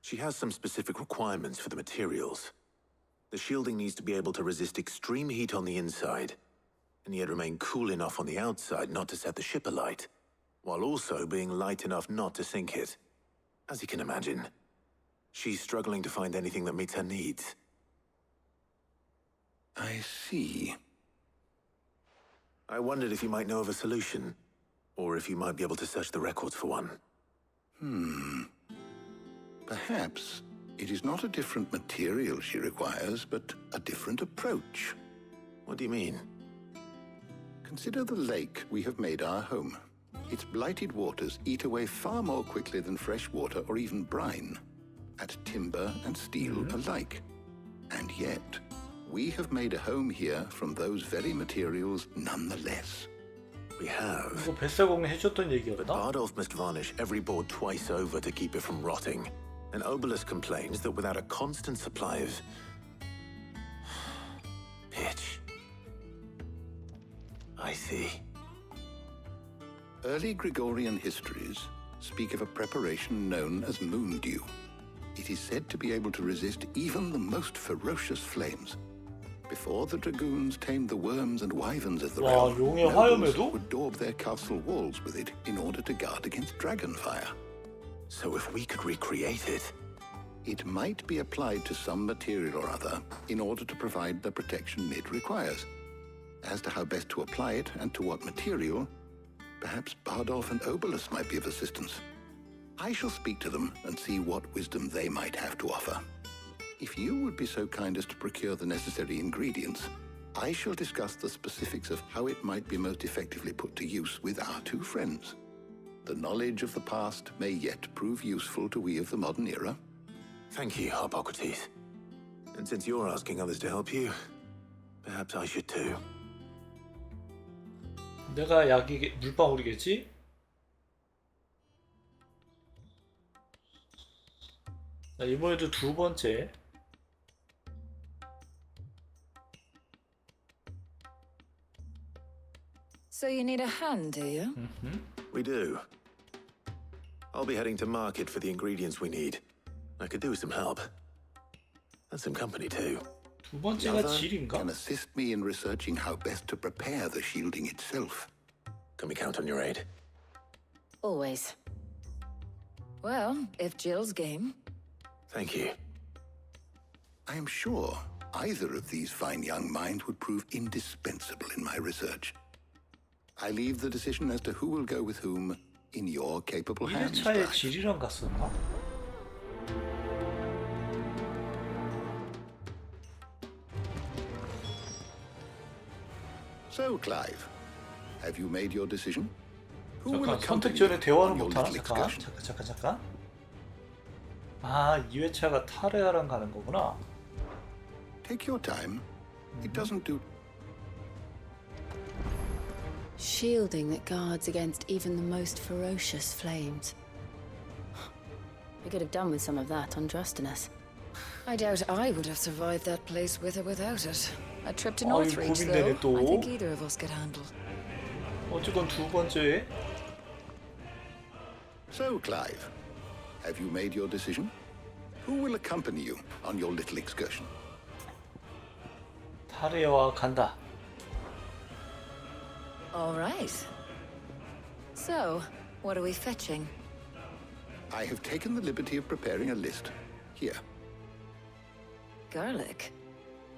Speaker 3: She has some specific requirements for the materials. The shielding needs to be able to resist extreme heat on the inside, and yet remain cool enough on the outside not to set the ship alight, while also being light enough not to sink it. As you can imagine, she's struggling to find anything that meets her needs.
Speaker 10: I see.
Speaker 3: I wondered if you might know of a solution, or if you might be able to search the records for one.
Speaker 10: Perhaps it is not a different material she requires, but a different approach.
Speaker 3: What do you mean?
Speaker 10: Consider the lake we have made our home. Its blighted waters eat away far more quickly than fresh water or even brine, at timber and steel alike. And yet, we have made a home here from those very materials nonetheless.
Speaker 3: We have.
Speaker 1: 이거 뱃사공이 해줬던
Speaker 3: But
Speaker 1: 얘기였나?
Speaker 3: Bardolph must varnish every board twice over to keep it from rotting. And Obelus complains that without a constant supply of pitch. I see.
Speaker 10: Early Gregorian histories speak of a preparation known as moon dew. It is said to be able to resist even the most ferocious flames. Before the dragoons tamed the worms and wyverns of the
Speaker 1: 와,
Speaker 10: realm,
Speaker 1: 용의
Speaker 10: nobles
Speaker 1: 화염에도?
Speaker 10: would daub their castle walls with it in order to guard against dragon fire.
Speaker 3: So if we could recreate it...
Speaker 10: It might be applied to some material or other in order to provide the protection it requires. As to how best to apply it and to what material, perhaps Bardolph and Obelus might be of assistance. I shall speak to them and see what wisdom they might have to offer. If you would be so kind as to procure the necessary ingredients, I shall discuss the specifics of how it might be most effectively put to use with our two friends. The knowledge of the past may yet prove useful to we of the modern era.
Speaker 3: Thank you, Hippocrates. And since you're asking others to help you, perhaps I should too.
Speaker 1: 내가 약이 물방울이겠지? 자, 이번에도 두 번째.
Speaker 13: So you need a hand, do you?
Speaker 3: We do. I'll be heading to market for the ingredients we need. I could do with some help. And some company too.
Speaker 1: 두 번째가 질인가?
Speaker 10: Can assist me in researching how best to prepare the shielding itself.
Speaker 3: Can we count on your aid?
Speaker 13: Always. Well, if Jill's game.
Speaker 3: Thank you.
Speaker 10: I am sure either of these fine young minds would prove indispensable in my research. I leave the decision as to who will go with whom in your capable hands.
Speaker 1: 1회차에 지리랑 갔었나?
Speaker 10: So, Clive, have you made your decision? Who will
Speaker 1: 잠깐 선택
Speaker 10: accompany
Speaker 1: 전에
Speaker 10: you
Speaker 1: 대화는
Speaker 10: on your
Speaker 1: 못하나?
Speaker 10: little
Speaker 1: 잠깐
Speaker 10: excursion?
Speaker 1: 잠깐 아 2회차가 타레아랑 가는 거구나.
Speaker 10: Take your time. It doesn't do.
Speaker 5: Shielding that guards against even the most ferocious flames. We could have done with some of that on Drustinus. I doubt I would have survived that place with or without it. A trip to Northreach,
Speaker 1: 고민되네, 또.
Speaker 5: though, I think either of us could handle.
Speaker 1: 어쨌건 두 번째.
Speaker 10: So, Clive, have you made your decision? Who will accompany you on your little excursion?
Speaker 1: 타레아와 간다.
Speaker 9: All right. So, what are we fetching?
Speaker 10: I have taken the liberty of preparing a list. Here.
Speaker 9: Garlic?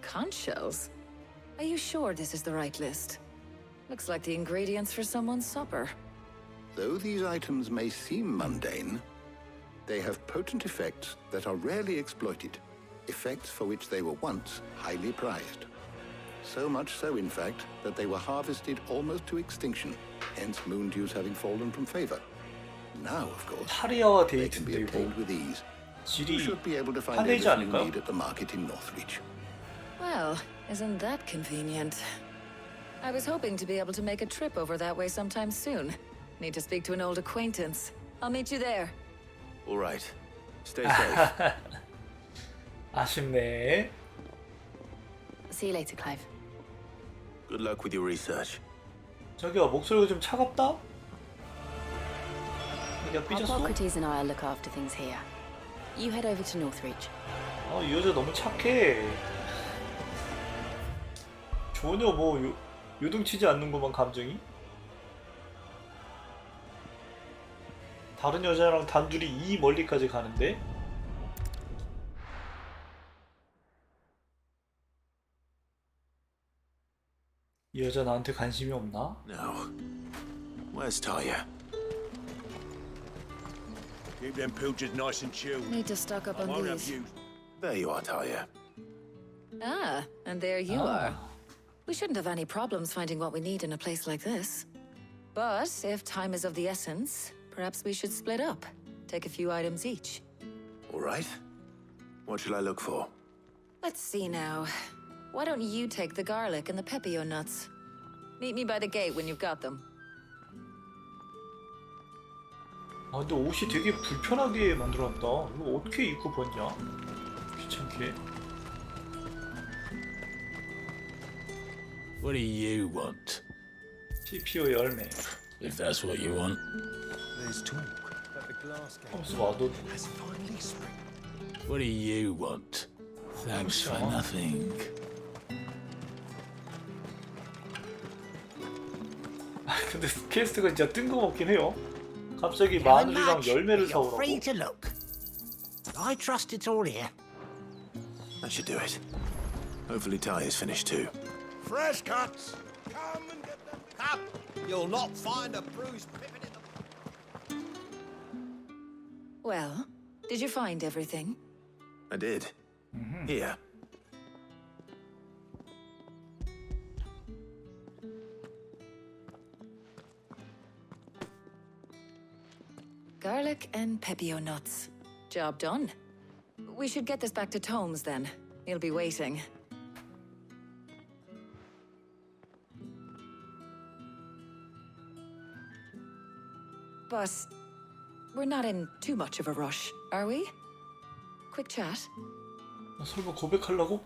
Speaker 9: Conch shells? Are you sure this is the right list? Looks like the ingredients for someone's supper.
Speaker 10: Though these items may seem mundane, they have potent effects that are rarely exploited, effects for which they were once highly prized. So much so, in fact, that they were harvested almost to extinction, hence moon dews having fallen from favor. Now, of course,
Speaker 1: 타레아와
Speaker 10: they can be
Speaker 1: 데이트인데
Speaker 10: obtained
Speaker 1: 이거
Speaker 10: with ease. You
Speaker 1: 질이
Speaker 10: should be able to find
Speaker 1: 화내지
Speaker 10: everything you
Speaker 1: 않을까요?
Speaker 10: need at the market in Northreach.
Speaker 9: Well, isn't that convenient? I was hoping to be able to make a trip over that way sometime soon. Need to speak to an old acquaintance. I'll meet you there.
Speaker 3: All right. Stay safe.
Speaker 1: 아쉽네.
Speaker 5: See you later, Clive.
Speaker 3: Good luck with your research.
Speaker 1: 저기요, 목소리가 좀 차갑다? 내가 삐졌어?
Speaker 5: Hippocrates and I'll look after things here. You head over to Northreach.
Speaker 1: 이 여자 너무 착해. 전혀 요동치지 않는구만, 감정이. 다른 여자랑 단둘이 이 멀리까지 가는데? 이 여자 나한테 관심이 없나?
Speaker 3: No. Where's Talia?
Speaker 15: Keep them pilchards nice and chilled.
Speaker 9: Need to stock up
Speaker 15: I
Speaker 9: on
Speaker 15: won't have
Speaker 9: these.
Speaker 15: you.
Speaker 3: There you are, Talia.
Speaker 9: Ah, and there you are. We shouldn't have any problems finding what we need in a place like this. But if time is of the essence, perhaps we should split up. Take a few items each.
Speaker 3: All right. What shall I look for?
Speaker 9: Let's see now. Why don't you take the garlic and the pepio nuts? Meet me by the gate when you've got them.
Speaker 1: 아, 근데 옷이 되게 불편하게 만들어놨다. 이거 어떻게 입고 벗냐? 귀찮게.
Speaker 22: What do you want?
Speaker 1: TPO 열매.
Speaker 22: If that's what you want.
Speaker 15: There's talk that the glass gate
Speaker 1: 험수 와도
Speaker 15: has finally spring.
Speaker 22: What do you want? Thanks for nothing.
Speaker 1: 근데 퀘스트가 진짜 뜬금없긴 해요. 갑자기 마늘이랑 열매를
Speaker 20: You're
Speaker 1: 사오라고.
Speaker 20: free to look. I trust it's all here.
Speaker 3: That should do it. Hopefully Talia's finished too.
Speaker 15: Fresh cuts. Come and get them. Come. You'll not find a bruised pivot in the.
Speaker 9: Well, did you find everything?
Speaker 3: I did. Here.
Speaker 9: Garlic and pepio nuts. Job done. We should get this back to Tomes then. He'll be waiting. But we're not in too much of a rush, are we? Quick chat.
Speaker 1: 설마 고백하려고?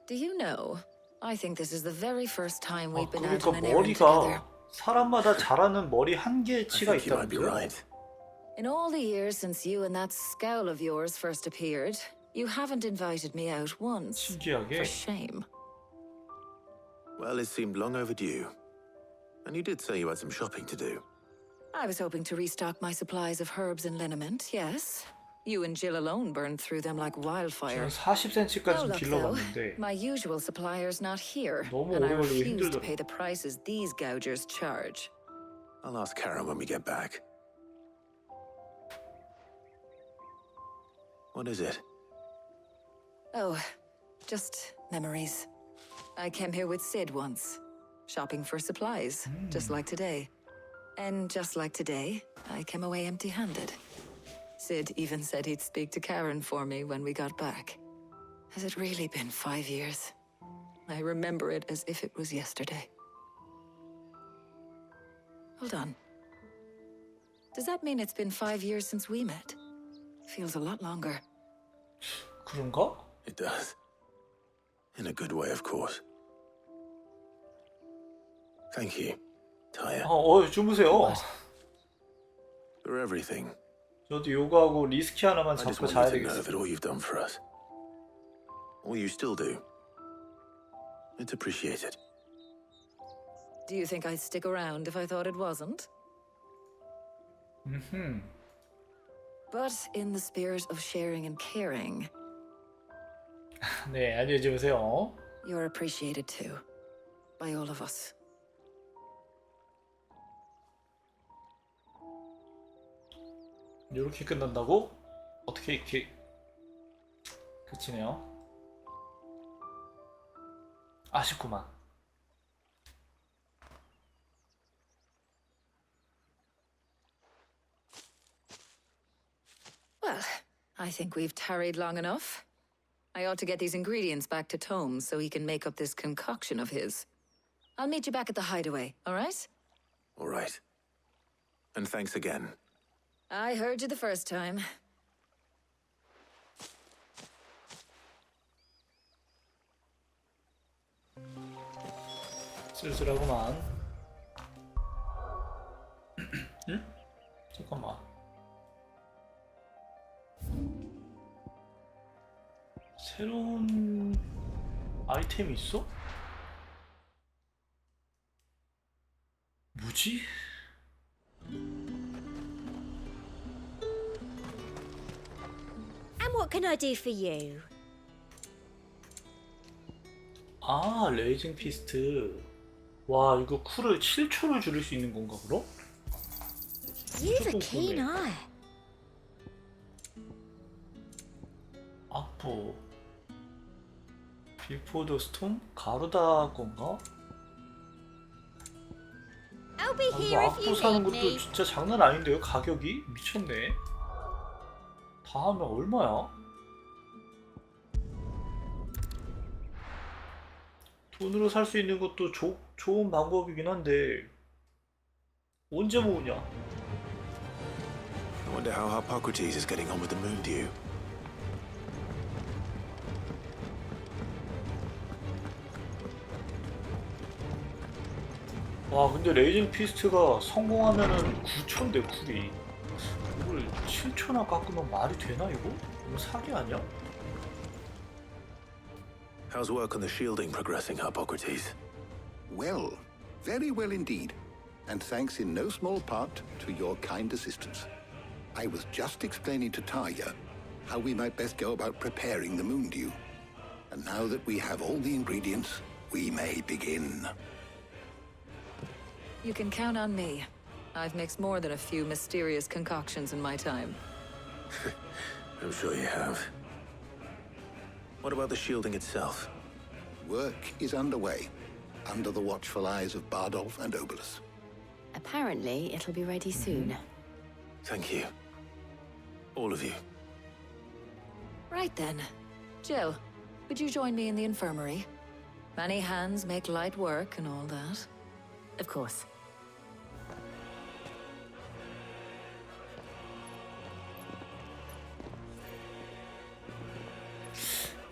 Speaker 9: Do you know? I think this is the very first time we've been out
Speaker 1: 그러니까
Speaker 9: on an errand together.
Speaker 1: 머리가 사람마다 자라는 머리 한계치가
Speaker 3: I think you might be
Speaker 1: 있다는데요.
Speaker 3: right.
Speaker 9: In all the years since you and that scowl of yours first appeared, you haven't invited me out once.
Speaker 1: 신기하게.
Speaker 9: For shame.
Speaker 3: Well, it seemed long overdue. And you did say you had some shopping to do.
Speaker 5: I was hoping to restock my supplies of herbs and liniment, yes. You and Jill alone burned through them like wildfire.
Speaker 1: 저는 40cm까지
Speaker 5: No
Speaker 1: 좀
Speaker 5: luck, though.
Speaker 1: 길러봤는데
Speaker 5: My usual supplier's not here,
Speaker 1: 너무
Speaker 5: and I
Speaker 1: 오래 걸리고
Speaker 5: refuse to
Speaker 1: 힘들더라고.
Speaker 5: pay the prices these gougers charge.
Speaker 3: I'll ask Karen when we get back. What is it?
Speaker 5: Oh, just memories. I came here with Sid once, shopping for supplies, just like today. And just like today, I came away empty-handed. Sid even said he'd speak to Karen for me when we got back. Has it really been 5 years? I remember it as if it was yesterday. Hold on. Does that mean it's been 5 years since we met? Feels a lot longer.
Speaker 1: 그런가?
Speaker 3: It does. In a good way, of course. Thank you, Taya.
Speaker 1: 주무세요.
Speaker 3: For everything.
Speaker 1: 저도 요가하고 리스키 하나만
Speaker 3: I just
Speaker 1: 잡고
Speaker 3: want
Speaker 1: 자야
Speaker 3: you to know
Speaker 1: 되겠어.
Speaker 3: that all you've done for us, all you still do, it's appreciated.
Speaker 5: Do you think I'd stick around if I thought it wasn't? But in the spirit of sharing and caring,
Speaker 1: 네, 안녕히 주무세요.
Speaker 5: you're appreciated too. By all of us.
Speaker 1: 이렇게 끝난다고? 어떻게 이렇게 끝이네요. 아쉽구만.
Speaker 5: Well, I think we've tarried long enough. I ought to get these ingredients back to Tome so he can make up this concoction of his. I'll meet you back at the hideaway, all right?
Speaker 3: All right. And thanks again.
Speaker 5: I heard you the first time.
Speaker 1: 쓸쓸하구만. 응? 잠깐만. 새로운 아이템이 있어? 뭐지?
Speaker 4: And what can I do for you?
Speaker 1: 아, 레이징 피스트. 와, 이거 쿨을 7초를 줄일 수 있는 건가, 그럼?
Speaker 4: You've a keen eye.
Speaker 1: 악보. 빌포드 스톰? 가루다 건가?
Speaker 4: I'll be
Speaker 1: 아,
Speaker 4: here
Speaker 1: 이거
Speaker 4: if
Speaker 1: 악보
Speaker 4: you
Speaker 1: 사는
Speaker 4: need
Speaker 1: 것도
Speaker 4: me.
Speaker 1: 진짜 장난 아닌데요? 가격이? 미쳤네. 다 하면 얼마야? 돈으로 살 수 있는 것도 좋은 방법이긴 한데 언제 모으냐?
Speaker 3: I wonder how Hippocrates is getting on with the moon dew.
Speaker 1: 와, 근데 레이징 피스트가 성공하면은 9,000대 쿨이. 이걸 7초나 깎으면 말이 되나 이거? 이거 사기 아니야?
Speaker 3: How's work on the shielding progressing, Hippocrates?
Speaker 10: Well, very well indeed. And thanks in no small part to your kind assistance. I was just explaining to Taya how we might best go about preparing the moon dew. And now that we have all the ingredients, we may begin.
Speaker 5: You can count on me. I've mixed more than a few mysterious concoctions in my time.
Speaker 3: I'm sure you have. What about the shielding itself?
Speaker 10: Work is underway, under the watchful eyes of Bardolph and Obolus.
Speaker 8: Apparently, it'll be ready soon.
Speaker 3: Thank you. All of you.
Speaker 5: Right then. Jill, would you join me in the infirmary? Many hands make light work and all that.
Speaker 8: Of course.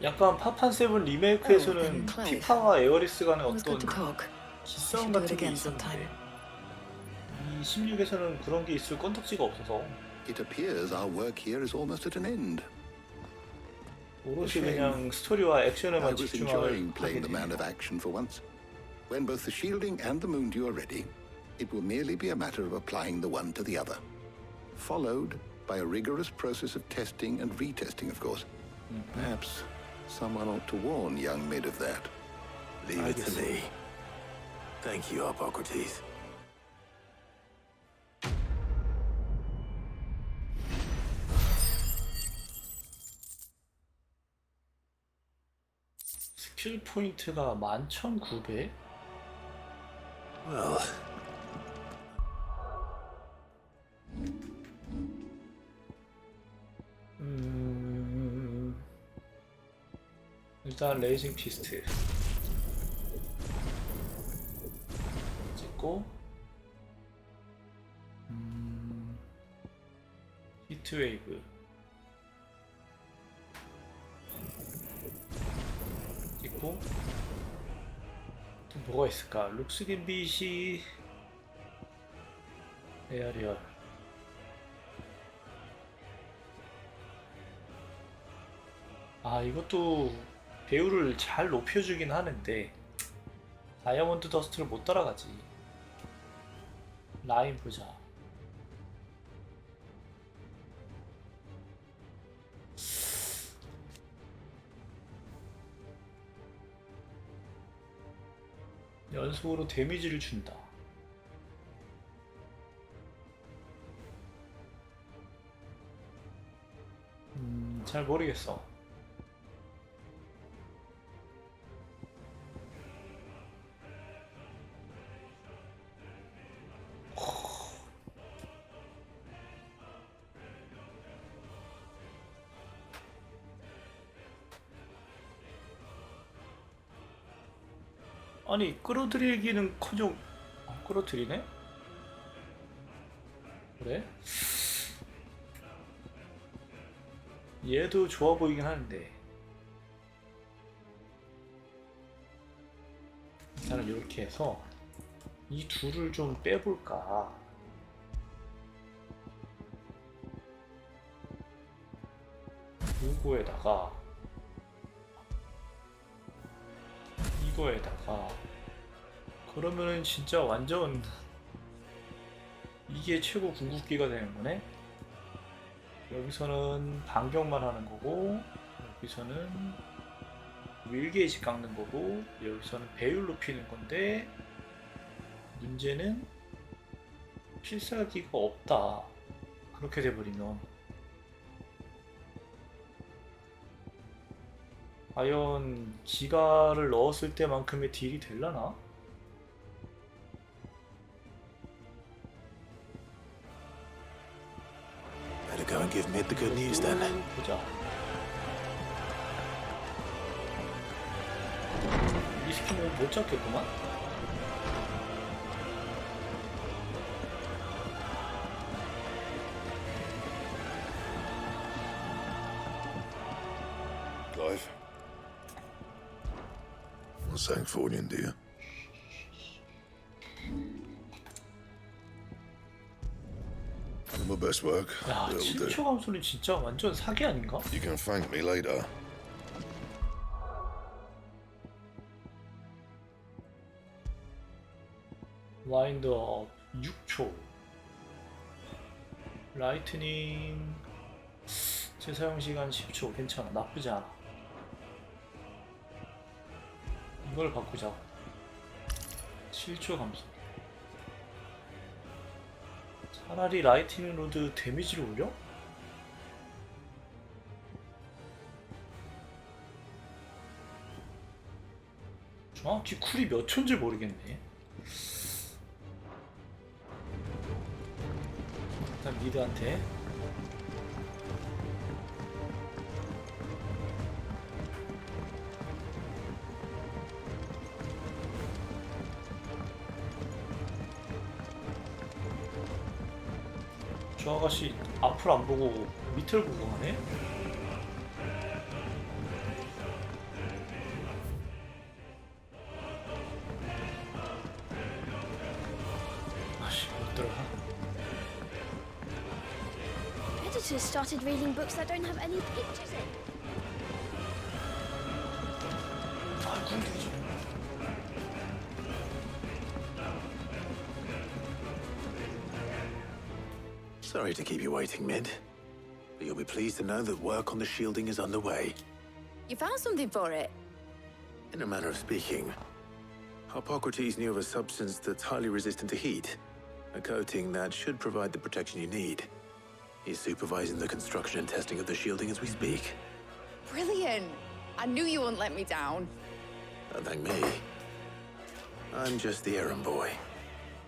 Speaker 1: 약간 파판 세븐 리메이크에서는 피파와 에어리스 간의 어떤 기싸움 같은 게 있었는데 이 16에서는 그런 게 있을 건덕지가 없어서
Speaker 10: It appears our work here is almost at an end.
Speaker 1: 오롯이 그냥 스토리와
Speaker 10: I
Speaker 1: 액션에만
Speaker 10: was
Speaker 1: 집중을
Speaker 10: enjoying
Speaker 1: 하게
Speaker 10: playing the man
Speaker 1: 되네요.
Speaker 10: of action for once. When both the shielding and the moon dew are ready, It will merely be a matter of applying the one to the other, followed by a rigorous process of testing and retesting, of course. Perhaps someone ought to warn young Mid of that.
Speaker 22: Leave it to me. Thank you, Hippocrates.
Speaker 1: 스킬 포인트가 11,900?
Speaker 22: Well,
Speaker 1: 일단 레이징 피스트 찍고 히트웨이브 찍고 또 뭐가 있을까? 룩스 갬빗이 에어리얼 아 이것도 배율을 잘 높여주긴 하는데 다이아몬드 더스트를 못 따라가지. 라인 보자. 연속으로 데미지를 준다. 잘 모르겠어. 아니 끌어들이기는 커녕 끌어들이네? 그래? 얘도 좋아 보이긴 하는데 일단은 이렇게 해서 이 둘을 좀 빼볼까. 요거에다가 이거에다가 그러면은 진짜 완전 이게 최고 궁극기가 되는 거네. 여기서는 반격만 하는 거고 여기서는 윌게이지 깎는 거고 여기서는 배율 높이는 건데 문제는 필살기가 없다. 그렇게 돼버리면 과연 기가를 넣었을 때만큼의 딜이 될라나?
Speaker 22: better go and give Mid the good news then.
Speaker 1: 보자. 이 스킨은 못 잡겠구만.
Speaker 6: Clive. Not saying fortune, do you? My best work.
Speaker 1: 야,
Speaker 6: That'll do.
Speaker 1: 7초 감소는 진짜 완전 사기 아닌가?
Speaker 6: You can thank me later.
Speaker 1: 와인드업 6초. 라이트닝 재사용 시간 10초. 괜찮아. 나쁘지 않아. 이걸 바꾸자. 7초 감소. 차라리 라이트닝 로드 데미지를 올려? 정확히 쿨이 몇 초인지 모르겠네. 일단 미드한테 저 아가씨 앞을 안 보고 밑을 보고 하네? 아씨 못 들어가.
Speaker 19: Editors started reading books that don't have any pictures in.
Speaker 1: 아, 궁극이죠.
Speaker 3: Sorry to keep you waiting, Mid. But you'll be pleased to know that work on the shielding is underway.
Speaker 17: You found something for it?
Speaker 3: In a manner of speaking, Hippocrates knew of a substance that's highly resistant to heat, a coating that should provide the protection you need. He's supervising the construction and testing of the shielding as we speak.
Speaker 17: Brilliant! I knew you wouldn't let me down.
Speaker 3: Don't thank me. I'm just the errand boy.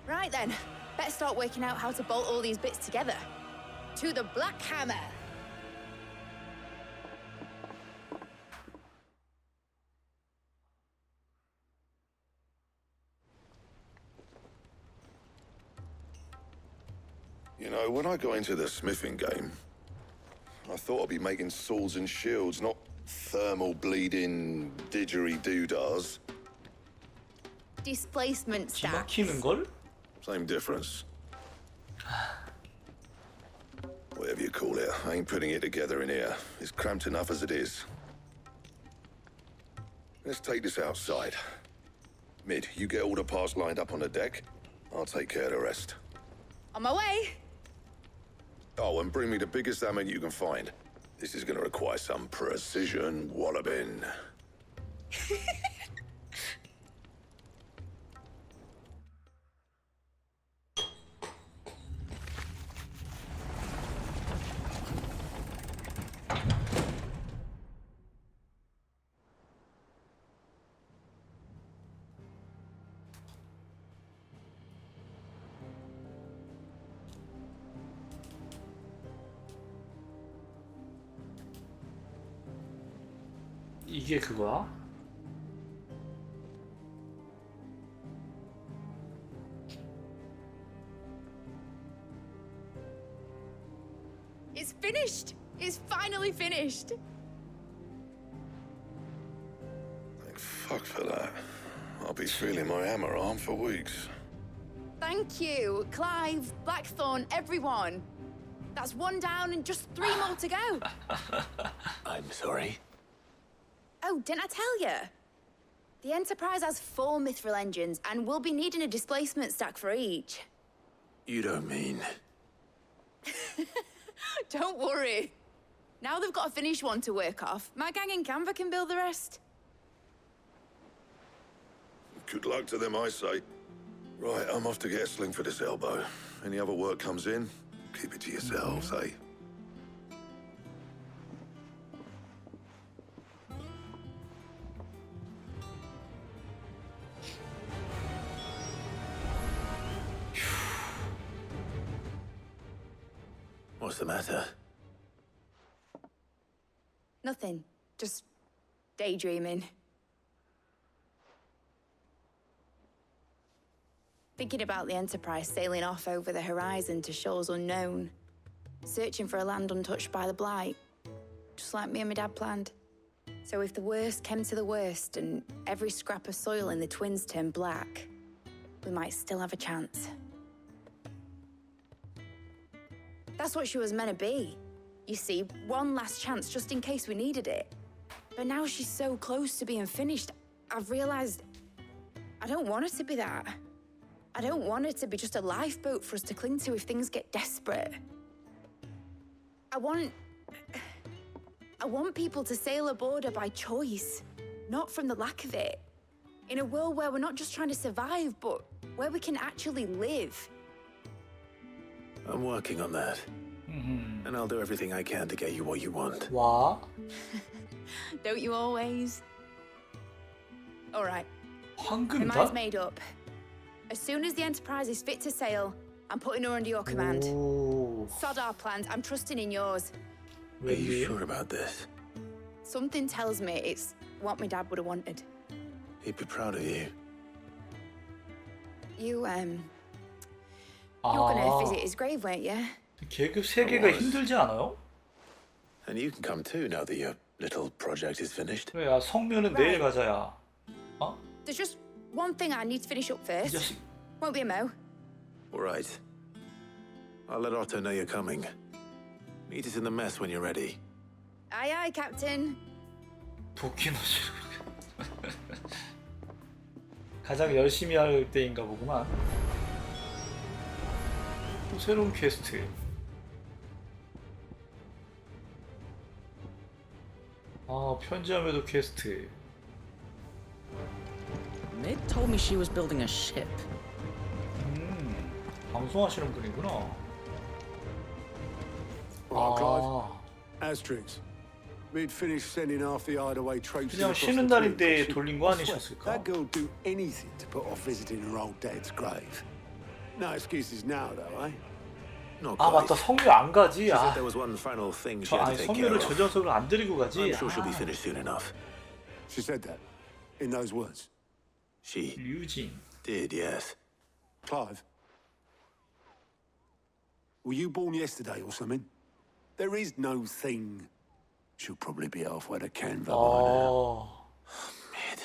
Speaker 17: Right then, better start working out how to bolt all these bits together. To the Black Hammer!
Speaker 6: You know, when I got into the smithing game, I thought I'd be making swords and shields, not thermal bleeding didgeridoo-dahs.
Speaker 17: Displacement stacks.
Speaker 1: 걸?
Speaker 6: Same difference. Whatever you call it, I ain't putting it together in here. It's cramped enough as it is. Let's take this outside. Mid, you get all the parts lined up on the deck. I'll take care of the rest.
Speaker 17: On my way!
Speaker 6: Oh, and bring me the biggest hammer you can find. This is gonna require some precision walloping.
Speaker 1: 이게 그거야?
Speaker 17: It's finished! It's finally finished!
Speaker 6: Thank fuck for that. I'll be feeling my hammer arm for weeks.
Speaker 17: Thank you, Clive, Blackthorn, everyone. That's one down and just 3 more to go.
Speaker 3: I'm sorry.
Speaker 17: Oh, didn't I tell you? The Enterprise has 4 mithril engines, and we'll be needing a displacement stack for each.
Speaker 3: You don't mean...
Speaker 17: Don't worry. Now they've got a finished one to work off. My gang in Canva can build the rest.
Speaker 6: Good luck to them, I say. Right, I'm off to get a sling for this elbow. Any other work comes in, keep it to yourselves, eh?
Speaker 3: What's the matter?
Speaker 17: Nothing. Just daydreaming. Thinking about the Enterprise sailing off over the horizon to shores unknown. Searching for a land untouched by the Blight. Just like me and my dad planned. So if the worst came to the worst and every scrap of soil in the Twins turned black, we might still have a chance. That's what she was meant to be. You see, one last chance just in case we needed it. But now she's so close to being finished, I've realized I don't want it to be that. I don't want it to be just a lifeboat for us to cling to if things get desperate. I want people to sail aboard her by choice, not from the lack of it. In a world where we're not just trying to survive, but where we can actually live.
Speaker 3: I'm working on that. And I'll do everything I can to get you what you want.
Speaker 1: 와.
Speaker 17: Don't you always? All right. My
Speaker 1: 황금다?
Speaker 17: mind's made up. As soon as the Enterprise is fit to sail, I'm putting her under your command.
Speaker 1: 오.
Speaker 17: Sod our plans, I'm trusting in yours.
Speaker 3: Are you sure about this?
Speaker 17: Something tells me it's what my dad would have wanted.
Speaker 3: He'd be proud of you.
Speaker 17: You were gonna visit his grave, weren't you?
Speaker 1: 계급 3개가 힘들지 않아요?
Speaker 3: And you can come too now that your little project is finished.
Speaker 1: 그래, 야, 성묘는 내일 가자야.
Speaker 17: There's just one thing I need to finish up first. Won't be a mo.
Speaker 3: All right. I'll let Otto know you're coming. Meet us in the mess when you're ready.
Speaker 17: Aye, aye, Captain.
Speaker 1: 도끼너시. 가장 열심히 할 때인가 보구만. 또 새로운 퀘스트. 아, 편지함에도 퀘스트.
Speaker 11: Ned told me she was building a ship.
Speaker 1: 방송하시는 분이구나.
Speaker 22: Right, Clive. Asterix. We'd finished sending half the hideaway tropes.
Speaker 1: 그냥 쉬는 날인데 돌린 거 아니셨을까?
Speaker 22: That girl do anything to put off visiting her old dad's grave. No excuses now, though, eh?
Speaker 1: 아 맞다, 성묘 안 가지. 아,
Speaker 3: There was one final thing she
Speaker 1: 저
Speaker 3: had
Speaker 1: 아니
Speaker 3: to take care
Speaker 1: 성묘를
Speaker 3: of.
Speaker 1: 저 녀석을 안 데리고 가지.
Speaker 3: I'm sure she'll be finished soon enough.
Speaker 22: She said that in those words.
Speaker 3: She
Speaker 1: 류진.
Speaker 3: did, yes.
Speaker 22: Clive, were you born yesterday or something? There is no thing. She'll probably be halfway to Canva by now.
Speaker 3: Mid.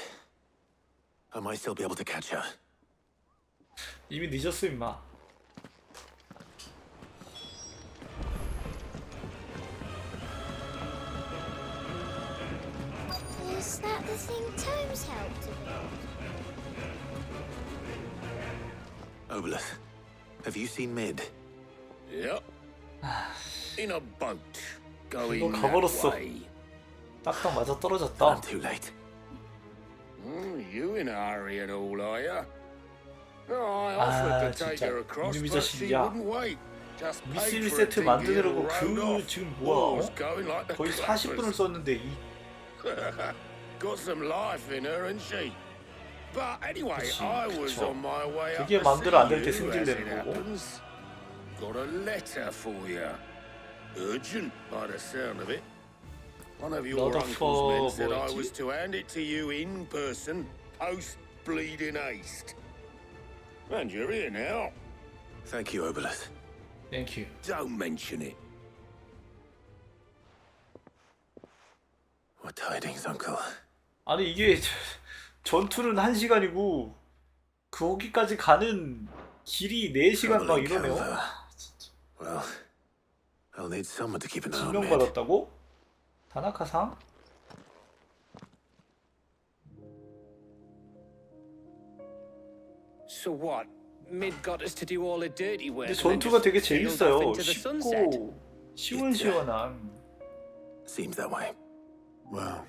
Speaker 3: I might still be able to catch her.
Speaker 1: 이미 늦었어 임마.
Speaker 19: Is that the thing Tomes helped to build?
Speaker 3: Obelith, have you seen Mid?
Speaker 6: Yep. In a boat.
Speaker 1: 이거
Speaker 6: Going
Speaker 1: 가버렸어.
Speaker 6: that way.
Speaker 1: 딱딱 맞아 떨어졌다.
Speaker 3: Too late.
Speaker 6: You in a hurry at all, are you? Oh, I offered to take
Speaker 1: 진짜
Speaker 6: her across,
Speaker 1: 이놈의
Speaker 6: but she
Speaker 1: 자식이야.
Speaker 6: wouldn't wait. Just paid
Speaker 1: 미쓰리
Speaker 6: for a
Speaker 1: 세트
Speaker 6: ticket
Speaker 1: 만드느라고
Speaker 6: and rode
Speaker 1: 그
Speaker 6: off.
Speaker 1: 지금
Speaker 6: Wall's
Speaker 1: 뭐야?
Speaker 6: going like the
Speaker 1: 거의
Speaker 6: clappers.
Speaker 1: 40분을 썼는데 이
Speaker 6: Got some life in her, and she. But anyway,
Speaker 1: 그치,
Speaker 6: I was
Speaker 1: 그쵸.
Speaker 6: on my way up
Speaker 1: 그게
Speaker 6: to
Speaker 1: 마음대로 안
Speaker 6: see
Speaker 1: 될 때
Speaker 6: you, as it
Speaker 1: 승질내는 거고.
Speaker 6: happens. Got a letter for you. Urgent, by the sound of it. One of your
Speaker 1: Not a
Speaker 6: uncle's men said I
Speaker 1: formality.
Speaker 6: was to hand it to you in person, post bleeding haste. And you're here now.
Speaker 3: Thank you, Obelith.
Speaker 1: Thank you.
Speaker 6: Don't mention it.
Speaker 3: What tidings, Uncle?
Speaker 1: 아니 이게 전투는 1시간이고 거기까지 가는 길이 4시간 막 이러네요.
Speaker 3: Well, I'll need someone to keep an eye on Mid.
Speaker 1: 지명받았다고? 다나카상?
Speaker 12: So what? Mid got us to do all the dirty work.
Speaker 1: 근데
Speaker 12: and then
Speaker 1: 전투가
Speaker 12: just
Speaker 1: 되게
Speaker 12: sailed off
Speaker 1: 재밌어요.
Speaker 12: into the sunset.
Speaker 1: 쉽고 시원시원한.
Speaker 3: Seems that way.
Speaker 22: Well,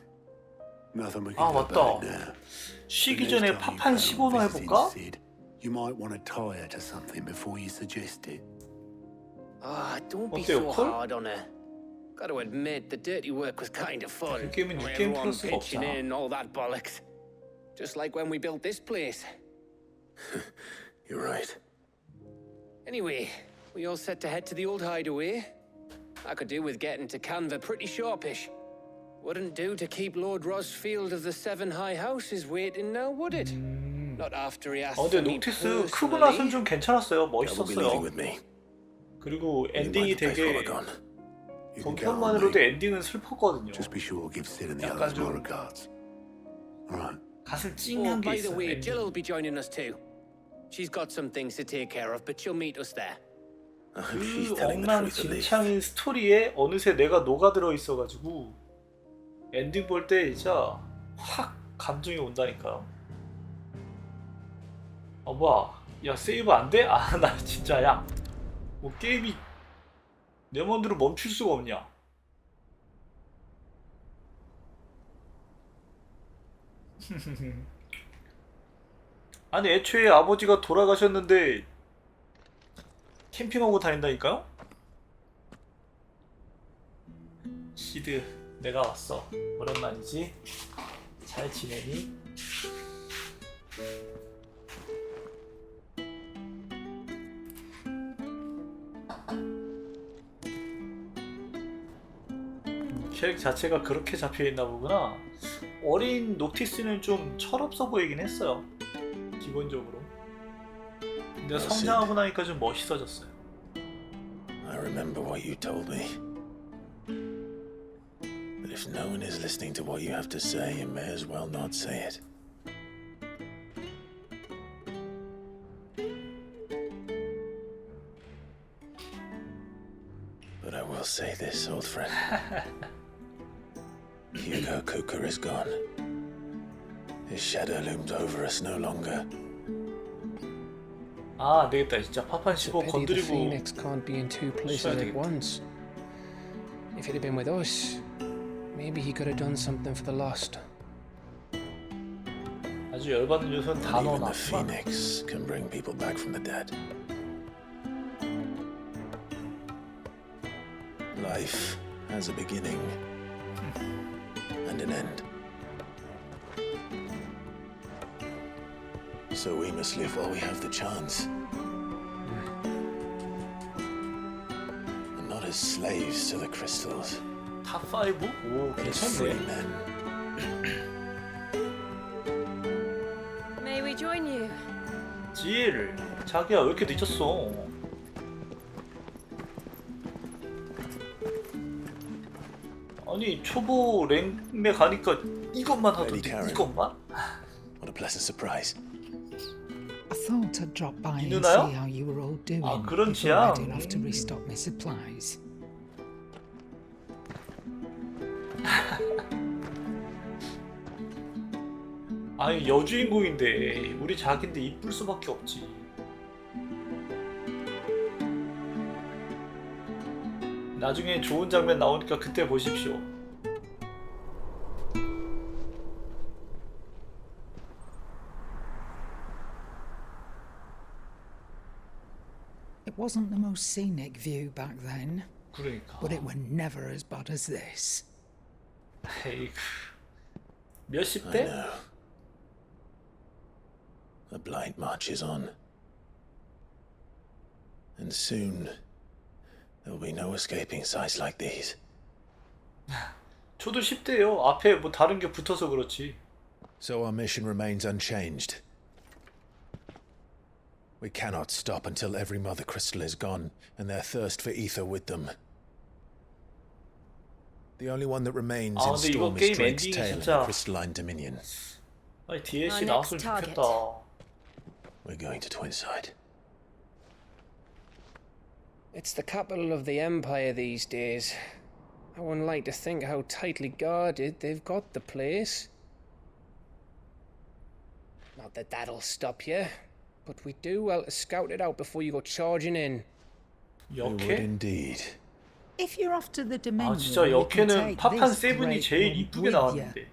Speaker 22: nothing we
Speaker 1: 아
Speaker 22: can do about
Speaker 1: 맞다.
Speaker 22: it now.
Speaker 1: 쉬기 전에 팝한 15나 해볼까?
Speaker 22: You might want to tie her to something before you suggest it.
Speaker 12: Ah, don't be
Speaker 1: 어때요,
Speaker 12: so
Speaker 1: 콜?
Speaker 12: hard on her. Got to admit, the dirty work was kind of fun.
Speaker 1: 그 게임은
Speaker 12: With
Speaker 1: 6게임
Speaker 12: everyone
Speaker 1: 플러스가
Speaker 12: pitching
Speaker 1: 없잖아.
Speaker 12: in, all that bollocks. Just like when we built this place.
Speaker 3: You're right.
Speaker 12: Anyway, we all set to head to the old hideaway. I could do with getting to Canva pretty sharpish. Wouldn't do to keep Lord Rosfield of the Seven High Houses waiting now, would it? Not after he asked
Speaker 1: 근데
Speaker 12: for me
Speaker 1: 녹티스 크고 나선
Speaker 12: personally.
Speaker 1: 좀 괜찮았어요.
Speaker 3: Will be leaving
Speaker 1: 멋있었어요.
Speaker 3: with me.
Speaker 1: 그리고
Speaker 3: You
Speaker 1: 엔딩이
Speaker 3: might pay for
Speaker 1: 되게
Speaker 3: the gun.
Speaker 1: 경편만으로도 엔딩은 슬펐거든요.
Speaker 22: Just be sure to give Sid and the
Speaker 1: 약간
Speaker 22: others my
Speaker 1: 좀
Speaker 22: regards. All right.
Speaker 1: 가슴
Speaker 12: Oh,
Speaker 1: 찡한 게
Speaker 12: by the
Speaker 1: 있어요.
Speaker 12: way,
Speaker 1: 엔딩.
Speaker 12: Jill will be joining us too. She's got some things to take care of, but she'll meet us there.
Speaker 3: I hope she's
Speaker 1: 그
Speaker 3: telling the truth at least.
Speaker 1: 엉망진창인 스토리에 어느새 내가 녹아들어 있어가지고 엔딩 볼 때 진짜 확 감정이 온다니까요. 뭐야, 야 세이브 안 돼? 아 나 진짜 야 뭐 게임이 내 맘대로 멈출 수가 없냐. 아니 애초에 아버지가 돌아가셨는데 캠핑하고 다닌다니까요? 시드 내가 왔어. 오랜만이지? 잘 지내니? 캐릭 자체가 그렇게 잡혀있나 보구나. 어린 녹티스는 좀 철없어 보이긴 했어요. 기본적으로. 근데 성장하고 나니까 좀 멋있어졌어요.
Speaker 3: I remember what you told me. But if no one is listening to what you have to say, you may as well not say it. But I will say this, old friend. Hugo Cooker is gone. His shadow looms over us no longer.
Speaker 1: 아, 안 되겠다. 진짜 파판 15
Speaker 7: Pity the
Speaker 1: 건드리고
Speaker 7: Phoenix can't be in two places
Speaker 1: 써야
Speaker 7: at
Speaker 1: 되겠다.
Speaker 7: once. If he'd have been with us,
Speaker 11: Maybe he could have done something for the lost.
Speaker 1: 아주 열받는 요소는 다
Speaker 3: Even the
Speaker 1: 넣어놨구만.
Speaker 3: phoenix can bring people back from the dead. Life has a beginning and an end. So we must live while we have the chance. And not as slaves to the crystals.
Speaker 1: 탑5? 오,
Speaker 3: But as free
Speaker 1: 괜찮네.
Speaker 3: men.
Speaker 18: May we join you?
Speaker 1: 질, 자기야 왜 이렇게 늦었어? 아니 초보 랭매 가니까 이것만
Speaker 3: Lady
Speaker 1: 하던데
Speaker 3: Karen.
Speaker 1: 이것만?
Speaker 3: What a pleasant surprise.
Speaker 13: I thought I'd drop by and
Speaker 1: 누나요?
Speaker 13: see how you were all doing
Speaker 1: 아, 그런
Speaker 13: before I
Speaker 1: 취향.
Speaker 13: headed off to restock my supplies.
Speaker 1: 아니 여주인공인데 우리 자기인데 이쁠 수밖에 없지. 나중에 좋은 장면 나오니까 그때 보십시오.
Speaker 13: It wasn't the most scenic view back then,
Speaker 1: 그러니까.
Speaker 13: but it were never as bad as this.
Speaker 1: 에이그. 몇십
Speaker 3: I
Speaker 1: 대?
Speaker 3: know. The blight marches on. And soon, there will be no escaping sights like these.
Speaker 1: 저도 10대예요. 앞에 뭐 다른 게 붙어서 그렇지.
Speaker 3: So our mission remains unchanged. We cannot stop until every mother crystal is gone, and their thirst for ether with them. The only one that remains
Speaker 1: 아,
Speaker 3: in
Speaker 1: 근데 이거
Speaker 3: storm is
Speaker 1: 게임
Speaker 3: Drake's
Speaker 1: 엔딩이
Speaker 3: tail in
Speaker 1: 진짜-
Speaker 3: the crystalline dominion.
Speaker 1: 아니 DLC
Speaker 18: Our
Speaker 1: 나왔으면
Speaker 18: next target.
Speaker 1: 좋겠다.
Speaker 3: We're going to Twinside.
Speaker 12: It's the capital of the Empire these days. I wouldn't like to think how tightly guarded they've got the place. Not that that'll stop you, but we do well to scout it out before you go charging in.
Speaker 3: You would
Speaker 1: 역해?
Speaker 3: indeed.
Speaker 13: If you're off to the Dominion,
Speaker 1: 아 진짜
Speaker 13: you can
Speaker 1: 역해는
Speaker 13: take
Speaker 1: 파판
Speaker 13: this
Speaker 1: 세븐이
Speaker 13: great
Speaker 1: 제일
Speaker 13: one
Speaker 1: 이쁘게
Speaker 13: with you.
Speaker 1: 나왔는데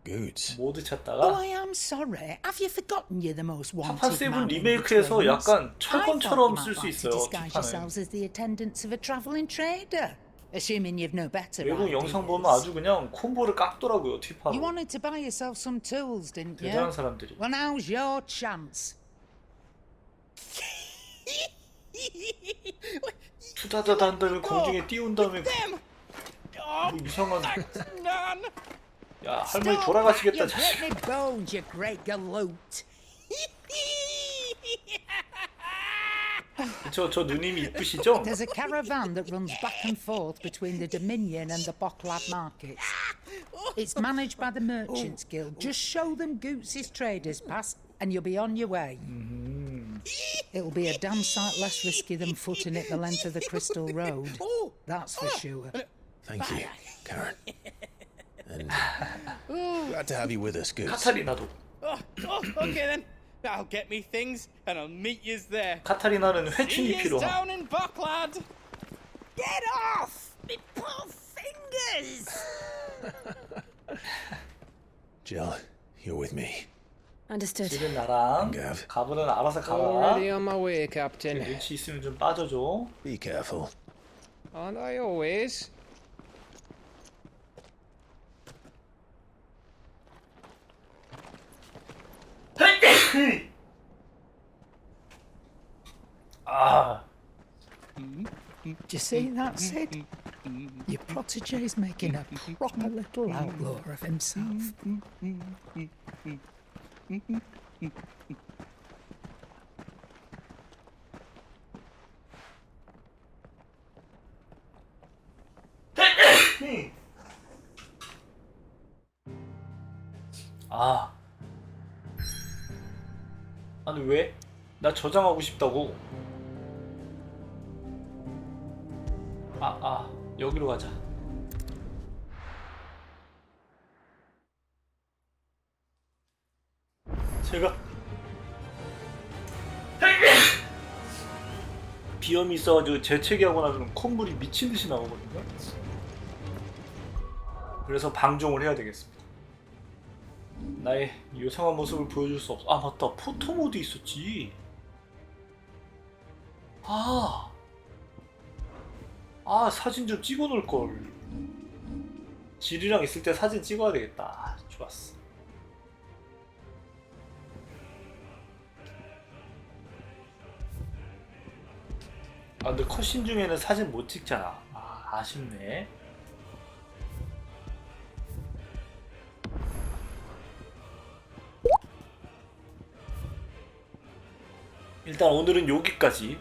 Speaker 3: Goods.
Speaker 1: 모드
Speaker 13: Oh,
Speaker 1: 찾다가
Speaker 13: I am sorry. Have you forgotten you're the most
Speaker 1: 파판
Speaker 13: wanted
Speaker 1: 세븐
Speaker 13: man in the
Speaker 1: 리메이크에서
Speaker 13: twins?
Speaker 1: 약간
Speaker 13: I
Speaker 1: 철권처럼
Speaker 13: thought you
Speaker 1: 쓸 수
Speaker 13: might like to
Speaker 1: 있어요.
Speaker 13: disguise
Speaker 1: 뒷판을.
Speaker 13: yourselves as the attendants of a traveling trader, assuming you've no better
Speaker 1: 외국 영상 보면
Speaker 13: ideas.
Speaker 1: 아주 그냥 콤보를 깎더라고요.
Speaker 13: You
Speaker 1: 뒷판으로.
Speaker 13: wanted to buy yourself some tools, didn't you?
Speaker 1: 대단한 사람들이.
Speaker 13: Well, now's your chance.
Speaker 1: 투다다다 한 다음에 공중에 띄운 다음에 뭐 이상한 야 할머니 돌아가시겠다
Speaker 13: You
Speaker 1: 자식.
Speaker 13: hit me bones, you great galoot.
Speaker 1: 저 누님이 이쁘시죠?
Speaker 13: There's a caravan that runs back and forth between the Dominion and the Bocklab markets. It's managed by the Merchants Guild. Just show them Goots' traders pass and you'll be on your way. It'll be a damn sight less risky than footing it the length of the Crystal Road. That's for sure.
Speaker 3: Thank you, Karen. And glad to have you with us, Goods.
Speaker 1: 카타리나도.
Speaker 7: Okay then. That'll get me things, and I'll meet yous there.
Speaker 1: 카타리나는
Speaker 7: See
Speaker 1: 회춘이
Speaker 7: yous
Speaker 1: 필요함.
Speaker 7: down in Bucklad.
Speaker 13: Get off! Me poor fingers!
Speaker 3: Jill, you're with me.
Speaker 5: Understood.
Speaker 1: 지금 나랑
Speaker 3: Gav.
Speaker 1: 가브는 알아서 가라.
Speaker 12: Already on my way, Captain.
Speaker 1: 눈치 있으면 좀 빠져줘.
Speaker 3: Be careful.
Speaker 12: Aren't I always?
Speaker 1: 아,
Speaker 13: Do you see that, Sid? Your protege's making a proper little outlaw of himself.
Speaker 1: 아, 아니 왜? 나 저장하고 싶다고. 여기로 가자. 제가 비염이 있어가지고 재채기하고 나서는 콧물이 미친듯이 나오거든요. 그래서 방종을 해야 되겠습니다. 나의 요상한 모습을 보여줄 수 없어. 아 맞다, 포토 모드 있었지. 사진 좀 찍어 놓을 걸. 질이랑 있을 때 사진 찍어야 되겠다. 좋았어. 근데 컷신 중에는 사진 못 찍잖아. 아쉽네. 일단 오늘은 여기까지